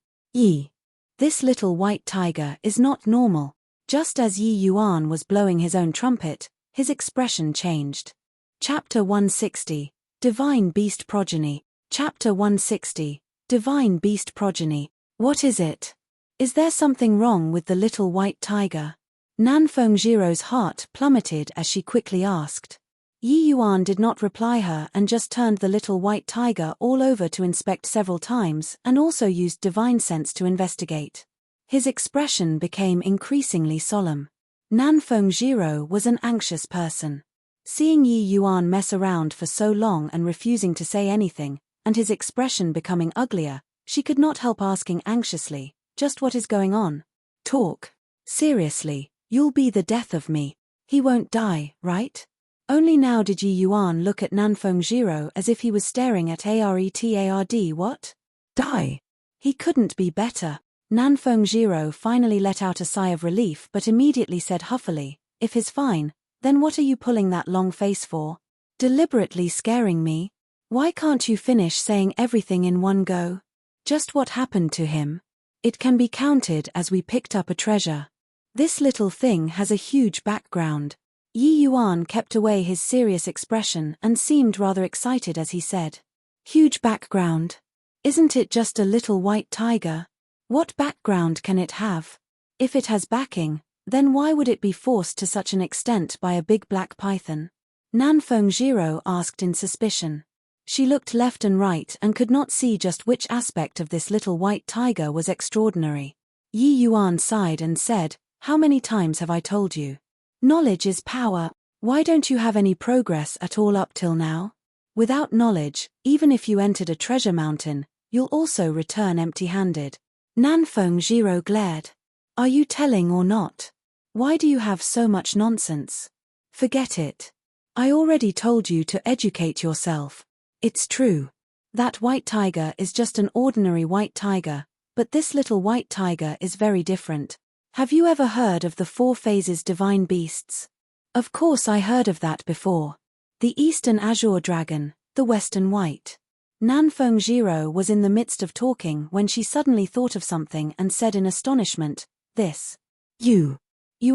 This little white tiger is not normal. Just as Yi Yuan was blowing his own trumpet, his expression changed. Chapter 160, Divine Beast Progeny. Chapter 160, Divine Beast Progeny. What is it? Is there something wrong with the little white tiger? Nanfeng's heart plummeted as she quickly asked. Yi Yuan did not reply her and just turned the little white tiger all over to inspect several times and also used divine sense to investigate. His expression became increasingly solemn. Nanfeng was an anxious person. Seeing Yi Yuan mess around for so long and refusing to say anything, and his expression becoming uglier, she could not help asking anxiously, just what is going on? Talk. Seriously, you'll be the death of me. He won't die, right? Only now did Yi Yuan look at Nanfeng as if he was staring at Aretard. What? Die? He couldn't be better. Nanfeng finally let out a sigh of relief but immediately said huffily, if he's fine, then what are you pulling that long face for? Deliberately scaring me? Why can't you finish saying everything in one go? Just what happened to him? It can be counted as we picked up a treasure. This little thing has a huge background. Yi Yuan kept away his serious expression and seemed rather excited as he said. Huge background? Isn't it just a little white tiger? What background can it have? If it has backing, then why would it be forced to such an extent by a big black python? Nanfeng asked in suspicion. She looked left and right and could not see just which aspect of this little white tiger was extraordinary. Yi Yuan sighed and said, how many times have I told you? Knowledge is power. Why don't you have any progress at all up till now? Without knowledge, even if you entered a treasure mountain, you'll also return empty-handed. Nanfeng glared. Are you telling or not? Why do you have so much nonsense? Forget it. I already told you to educate yourself. It's true. That white tiger is just an ordinary white tiger, but this little white tiger is very different. Have you ever heard of the 4 phases divine beasts? Of course I heard of that before. The Eastern Azure Dragon, the Western White. Nanfeng Jiro was in the midst of talking when she suddenly thought of something and said in astonishment, "This. You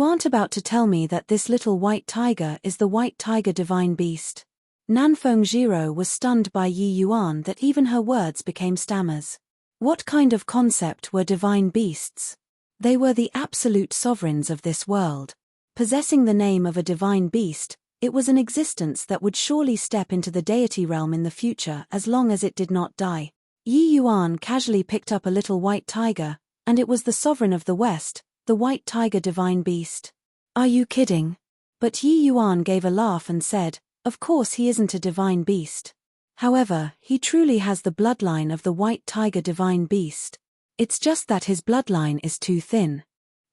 aren't about to tell me that this little white tiger is the white tiger divine beast?" Nanfeng Jiro was stunned by Yi Yuan that even her words became stammers. What kind of concept were divine beasts? They were the absolute sovereigns of this world. Possessing the name of a divine beast, it was an existence that would surely step into the deity realm in the future as long as it did not die. Yi Yuan casually picked up a little white tiger, and it was the sovereign of the West, the white tiger divine beast. Are you kidding? But Yi Yuan gave a laugh and said, of course he isn't a divine beast. However, he truly has the bloodline of the white tiger divine beast. It's just that his bloodline is too thin.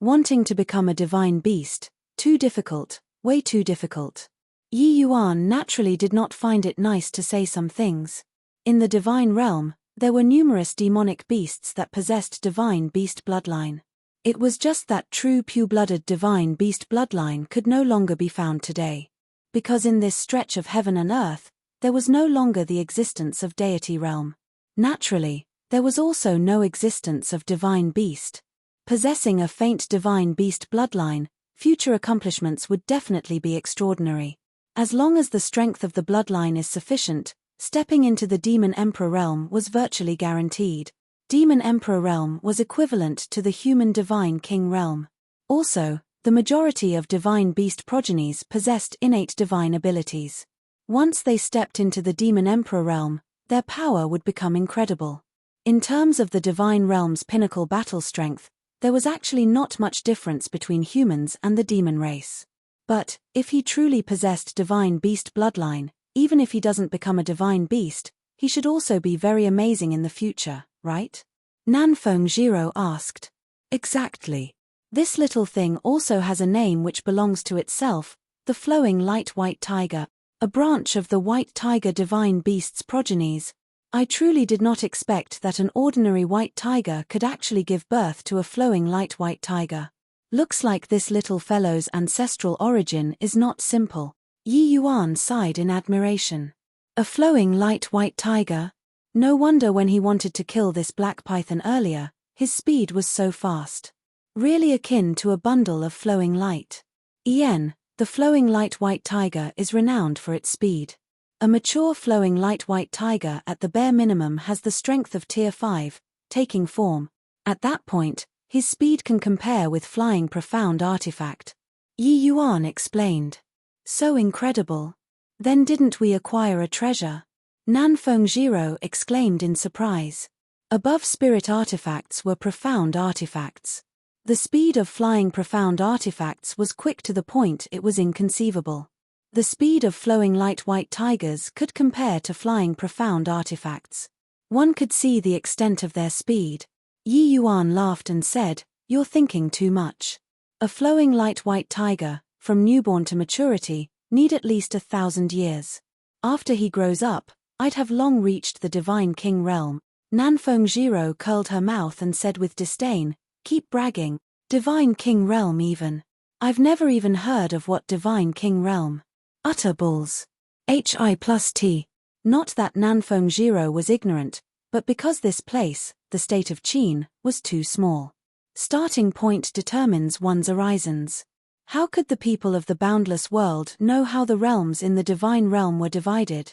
Wanting to become a divine beast, too difficult, way too difficult. Yi Yuan naturally did not find it nice to say some things. In the divine realm, there were numerous demonic beasts that possessed divine beast bloodline. It was just that true pure-blooded divine beast bloodline could no longer be found today. Because in this stretch of heaven and earth, there was no longer the existence of deity realm. Naturally, there was also no existence of divine beast. Possessing a faint divine beast bloodline, future accomplishments would definitely be extraordinary. As long as the strength of the bloodline is sufficient, stepping into the Demon Emperor realm was virtually guaranteed. Demon Emperor realm was equivalent to the human Divine King realm. Also, the majority of divine beast progenies possessed innate divine abilities. Once they stepped into the Demon Emperor realm, their power would become incredible. In terms of the divine realm's pinnacle battle strength, there was actually not much difference between humans and the demon race. But, if he truly possessed divine beast bloodline, even if he doesn't become a divine beast, he should also be very amazing in the future, right? Nanfeng Jiro asked. Exactly. This little thing also has a name which belongs to itself, the flowing light white tiger, a branch of the white tiger divine beast's progenies. I truly did not expect that an ordinary white tiger could actually give birth to a flowing light white tiger. Looks like this little fellow's ancestral origin is not simple. Yi Yuan sighed in admiration. A flowing light white tiger? No wonder when he wanted to kill this black python earlier, his speed was so fast. Really akin to a bundle of flowing light. The flowing light white tiger is renowned for its speed. A mature flowing light white tiger at the bare minimum has the strength of Tier 5, taking form. At that point, his speed can compare with flying profound artifact. Yi Yuan explained. So incredible. Then didn't we acquire a treasure? Nanfeng Jiro exclaimed in surprise. Above spirit artifacts were profound artifacts. The speed of flying profound artifacts was quick to the point it was inconceivable. The speed of flowing light white tigers could compare to flying profound artifacts. One could see the extent of their speed. Yi Yuan laughed and said, "You're thinking too much. A flowing light white tiger, from newborn to maturity, need at least 1,000 years. After he grows up, I'd have long reached the Divine King realm." Nanfeng Jiro curled her mouth and said with disdain, "Keep bragging. Divine King realm even. I've never even heard of what Divine King realm. Utter bulls. HI+T. Not that Nanfeng Jiro was ignorant, but because this place, the state of Qin, was too small. Starting point determines one's horizons. How could the people of the boundless world know how the realms in the divine realm were divided?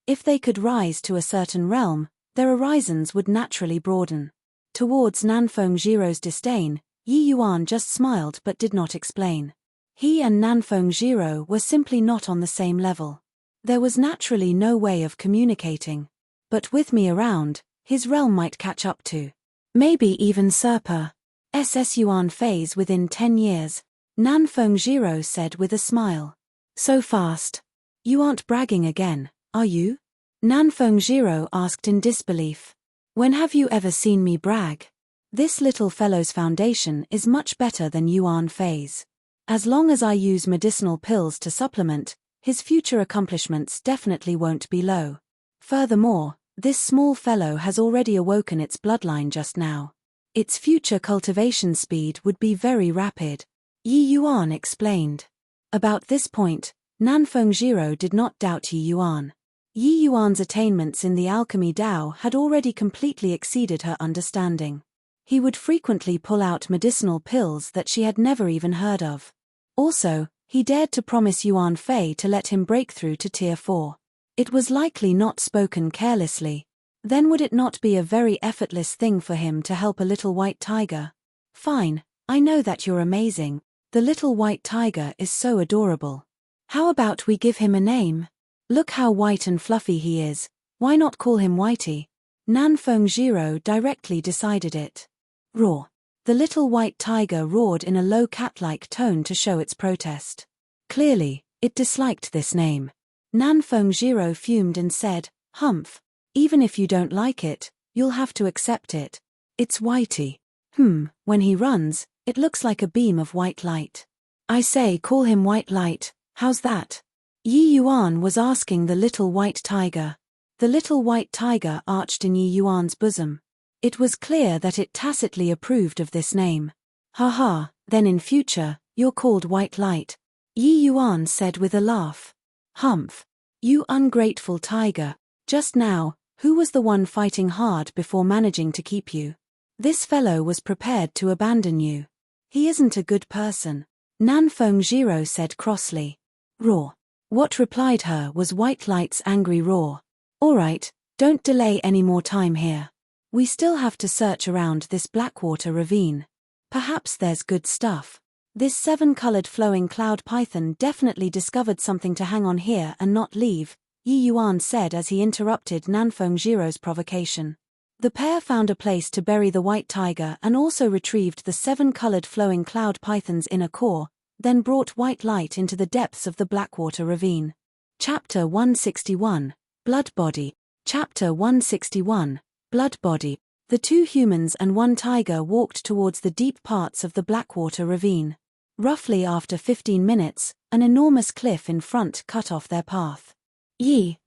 If they could rise to a certain realm, their horizons would naturally broaden. Towards Nanfeng Jiro's disdain, Yi Yuan just smiled but did not explain. He and Nanfeng Jiro were simply not on the same level. There was naturally no way of communicating. But with me around, his realm might catch up to. Maybe even surpass Yuan phase within 10 years, Nanfeng Jiro said with a smile. So fast. You aren't bragging again, are you? Nanfeng Jiro asked in disbelief. When have you ever seen me brag? This little fellow's foundation is much better than Yuan phase. As long as I use medicinal pills to supplement, his future accomplishments definitely won't be low. Furthermore, this small fellow has already awoken its bloodline just now. Its future cultivation speed would be very rapid. Yi Yuan explained. About this point, Nan Fengjiro did not doubt Yi Yuan. Yi Yuan's attainments in the alchemy Dao had already completely exceeded her understanding. He would frequently pull out medicinal pills that she had never even heard of. Also, he dared to promise Yuan Fei to let him break through to Tier 4. It was likely not spoken carelessly. Then would it not be a very effortless thing for him to help a little white tiger? Fine, I know that you're amazing. The little white tiger is so adorable. How about we give him a name? Look how white and fluffy he is, why not call him Whitey? Nan Fengjiro directly decided it. Roar. The little white tiger roared in a low cat-like tone to show its protest. Clearly, it disliked this name. Nan Fengjiro fumed and said, "Humph. Even if you don't like it, you'll have to accept it. It's Whitey. When he runs, it looks like a beam of white light. I say call him White Light, how's that?" Yi Yuan was asking the little white tiger. The little white tiger arched in Yi Yuan's bosom. It was clear that it tacitly approved of this name. "Haha, then in future, you're called White Light," Yi Yuan said with a laugh. "Humph. You ungrateful tiger. Just now, who was the one fighting hard before managing to keep you? This fellow was prepared to abandon you. He isn't a good person," Nan Fengjiro said crossly. Roar. What replied her was White Light's angry roar. "Alright, don't delay any more time here. We still have to search around this Blackwater ravine. Perhaps there's good stuff. This 7-colored flowing cloud python definitely discovered something to hang on here and not leave," Yi Yuan said as he interrupted Nan Fengjiro's provocation. The pair found a place to bury the white tiger and also retrieved the 7-colored flowing cloud python's inner core, then brought White Light into the depths of the Blackwater ravine. Chapter 161, Blood Body. Chapter 161, Blood Body. The 2 humans and 1 tiger walked towards the deep parts of the Blackwater ravine. Roughly after 15 minutes, an enormous cliff in front cut off their path.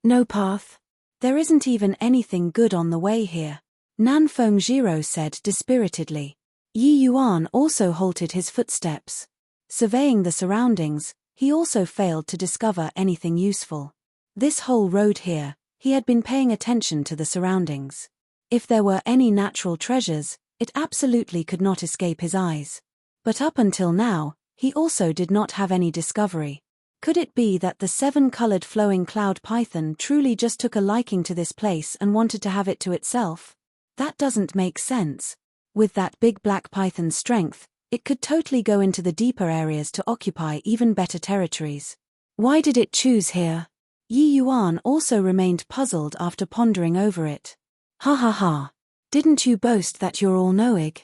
No path? There isn't even anything good on the way here," Nan Fengjiro said dispiritedly. Yi Yuan also halted his footsteps. Surveying the surroundings, he also failed to discover anything useful. This whole road here, he had been paying attention to the surroundings. If there were any natural treasures, it absolutely could not escape his eyes. But up until now, he also did not have any discovery. Could it be that the 7-colored flowing cloud python truly just took a liking to this place and wanted to have it to itself? That doesn't make sense. With that big black python's strength, it could totally go into the deeper areas to occupy even better territories. Why did it choose here? Yi Yuan also remained puzzled after pondering over it. Ha ha ha. Didn't you boast that you're all-knowing?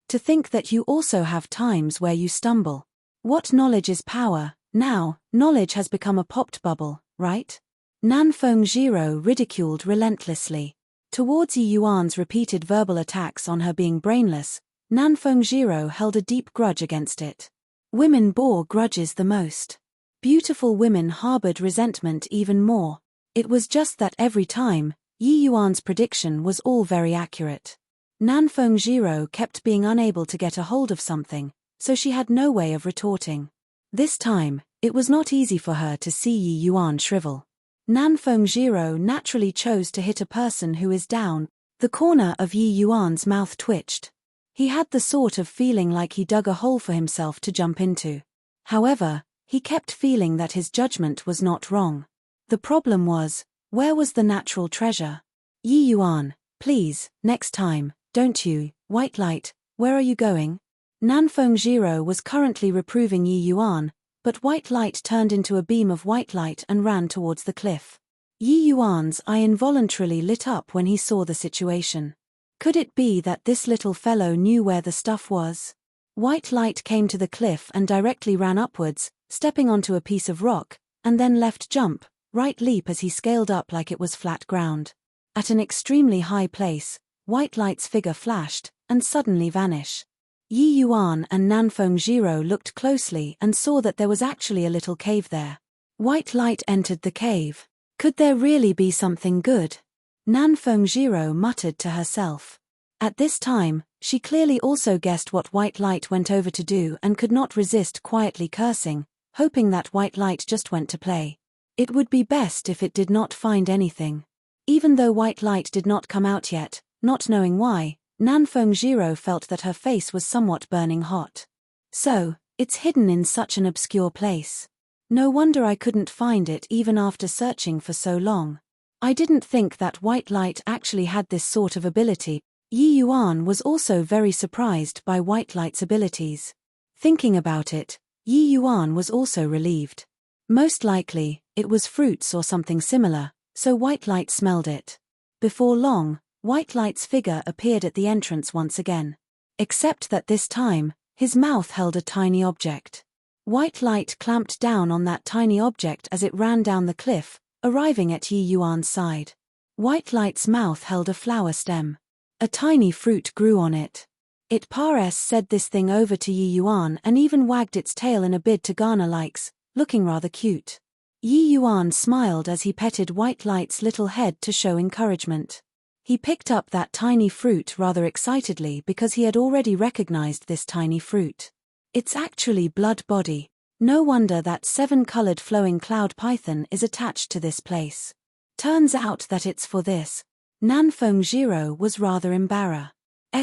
To think that you also have times where you stumble. What knowledge is power? Now, knowledge has become a popped bubble, right? Nan Fengjiro ridiculed relentlessly. Towards Yi Yuan's repeated verbal attacks on her being brainless, Nan Fengjiro held a deep grudge against it. Women bore grudges the most. Beautiful women harbored resentment even more. It was just that every time, Yi Yuan's prediction was all very accurate. Nan Fengjiro kept being unable to get a hold of something, so she had no way of retorting. This time, it was not easy for her to see Yi Yuan shrivel. Nan Fengjiro naturally chose to hit a person who is down. The corner of Yi Yuan's mouth twitched. He had the sort of feeling like he dug a hole for himself to jump into. However, he kept feeling that his judgment was not wrong. The problem was, where was the natural treasure? Yi Yuan, please, next time, don't you, White Light, where are you going? Nan Fengjiro was currently reproving Yi Yuan, but White Light turned into a beam of white light and ran towards the cliff. Yi Yuan's eye involuntarily lit up when he saw the situation. Could it be that this little fellow knew where the stuff was? White Light came to the cliff and directly ran upwards, stepping onto a piece of rock, and then left jump, right leap as he scaled up like it was flat ground. At an extremely high place, White Light's figure flashed, and suddenly vanish. Yi Yuan and Nan Fengjiro looked closely and saw that there was actually a little cave there. White Light entered the cave. Could there really be something good? Nan Fengjiro muttered to herself. At this time, she clearly also guessed what White Light went over to do and could not resist quietly cursing, hoping that white light just went to play. It would be best if it did not find anything. Even though white light did not come out yet, not knowing why, Nanfeng felt that her face was somewhat burning hot. So, it's hidden in such an obscure place. No wonder I couldn't find it even after searching for so long. I didn't think that white light actually had this sort of ability. Yi Yuan was also very surprised by white light's abilities. Thinking about it, Yi Yuan was also relieved. Most likely, it was fruits or something similar, so white light smelled it. Before long, white light's figure appeared at the entrance once again. Except that this time, his mouth held a tiny object. White light clamped down on that tiny object as it ran down the cliff, arriving at Yi Yuan's side. White light's mouth held a flower stem. A tiny fruit grew on it. It said this thing over to Yi Yuan and even wagged its tail in a bid to garner likes, looking rather cute. Yi Yuan smiled as he petted white light's little head to show encouragement. He picked up that tiny fruit rather excitedly because he had already recognized this tiny fruit. It's actually blood body. No wonder that 7-colored flowing cloud python is attached to this place. Turns out that it's for this. Nanfeng was rather embarrassed,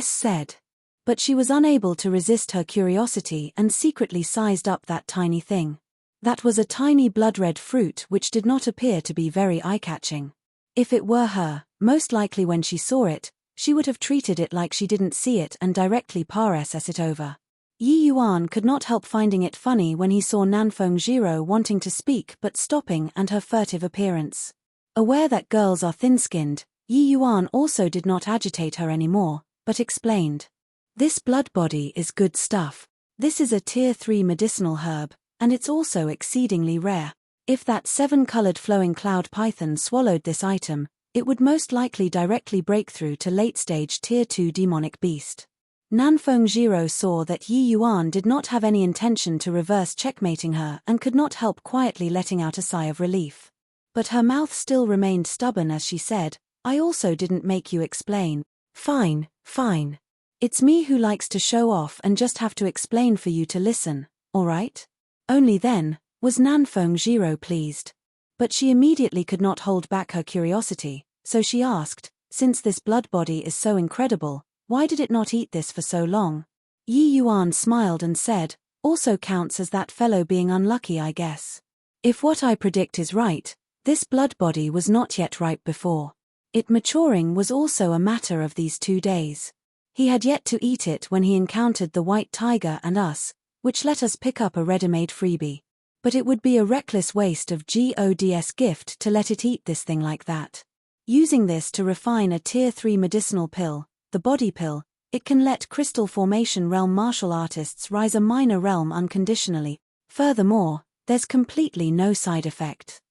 said. But she was unable to resist her curiosity and secretly sized up that tiny thing. That was a tiny blood-red fruit which did not appear to be very eye-catching. If it were her, most likely when she saw it, she would have treated it like she didn't see it and directly it over. Yi Yuan could not help finding it funny when he saw Nanfeng wanting to speak but stopping and her furtive appearance. Aware that girls are thin-skinned, Yi Yuan also did not agitate her anymore, but explained. This blood body is good stuff. This is a tier 3 medicinal herb, and it's also exceedingly rare. If that 7-colored flowing cloud python swallowed this item, it would most likely directly break through to late-stage tier 2 demonic beast. Nanfeng saw that Yi Yuan did not have any intention to reverse checkmating her and could not help quietly letting out a sigh of relief. But her mouth still remained stubborn as she said, I also didn't make you explain. Fine, fine. It's me who likes to show off and just have to explain for you to listen, alright? Only then, was Nanfeng pleased. But she immediately could not hold back her curiosity, so she asked, since this blood body is so incredible, why did it not eat this for so long? Yi Yuan smiled and said, also counts as that fellow being unlucky I guess. If what I predict is right, this blood body was not yet ripe before. It maturing was also a matter of these 2 days. He had yet to eat it when he encountered the white tiger and us, which let us pick up a ready-made freebie. But it would be a reckless waste of God's gift to let it eat this thing like that. Using this to refine a tier 3 medicinal pill, the body pill, it can let crystal formation realm martial artists rise a minor realm unconditionally. Furthermore, there's completely no side effect.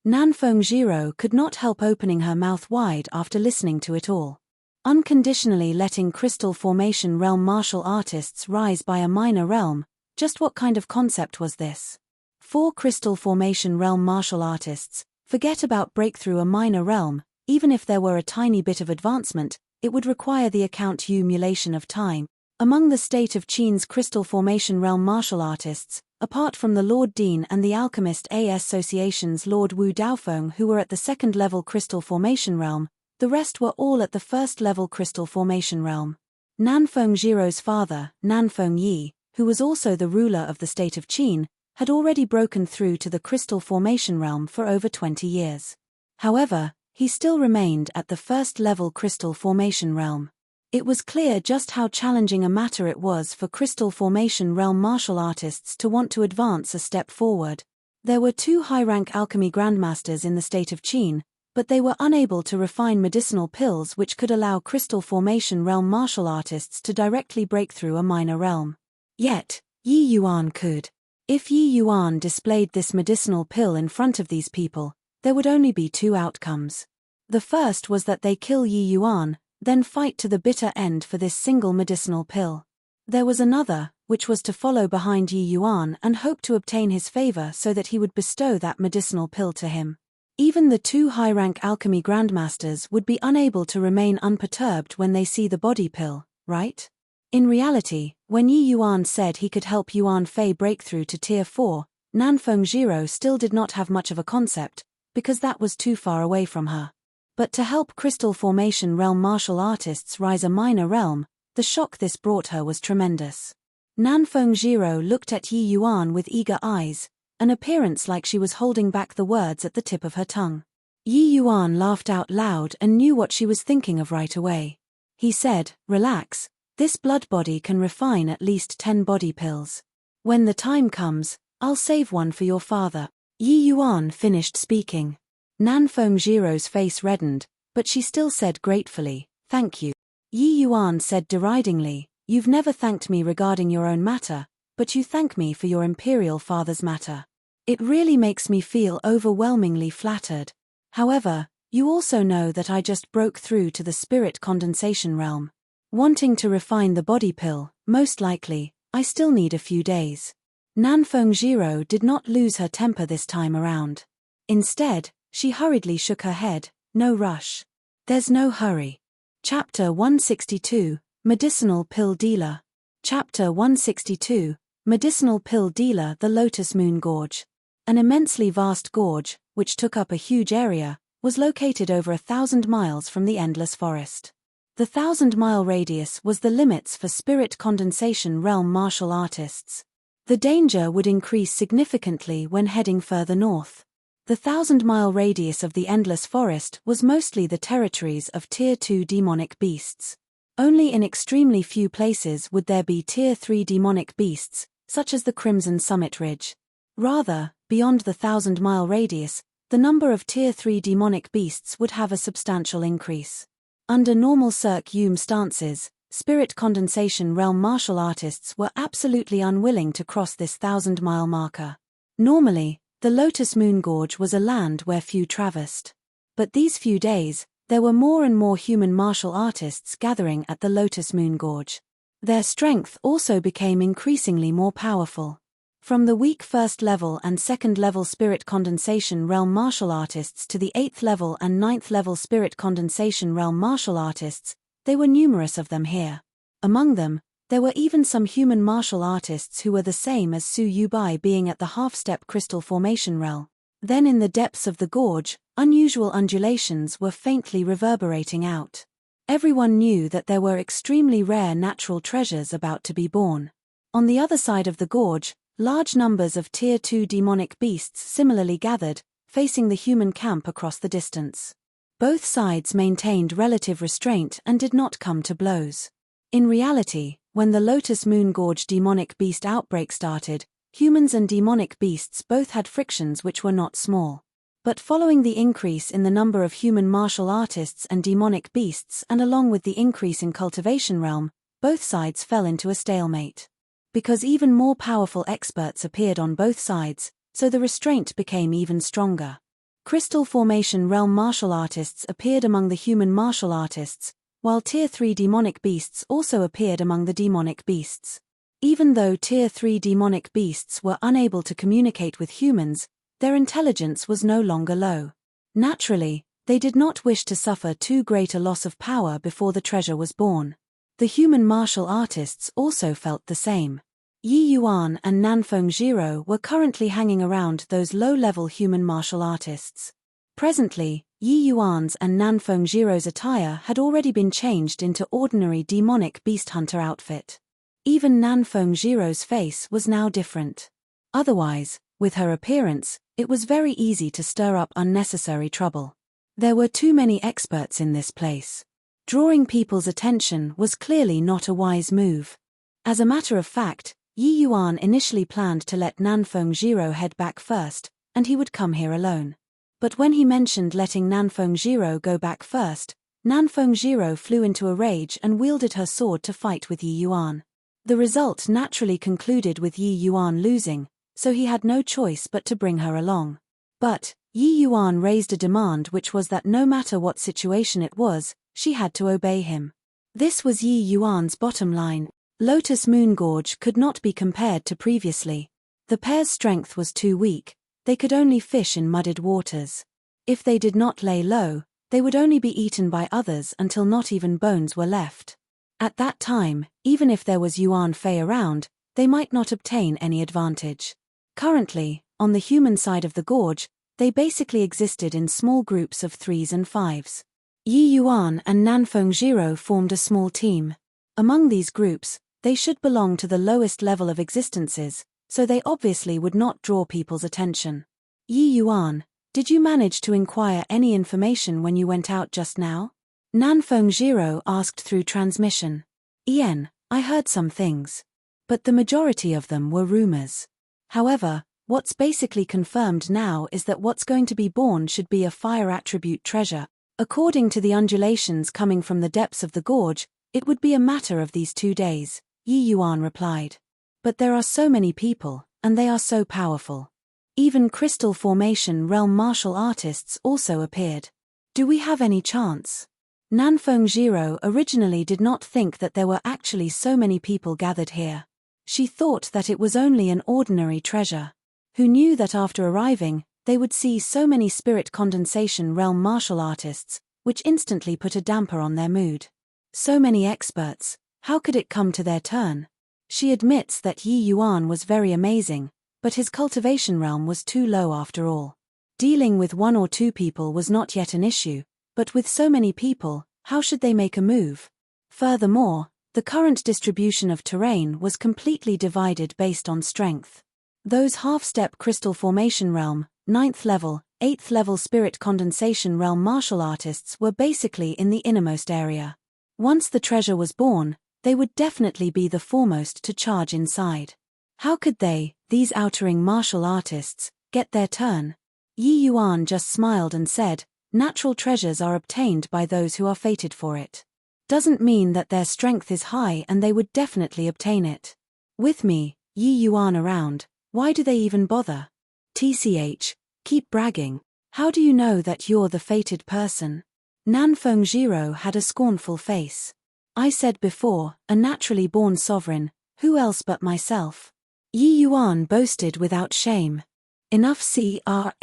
Nanfeng could not help opening her mouth wide after listening to it all. Unconditionally letting crystal formation realm martial artists rise by a minor realm, just what kind of concept was this? 4 crystal formation realm martial artists, forget about breakthrough a minor realm, even if there were a tiny bit of advancement, it would require the accumulation of time. Among the state of Qin's crystal formation realm martial artists, apart from the Lord Dean and the Alchemist Association's Lord Wu Daofeng who were at the 2nd level crystal formation realm, the rest were all at the 1st level crystal formation realm. Nanfeng father, Nanfeng Yi, who was also the ruler of the state of Qin, had already broken through to the crystal formation realm for over 20 years. However, he still remained at the 1st level crystal formation realm. It was clear just how challenging a matter it was for crystal formation realm martial artists to want to advance a step forward. There were 2 high-rank alchemy grandmasters in the state of Qin, but they were unable to refine medicinal pills which could allow crystal formation realm martial artists to directly break through a minor realm. Yet, Yi Yuan could. If Yi Yuan displayed this medicinal pill in front of these people, there would only be 2 outcomes. The first was that they kill Yi Yuan, then fight to the bitter end for this single medicinal pill. There was another, which was to follow behind Yi Yuan and hope to obtain his favor so that he would bestow that medicinal pill to him. Even the 2 high-rank alchemy grandmasters would be unable to remain unperturbed when they see the body pill, right? In reality, when Yi Yuan said he could help Yuan Fei break through to tier 4, Nanfeng Jiro still did not have much of a concept, because that was too far away from her. But to help Crystal Formation Realm martial artists rise a minor realm, the shock this brought her was tremendous. Nanfeng Jiro looked at Yi Yuan with eager eyes, an appearance like she was holding back the words at the tip of her tongue. Yi Yuan laughed out loud and knew what she was thinking of right away. He said, "Relax, this blood body can refine at least 10 body pills. When the time comes, I'll save one for your father." Yi Yuan finished speaking. Nanfeng Jiro's face reddened, but she still said gratefully, "Thank you." Yi Yuan said deridingly, "You've never thanked me regarding your own matter, but you thank me for your imperial father's matter. It really makes me feel overwhelmingly flattered. However, you also know that I just broke through to the spirit condensation realm. Wanting to refine the body pill, most likely, I still need a few days." Nanfeng Jiro did not lose her temper this time around. Instead, she hurriedly shook her head, "No rush. There's no hurry." Chapter 162, Medicinal Pill Dealer. Chapter 162, Medicinal Pill Dealer. The Lotus Moon Gorge. An immensely vast gorge, which took up a huge area, was located over 1,000 miles from the endless forest. The 1,000-mile radius was the limits for spirit condensation realm martial artists. The danger would increase significantly when heading further north. The 1,000-mile radius of the endless forest was mostly the territories of Tier 2 demonic beasts. Only in extremely few places would there be Tier 3 demonic beasts, such as the Crimson Summit Ridge. Rather, beyond the 1,000-mile radius, the number of Tier 3 demonic beasts would have a substantial increase. Under normal circumstances, spirit condensation realm martial artists were absolutely unwilling to cross this 1,000-mile marker. Normally, the Lotus Moon Gorge was a land where few traversed. But these few days, there were more and more human martial artists gathering at the Lotus Moon Gorge. Their strength also became increasingly more powerful. From the weak first level and second level spirit condensation realm martial artists to the 8th level and 9th level spirit condensation realm martial artists, there were numerous of them here. Among them, there were even some human martial artists who were the same as Su Yubai, being at the half-step crystal formation realm. Then in the depths of the gorge, unusual undulations were faintly reverberating out. Everyone knew that there were extremely rare natural treasures about to be born. On the other side of the gorge, large numbers of Tier 2 demonic beasts similarly gathered, facing the human camp across the distance. Both sides maintained relative restraint and did not come to blows. In reality, when the Lotus Moon Gorge demonic beast outbreak started, humans and demonic beasts both had frictions which were not small. But following the increase in the number of human martial artists and demonic beasts, and along with the increase in cultivation realm, both sides fell into a stalemate. Because even more powerful experts appeared on both sides, so the restraint became even stronger. Crystal Formation realm martial artists appeared among the human martial artists, while Tier 3 demonic beasts also appeared among the demonic beasts. Even though Tier 3 demonic beasts were unable to communicate with humans, their intelligence was no longer low. Naturally, they did not wish to suffer too great a loss of power before the treasure was born. The human martial artists also felt the same. Yi Yuan and Nanfeng Jiro were currently hanging around those low-level human martial artists. Presently, Yi Yuan's and Nanfeng Jiro's attire had already been changed into ordinary demonic beast hunter outfit. Even Nanfeng Jiro's face was now different. Otherwise, with her appearance, it was very easy to stir up unnecessary trouble. There were too many experts in this place. Drawing people's attention was clearly not a wise move. As a matter of fact, Yi Yuan initially planned to let Nanfeng Jiro head back first, and he would come here alone. But when he mentioned letting Nanfeng Jiro go back first, Nanfeng Jiro flew into a rage and wielded her sword to fight with Yi Yuan. The result naturally concluded with Yi Yuan losing, so he had no choice but to bring her along. But Yi Yuan raised a demand, which was that no matter what situation it was, she had to obey him. This was Yi Yuan's bottom line. Lotus Moon Gorge could not be compared to previously. The pair's strength was too weak, they could only fish in muddied waters. If they did not lay low, they would only be eaten by others until not even bones were left. At that time, even if there was Yuan Fei around, they might not obtain any advantage. Currently, On the human side of the gorge, they basically existed in small groups of 3s and 5s. Yi Yuan and Nanfeng Jiro formed a small team. Among these groups, they should belong to the lowest level of existences, so they obviously would not draw people's attention. Yi Yuan, did you manage to inquire any information when you went out just now? Nanfeng Jiro asked through transmission. Ian, I heard some things. But the majority of them were rumors. However, what's basically confirmed now is that what's going to be born should be a fire attribute treasure. According to the undulations coming from the depths of the gorge, it would be a matter of these 2 days, Yi Yuan replied. But there are so many people, and they are so powerful. Even crystal formation realm martial artists also appeared. Do we have any chance? Nanfeng Jiro originally did not think that there were actually so many people gathered here. She thought that it was only an ordinary treasure. Who knew that after arriving, they would see so many spirit condensation realm martial artists, which instantly put a damper on their mood. So many experts, how could it come to their turn? She admits that Yi Yuan was very amazing, but his cultivation realm was too low after all. Dealing with 1 or 2 people was not yet an issue, but with so many people, how should they make a move? Furthermore, the current distribution of terrain was completely divided based on strength. Those half-step crystal formation realm, 9th level, 8th level spirit condensation realm martial artists were basically in the innermost area. Once the treasure was born, they would definitely be the foremost to charge inside. How could they, these outering martial artists, get their turn? Yi Yuan just smiled and said, natural treasures are obtained by those who are fated for it. Doesn't mean that their strength is high and they would definitely obtain it. With me, Yi Yuan around, why do they even bother? TCH, keep bragging. How do you know that you're the fated person? Nanfeng Jiro had a scornful face. I said before, a naturally born sovereign, who else but myself? Yi Yuan boasted without shame. Enough crap,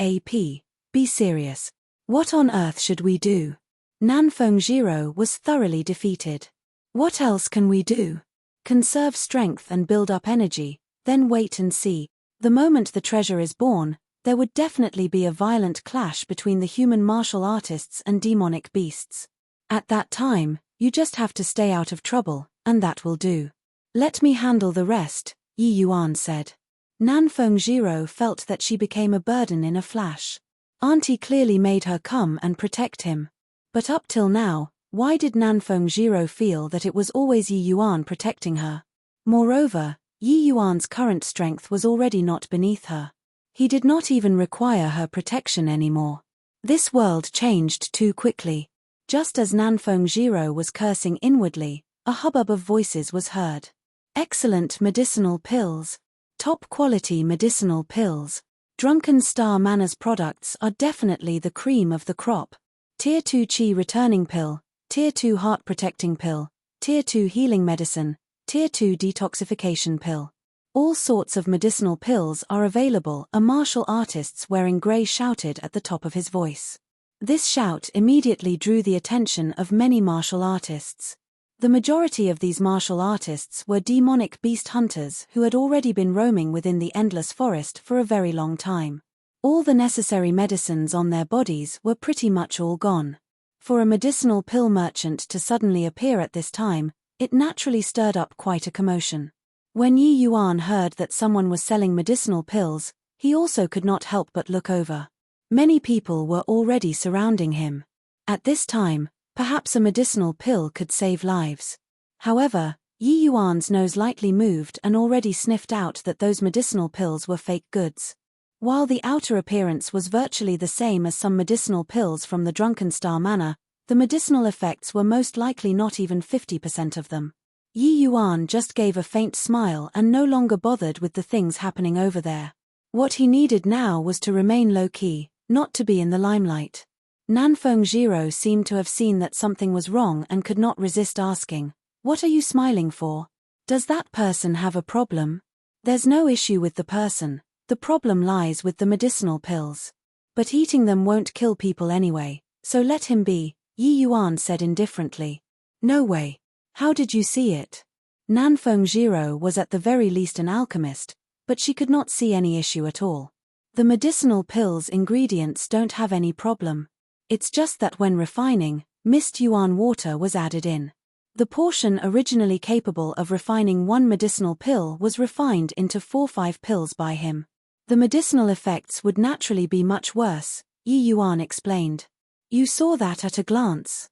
be serious. What on earth should we do? Nanfeng Jiro was thoroughly defeated. What else can we do? Conserve strength and build up energy, then wait and see. The moment the treasure is born, there would definitely be a violent clash between the human martial artists and demonic beasts. At that time, you just have to stay out of trouble, and that will do. Let me handle the rest, Yi Yuan said. Nanfeng Jiro felt that she became a burden in a flash. Auntie clearly made her come and protect him. But up till now, why did Nanfeng Jiro feel that it was always Yi Yuan protecting her? Moreover, Yi Yuan's current strength was already not beneath her. He did not even require her protection anymore. This world changed too quickly. Just as Nanfeng Jiro was cursing inwardly, a hubbub of voices was heard. Excellent medicinal pills. Top quality medicinal pills. Drunken Star Manners products are definitely the cream of the crop. Tier 2 Qi returning pill, Tier 2 heart protecting pill, Tier 2 healing medicine, Tier 2 detoxification pill. All sorts of medicinal pills are available, a martial artist wearing grey shouted at the top of his voice. This shout immediately drew the attention of many martial artists. The majority of these martial artists were demonic beast hunters who had already been roaming within the endless forest for a very long time. All the necessary medicines on their bodies were pretty much all gone. For a medicinal pill merchant to suddenly appear at this time, it naturally stirred up quite a commotion. When Yi Yuan heard that someone was selling medicinal pills, he also could not help but look over. Many people were already surrounding him. At this time, perhaps a medicinal pill could save lives. However, Yi Yuan's nose lightly moved and already sniffed out that those medicinal pills were fake goods. While the outer appearance was virtually the same as some medicinal pills from the Drunken Star Manor, the medicinal effects were most likely not even 50% of them. Yi Yuan just gave a faint smile and no longer bothered with the things happening over there. What he needed now was to remain low-key, not to be in the limelight. Nanfeng Jiro seemed to have seen that something was wrong and could not resist asking, "What are you smiling for? Does that person have a problem?" "There's no issue with the person, the problem lies with the medicinal pills. But eating them won't kill people anyway, so let him be," Yi Yuan said indifferently. "No way. How did you see it?" Nanfeng Jiro was at the very least an alchemist, but she could not see any issue at all. The medicinal pill's ingredients don't have any problem. It's just that when refining, misty water was added in. The portion originally capable of refining one medicinal pill was refined into 4-5 pills by him. The medicinal effects would naturally be much worse, Yi Yuan explained. You saw that at a glance?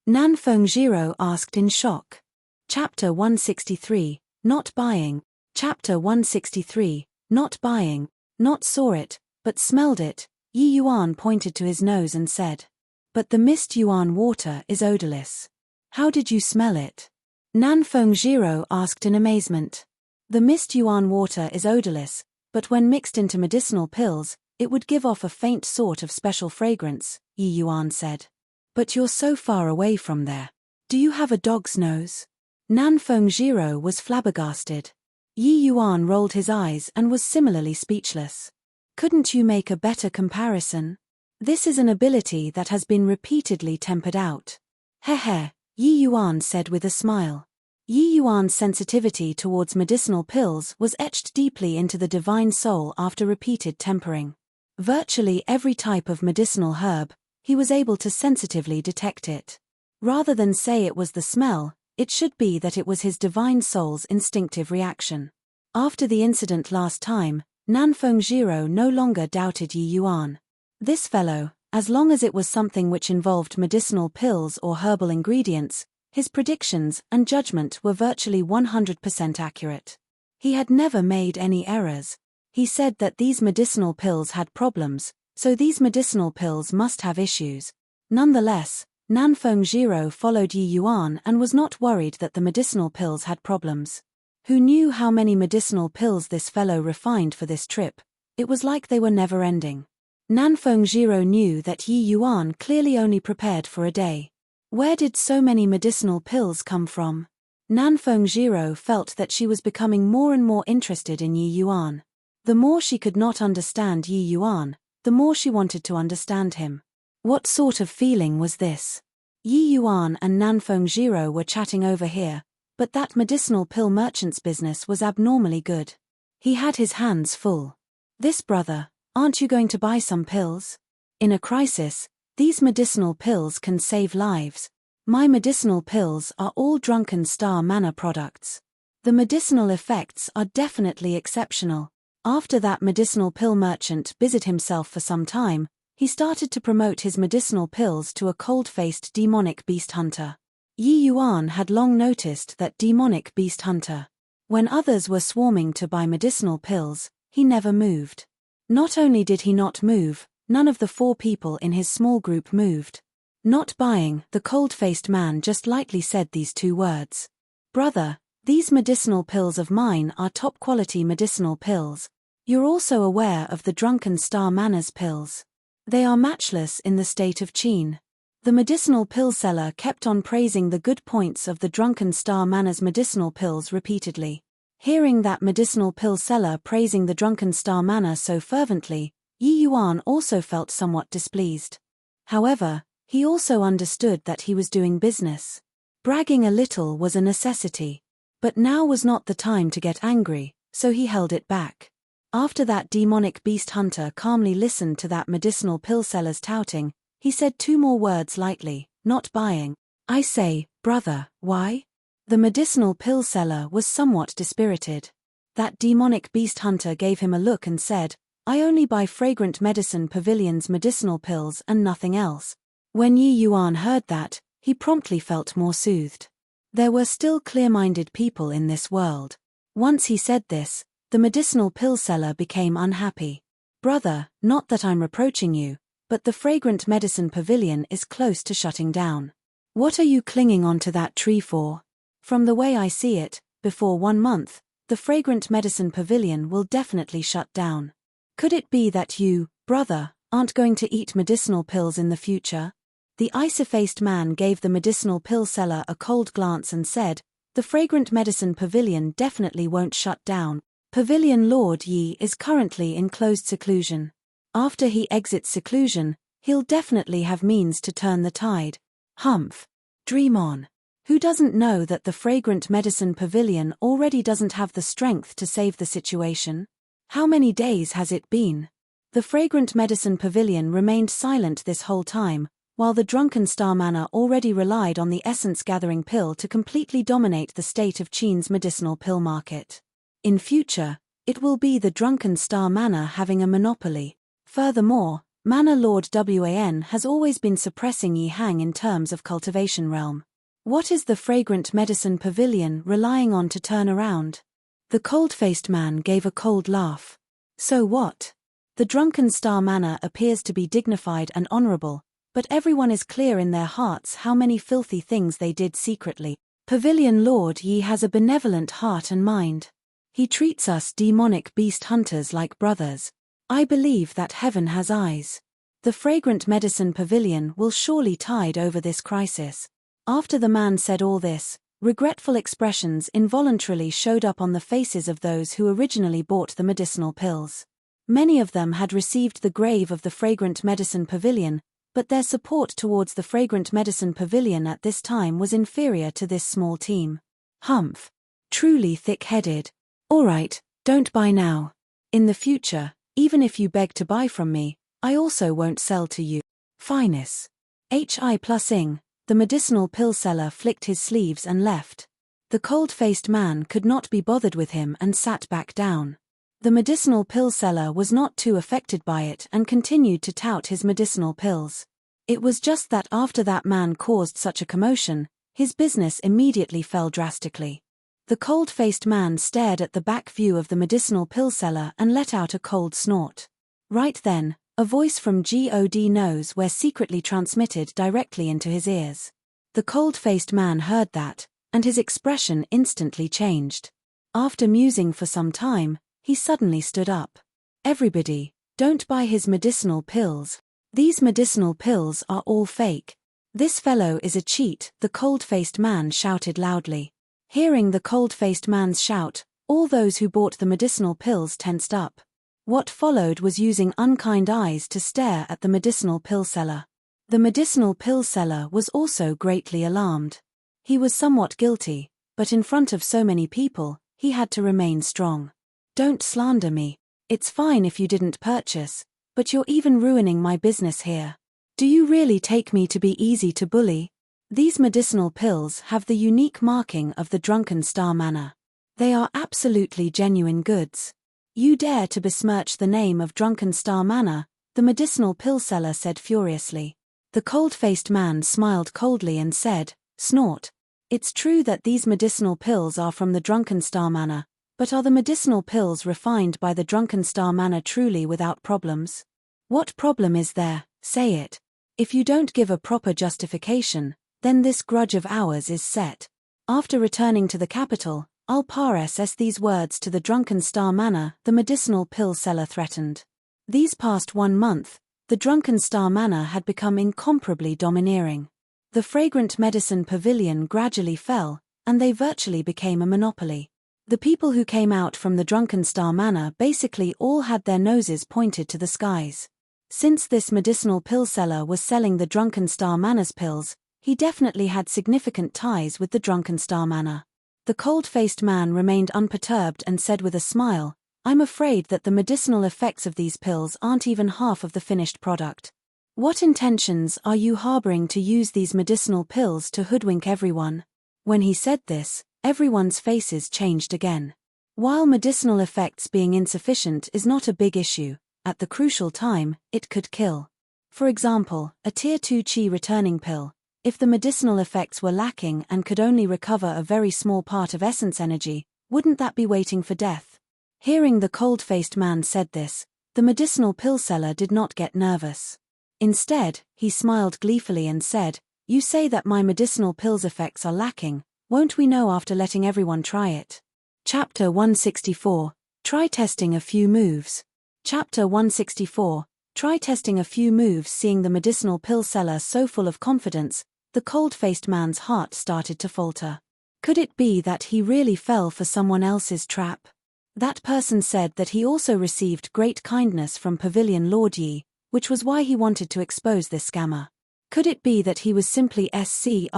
Nan Fengjiro asked in shock. Chapter 163, Not Buying. Chapter 163, Not Buying. Not saw it, but smelled it, Yi Yuan pointed to his nose and said. But the misty water is odorless. How did you smell it? Nan Fengjiro asked in amazement. The misty water is odorless, but when mixed into medicinal pills, it would give off a faint sort of special fragrance, Yi Yuan said. But you're so far away from there. Do you have a dog's nose? Nan Fengjiro was flabbergasted. Yi Yuan rolled his eyes and was similarly speechless. Couldn't you make a better comparison? This is an ability that has been repeatedly tempered out. Heh, Yi Yuan said with a smile. Yi Yuan's sensitivity towards medicinal pills was etched deeply into the divine soul after repeated tempering. Virtually every type of medicinal herb, he was able to sensitively detect it. Rather than say it was the smell, it should be that it was his divine soul's instinctive reaction. After the incident last time, Nan Fengjiro no longer doubted Yi Yuan. This fellow, as long as it was something which involved medicinal pills or herbal ingredients, his predictions and judgment were virtually 100% accurate. He had never made any errors. He said that these medicinal pills had problems, so these medicinal pills must have issues. Nonetheless, Nan Fengjiro followed Yi Yuan and was not worried that the medicinal pills had problems. Who knew how many medicinal pills this fellow refined for this trip? It was like they were never ending. Nan Fengjiro knew that Yi Yuan clearly only prepared for a day. Where did so many medicinal pills come from? Nan Fengjiro felt that she was becoming more and more interested in Yi Yuan. The more she could not understand Yi Yuan, the more she wanted to understand him. What sort of feeling was this? Yi Yuan and Nan Fengjiro were chatting over here, but that medicinal pill merchant's business was abnormally good. He had his hands full. This brother, aren't you going to buy some pills? In a crisis, these medicinal pills can save lives. My medicinal pills are all Drunken Star Manor products. The medicinal effects are definitely exceptional. After that medicinal pill merchant busied himself for some time, he started to promote his medicinal pills to a cold-faced demonic beast hunter. Yi Yuan had long noticed that demonic beast hunter. When others were swarming to buy medicinal pills, he never moved. Not only did he not move, none of the 4 people in his small group moved. Not buying, the cold-faced man just lightly said these 2 words. Brother, these medicinal pills of mine are top-quality medicinal pills. You're also aware of the Drunken Star Manor's pills. They are matchless in the state of Qin. The medicinal pill seller kept on praising the good points of the Drunken Star Manor's medicinal pills repeatedly. Hearing that medicinal pill seller praising the Drunken Star Manor so fervently, Yi Yuan also felt somewhat displeased. However, he also understood that he was doing business. Bragging a little was a necessity. But now was not the time to get angry, so he held it back. After that demonic beast hunter calmly listened to that medicinal pill seller's touting, he said 2 more words lightly, not buying. I say, brother, why? The medicinal pill seller was somewhat dispirited. That demonic beast hunter gave him a look and said, I only buy Fragrant Medicine Pavilion's medicinal pills and nothing else. When Yi Yuan heard that, he promptly felt more soothed. There were still clear-minded people in this world. Once he said this, the medicinal pill seller became unhappy. Brother, not that I'm reproaching you, but the Fragrant Medicine Pavilion is close to shutting down. What are you clinging onto that tree for? From the way I see it, before 1 month, the Fragrant Medicine Pavilion will definitely shut down. Could it be that you, brother, aren't going to eat medicinal pills in the future? The icy-faced man gave the medicinal pill seller a cold glance and said, the Fragrant Medicine Pavilion definitely won't shut down. Pavilion Lord Yi is currently in closed seclusion. After he exits seclusion, he'll definitely have means to turn the tide. Humph. Dream on. Who doesn't know that the Fragrant Medicine Pavilion already doesn't have the strength to save the situation? How many days has it been? The fragrant medicine pavilion remained silent this whole time, while the drunken Star Manor already relied on the essence-gathering pill to completely dominate the state of Qin's medicinal pill market. In future, it will be the drunken Star Manor having a monopoly. Furthermore, Manor Lord Wan has always been suppressing Yi Hang in terms of cultivation realm. What is the fragrant medicine pavilion relying on to turn around? The cold-faced man gave a cold laugh. So what? The drunken Star Manor appears to be dignified and honorable, but everyone is clear in their hearts how many filthy things they did secretly. Pavilion Lord Yi has a benevolent heart and mind. He treats us demonic beast hunters like brothers. I believe that heaven has eyes. The fragrant medicine pavilion will surely tide over this crisis. After the man said all this, regretful expressions involuntarily showed up on the faces of those who originally bought the medicinal pills. Many of them had received the grave of the fragrant medicine pavilion, but their support towards the fragrant medicine pavilion at this time was inferior to this small team. Humph. Truly thick-headed. Alright, don't buy now. In the future, even if you beg to buy from me, I also won't sell to you. Finest. Hi+ing, the medicinal pill seller flicked his sleeves and left. The cold-faced man could not be bothered with him and sat back down. The medicinal pill seller was not too affected by it and continued to tout his medicinal pills. It was just that after that man caused such a commotion, his business immediately fell drastically. The cold-faced man stared at the back view of the medicinal pill seller and let out a cold snort. Right then, a voice from God knows where secretly transmitted directly into his ears. The cold-faced man heard that, and his expression instantly changed. After musing for some time, he suddenly stood up. Everybody, don't buy his medicinal pills. These medicinal pills are all fake. This fellow is a cheat, the cold-faced man shouted loudly. Hearing the cold-faced man's shout, all those who bought the medicinal pills tensed up. What followed was using unkind eyes to stare at the medicinal pill seller. The medicinal pill seller was also greatly alarmed. He was somewhat guilty, but in front of so many people, he had to remain strong. Don't slander me. It's fine if you didn't purchase, but you're even ruining my business here. Do you really take me to be easy to bully? These medicinal pills have the unique marking of the drunken Star Manor. They are absolutely genuine goods. You dare to besmirch the name of drunken Star Manor, the medicinal pill seller said furiously. The cold-faced man smiled coldly and said, snort. It's true that these medicinal pills are from the drunken Star Manor, but are the medicinal pills refined by the drunken Star Manor truly without problems? What problem is there? Say it. If you don't give a proper justification, then this grudge of ours is set. After returning to the capital, I'll pass these words to the drunken Star Manor, the medicinal pill seller threatened. These past 1 month, the drunken Star Manor had become incomparably domineering. The fragrant medicine pavilion gradually fell, and they virtually became a monopoly. The people who came out from the drunken Star Manor basically all had their noses pointed to the skies. Since this medicinal pill seller was selling the drunken Star Manor's pills, he definitely had significant ties with the drunken Star Manor. The cold-faced man remained unperturbed and said with a smile, I'm afraid that the medicinal effects of these pills aren't even half of the finished product. What intentions are you harboring to use these medicinal pills to hoodwink everyone? When he said this, everyone's faces changed again. While medicinal effects being insufficient is not a big issue, at the crucial time, it could kill. For example, a Tier 2 Qi returning pill. If the medicinal effects were lacking and could only recover a very small part of essence energy, wouldn't that be waiting for death? Hearing the cold-faced man said this, the medicinal pill seller did not get nervous. Instead, he smiled gleefully and said, You say that my medicinal pills effects are lacking, won't we know after letting everyone try it? Chapter 164. Try testing a few moves. Chapter 164. Try testing a few moves. Seeing the medicinal pill seller so full of confidence, the cold-faced man's heart started to falter. Could it be that he really fell for someone else's trap? That person said that he also received great kindness from Pavilion Lord Yi, which was why he wanted to expose this scammer. Could it be that he was simply screwing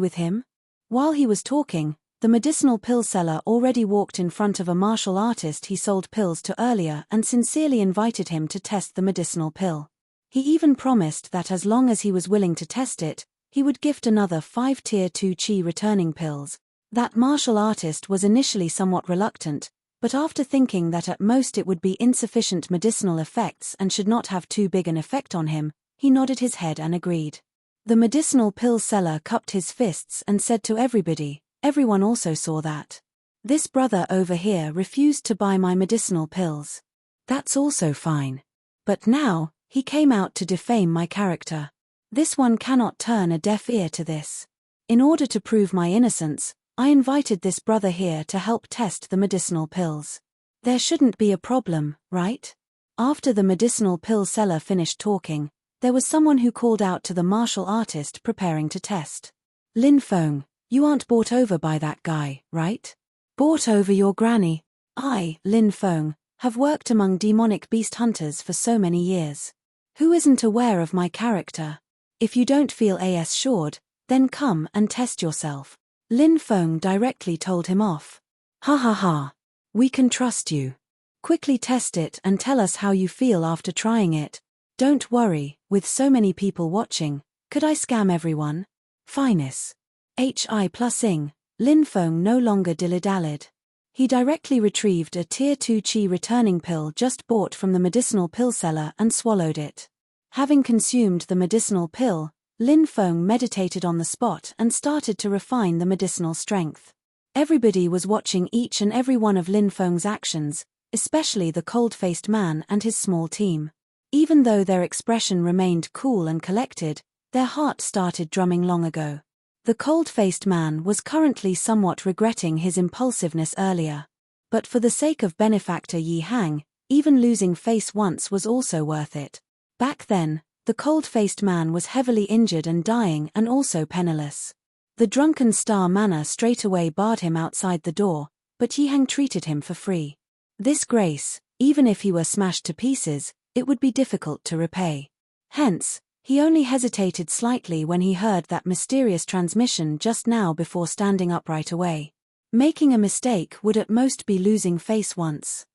with him? While he was talking, The medicinal pill seller already walked in front of a martial artist he sold pills to earlier and sincerely invited him to test the medicinal pill. He even promised that as long as he was willing to test it, he would gift another 5 Tier 2 Qi returning pills. That martial artist was initially somewhat reluctant, but after thinking that at most it would be insufficient medicinal effects and should not have too big an effect on him, he nodded his head and agreed. The medicinal pill seller cupped his fists and said to everybody, everyone also saw that. This brother over here refused to buy my medicinal pills. That's also fine. But now, he came out to defame my character. This one cannot turn a deaf ear to this. In order to prove my innocence, I invited this brother here to help test the medicinal pills. There shouldn't be a problem, right? After the medicinal pill seller finished talking, there was someone who called out to the martial artist preparing to test. Lin Feng, you aren't bought over by that guy, right? Bought over your granny? I, Lin Feng, have worked among demonic beast hunters for so many years. Who isn't aware of my character? If you don't feel assured, then come and test yourself. Lin Feng directly told him off. Ha ha ha. We can trust you. Quickly test it and tell us how you feel after trying it. Don't worry, with so many people watching, could I scam everyone? Finest. Hi+ing, Lin Feng no longer dilly-dallied. He directly retrieved a Tier 2 Qi returning pill just bought from the medicinal pill seller and swallowed it. Having consumed the medicinal pill, Lin Feng meditated on the spot and started to refine the medicinal strength. Everybody was watching each and every one of Lin Feng's actions, especially the cold-faced man and his small team. Even though their expression remained cool and collected, their heart started drumming long ago. The cold-faced man was currently somewhat regretting his impulsiveness earlier. But for the sake of benefactor Yi Hang, even losing face once was also worth it. Back then, the cold-faced man was heavily injured and dying and also penniless. The drunken star manor straightaway barred him outside the door, but Yi Hang treated him for free. This grace, even if he were smashed to pieces, it would be difficult to repay. Hence, he only hesitated slightly when he heard that mysterious transmission just now before standing up right away. Making a mistake would at most be losing face once.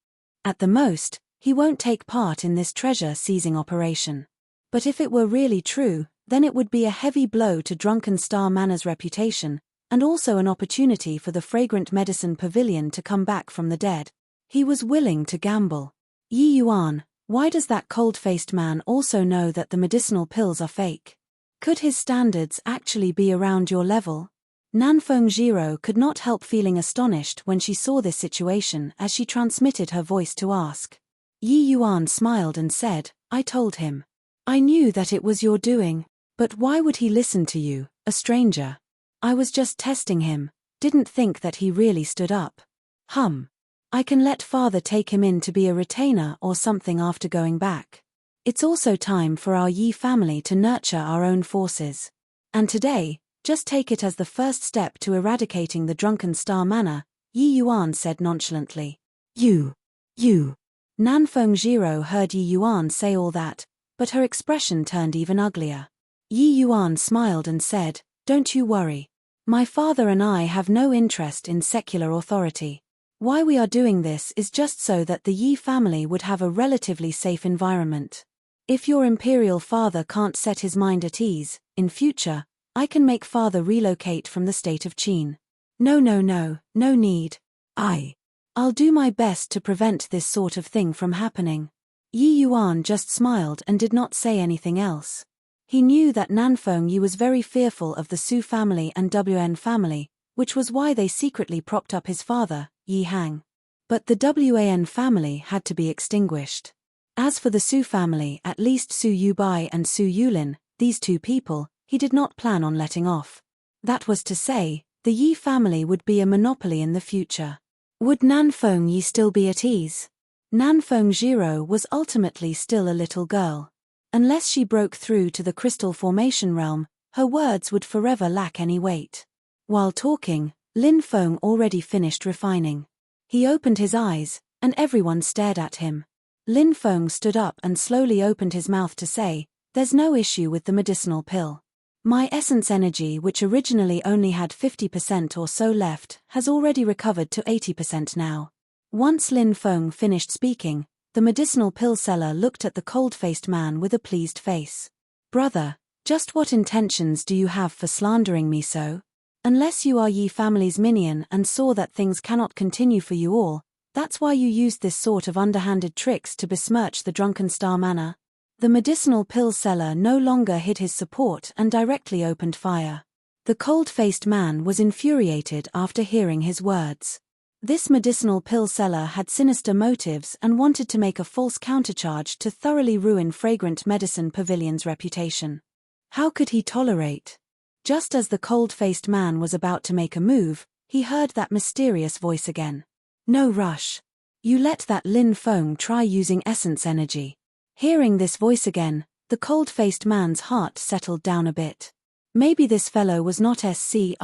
At the most, he won't take part in this treasure-seizing operation. But if it were really true, then it would be a heavy blow to Drunken Star Manor's reputation, and also an opportunity for the Fragrant Medicine Pavilion to come back from the dead. He was willing to gamble. Yi Yuan, why does that cold-faced man also know that the medicinal pills are fake? Could his standards actually be around your level? Nanfeng Jiro could not help feeling astonished when she saw this situation as she transmitted her voice to ask. Yi Yuan smiled and said, I told him. I knew that it was your doing, but why would he listen to you, a stranger? I was just testing him, didn't think that he really stood up. I can let father take him in to be a retainer or something after going back. It's also time for our Yi family to nurture our own forces. And today, just take it as the first step to eradicating the Drunken Star Manor, Yi Yuan said nonchalantly. You. Nanfeng Jiro heard Yi Yuan say all that, but her expression turned even uglier. Yi Yuan smiled and said, Don't you worry. My father and I have no interest in secular authority. Why we are doing this is just so that the Yi family would have a relatively safe environment. If your imperial father can't set his mind at ease, in future, I can make father relocate from the state of Qin. No need. I'll do my best to prevent this sort of thing from happening. Yi Yuan just smiled and did not say anything else. He knew that Nanfeng Yi was very fearful of the Su family and Wn family, which was why they secretly propped up his father, Yi Hang. But the Wan family had to be extinguished. As for the Su family, at least Su Yubai and Su Yulin, these two people, he did not plan on letting off. That was to say, the Yi family would be a monopoly in the future. Would Nanfeng Yi still be at ease? Nanfeng Jiro was ultimately still a little girl. Unless she broke through to the crystal formation realm, her words would forever lack any weight. While talking, Lin Feng already finished refining. He opened his eyes, and everyone stared at him. Lin Feng stood up and slowly opened his mouth to say, There's no issue with the medicinal pill. My essence energy, which originally only had 50% or so left, has already recovered to 80% now. Once Lin Feng finished speaking, the medicinal pill seller looked at the cold-faced man with a pleased face. Brother, just what intentions do you have for slandering me so? Unless you are Yi family's minion and saw that things cannot continue for you all, that's why you used this sort of underhanded tricks to besmirch the drunken Star Manor. The medicinal pill seller no longer hid his support and directly opened fire. The cold-faced man was infuriated after hearing his words. This medicinal pill seller had sinister motives and wanted to make a false countercharge to thoroughly ruin Fragrant Medicine Pavilion's reputation. How could he tolerate? Just as the cold-faced man was about to make a move, he heard that mysterious voice again. No rush. You let that Lin Feng try using essence energy. Hearing this voice again, the cold-faced man's heart settled down a bit. Maybe this fellow was not Screwing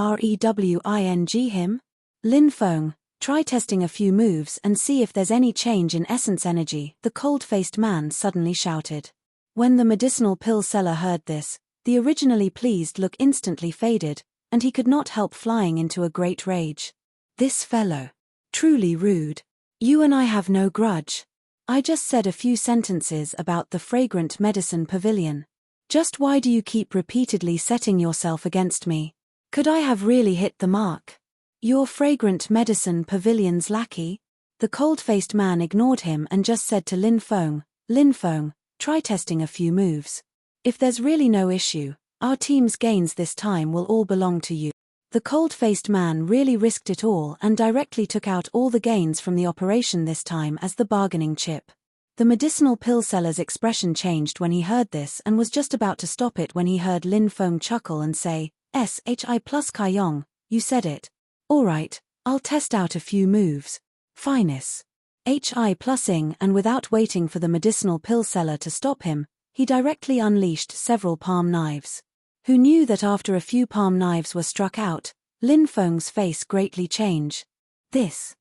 him? Lin Feng, try testing a few moves and see if there's any change in essence energy, the cold-faced man suddenly shouted. When the medicinal pill seller heard this, the originally pleased look instantly faded, and he could not help flying into a great rage. This fellow. Truly rude. You and I have no grudge. I just said a few sentences about the Fragrant Medicine Pavilion. Just why do you keep repeatedly setting yourself against me? Could I have really hit the mark? You're Fragrant Medicine Pavilion's lackey? The cold-faced man ignored him and just said to Lin Feng, try testing a few moves. If there's really no issue, our team's gains this time will all belong to you. The cold-faced man really risked it all and directly took out all the gains from the operation this time as the bargaining chip. The medicinal pill seller's expression changed when he heard this and was just about to stop it when he heard Lin Feng chuckle and say, "SHI plus Kaiyong, you said it. Alright, I'll test out a few moves. Finesse." HI plusing, and without waiting for the medicinal pill seller to stop him, he directly unleashed several palm knives. Who knew that after a few palm knives were struck out, Lin Feng's face greatly changed. This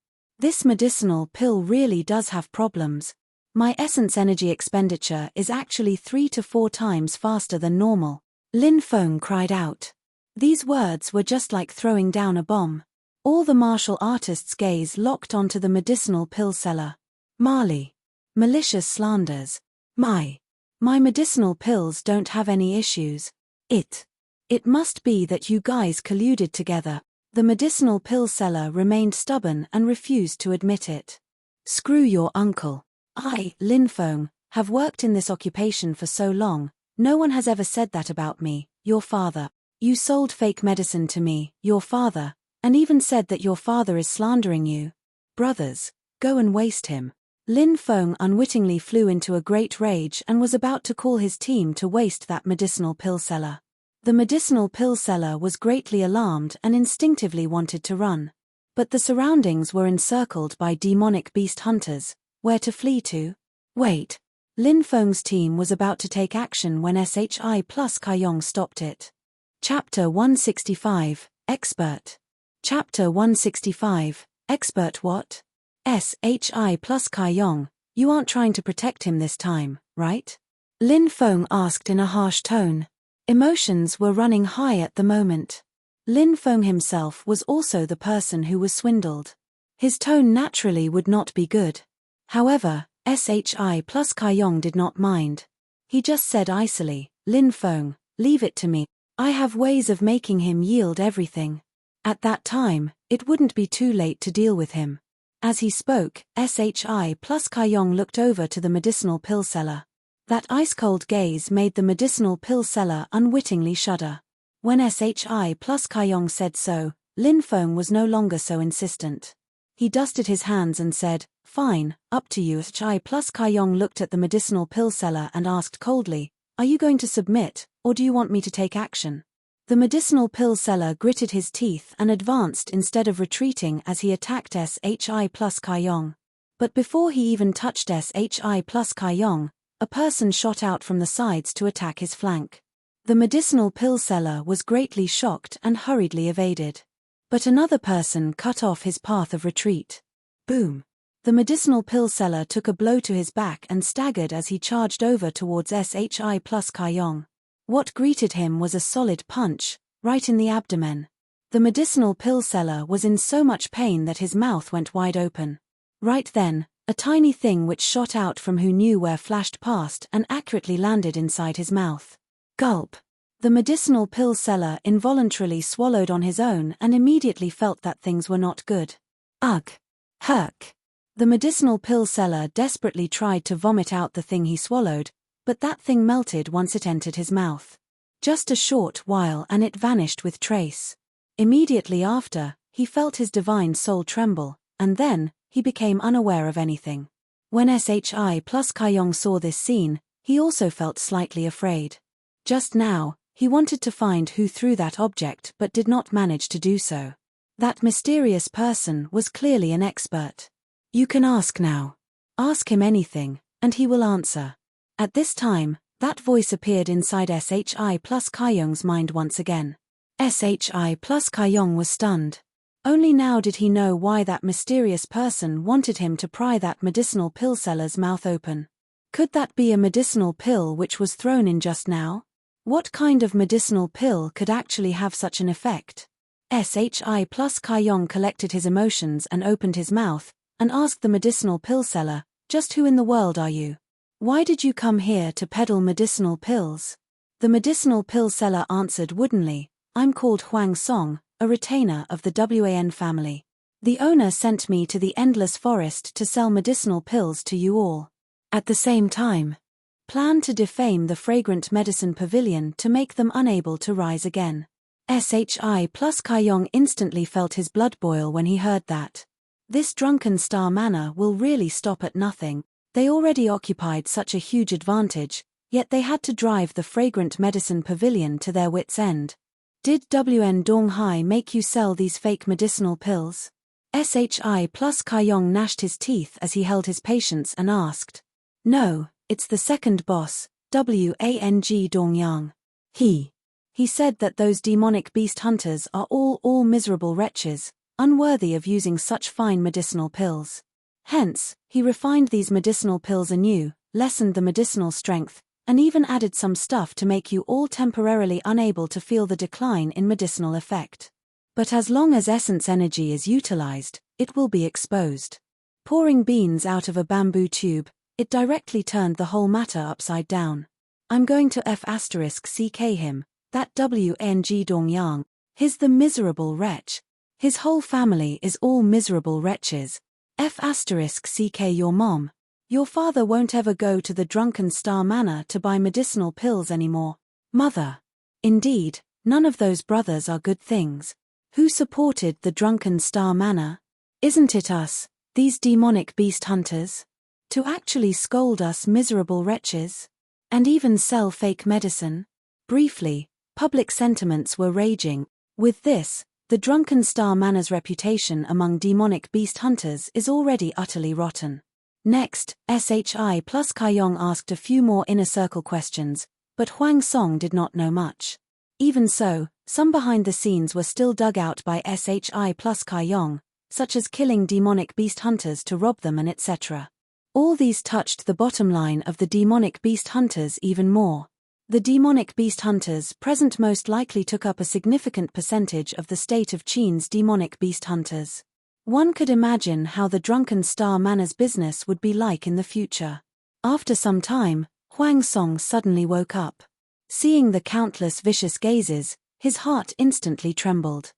medicinal pill really does have problems. My essence energy expenditure is actually 3 to 4 times faster than normal. Lin Feng cried out. These words were just like throwing down a bomb. All the martial artists' gaze locked onto the medicinal pill seller. Marley. Malicious slanders. My medicinal pills don't have any issues. It must be that you guys colluded together. The medicinal pill seller remained stubborn and refused to admit it. Screw your uncle. I, Lin Feng, have worked in this occupation for so long, no one has ever said that about me, your father. You sold fake medicine to me, your father, and even said that your father is slandering you. Brothers, go and waste him. Lin Feng unwittingly flew into a great rage and was about to call his team to waste that medicinal pill seller. The medicinal pill seller was greatly alarmed and instinctively wanted to run. But the surroundings were encircled by demonic beast hunters. Where to flee to? Wait. Lin Feng's team was about to take action when SHI plus Kaiyong stopped it. Chapter 165, Expert. Chapter 165, Expert what? SHI plus Kaiyong, you aren't trying to protect him this time, right? Lin Feng asked in a harsh tone. Emotions were running high at the moment. Lin Feng himself was also the person who was swindled. His tone naturally would not be good. However, SHI plus Kaiyong did not mind. He just said icily, Lin Feng, leave it to me. I have ways of making him yield everything. At that time, it wouldn't be too late to deal with him. As he spoke, SHI plus Kaiyong looked over to the medicinal pill seller. That ice-cold gaze made the medicinal pill seller unwittingly shudder. When SHI plus Kaiyong said so, Lin Feng was no longer so insistent. He dusted his hands and said, "Fine, up to you." SHI plus Kaiyong looked at the medicinal pill seller and asked coldly, "Are you going to submit, or do you want me to take action?" The medicinal pill seller gritted his teeth and advanced instead of retreating as he attacked SHI plus Kaiyong. But before he even touched SHI plus Kaiyong, a person shot out from the sides to attack his flank. The medicinal pill seller was greatly shocked and hurriedly evaded. But another person cut off his path of retreat. Boom! The medicinal pill seller took a blow to his back and staggered as he charged over towards SHI plus Kaiyong. What greeted him was a solid punch, right in the abdomen. The medicinal pill seller was in so much pain that his mouth went wide open. Right then, a tiny thing which shot out from who knew where flashed past and accurately landed inside his mouth. Gulp. The medicinal pill seller involuntarily swallowed on his own and immediately felt that things were not good. Ugh. Herk. The medicinal pill seller desperately tried to vomit out the thing he swallowed, but that thing melted once it entered his mouth. Just a short while and it vanished with trace. Immediately after, he felt his divine soul tremble, and then, he became unaware of anything. When Shi plus Kayong saw this scene, he also felt slightly afraid. Just now, he wanted to find who threw that object but did not manage to do so. That mysterious person was clearly an expert. You can ask now. Ask him anything, and he will answer. At this time, that voice appeared inside Shi plus Kayong's mind once again. Shi plus Kayong was stunned. Only now did he know why that mysterious person wanted him to pry that medicinal pill seller's mouth open. Could that be a medicinal pill which was thrown in just now? What kind of medicinal pill could actually have such an effect? Shi plus Kayong collected his emotions and opened his mouth, and asked the medicinal pill seller, "Just who in the world are you? Why did you come here to peddle medicinal pills?" The medicinal pill seller answered woodenly, "I'm called Huang Song, a retainer of the Wan family. The owner sent me to the endless forest to sell medicinal pills to you all. At the same time, plan to defame the fragrant medicine pavilion to make them unable to rise again." Shi plus Kayong instantly felt his blood boil when he heard that. This drunken star manor will really stop at nothing. They already occupied such a huge advantage, yet they had to drive the fragrant medicine pavilion to their wits' end. Did Wn Donghai make you sell these fake medicinal pills? Shi plus Kayong gnashed his teeth as he held his patience and asked. No, it's the second boss, Wang Dongyang. He said that those demonic beast hunters are all miserable wretches, unworthy of using such fine medicinal pills. Hence, he refined these medicinal pills anew, lessened the medicinal strength, and even added some stuff to make you all temporarily unable to feel the decline in medicinal effect. But as long as essence energy is utilized, it will be exposed. Pouring beans out of a bamboo tube, it directly turned the whole matter upside down. I'm going to *CK him, that Wang Dongyang. He's the miserable wretch. His whole family is all miserable wretches. *CK your mom. Your father won't ever go to the drunken star manor to buy medicinal pills anymore. Mother. Indeed, none of those brothers are good things. Who supported the drunken star manor? Isn't it us, these demonic beast hunters? To actually scold us miserable wretches? And even sell fake medicine? Briefly, public sentiments were raging. With this, the drunken star manor's reputation among demonic beast hunters is already utterly rotten. Next, Shi plus Kayong asked a few more inner circle questions, but Huang Song did not know much. Even so, some behind the scenes were still dug out by Shi plus Kayong, such as killing demonic beast hunters to rob them and etc. All these touched the bottom line of the demonic beast hunters even more. The demonic beast hunters present most likely took up a significant percentage of the state of Qin's demonic beast hunters. One could imagine how the drunken star manor's business would be like in the future. After some time, Huang Song suddenly woke up. Seeing the countless vicious gazes, his heart instantly trembled.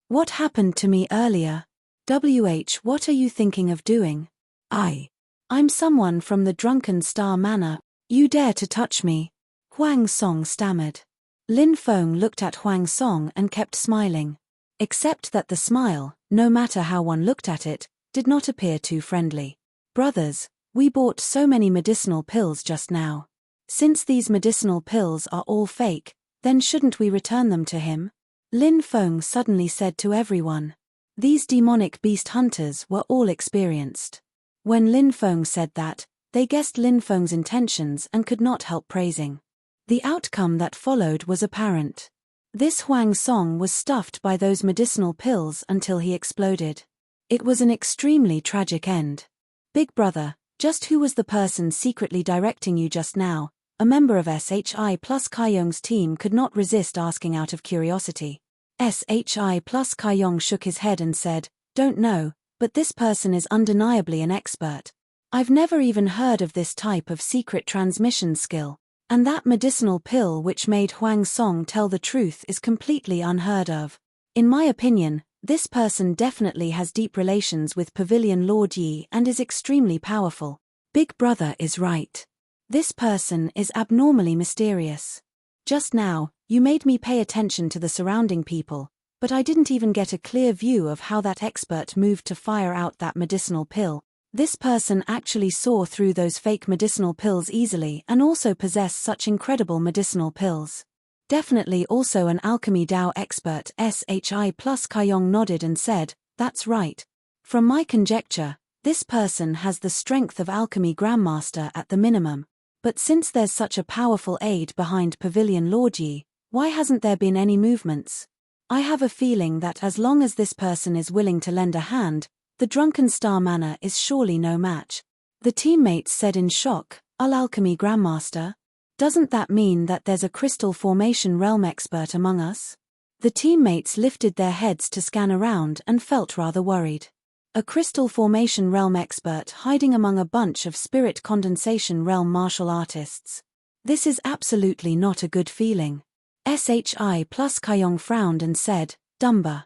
What happened to me earlier? What are you thinking of doing? I'm someone from the drunken star manor. You dare to touch me? Huang Song stammered. Lin Feng looked at Huang Song and kept smiling. Except that the smile, no matter how one looked at it, did not appear too friendly. Brothers, we bought so many medicinal pills just now. Since these medicinal pills are all fake, then shouldn't we return them to him? Lin Feng suddenly said to everyone. These demonic beast hunters were all experienced. When Lin Feng said that, they guessed Lin Feng's intentions and could not help praising. The outcome that followed was apparent. This Huang Song was stuffed by those medicinal pills until he exploded. It was an extremely tragic end. Big brother, just who was the person secretly directing you just now? a member of SHI plus Kaiyong's team could not resist asking out of curiosity. SHI plus Kaiyong shook his head and said, "Don't know, but this person is undeniably an expert. I've never even heard of this type of secret transmission skill, and that medicinal pill which made Huang Song tell the truth is completely unheard of. In my opinion, this person definitely has deep relations with Pavilion Lord Yi and is extremely powerful. Big Brother is right. This person is abnormally mysterious. Just now, you made me pay attention to the surrounding people, but I didn't even get a clear view of how that expert moved to fire out that medicinal pill. This person actually saw through those fake medicinal pills easily and also possessed such incredible medicinal pills. Definitely also an alchemy Dao expert." SHI plus Kaiyong nodded and said, "That's right. From my conjecture, this person has the strength of alchemy grandmaster at the minimum. But since there's such a powerful aid behind Pavilion Lord Yi, why hasn't there been any movements? I have a feeling that as long as this person is willing to lend a hand, the Drunken Star Manor is surely no match." The teammates said in shock, "Alchemy grandmaster? Doesn't that mean that there's a crystal formation realm expert among us?" The teammates lifted their heads to scan around and felt rather worried. A crystal formation realm expert hiding among a bunch of spirit condensation realm martial artists. This is absolutely not a good feeling. SHI plus Kaiyong frowned and said, "Dumba.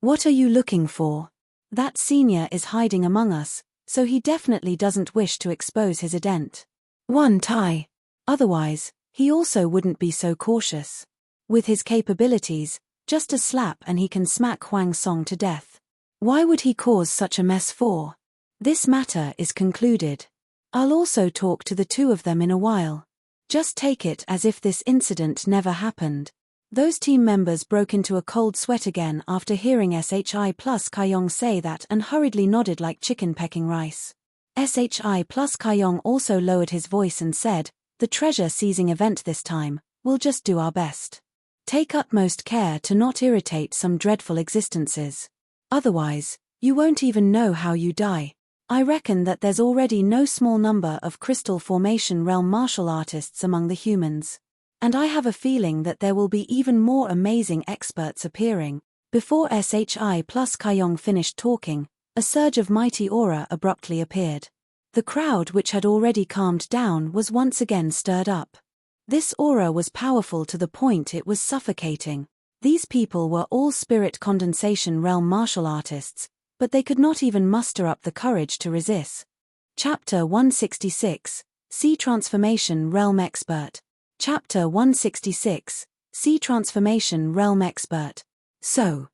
What are you looking for? That senior is hiding among us, so he definitely doesn't wish to expose his ident. One tie. Otherwise, he also wouldn't be so cautious. With his capabilities, just a slap and he can smack Huang Song to death. Why would he cause such a mess for? This matter is concluded. I'll also talk to the two of them in a while. Just take it as if this incident never happened." Those team members broke into a cold sweat again after hearing SHI plus Kaiyong say that and hurriedly nodded like chicken pecking rice. SHI plus Kaiyong also lowered his voice and said, "The treasure seizing event this time, we'll just do our best. Take utmost care to not irritate some dreadful existences. Otherwise, you won't even know how you die. I reckon that there's already no small number of crystal formation realm martial artists among the humans. And I have a feeling that there will be even more amazing experts appearing." Before SHI plus Kaiyong finished talking, a surge of mighty aura abruptly appeared. The crowd, which had already calmed down, was once again stirred up. This aura was powerful to the point it was suffocating. These people were all spirit condensation realm martial artists, but they could not even muster up the courage to resist. Chapter 166, Sea Transformation Realm Expert. Chapter 166, Sea Transformation Realm Expert. So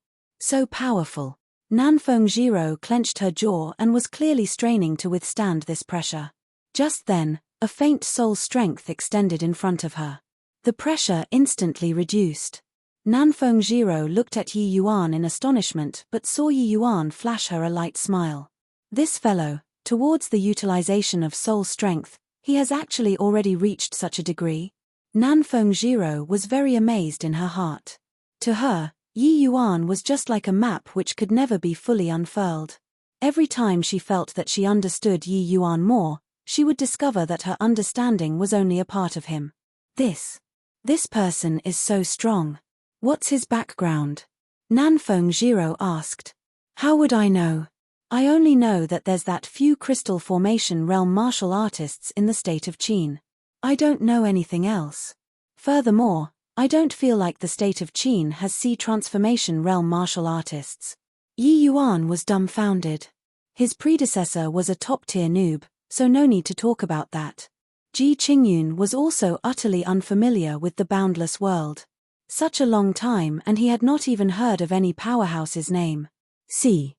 powerful. Nanfeng Jiro clenched her jaw and was clearly straining to withstand this pressure. Just then, a faint soul strength extended in front of her. The pressure instantly reduced. Nanfeng Jiro looked at Yi Yuan in astonishment but saw Yi Yuan flash her a light smile. This fellow, towards the utilization of soul strength, he has actually already reached such a degree? Nanfeng Jiro was very amazed in her heart. To her, Yi Yuan was just like a map which could never be fully unfurled. Every time she felt that she understood Yi Yuan more, she would discover that her understanding was only a part of him. This person is so strong. What's his background? Nanfeng Jiro asked. How would I know? I only know that there's that few crystal formation realm martial artists in the state of Qin. I don't know anything else. Furthermore, I don't feel like the state of Qin has sea transformation realm martial artists. Yi Yuan was dumbfounded. His predecessor was a top-tier noob, so no need to talk about that. Ji Qingyun was also utterly unfamiliar with the boundless world. Such a long time and he had not even heard of any powerhouse's name. Sea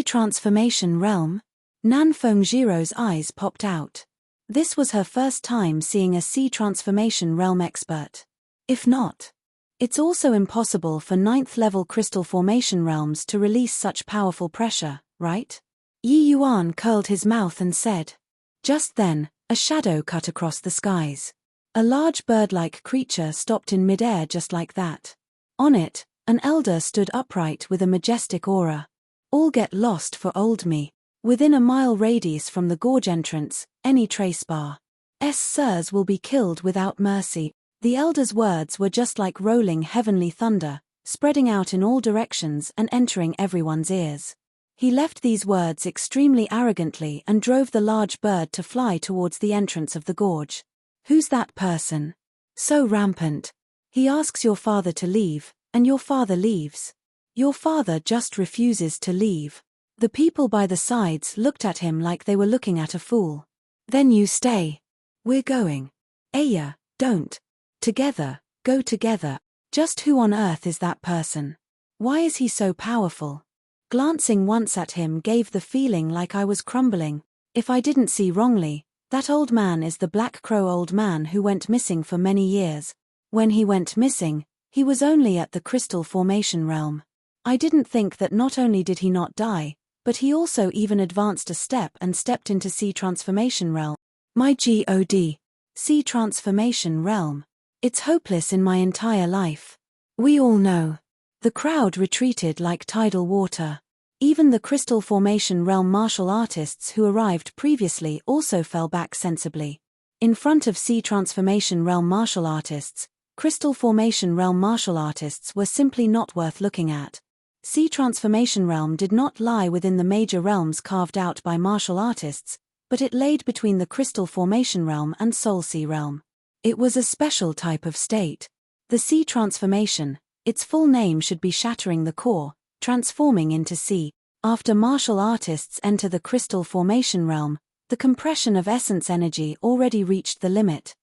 transformation realm? Nanfeng Jiro's eyes popped out. This was her first time seeing a sea transformation realm expert. If not, it's also impossible for 9th-level crystal formation realms to release such powerful pressure, right? Yi Yuan curled his mouth and said. Just then, a shadow cut across the skies. A large bird-like creature stopped in midair just like that. On it, an elder stood upright with a majestic aura. All get lost for old me. Within a mile radius from the gorge entrance, any trace bar. sirs will be killed without mercy. The elder's words were just like rolling heavenly thunder, spreading out in all directions and entering everyone's ears. He left these words extremely arrogantly and drove the large bird to fly towards the entrance of the gorge. Who's that person? So rampant. He asks your father to leave, and your father leaves. Your father just refuses to leave. The people by the sides looked at him like they were looking at a fool. Then you stay. We're going. Aya, don't. Together, go together. Just who on earth is that person? Why is he so powerful? Glancing once at him gave the feeling like I was crumbling. If I didn't see wrongly, that old man is the Black Crow old man who went missing for many years. When he went missing, he was only at the crystal formation realm. I didn't think that not only did he not die, but he also even advanced a step and stepped into sea transformation realm. My God. Sea transformation realm. It's hopeless in my entire life. We all know. The crowd retreated like tidal water. Even the crystal formation realm martial artists who arrived previously also fell back sensibly. In front of sea transformation realm martial artists, crystal formation realm martial artists were simply not worth looking at. Sea transformation realm did not lie within the major realms carved out by martial artists, but it laid between the crystal formation realm and soul sea realm. It was a special type of state. The sea transformation, its full name should be shattering the core, transforming into sea. After martial artists enter the crystal formation realm, the compression of essence energy already reached the limit.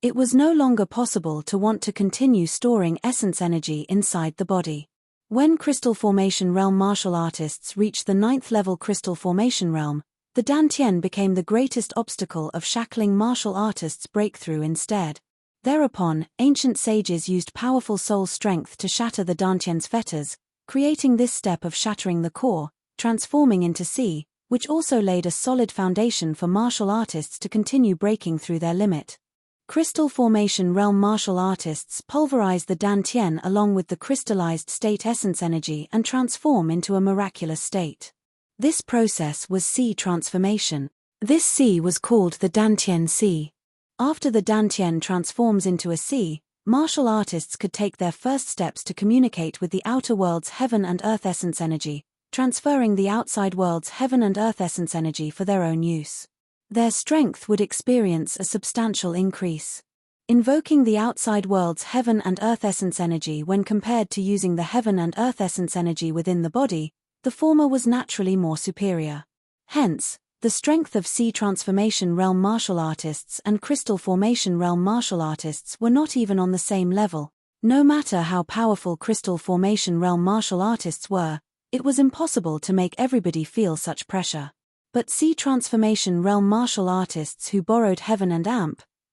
It was no longer possible to want to continue storing essence energy inside the body. When crystal formation realm martial artists reached the 9th level crystal formation realm, the Dantian became the greatest obstacle of shackling martial artists' breakthrough instead. Thereupon, ancient sages used powerful soul strength to shatter the Dantian's fetters, creating this step of shattering the core, transforming into sea, which also laid a solid foundation for martial artists to continue breaking through their limit. Crystal formation realm martial artists pulverize the Dantian along with the crystallized state essence energy and transform into a miraculous state. This process was sea transformation. This sea was called the Dantian Sea. After the Dantian transforms into a sea, martial artists could take their first steps to communicate with the outer world's heaven and earth essence energy, transferring the outside world's heaven and earth essence energy for their own use. Their strength would experience a substantial increase. Invoking the outside world's heaven and earth essence energy when compared to using the heaven and earth essence energy within the body, the former was naturally more superior. Hence, the strength of sea transformation realm martial artists and crystal formation realm martial artists were not even on the same level. No matter how powerful crystal formation realm martial artists were, it was impossible to make everybody feel such pressure. But sea transformation realm martial artists who borrowed heaven and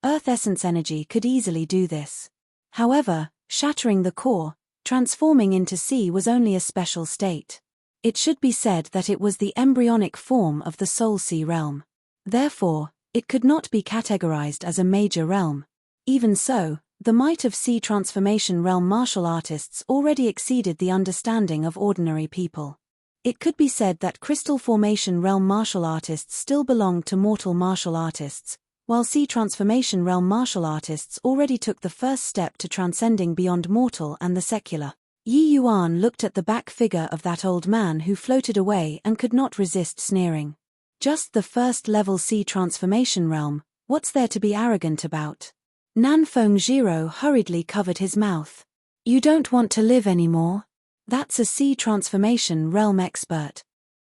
earth essence energy could easily do this. However, shattering the core, transforming into sea was only a special state. It should be said that it was the embryonic form of the soul sea realm. Therefore, it could not be categorized as a major realm. Even so, the might of sea transformation realm martial artists already exceeded the understanding of ordinary people. It could be said that crystal formation realm martial artists still belonged to mortal martial artists, while sea transformation realm martial artists already took the first step to transcending beyond mortal and the secular. Yi Yuan looked at the back figure of that old man who floated away and could not resist sneering. Just the first level sea transformation realm, what's there to be arrogant about? Nanfeng Jiro hurriedly covered his mouth. You don't want to live anymore? That's a sea transformation realm expert.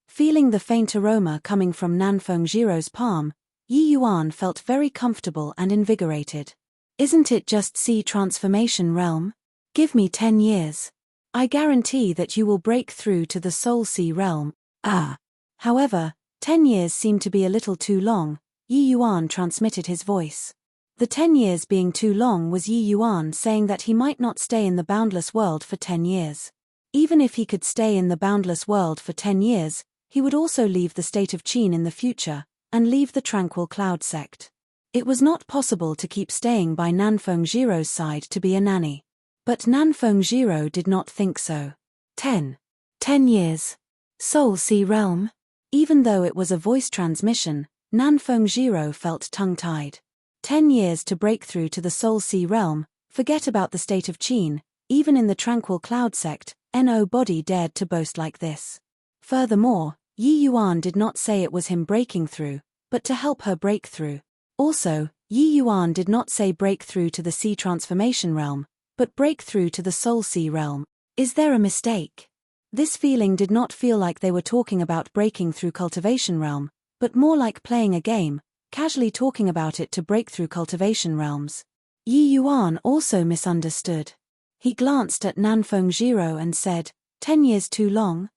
Feeling the faint aroma coming from Nanfeng Jiro's palm, Yi Yuan felt very comfortable and invigorated. Isn't it just sea transformation realm? Give me 10 years. I guarantee that you will break through to the soul sea realm. However, 10 years seemed to be a little too long. Yi Yuan transmitted his voice. The 10 years being too long was Yi Yuan saying that he might not stay in the boundless world for 10 years. Even if he could stay in the boundless world for 10 years, he would also leave the state of Qin in the future, and leave the tranquil cloud sect. It was not possible to keep staying by Nanfeng Jiro's side to be a nanny. But Nanfeng Jiro did not think so. 10 years. Soul Sea Realm? Even though it was a voice transmission, Nanfeng Jiro felt tongue-tied. 10 years to break through to the Soul Sea realm. Forget about the state of Qin. Even in the tranquil cloud sect, nobody dared to boast like this. Furthermore, Yi Yuan did not say it was him breaking through, but to help her break through. Also, Yi Yuan did not say break through to the Sea Transformation realm, but break through to the Soul Sea realm. Is there a mistake? This feeling did not feel like they were talking about breaking through Cultivation realm, but more like playing a game, casually talking about it to break through Cultivation realms. Yi Yuan also misunderstood. He glanced at Nanfeng Jiro and said, 10 years too long?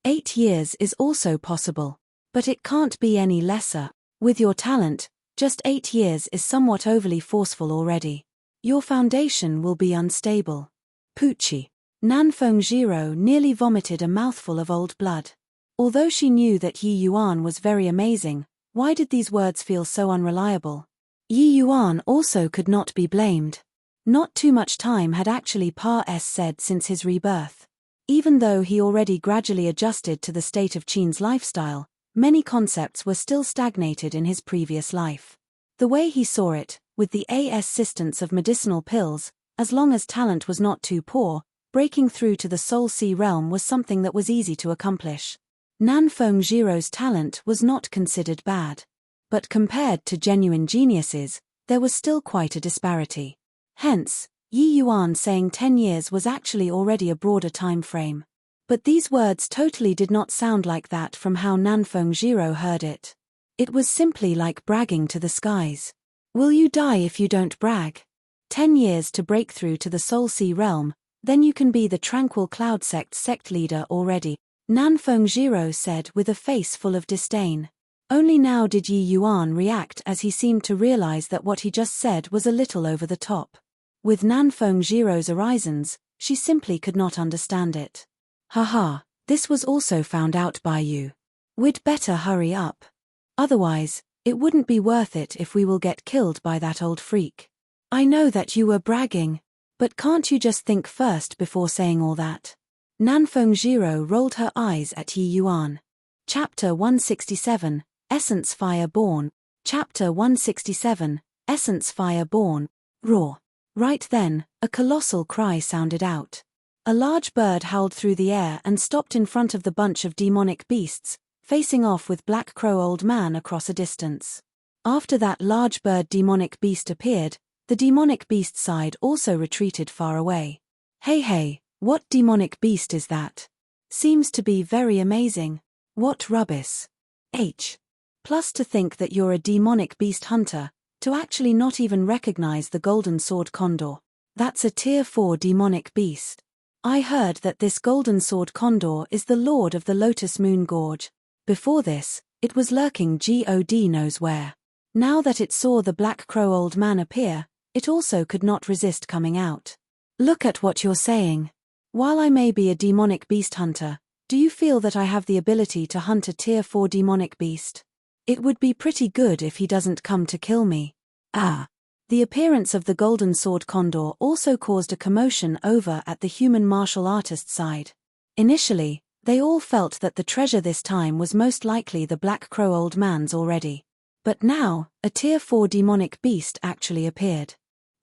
8 years is also possible. But it can't be any lesser. With your talent, just 8 years is somewhat overly forceful already. Your foundation will be unstable. Poochie. Nanfeng Jiro nearly vomited a mouthful of old blood. Although she knew that Yi Yuan was very amazing, why did these words feel so unreliable? Yi Yuan also could not be blamed. Not too much time had actually said since his rebirth. Even though he already gradually adjusted to the state of Qin's lifestyle, many concepts were still stagnated in his previous life. The way he saw it, with the assistance of medicinal pills, as long as talent was not too poor, breaking through to the Soul Sea realm was something that was easy to accomplish. Nanfeng Jiro's talent was not considered bad. But compared to genuine geniuses, there was still quite a disparity. Hence, Yi Yuan saying 10 years was actually already a broader time frame. But these words totally did not sound like that from how Nanfeng Jiro heard it. It was simply like bragging to the skies. Will you die if you don't brag? 10 years to break through to the Soul Sea realm, then you can be the Tranquil Cloud sect leader already, Nanfeng Jiro said with a face full of disdain. Only now did Yi Yuan react as he seemed to realize that what he just said was a little over the top. With Nanfeng Jiro's orisons, she simply could not understand it. Haha, this was also found out by you. We'd better hurry up. Otherwise, it wouldn't be worth it if we will get killed by that old freak. I know that you were bragging, but can't you just think first before saying all that? Nanfeng Jiro rolled her eyes at Yi Yuan. Chapter 167, Essence Fire Born. Chapter 167, Essence Fire Born. Roar. Right then, a colossal cry sounded out. A large bird howled through the air and stopped in front of the bunch of demonic beasts, facing off with Black Crow Old Man across a distance. After that large bird demonic beast appeared, the demonic beast side also retreated far away. Hey, what demonic beast is that? Seems to be very amazing. What rubbish. Plus to think that you're a demonic beast hunter, to actually not even recognize the golden sword condor. That's a tier 4 demonic beast. I heard that this golden sword condor is the lord of the Lotus Moon Gorge. Before this, it was lurking God knows where. Now that it saw the Black Crow Old Man appear, it also could not resist coming out. Look at what you're saying. While I may be a demonic beast hunter, do you feel that I have the ability to hunt a tier 4 demonic beast? It would be pretty good if he doesn't come to kill me. The appearance of the golden sword condor also caused a commotion over at the human martial artist side. Initially, they all felt that the treasure this time was most likely the Black Crow Old Man's already. But now, a tier 4 demonic beast actually appeared.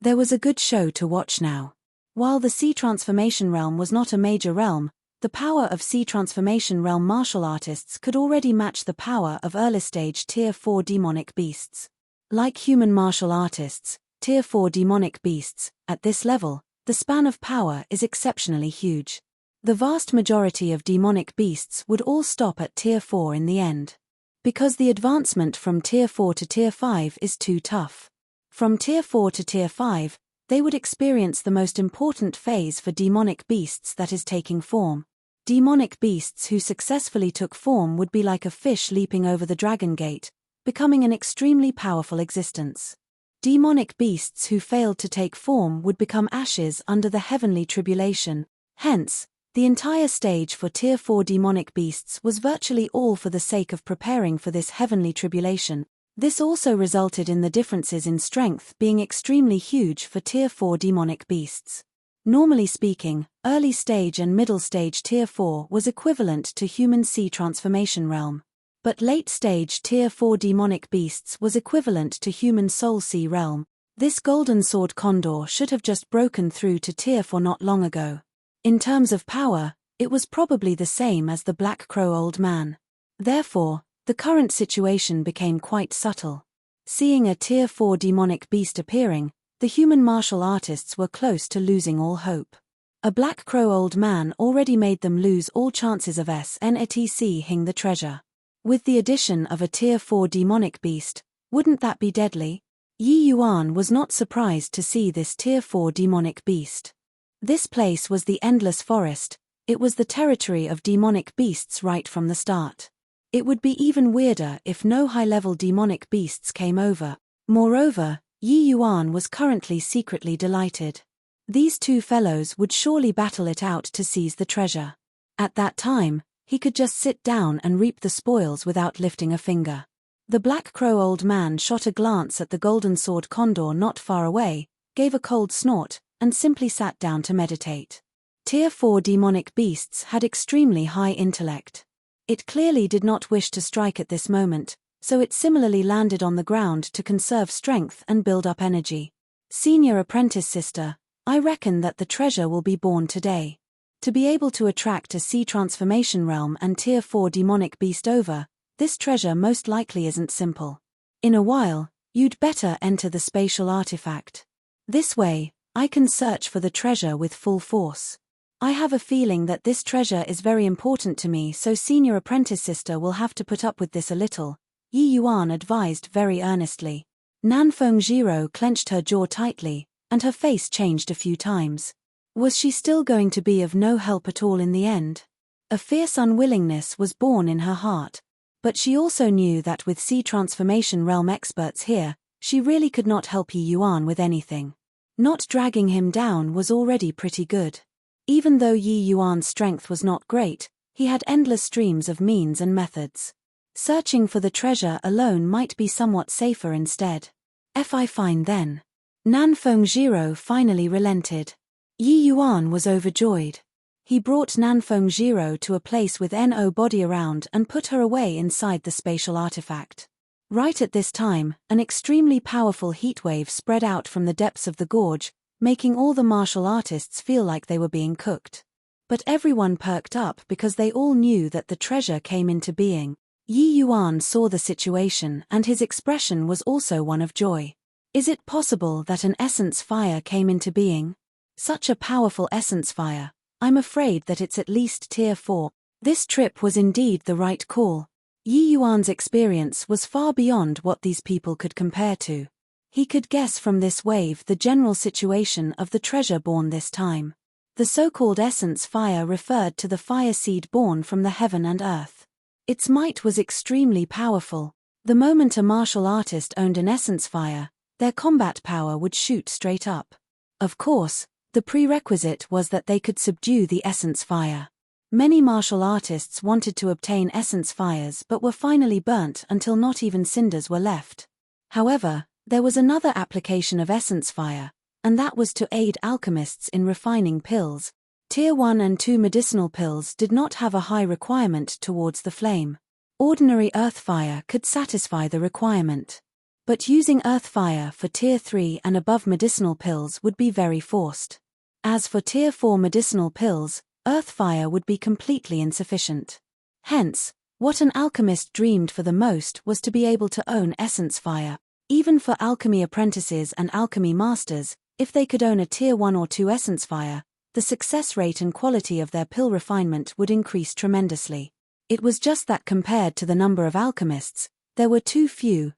There was a good show to watch now. While the Sea Transformation realm was not a major realm, the power of Sea Transformation realm martial artists could already match the power of early-stage tier 4 demonic beasts. Like human martial artists, tier 4 demonic beasts, at this level, the span of power is exceptionally huge. The vast majority of demonic beasts would all stop at tier 4 in the end. Because the advancement from tier 4 to tier 5 is too tough. From tier 4 to tier 5, they would experience the most important phase for demonic beasts, that is taking form. Demonic beasts who successfully took form would be like a fish leaping over the dragon gate, becoming an extremely powerful existence. Demonic beasts who failed to take form would become ashes under the heavenly tribulation. Hence, the entire stage for tier 4 demonic beasts was virtually all for the sake of preparing for this heavenly tribulation. This also resulted in the differences in strength being extremely huge for tier 4 demonic beasts. Normally speaking, early stage and middle stage tier 4 was equivalent to human sea transformation realm. But late-stage Tier 4 demonic beasts was equivalent to human Soul Sea realm. This golden sword condor should have just broken through to Tier 4 not long ago. In terms of power, it was probably the same as the Black Crow Old Man. Therefore, the current situation became quite subtle. Seeing a Tier 4 demonic beast appearing, the human martial artists were close to losing all hope. A Black Crow Old Man already made them lose all chances of snatching the treasure. With the addition of a Tier 4 demonic beast, wouldn't that be deadly? Yi Yuan was not surprised to see this Tier 4 demonic beast. This place was the Endless Forest. It was the territory of demonic beasts right from the start. It would be even weirder if no high-level demonic beasts came over. Moreover, Yi Yuan was currently secretly delighted. These two fellows would surely battle it out to seize the treasure. At that time, he could just sit down and reap the spoils without lifting a finger. The Black Crow Old Man shot a glance at the golden sword condor not far away, gave a cold snort, and simply sat down to meditate. Tier 4 demonic beasts had extremely high intellect. It clearly did not wish to strike at this moment, so it similarly landed on the ground to conserve strength and build up energy. Senior apprentice sister, I reckon that the treasure will be born today. To be able to attract a sea transformation realm and Tier 4 demonic beast over, this treasure most likely isn't simple. In a while, you'd better enter the spatial artifact. This way, I can search for the treasure with full force. I have a feeling that this treasure is very important to me, so senior apprentice sister will have to put up with this a little, Yi Yuan advised very earnestly. Nanfeng Jiro clenched her jaw tightly, and her face changed a few times. Was she still going to be of no help at all in the end? A fierce unwillingness was born in her heart, but she also knew that with sea transformation realm experts here, she really could not help Yi Yuan with anything. Not dragging him down was already pretty good. Even though Yi Yuan's strength was not great, he had endless streams of means and methods. Searching for the treasure alone might be somewhat safer instead. Fine then. Nanfeng Jiro finally relented. Yi Yuan was overjoyed. He brought Nanfeng Jiro to a place with no body around and put her away inside the spatial artifact. Right at this time, an extremely powerful heatwave spread out from the depths of the gorge, making all the martial artists feel like they were being cooked. But everyone perked up because they all knew that the treasure came into being. Yi Yuan saw the situation and his expression was also one of joy. Is it possible that an essence fire came into being? Such a powerful essence fire. I'm afraid that it's at least Tier 4. This trip was indeed the right call. Yi Yuan's experience was far beyond what these people could compare to. He could guess from this wave the general situation of the treasure born this time. The so-called essence fire referred to the fire seed born from the heaven and earth. Its might was extremely powerful. The moment a martial artist owned an essence fire, their combat power would shoot straight up. Of course, the prerequisite was that they could subdue the essence fire. Many martial artists wanted to obtain essence fires but were finally burnt until not even cinders were left. However, there was another application of essence fire, and that was to aid alchemists in refining pills. Tier 1 and 2 medicinal pills did not have a high requirement towards the flame. Ordinary earth fire could satisfy the requirement. But using earth fire for Tier 3 and above medicinal pills would be very forced. As for Tier 4 medicinal pills, earth fire would be completely insufficient. Hence, what an alchemist dreamed for the most was to be able to own essence fire. Even for alchemy apprentices and alchemy masters, if they could own a Tier 1 or 2 essence fire, the success rate and quality of their pill refinement would increase tremendously. It was just that compared to the number of alchemists, there were too few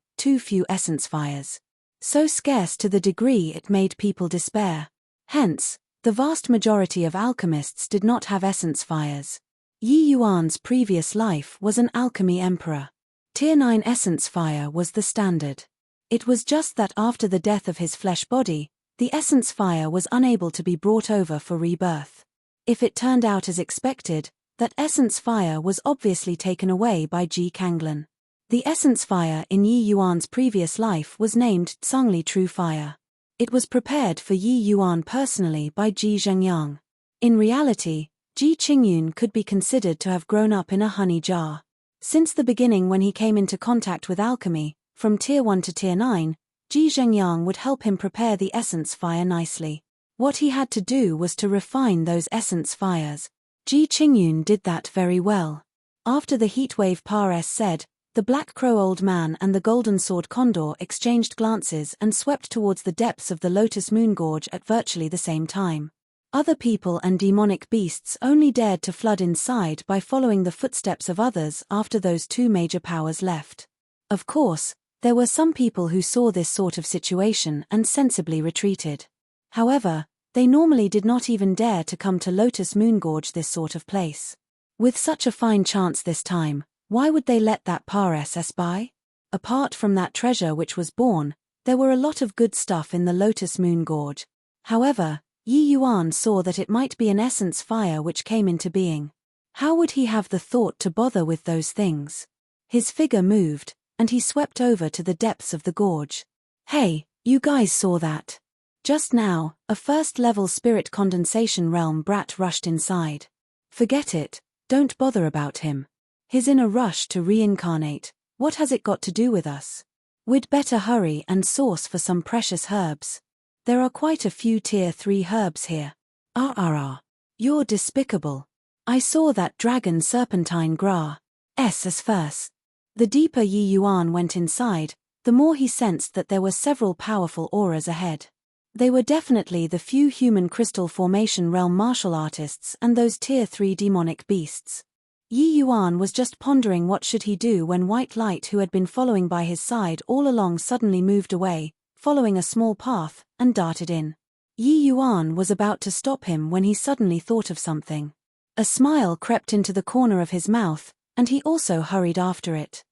essence fires. So scarce to the degree it made people despair. Hence, the vast majority of alchemists did not have essence fires. Yi Yuan's previous life was an alchemy emperor. Tier 9 essence fire was the standard. It was just that after the death of his flesh body, the essence fire was unable to be brought over for rebirth. If it turned out as expected, that essence fire was obviously taken away by Ji Kanglan. The essence fire in Yi Yuan's previous life was named Tsungli True Fire. It was prepared for Yi Yuan personally by Ji Zhengyang. In reality, Ji Qingyun could be considered to have grown up in a honey jar. Since the beginning when he came into contact with alchemy, from Tier 1 to Tier 9, Ji Zhengyang would help him prepare the essence fire nicely. What he had to do was to refine those essence fires. Ji Qingyun did that very well. After the heatwave Pares said, the Black Crow Old Man and the Golden Sword Condor exchanged glances and swept towards the depths of the Lotus Moon Gorge at virtually the same time. Other people and demonic beasts only dared to flood inside by following the footsteps of others after those two major powers left. Of course, there were some people who saw this sort of situation and sensibly retreated. However, they normally did not even dare to come to Lotus Moon Gorge, this sort of place. With such a fine chance this time, why would they let that Pares by? Apart from that treasure which was born, there were a lot of good stuff in the Lotus Moon Gorge. However, Yi Yuan saw that it might be an essence fire which came into being. How would he have the thought to bother with those things? His figure moved, and he swept over to the depths of the gorge. Hey, you guys saw that? Just now, a first-level spirit condensation realm brat rushed inside. Forget it, don't bother about him. He's in a rush to reincarnate. What has it got to do with us? We'd better hurry and source for some precious herbs. There are quite a few Tier 3 herbs here. You're despicable. I saw that dragon serpentine grass as first. The deeper Yi Yuan went inside, the more he sensed that there were several powerful auras ahead. They were definitely the few human crystal formation realm martial artists and those Tier 3 demonic beasts. Yi Yuan was just pondering what should he do when White Light, who had been following by his side all along, suddenly moved away, following a small path, and darted in. Yi Yuan was about to stop him when he suddenly thought of something. A smile crept into the corner of his mouth, and he also hurried after it.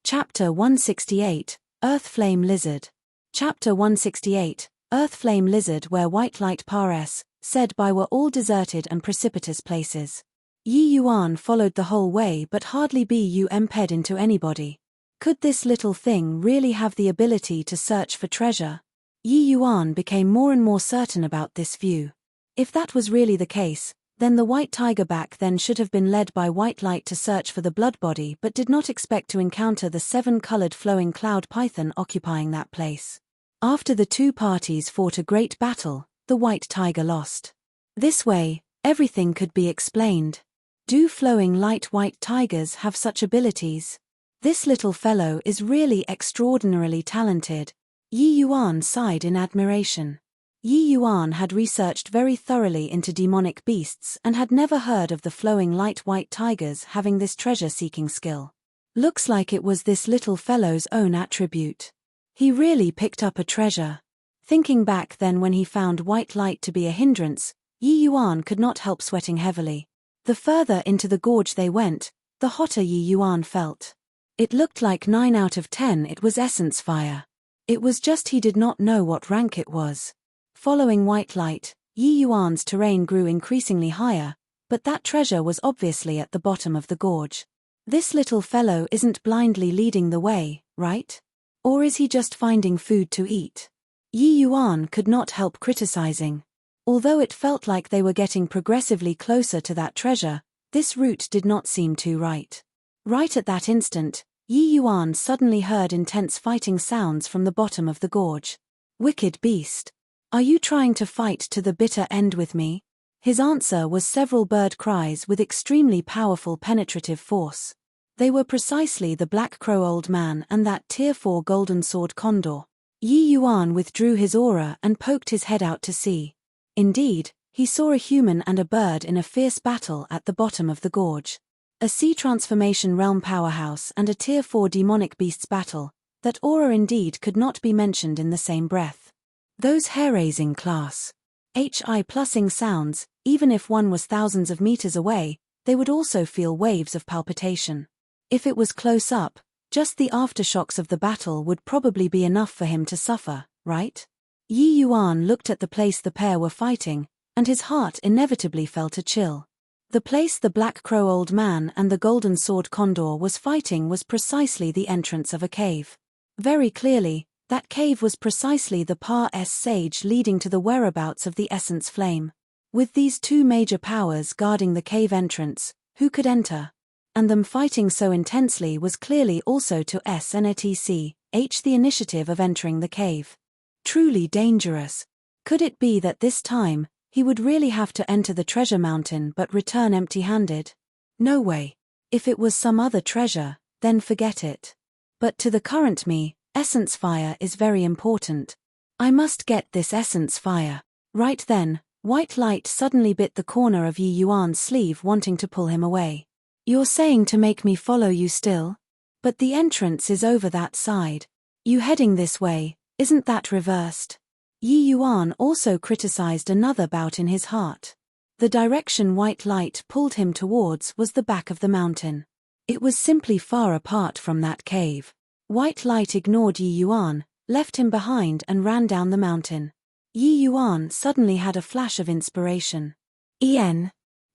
Chapter 168, Earth Flame Lizard. Chapter 168, Earth Flame Lizard. Where White Light Pares said by were all deserted and precipitous places. Yi Yuan followed the whole way but hardly bumped into anybody. Could this little thing really have the ability to search for treasure? Yi Yuan became more and more certain about this view. If that was really the case, then the white tiger back then should have been led by White Light to search for the blood body but did not expect to encounter the 7-colored flowing cloud python occupying that place. After the two parties fought a great battle, the white tiger lost. This way, everything could be explained. Do flowing light white tigers have such abilities? This little fellow is really extraordinarily talented. Yi Yuan sighed in admiration. Yi Yuan had researched very thoroughly into demonic beasts and had never heard of the flowing light white tigers having this treasure-seeking skill. Looks like it was this little fellow's own attribute. He really picked up a treasure. Thinking back then when he found White Light to be a hindrance, Yi Yuan could not help sweating heavily. The further into the gorge they went, the hotter Yi Yuan felt. It looked like 9 out of 10 it was essence fire. It was just he did not know what rank it was. Following White Light, Yi Yuan's terrain grew increasingly higher, but that treasure was obviously at the bottom of the gorge. This little fellow isn't blindly leading the way, right? Or is he just finding food to eat? Yi Yuan could not help criticizing. Although it felt like they were getting progressively closer to that treasure, this route did not seem too right. Right at that instant, Yi Yuan suddenly heard intense fighting sounds from the bottom of the gorge. Wicked beast! Are you trying to fight to the bitter end with me? His answer was several bird cries with extremely powerful penetrative force. They were precisely the Black Crow Old Man and that Tier 4 Golden Sword Condor. Yi Yuan withdrew his aura and poked his head out to sea. Indeed, he saw a human and a bird in a fierce battle at the bottom of the gorge. A sea transformation realm powerhouse and a Tier 4 demonic beasts battle. That aura indeed could not be mentioned in the same breath. Those hair-raising class HI-plussing sounds, even if one was thousands of meters away, they would also feel waves of palpitation. If it was close up, just the aftershocks of the battle would probably be enough for him to suffer, right? Yi Yuan looked at the place the pair were fighting, and his heart inevitably felt a chill. The place the Black Crow Old Man and the Golden Sword Condor was fighting was precisely the entrance of a cave. Very clearly, that cave was precisely the Pa's sage leading to the whereabouts of the essence flame. With these two major powers guarding the cave entrance, who could enter? and them fighting so intensely was clearly also to S and etc. The initiative of entering the cave. Truly dangerous. Could it be that this time, he would really have to enter the treasure mountain but return empty-handed? No way. If it was some other treasure, then forget it. But to the current me, essence fire is very important. I must get this essence fire. Right then, white light suddenly bit the corner of Yi Yuan's sleeve, wanting to pull him away. You're saying to make me follow you still? But the entrance is over that side. You heading this way, isn't that reversed? Yi Yuan also criticized another bout in his heart. The direction white light pulled him towards was the back of the mountain. It was simply far apart from that cave. White light ignored Yi Yuan, left him behind and ran down the mountain. Yi Yuan suddenly had a flash of inspiration.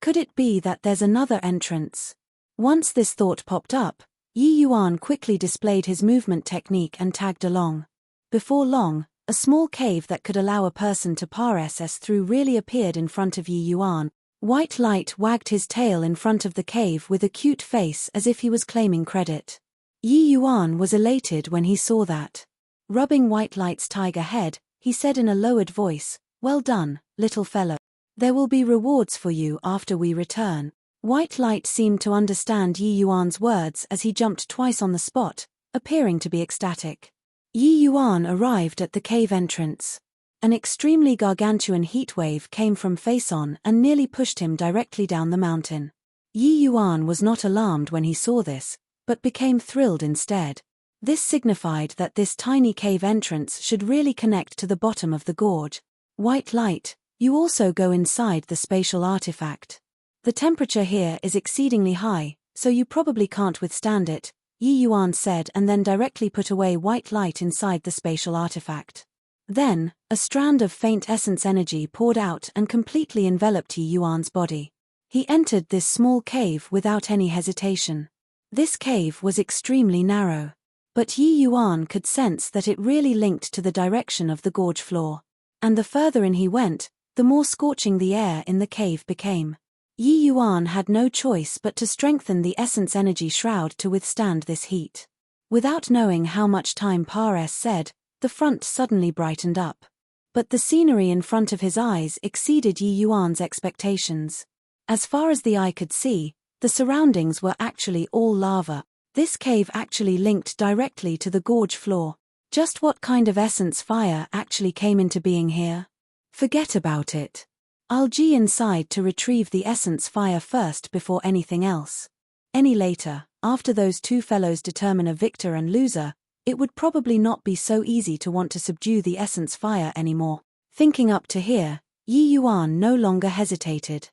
Could it be that there's another entrance? Once this thought popped up, Yi Yuan quickly displayed his movement technique and tagged along. Before long, a small cave that could allow a person to pass through really appeared in front of Yi Yuan. White light wagged his tail in front of the cave with a cute face as if he was claiming credit. Yi Yuan was elated when he saw that. Rubbing White Light's tiger head, he said in a lowered voice, "Well done, little fellow. There will be rewards for you after we return." White Light seemed to understand Yi Yuan's words as he jumped twice on the spot, appearing to be ecstatic. Yi Yuan arrived at the cave entrance. An extremely gargantuan heatwave came from face-on and nearly pushed him directly down the mountain. Yi Yuan was not alarmed when he saw this, but became thrilled instead. This signified that this tiny cave entrance should really connect to the bottom of the gorge. White Light, you also go inside the spatial artifact. The temperature here is exceedingly high, so you probably can't withstand it, Yi Yuan said, and then directly put away White Light inside the spatial artifact. Then, a strand of faint essence energy poured out and completely enveloped Yi Yuan's body. He entered this small cave without any hesitation. This cave was extremely narrow. But Yi Yuan could sense that it really linked to the direction of the gorge floor. And the further in he went, the more scorching the air in the cave became. Yi Yuan had no choice but to strengthen the essence energy shroud to withstand this heat. Without knowing how much time Pares said, the front suddenly brightened up. But the scenery in front of his eyes exceeded Yi Yuan's expectations. As far as the eye could see, the surroundings were actually all lava. This cave actually linked directly to the gorge floor. Just what kind of essence fire actually came into being here? Forget about it. I'll go inside to retrieve the essence fire first before anything else. Any later, after those two fellows determine a victor and loser, it would probably not be so easy to want to subdue the essence fire anymore. Thinking up to here, Yi Yuan no longer hesitated.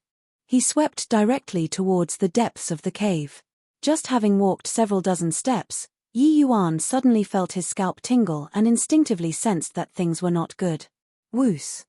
He swept directly towards the depths of the cave. Just having walked several dozen steps, Yi Yuan suddenly felt his scalp tingle and instinctively sensed that things were not good. Whoosh!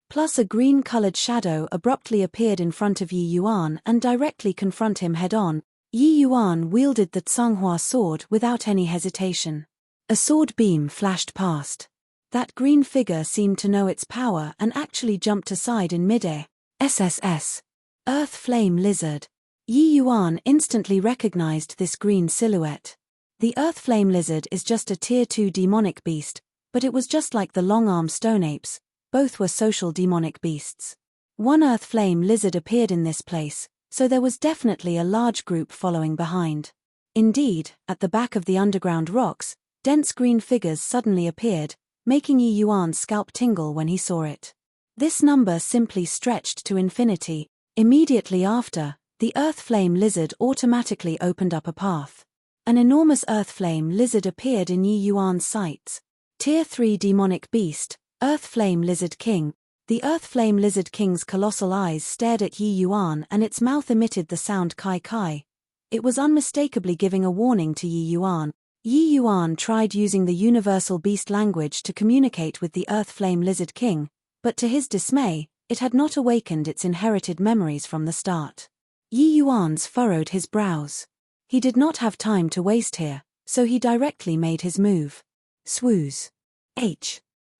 Plus a green-colored shadow abruptly appeared in front of Yi Yuan and directly confronted him head-on. Yi Yuan wielded the Tsunghua sword without any hesitation. A sword beam flashed past. That green figure seemed to know its power and actually jumped aside in midair. SSS. Earth Flame Lizard. Yi Yuan instantly recognized this green silhouette. The Earth Flame Lizard is just a Tier 2 demonic beast, but it was just like the long-armed stone apes, both were social demonic beasts. One Earth Flame Lizard appeared in this place, so there was definitely a large group following behind. Indeed, at the back of the underground rocks, dense green figures suddenly appeared, making Yi Yuan's scalp tingle when he saw it. This number simply stretched to infinity. Immediately after, the Earth Flame Lizard automatically opened up a path. An enormous Earth Flame Lizard appeared in Yi Yuan's sights. Tier 3 demonic beast, Earth Flame Lizard King. The Earth Flame Lizard King's colossal eyes stared at Yi Yuan and its mouth emitted the sound kai kai. It was unmistakably giving a warning to Yi Yuan. Yi Yuan tried using the universal beast language to communicate with the Earth Flame Lizard King, but to his dismay, it had not awakened its inherited memories from the start. Yi Yuan's furrowed his brows. He did not have time to waste here, so he directly made his move. Swooze.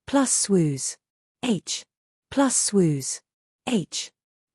Plus swooze. Plus swooze.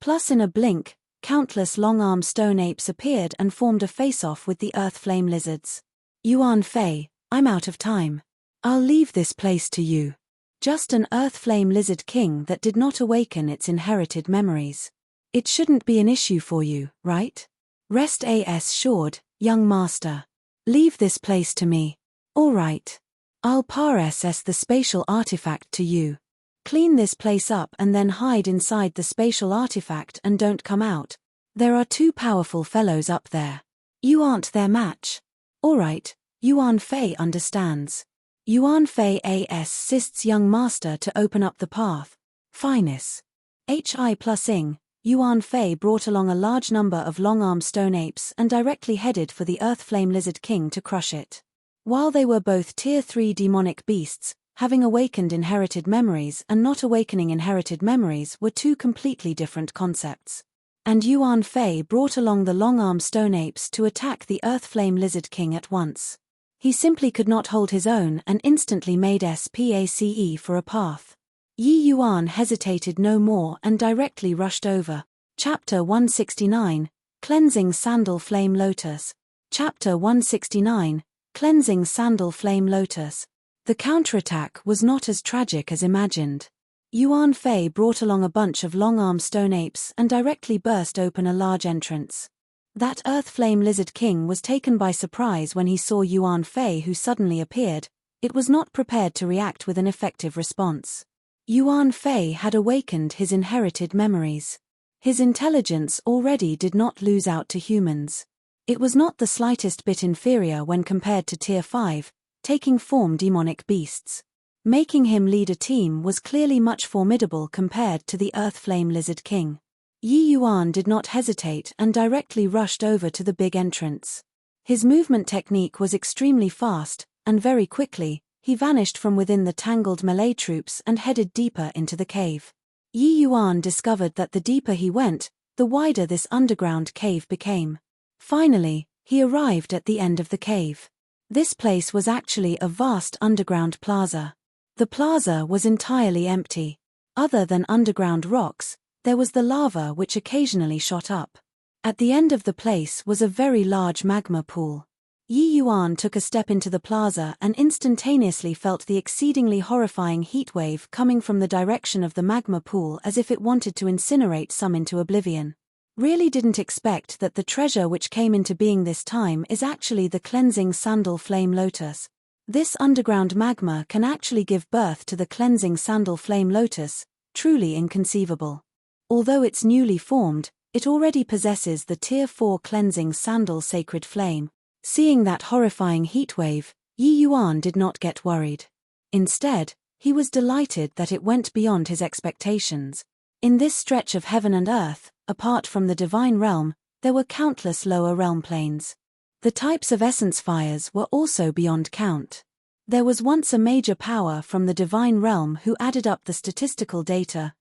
Plus in a blink, countless long-armed stone apes appeared and formed a face-off with the earth flame lizards. Yuan Fei, I'm out of time. I'll leave this place to you. Just an earth flame lizard king that did not awaken its inherited memories. It shouldn't be an issue for you, right? Rest assured, young master. Leave this place to me. All right. I'll process the spatial artifact to you. Clean this place up and then hide inside the spatial artifact and don't come out. There are two powerful fellows up there. You aren't their match. All right, Yuan Fei understands. Yuan Fei assists young master to open up the path. Finest. Hi+ing, Yuan Fei brought along a large number of long-armed stone apes and directly headed for the Earth Flame Lizard King to crush it. While they were both Tier 3 demonic beasts, having awakened inherited memories and not awakening inherited memories were two completely different concepts. And Yuan Fei brought along the long-armed stone apes to attack the Earth Flame Lizard King at once. He simply could not hold his own and instantly made space for a path. Yi Yuan hesitated no more and directly rushed over. Chapter 169, Cleansing Sandal Flame Lotus. Chapter 169, Cleansing Sandal Flame Lotus. The counterattack was not as tragic as imagined. Yuan Fei brought along a bunch of long-armed stone apes and directly burst open a large entrance. That Earth Flame Lizard King was taken by surprise when he saw Yuan Fei, who suddenly appeared. It was not prepared to react with an effective response. Yuan Fei had awakened his inherited memories. His intelligence already did not lose out to humans. It was not the slightest bit inferior when compared to Tier 5, taking form demonic beasts. Making him lead a team was clearly much formidable compared to the Earth Flame Lizard King. Yi Yuan did not hesitate and directly rushed over to the big entrance. His movement technique was extremely fast, and very quickly, he vanished from within the tangled melee troops and headed deeper into the cave. Yi Yuan discovered that the deeper he went, the wider this underground cave became. Finally, he arrived at the end of the cave. This place was actually a vast underground plaza. The plaza was entirely empty. Other than underground rocks, there was the lava which occasionally shot up. At the end of the place was a very large magma pool. Yi Yuan took a step into the plaza and instantaneously felt the exceedingly horrifying heat wave coming from the direction of the magma pool as if it wanted to incinerate some into oblivion. Really didn't expect that the treasure which came into being this time is actually the Cleansing Sandal Flame Lotus. This underground magma can actually give birth to the Cleansing Sandal Flame Lotus, truly inconceivable. Although it's newly formed, it already possesses the Tier 4 Cleansing Sandal Sacred Flame. Seeing that horrifying heatwave, Yi Yuan did not get worried. Instead, he was delighted that it went beyond his expectations. In this stretch of heaven and earth, apart from the divine realm, there were countless lower realm planes. The types of essence fires were also beyond count. There was once a major power from the divine realm who added up the statistical data,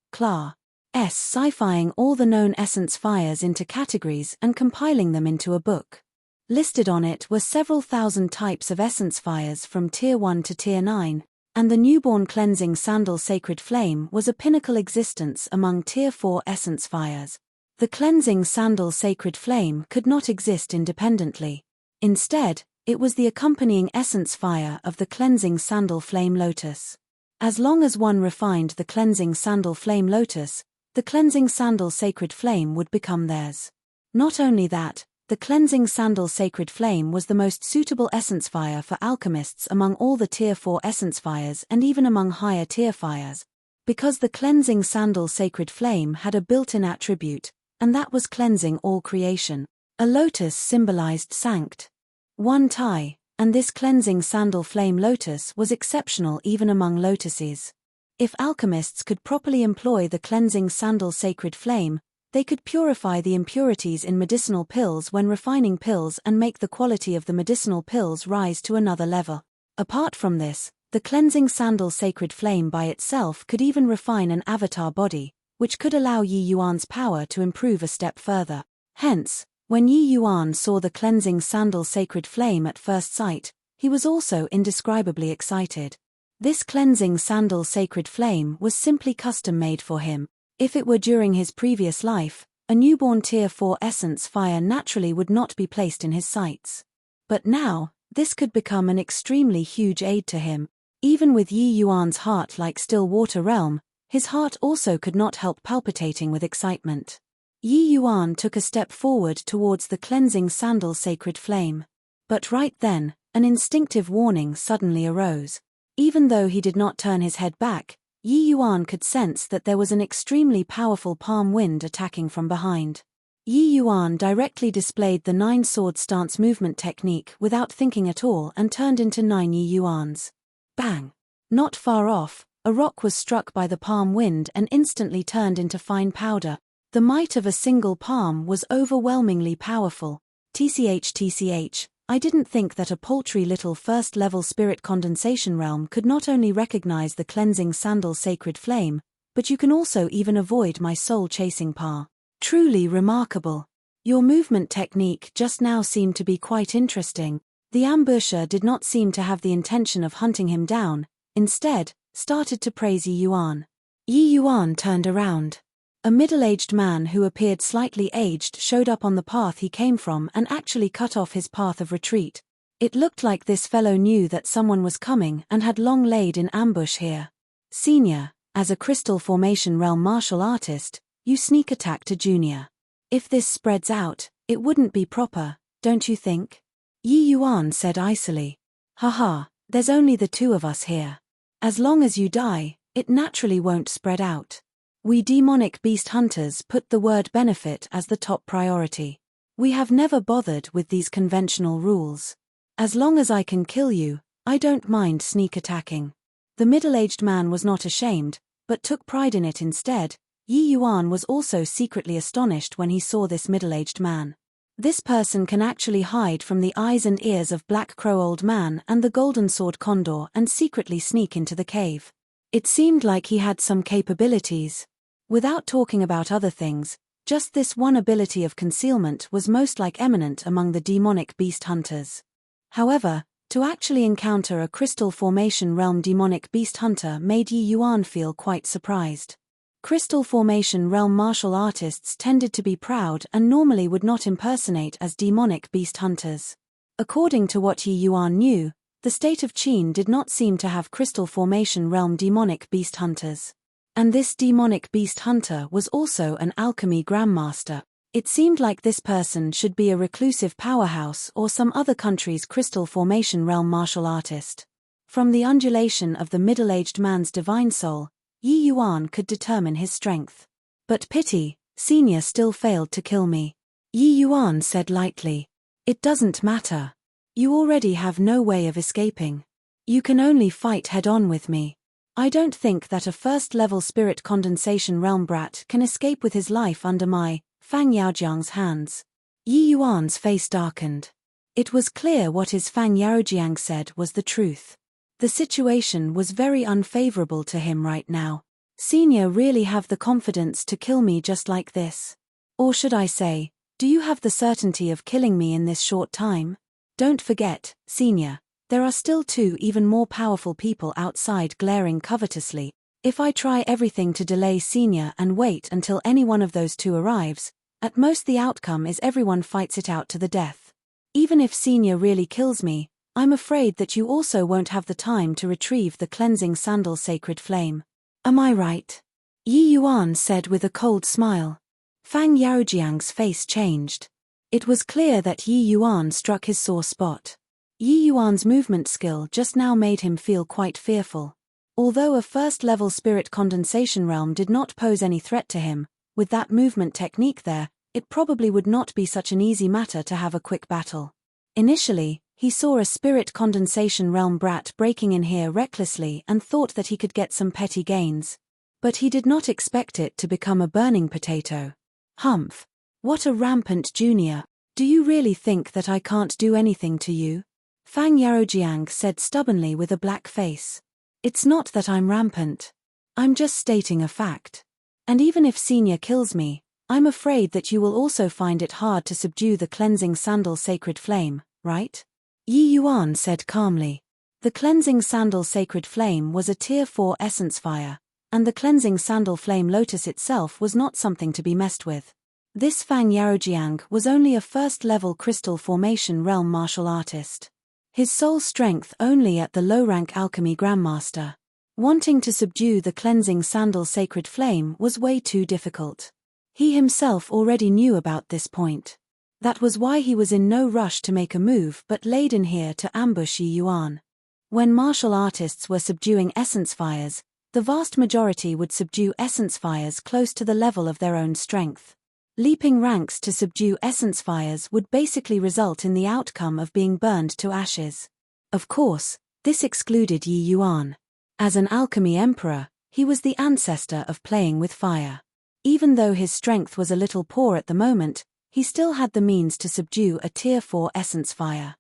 sci-fying all the known essence fires into categories and compiling them into a book. Listed on it were several thousand types of essence fires from Tier 1 to Tier 9, and the newborn Cleansing Sandal Sacred Flame was a pinnacle existence among Tier 4 essence fires. The Cleansing Sandal Sacred Flame could not exist independently. Instead, it was the accompanying essence fire of the Cleansing Sandal Flame Lotus. As long as one refined the Cleansing Sandal Flame Lotus, the Cleansing Sandal Sacred Flame would become theirs. Not only that, the Cleansing Sandal Sacred Flame was the most suitable essence fire for alchemists among all the Tier 4 essence fires and even among higher tier fires. Because the Cleansing Sandal Sacred Flame had a built-in attribute, and that was cleansing all creation. A lotus symbolized sanct. One Tai, and this Cleansing Sandal Flame Lotus was exceptional even among lotuses. If alchemists could properly employ the Cleansing Sandal Sacred Flame, they could purify the impurities in medicinal pills when refining pills and make the quality of the medicinal pills rise to another level. Apart from this, the Cleansing Sandal Sacred Flame by itself could even refine an avatar body, which could allow Yi Yuan's power to improve a step further. Hence, when Yi Yuan saw the Cleansing Sandal Sacred Flame at first sight, he was also indescribably excited. This Cleansing Sandal Sacred Flame was simply custom-made for him. If it were during his previous life, A newborn Tier 4 essence fire naturally would not be placed in his sights. But now, this could become an extremely huge aid to him. Even with Yi Yuan's heart like still water realm, his heart also could not help palpitating with excitement. Yi Yuan took a step forward towards the cleansing sandal sacred flame. But right then, an instinctive warning suddenly arose. Even though he did not turn his head back, Yi Yuan could sense that there was an extremely powerful palm wind attacking from behind. Yi Yuan directly displayed the 9-sword stance movement technique without thinking at all and turned into 9 Yi Yuans. Bang! Not far off, a rock was struck by the palm wind and instantly turned into fine powder. The might of a single palm was overwhelmingly powerful. TCH, I didn't think that a paltry little first-level spirit condensation realm could not only recognize the cleansing sandal sacred flame, but you can also even avoid my soul-chasing power. Truly remarkable. Your movement technique just now seemed to be quite interesting. The ambusher did not seem to have the intention of hunting him down, instead, started to praise Yi Yuan. Yi Yuan turned around. A middle-aged man who appeared slightly aged showed up on the path he came from and actually cut off his path of retreat. It looked like this fellow knew that someone was coming and had long laid in ambush here. Senior, as a crystal formation realm martial artist, you sneak attack to Junior. If this spreads out, it wouldn't be proper, don't you think? Yi Yuan said icily. Haha, there's only the two of us here. As long as you die, it naturally won't spread out. We demonic beast hunters put the word benefit as the top priority. We have never bothered with these conventional rules. As long as I can kill you, I don't mind sneak attacking. The middle-aged man was not ashamed, but took pride in it instead. Yi Yuan was also secretly astonished when he saw this middle-aged man. This person can actually hide from the eyes and ears of Black Crow Old Man and the Golden Sword Condor and secretly sneak into the cave. It seemed like he had some capabilities. Without talking about other things, just this one ability of concealment was most like eminent among the demonic beast hunters. However, to actually encounter a crystal formation realm demonic beast hunter made Yi Yuan feel quite surprised. Crystal formation realm martial artists tended to be proud and normally would not impersonate as demonic beast hunters. According to what Yi Yuan knew, the state of Qin did not seem to have crystal formation realm demonic beast hunters. And this demonic beast hunter was also an alchemy grandmaster. It seemed like this person should be a reclusive powerhouse or some other country's crystal formation realm martial artist. From the undulation of the middle-aged man's divine soul, Yi Yuan could determine his strength. But pity, Senior still failed to kill me. Yi Yuan said lightly. It doesn't matter. You already have no way of escaping. You can only fight head-on with me. I don't think that a first-level spirit condensation realm brat can escape with his life under my, Fang Yaojiang's hands. Yi Yuan's face darkened. It was clear what his Fang Yaojiang said was the truth. The situation was very unfavorable to him right now. Senior really have the confidence to kill me just like this? Or should I say, do you have the certainty of killing me in this short time? Don't forget, Senior. There are still two even more powerful people outside glaring covetously. If I try everything to delay Senior and wait until any one of those two arrives, at most the outcome is everyone fights it out to the death. Even if Senior really kills me, I'm afraid that you also won't have the time to retrieve the cleansing sandal sacred flame. Am I right? Yi Yuan said with a cold smile. Fang Yaojiang's face changed. It was clear that Yi Yuan struck his sore spot. Yi Yuan's movement skill just now made him feel quite fearful. Although a first-level spirit condensation realm did not pose any threat to him, with that movement technique there, it probably would not be such an easy matter to have a quick battle. Initially, he saw a spirit condensation realm brat breaking in here recklessly and thought that he could get some petty gains. But he did not expect it to become a burning potato. Humph! What a rampant junior! Do you really think that I can't do anything to you? Fang Yaojiang said stubbornly with a black face. It's not that I'm rampant. I'm just stating a fact. And even if Senior kills me, I'm afraid that you will also find it hard to subdue the cleansing sandal sacred flame, right? Yi Yuan said calmly. The cleansing sandal sacred flame was a tier 4 essence fire, and the cleansing sandal flame lotus itself was not something to be messed with. This Fang Yaojiang was only a first-level crystal formation realm martial artist. His soul strength only at the low-rank alchemy grandmaster. Wanting to subdue the cleansing sandal sacred flame was way too difficult. He himself already knew about this point. That was why he was in no rush to make a move but laid in here to ambush Yi Yuan. When martial artists were subduing essence fires, the vast majority would subdue essence fires close to the level of their own strength. Leaping ranks to subdue essence fires would basically result in the outcome of being burned to ashes. Of course, this excluded Yi Yuan. As an alchemy emperor, he was the ancestor of playing with fire. Even though his strength was a little poor at the moment, he still had the means to subdue a Tier 4 essence fire.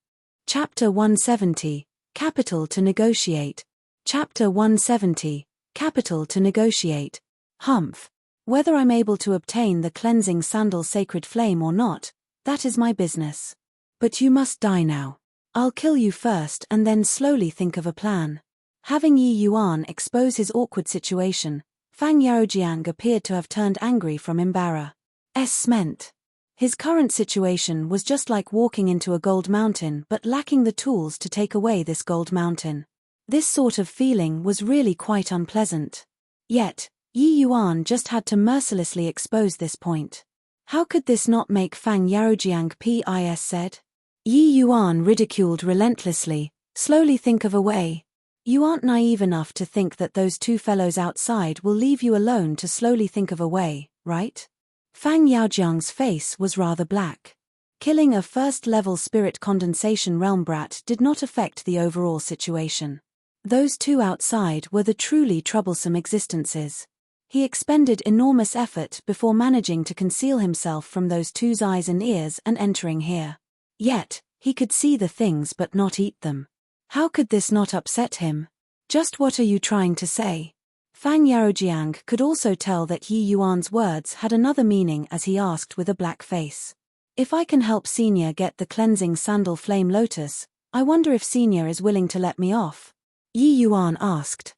Chapter 170, Capital to Negotiate. Chapter 170, Capital to Negotiate. Humph. Whether I'm able to obtain the cleansing sandal sacred flame or not, that is my business. But you must die now. I'll kill you first and then slowly think of a plan. Having Yi Yuan expose his awkward situation, Fang Yaojiang appeared to have turned angry from embarrassment. His current situation was just like walking into a gold mountain but lacking the tools to take away this gold mountain. This sort of feeling was really quite unpleasant. Yet, Yi Yuan just had to mercilessly expose this point. How could this not make Fang Yaojiang pis said? Yi Yuan ridiculed relentlessly, slowly think of a way. You aren't naive enough to think that those two fellows outside will leave you alone to slowly think of a way, right? Fang Yaojiang's face was rather black. Killing a first-level spirit condensation realm brat did not affect the overall situation. Those two outside were the truly troublesome existences. He expended enormous effort before managing to conceal himself from those two's eyes and ears and entering here. Yet, he could see the things but not eat them. How could this not upset him? Just what are you trying to say? Fang Yaojiang could also tell that Yi Yuan's words had another meaning as he asked with a black face. If I can help Senior get the cleansing sandal flame lotus, I wonder if Senior is willing to let me off? Yi Yuan asked.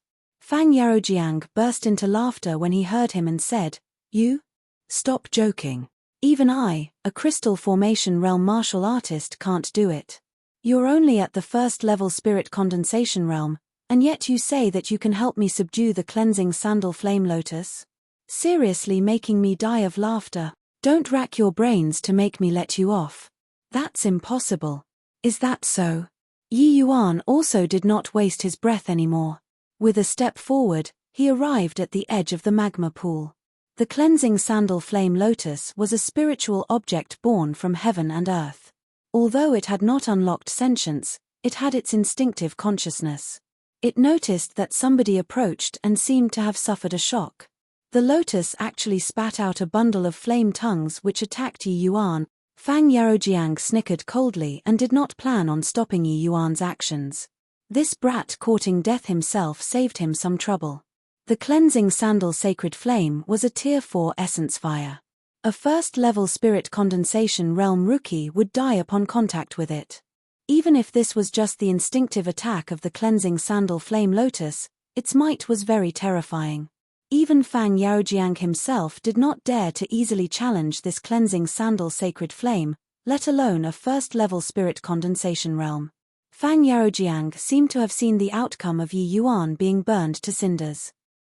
Fang Yaojiang burst into laughter when he heard him and said, You? Stop joking. Even I, a crystal formation realm martial artist, can't do it. You're only at the first-level spirit condensation realm, and yet you say that you can help me subdue the cleansing sandal flame lotus? Seriously making me die of laughter. Don't rack your brains to make me let you off. That's impossible. Is that so? Yi Yuan also did not waste his breath anymore. With a step forward, he arrived at the edge of the magma pool. The cleansing sandal flame lotus was a spiritual object born from heaven and earth. Although it had not unlocked sentience, it had its instinctive consciousness. It noticed that somebody approached and seemed to have suffered a shock. The lotus actually spat out a bundle of flame tongues which attacked Yi Yuan. Fang Yaojiang snickered coldly and did not plan on stopping Yi Yuan's actions. This brat courting death himself saved him some trouble. The cleansing sandal sacred flame was a Tier 4 essence fire. A first-level spirit condensation realm rookie would die upon contact with it. Even if this was just the instinctive attack of the cleansing sandal flame lotus, its might was very terrifying. Even Fang Yaojiang himself did not dare to easily challenge this cleansing sandal sacred flame, let alone a first-level spirit condensation realm. Fang Yaojiang seemed to have seen the outcome of Yi Yuan being burned to cinders.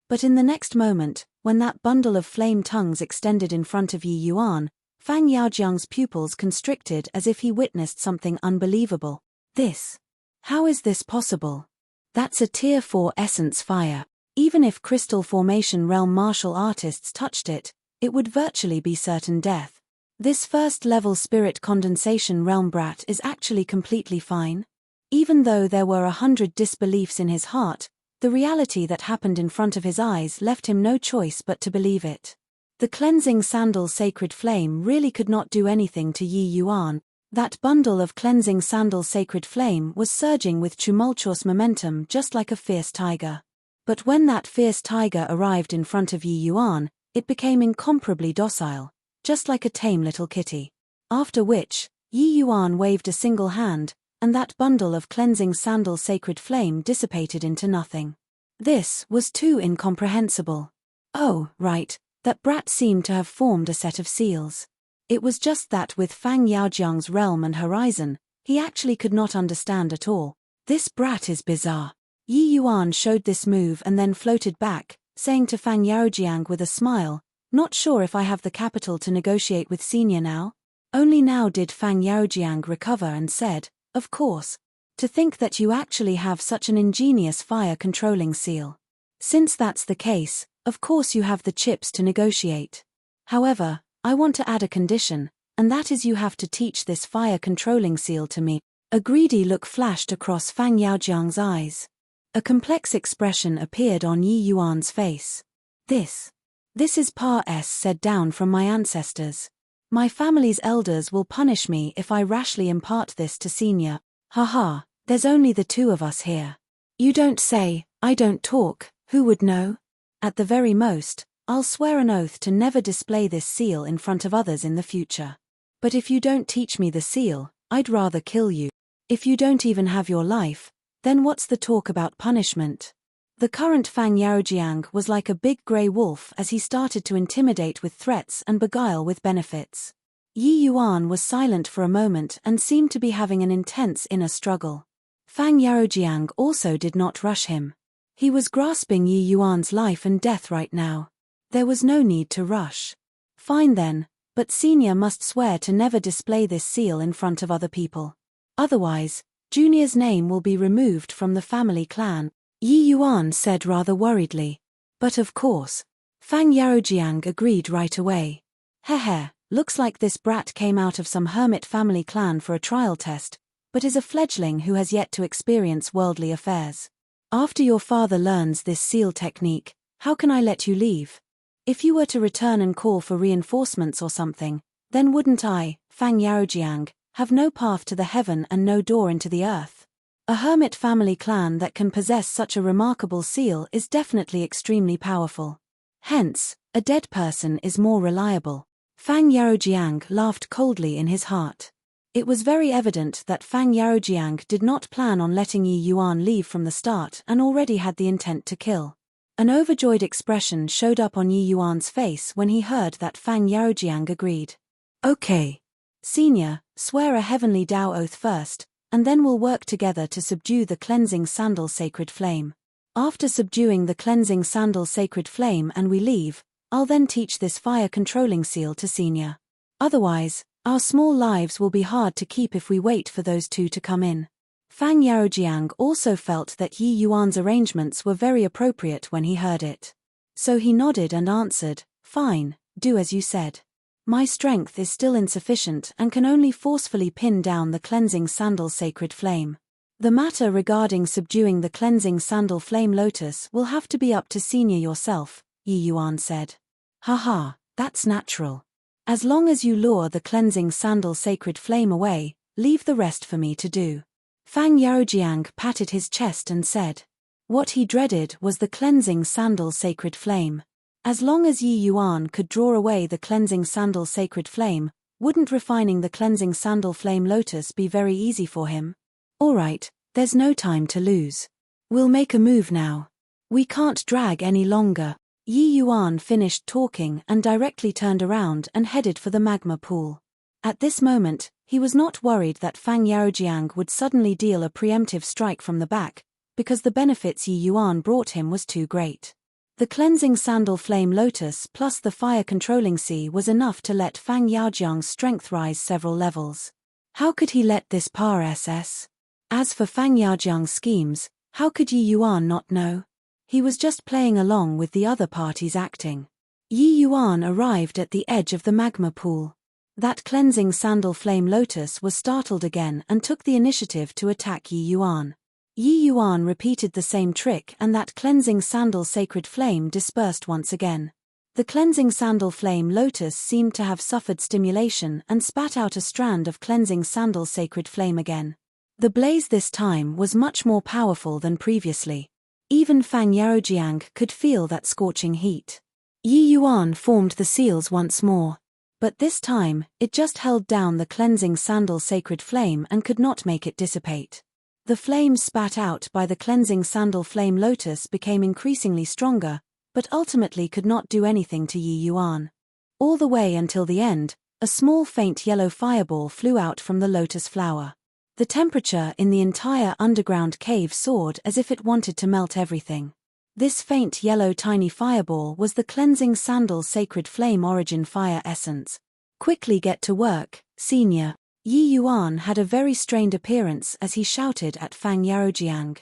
But in the next moment, when that bundle of flame tongues extended in front of Yi Yuan, Fang Yaojiang's pupils constricted as if he witnessed something unbelievable. This. How is this possible? That's a Tier 4 essence fire. Even if crystal formation realm martial artists touched it, it would virtually be certain death. This first-level spirit condensation realm brat is actually completely fine. Even though there were 100 disbeliefs in his heart, the reality that happened in front of his eyes left him no choice but to believe it. The cleansing sandal sacred flame really could not do anything to Yi Yuan. That bundle of cleansing sandal sacred flame was surging with tumultuous momentum just like a fierce tiger. But when that fierce tiger arrived in front of Yi Yuan, it became incomparably docile, just like a tame little kitty. After which, Yi Yuan waved a single hand, and that bundle of cleansing sandal sacred flame dissipated into nothing. This was too incomprehensible. Oh, right, that brat seemed to have formed a set of seals. It was just that with Fang Yaojiang's realm and horizon, he actually could not understand at all. This brat is bizarre. Yi Yuan showed this move and then floated back, saying to Fang Yaojiang with a smile, "Not sure if I have the capital to negotiate with senior now?" Only now did Fang Yaojiang recover and said, "Of course. To think that you actually have such an ingenious fire-controlling seal. Since that's the case, of course you have the chips to negotiate. However, I want to add a condition, and that is you have to teach this fire-controlling seal to me." A greedy look flashed across Fang Yaojiang's eyes. A complex expression appeared on Yi Yuan's face. This is par s said down from my ancestors. My family's elders will punish me if I rashly impart this to senior. Haha, there's only the two of us here. You don't say, I don't talk, who would know? At the very most, I'll swear an oath to never display this seal in front of others in the future. But if you don't teach me the seal, I'd rather kill you. If you don't even have your life, then what's the talk about punishment? The current Fang Yaojiang was like a big grey wolf as he started to intimidate with threats and beguile with benefits. Yi Yuan was silent for a moment and seemed to be having an intense inner struggle. Fang Yaojiang also did not rush him. He was grasping Yi Yuan's life and death right now. There was no need to rush. Fine then, but senior must swear to never display this seal in front of other people. Otherwise, Junior's name will be removed from the family clan, Yi Yuan said rather worriedly. But of course. Fang Yaojiang agreed right away. Hehe, looks like this brat came out of some hermit family clan for a trial test, but is a fledgling who has yet to experience worldly affairs. After your father learns this seal technique, how can I let you leave? If you were to return and call for reinforcements or something, then wouldn't I, Fang Yaojiang, have no path to the heaven and no door into the earth? A hermit family clan that can possess such a remarkable seal is definitely extremely powerful. Hence, a dead person is more reliable. Fang Yaojiang laughed coldly in his heart. It was very evident that Fang Yaojiang did not plan on letting Yi Yuan leave from the start and already had the intent to kill. An overjoyed expression showed up on Yi Yuan's face when he heard that Fang Yaojiang agreed. Okay. Senior, swear a heavenly Dao oath first, and then we'll work together to subdue the cleansing sandal sacred flame. After subduing the cleansing sandal sacred flame and we leave, I'll then teach this fire-controlling seal to senior. Otherwise, our small lives will be hard to keep if we wait for those two to come in. Fang Yaojiang also felt that Yi Yuan's arrangements were very appropriate when he heard it. So he nodded and answered, "Fine, do as you said. My strength is still insufficient and can only forcefully pin down the cleansing sandal sacred flame. The matter regarding subduing the cleansing sandal flame lotus will have to be up to senior yourself," Yi Yuan said. Haha, that's natural. As long as you lure the cleansing sandal sacred flame away, leave the rest for me to do. Fang Yaojiang patted his chest and said. What he dreaded was the cleansing sandal sacred flame. As long as Yi Yuan could draw away the cleansing sandal sacred flame, wouldn't refining the cleansing sandal flame lotus be very easy for him? Alright, there's no time to lose. We'll make a move now. We can't drag any longer. Yi Yuan finished talking and directly turned around and headed for the magma pool. At this moment, he was not worried that Fang Yaojiang would suddenly deal a preemptive strike from the back, because the benefits Yi Yuan brought him was too great. The cleansing sandal flame lotus plus the fire-controlling sea was enough to let Fang Yaojiang's strength rise several levels. How could he let this pass? As for Fang Yaojiang's schemes, how could Yi Yuan not know? He was just playing along with the other parties acting. Yi Yuan arrived at the edge of the magma pool. That cleansing sandal flame lotus was startled again and took the initiative to attack Yi Yuan. Yi Yuan repeated the same trick and that cleansing sandal sacred flame dispersed once again. The cleansing sandal flame lotus seemed to have suffered stimulation and spat out a strand of cleansing sandal sacred flame again. The blaze this time was much more powerful than previously. Even Fang Yaojiang could feel that scorching heat. Yi Yuan formed the seals once more. But this time, it just held down the cleansing sandal sacred flame and could not make it dissipate. The flames spat out by the cleansing sandal flame lotus became increasingly stronger, but ultimately could not do anything to Yi Yuan. All the way until the end, A small faint yellow fireball flew out from the lotus flower. The temperature in the entire underground cave soared as if it wanted to melt everything. This faint yellow tiny fireball was the cleansing sandal sacred flame origin fire essence. Quickly get to work, senior. Yi Yuan had a very strained appearance as he shouted at Fang Yaojiang.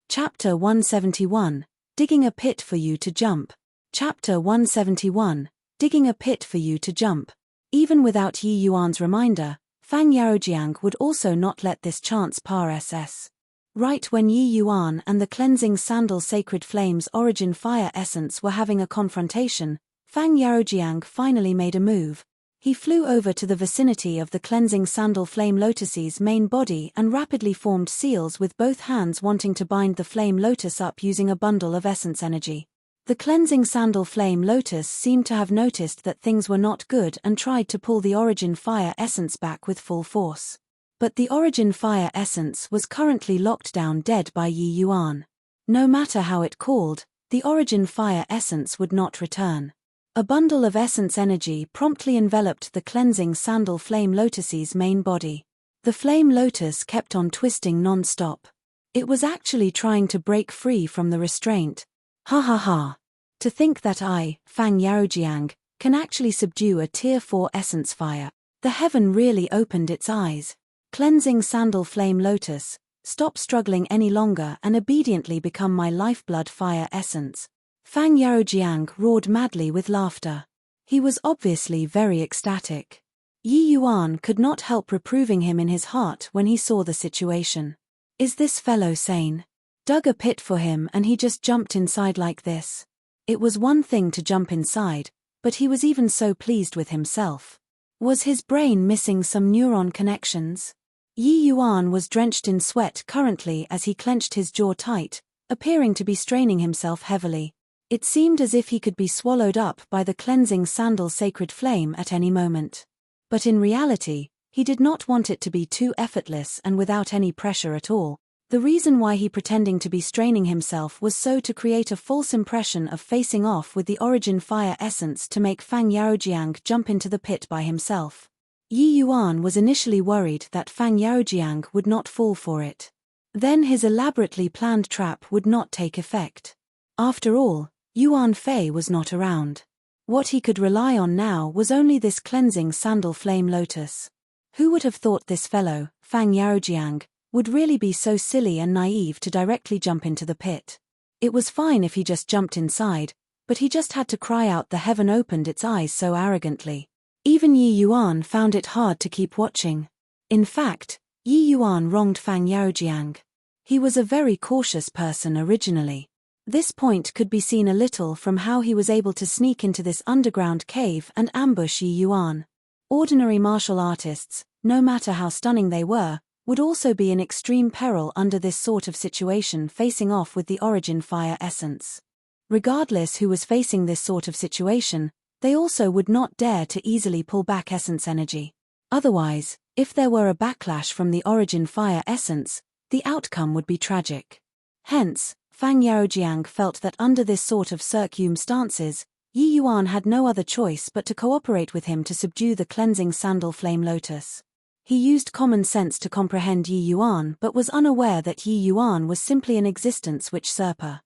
Chapter 171, Digging a Pit for You to Jump. Chapter 171, Digging a Pit for You to Jump. Even without Yi Yuan's reminder, Fang Yaojiang would also not let this chance pass. Right when Yi Yuan and the cleansing sandal sacred flames origin fire essence were having a confrontation, Fang Yaojiang finally made a move. He flew over to the vicinity of the cleansing sandal flame lotus's main body and rapidly formed seals with both hands, wanting to bind the flame lotus up using a bundle of essence energy. The cleansing sandal flame lotus seemed to have noticed that things were not good and tried to pull the origin fire essence back with full force. But the origin fire essence was currently locked down dead by Yi Yuan. No matter how it called, the origin fire essence would not return. A bundle of essence energy promptly enveloped the cleansing sandal flame lotus's main body. The flame lotus kept on twisting non-stop. It was actually trying to break free from the restraint. Ha ha ha. To think that I, Fang Yaojiang, can actually subdue a tier 4 essence fire. The heaven really opened its eyes. Cleansing sandal flame lotus, stop struggling any longer and obediently become my lifeblood fire essence. Fang Yaojiang roared madly with laughter. He was obviously very ecstatic. Yi Yuan could not help reproving him in his heart when he saw the situation. Is this fellow sane? Dug a pit for him and he just jumped inside like this. It was one thing to jump inside, but he was even so pleased with himself. Was his brain missing some neuron connections? Yi Yuan was drenched in sweat currently as he clenched his jaw tight, appearing to be straining himself heavily. It seemed as if he could be swallowed up by the cleansing sandal sacred flame at any moment. But in reality, he did not want it to be too effortless and without any pressure at all. The reason why he pretending to be straining himself was so to create a false impression of facing off with the origin fire essence to make Fang Yaojiang jump into the pit by himself. Yi Yuan was initially worried that Fang Yaojiang would not fall for it. Then his elaborately planned trap would not take effect. After all, Yuan Fei was not around. What he could rely on now was only this cleansing sandal flame lotus. Who would have thought this fellow, Fang Yaojiang, would really be so silly and naive to directly jump into the pit? It was fine if he just jumped inside, but he just had to cry out the heaven opened its eyes so arrogantly. Even Yi Yuan found it hard to keep watching. In fact, Yi Yuan wronged Fang Yaojiang. He was a very cautious person originally. This point could be seen a little from how he was able to sneak into this underground cave and ambush Yi Yuan. Ordinary martial artists, no matter how stunning they were, would also be in extreme peril under this sort of situation facing off with the origin fire essence. Regardless who was facing this sort of situation, they also would not dare to easily pull back essence energy. Otherwise, if there were a backlash from the origin fire essence, the outcome would be tragic. Hence, Fang Yaojiang felt that under this sort of circumstances, Yi Yuan had no other choice but to cooperate with him to subdue the cleansing sandal flame lotus. He used common sense to comprehend Yi Yuan but was unaware that Yi Yuan was simply an existence which Serpa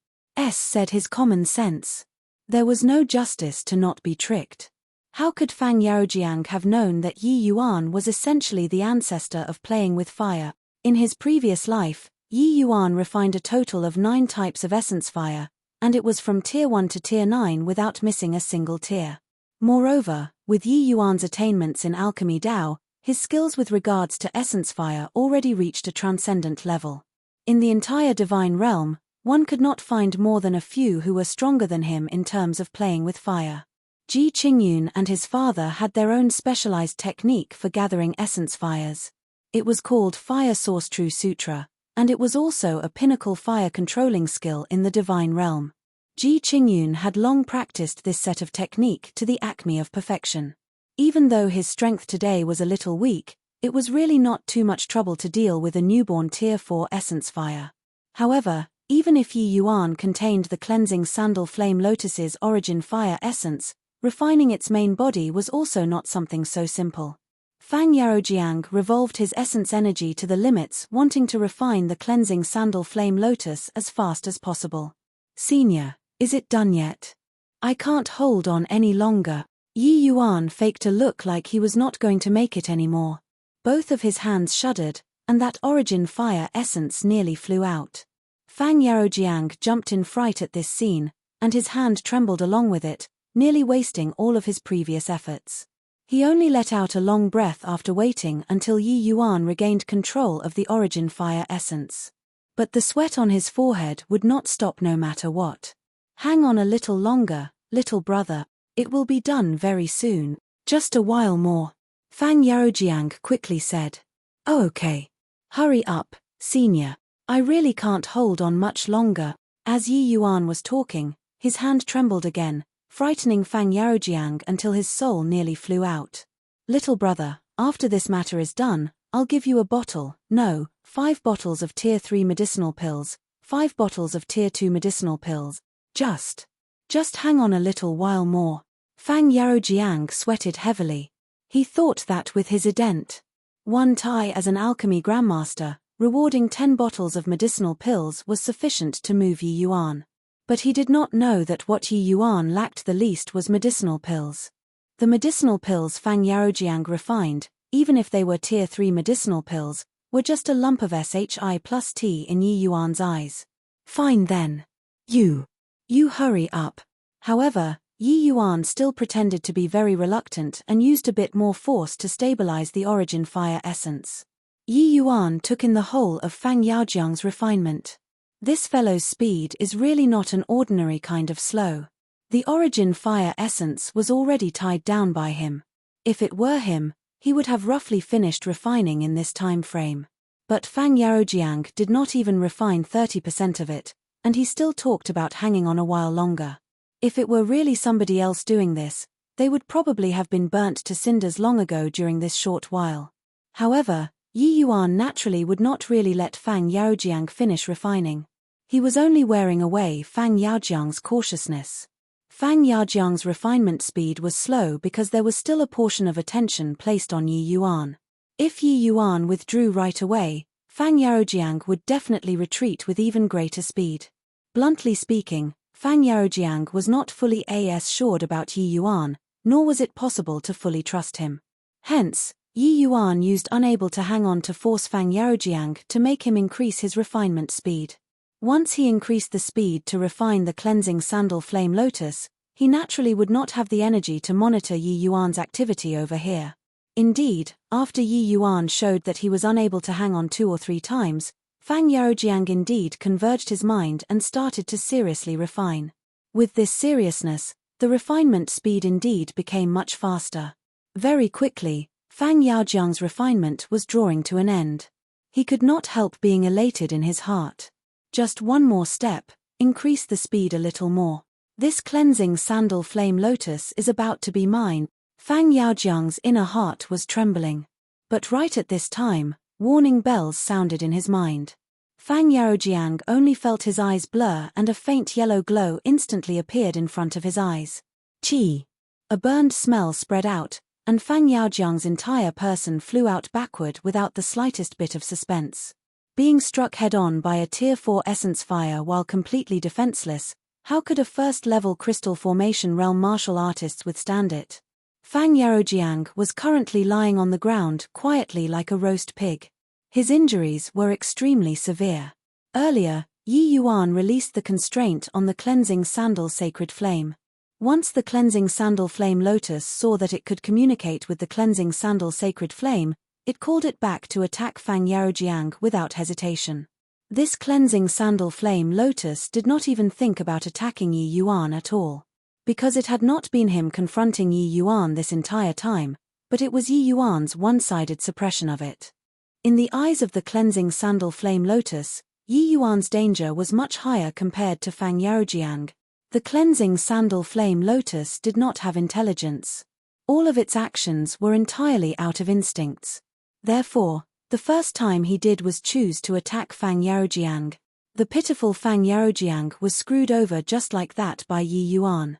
said his common sense. There was no justice to not be tricked. How could Fang Yaojiang have known that Yi Yuan was essentially the ancestor of playing with fire? In his previous life, Yi Yuan refined a total of 9 types of essence fire, and it was from tier 1 to tier 9 without missing a single tier. Moreover, with Yi Yuan's attainments in alchemy Dao, his skills with regards to essence fire already reached a transcendent level. In the entire divine realm, one could not find more than a few who were stronger than him in terms of playing with fire. Ji Qingyun and his father had their own specialized technique for gathering essence fires. It was called Fire Source True Sutra, and it was also a pinnacle fire controlling skill in the divine realm. Ji Qingyun had long practiced this set of technique to the acme of perfection. Even though his strength today was a little weak, it was really not too much trouble to deal with a newborn tier 4 essence fire. However, even if Yi Yuan contained the cleansing sandal flame lotus's origin fire essence, refining its main body was also not something so simple. Fang Yaojiang revolved his essence energy to the limits, wanting to refine the cleansing sandal flame lotus as fast as possible. Senior, is it done yet? I can't hold on any longer. Yi Yuan faked a look like he was not going to make it anymore. Both of his hands shuddered, and that origin fire essence nearly flew out. Fang Yaojiang jumped in fright at this scene, and his hand trembled along with it, nearly wasting all of his previous efforts. He only let out a long breath after waiting until Yi Yuan regained control of the origin fire essence. But the sweat on his forehead would not stop no matter what. Hang on a little longer, little brother. It will be done very soon. Just a while more. Fang Yaojiang quickly said. Oh, okay. Hurry up, senior. I really can't hold on much longer. As Yi Yuan was talking, his hand trembled again, frightening Fang Yaojiang until his soul nearly flew out. Little brother, after this matter is done, I'll give you a bottle, no, 5 bottles of Tier 3 medicinal pills, 5 bottles of Tier 2 medicinal pills. Just hang on a little while more. Fang Yaojiang sweated heavily. He thought that with his ident. 1 Tai as an alchemy grandmaster, rewarding 10 bottles of medicinal pills was sufficient to move Yi Yuan. But he did not know that what Yi Yuan lacked the least was medicinal pills. The medicinal pills Fang Yaojiang refined, even if they were Tier 3 medicinal pills, were just a lump of SHI plus T in Yi Yuan's eyes. Fine then. You hurry up. However, Yi Yuan still pretended to be very reluctant and used a bit more force to stabilize the origin fire essence. Yi Yuan took in the whole of Fang Yaojiang's refinement. This fellow's speed is really not an ordinary kind of slow. The origin fire essence was already tied down by him. If it were him, he would have roughly finished refining in this time frame. But Fang Yaojiang did not even refine 30% of it, and he still talked about hanging on a while longer. If it were really somebody else doing this, they would probably have been burnt to cinders long ago during this short while. However, Yi Yuan naturally would not really let Fang Yaojiang finish refining. He was only wearing away Fang Yaojiang's cautiousness. Fang Yaojiang's refinement speed was slow because there was still a portion of attention placed on Yi Yuan. If Yi Yuan withdrew right away, Fang Yaojiang would definitely retreat with even greater speed. Bluntly speaking, Fang Yaojiang was not fully assured about Yi Yuan, nor was it possible to fully trust him. Hence, Yi Yuan used unable to hang on to force Fang Yaojiang to make him increase his refinement speed. Once he increased the speed to refine the cleansing sandal flame lotus, he naturally would not have the energy to monitor Yi Yuan's activity over here. Indeed, after Yi Yuan showed that he was unable to hang on 2 or 3 times, Fang Yaojiang indeed converged his mind and started to seriously refine. With this seriousness, the refinement speed indeed became much faster. Very quickly, Fang Yaojiang's refinement was drawing to an end. He could not help being elated in his heart. Just one more step, increase the speed a little more. This cleansing sandal flame lotus is about to be mine. Fang Yaojiang's inner heart was trembling. But right at this time, warning bells sounded in his mind. Fang Yaojiang only felt his eyes blur and a faint yellow glow instantly appeared in front of his eyes. Qi. A burned smell spread out, and Fang Yaojiang's entire person flew out backward without the slightest bit of suspense. Being struck head-on by a Tier 4 essence fire while completely defenseless, how could a first-level crystal formation realm martial artist withstand it? Fang Yaojiang was currently lying on the ground quietly like a roast pig. His injuries were extremely severe. Earlier, Yi Yuan released the constraint on the cleansing sandal sacred flame. Once the cleansing sandal flame lotus saw that it could communicate with the cleansing sandal sacred flame, it called it back to attack Fang Yaojiang without hesitation. This cleansing sandal flame lotus did not even think about attacking Yi Yuan at all. Because it had not been him confronting Yi Yuan this entire time, but it was Yi Yuan's one-sided suppression of it. In the eyes of the cleansing sandal flame lotus, Yi Yuan's danger was much higher compared to Fang Yaojiang. The cleansing sandal flame lotus did not have intelligence. All of its actions were entirely out of instincts. Therefore, the first time he did was choose to attack Fang Yaojiang. The pitiful Fang Yaojiang was screwed over just like that by Yi Yuan.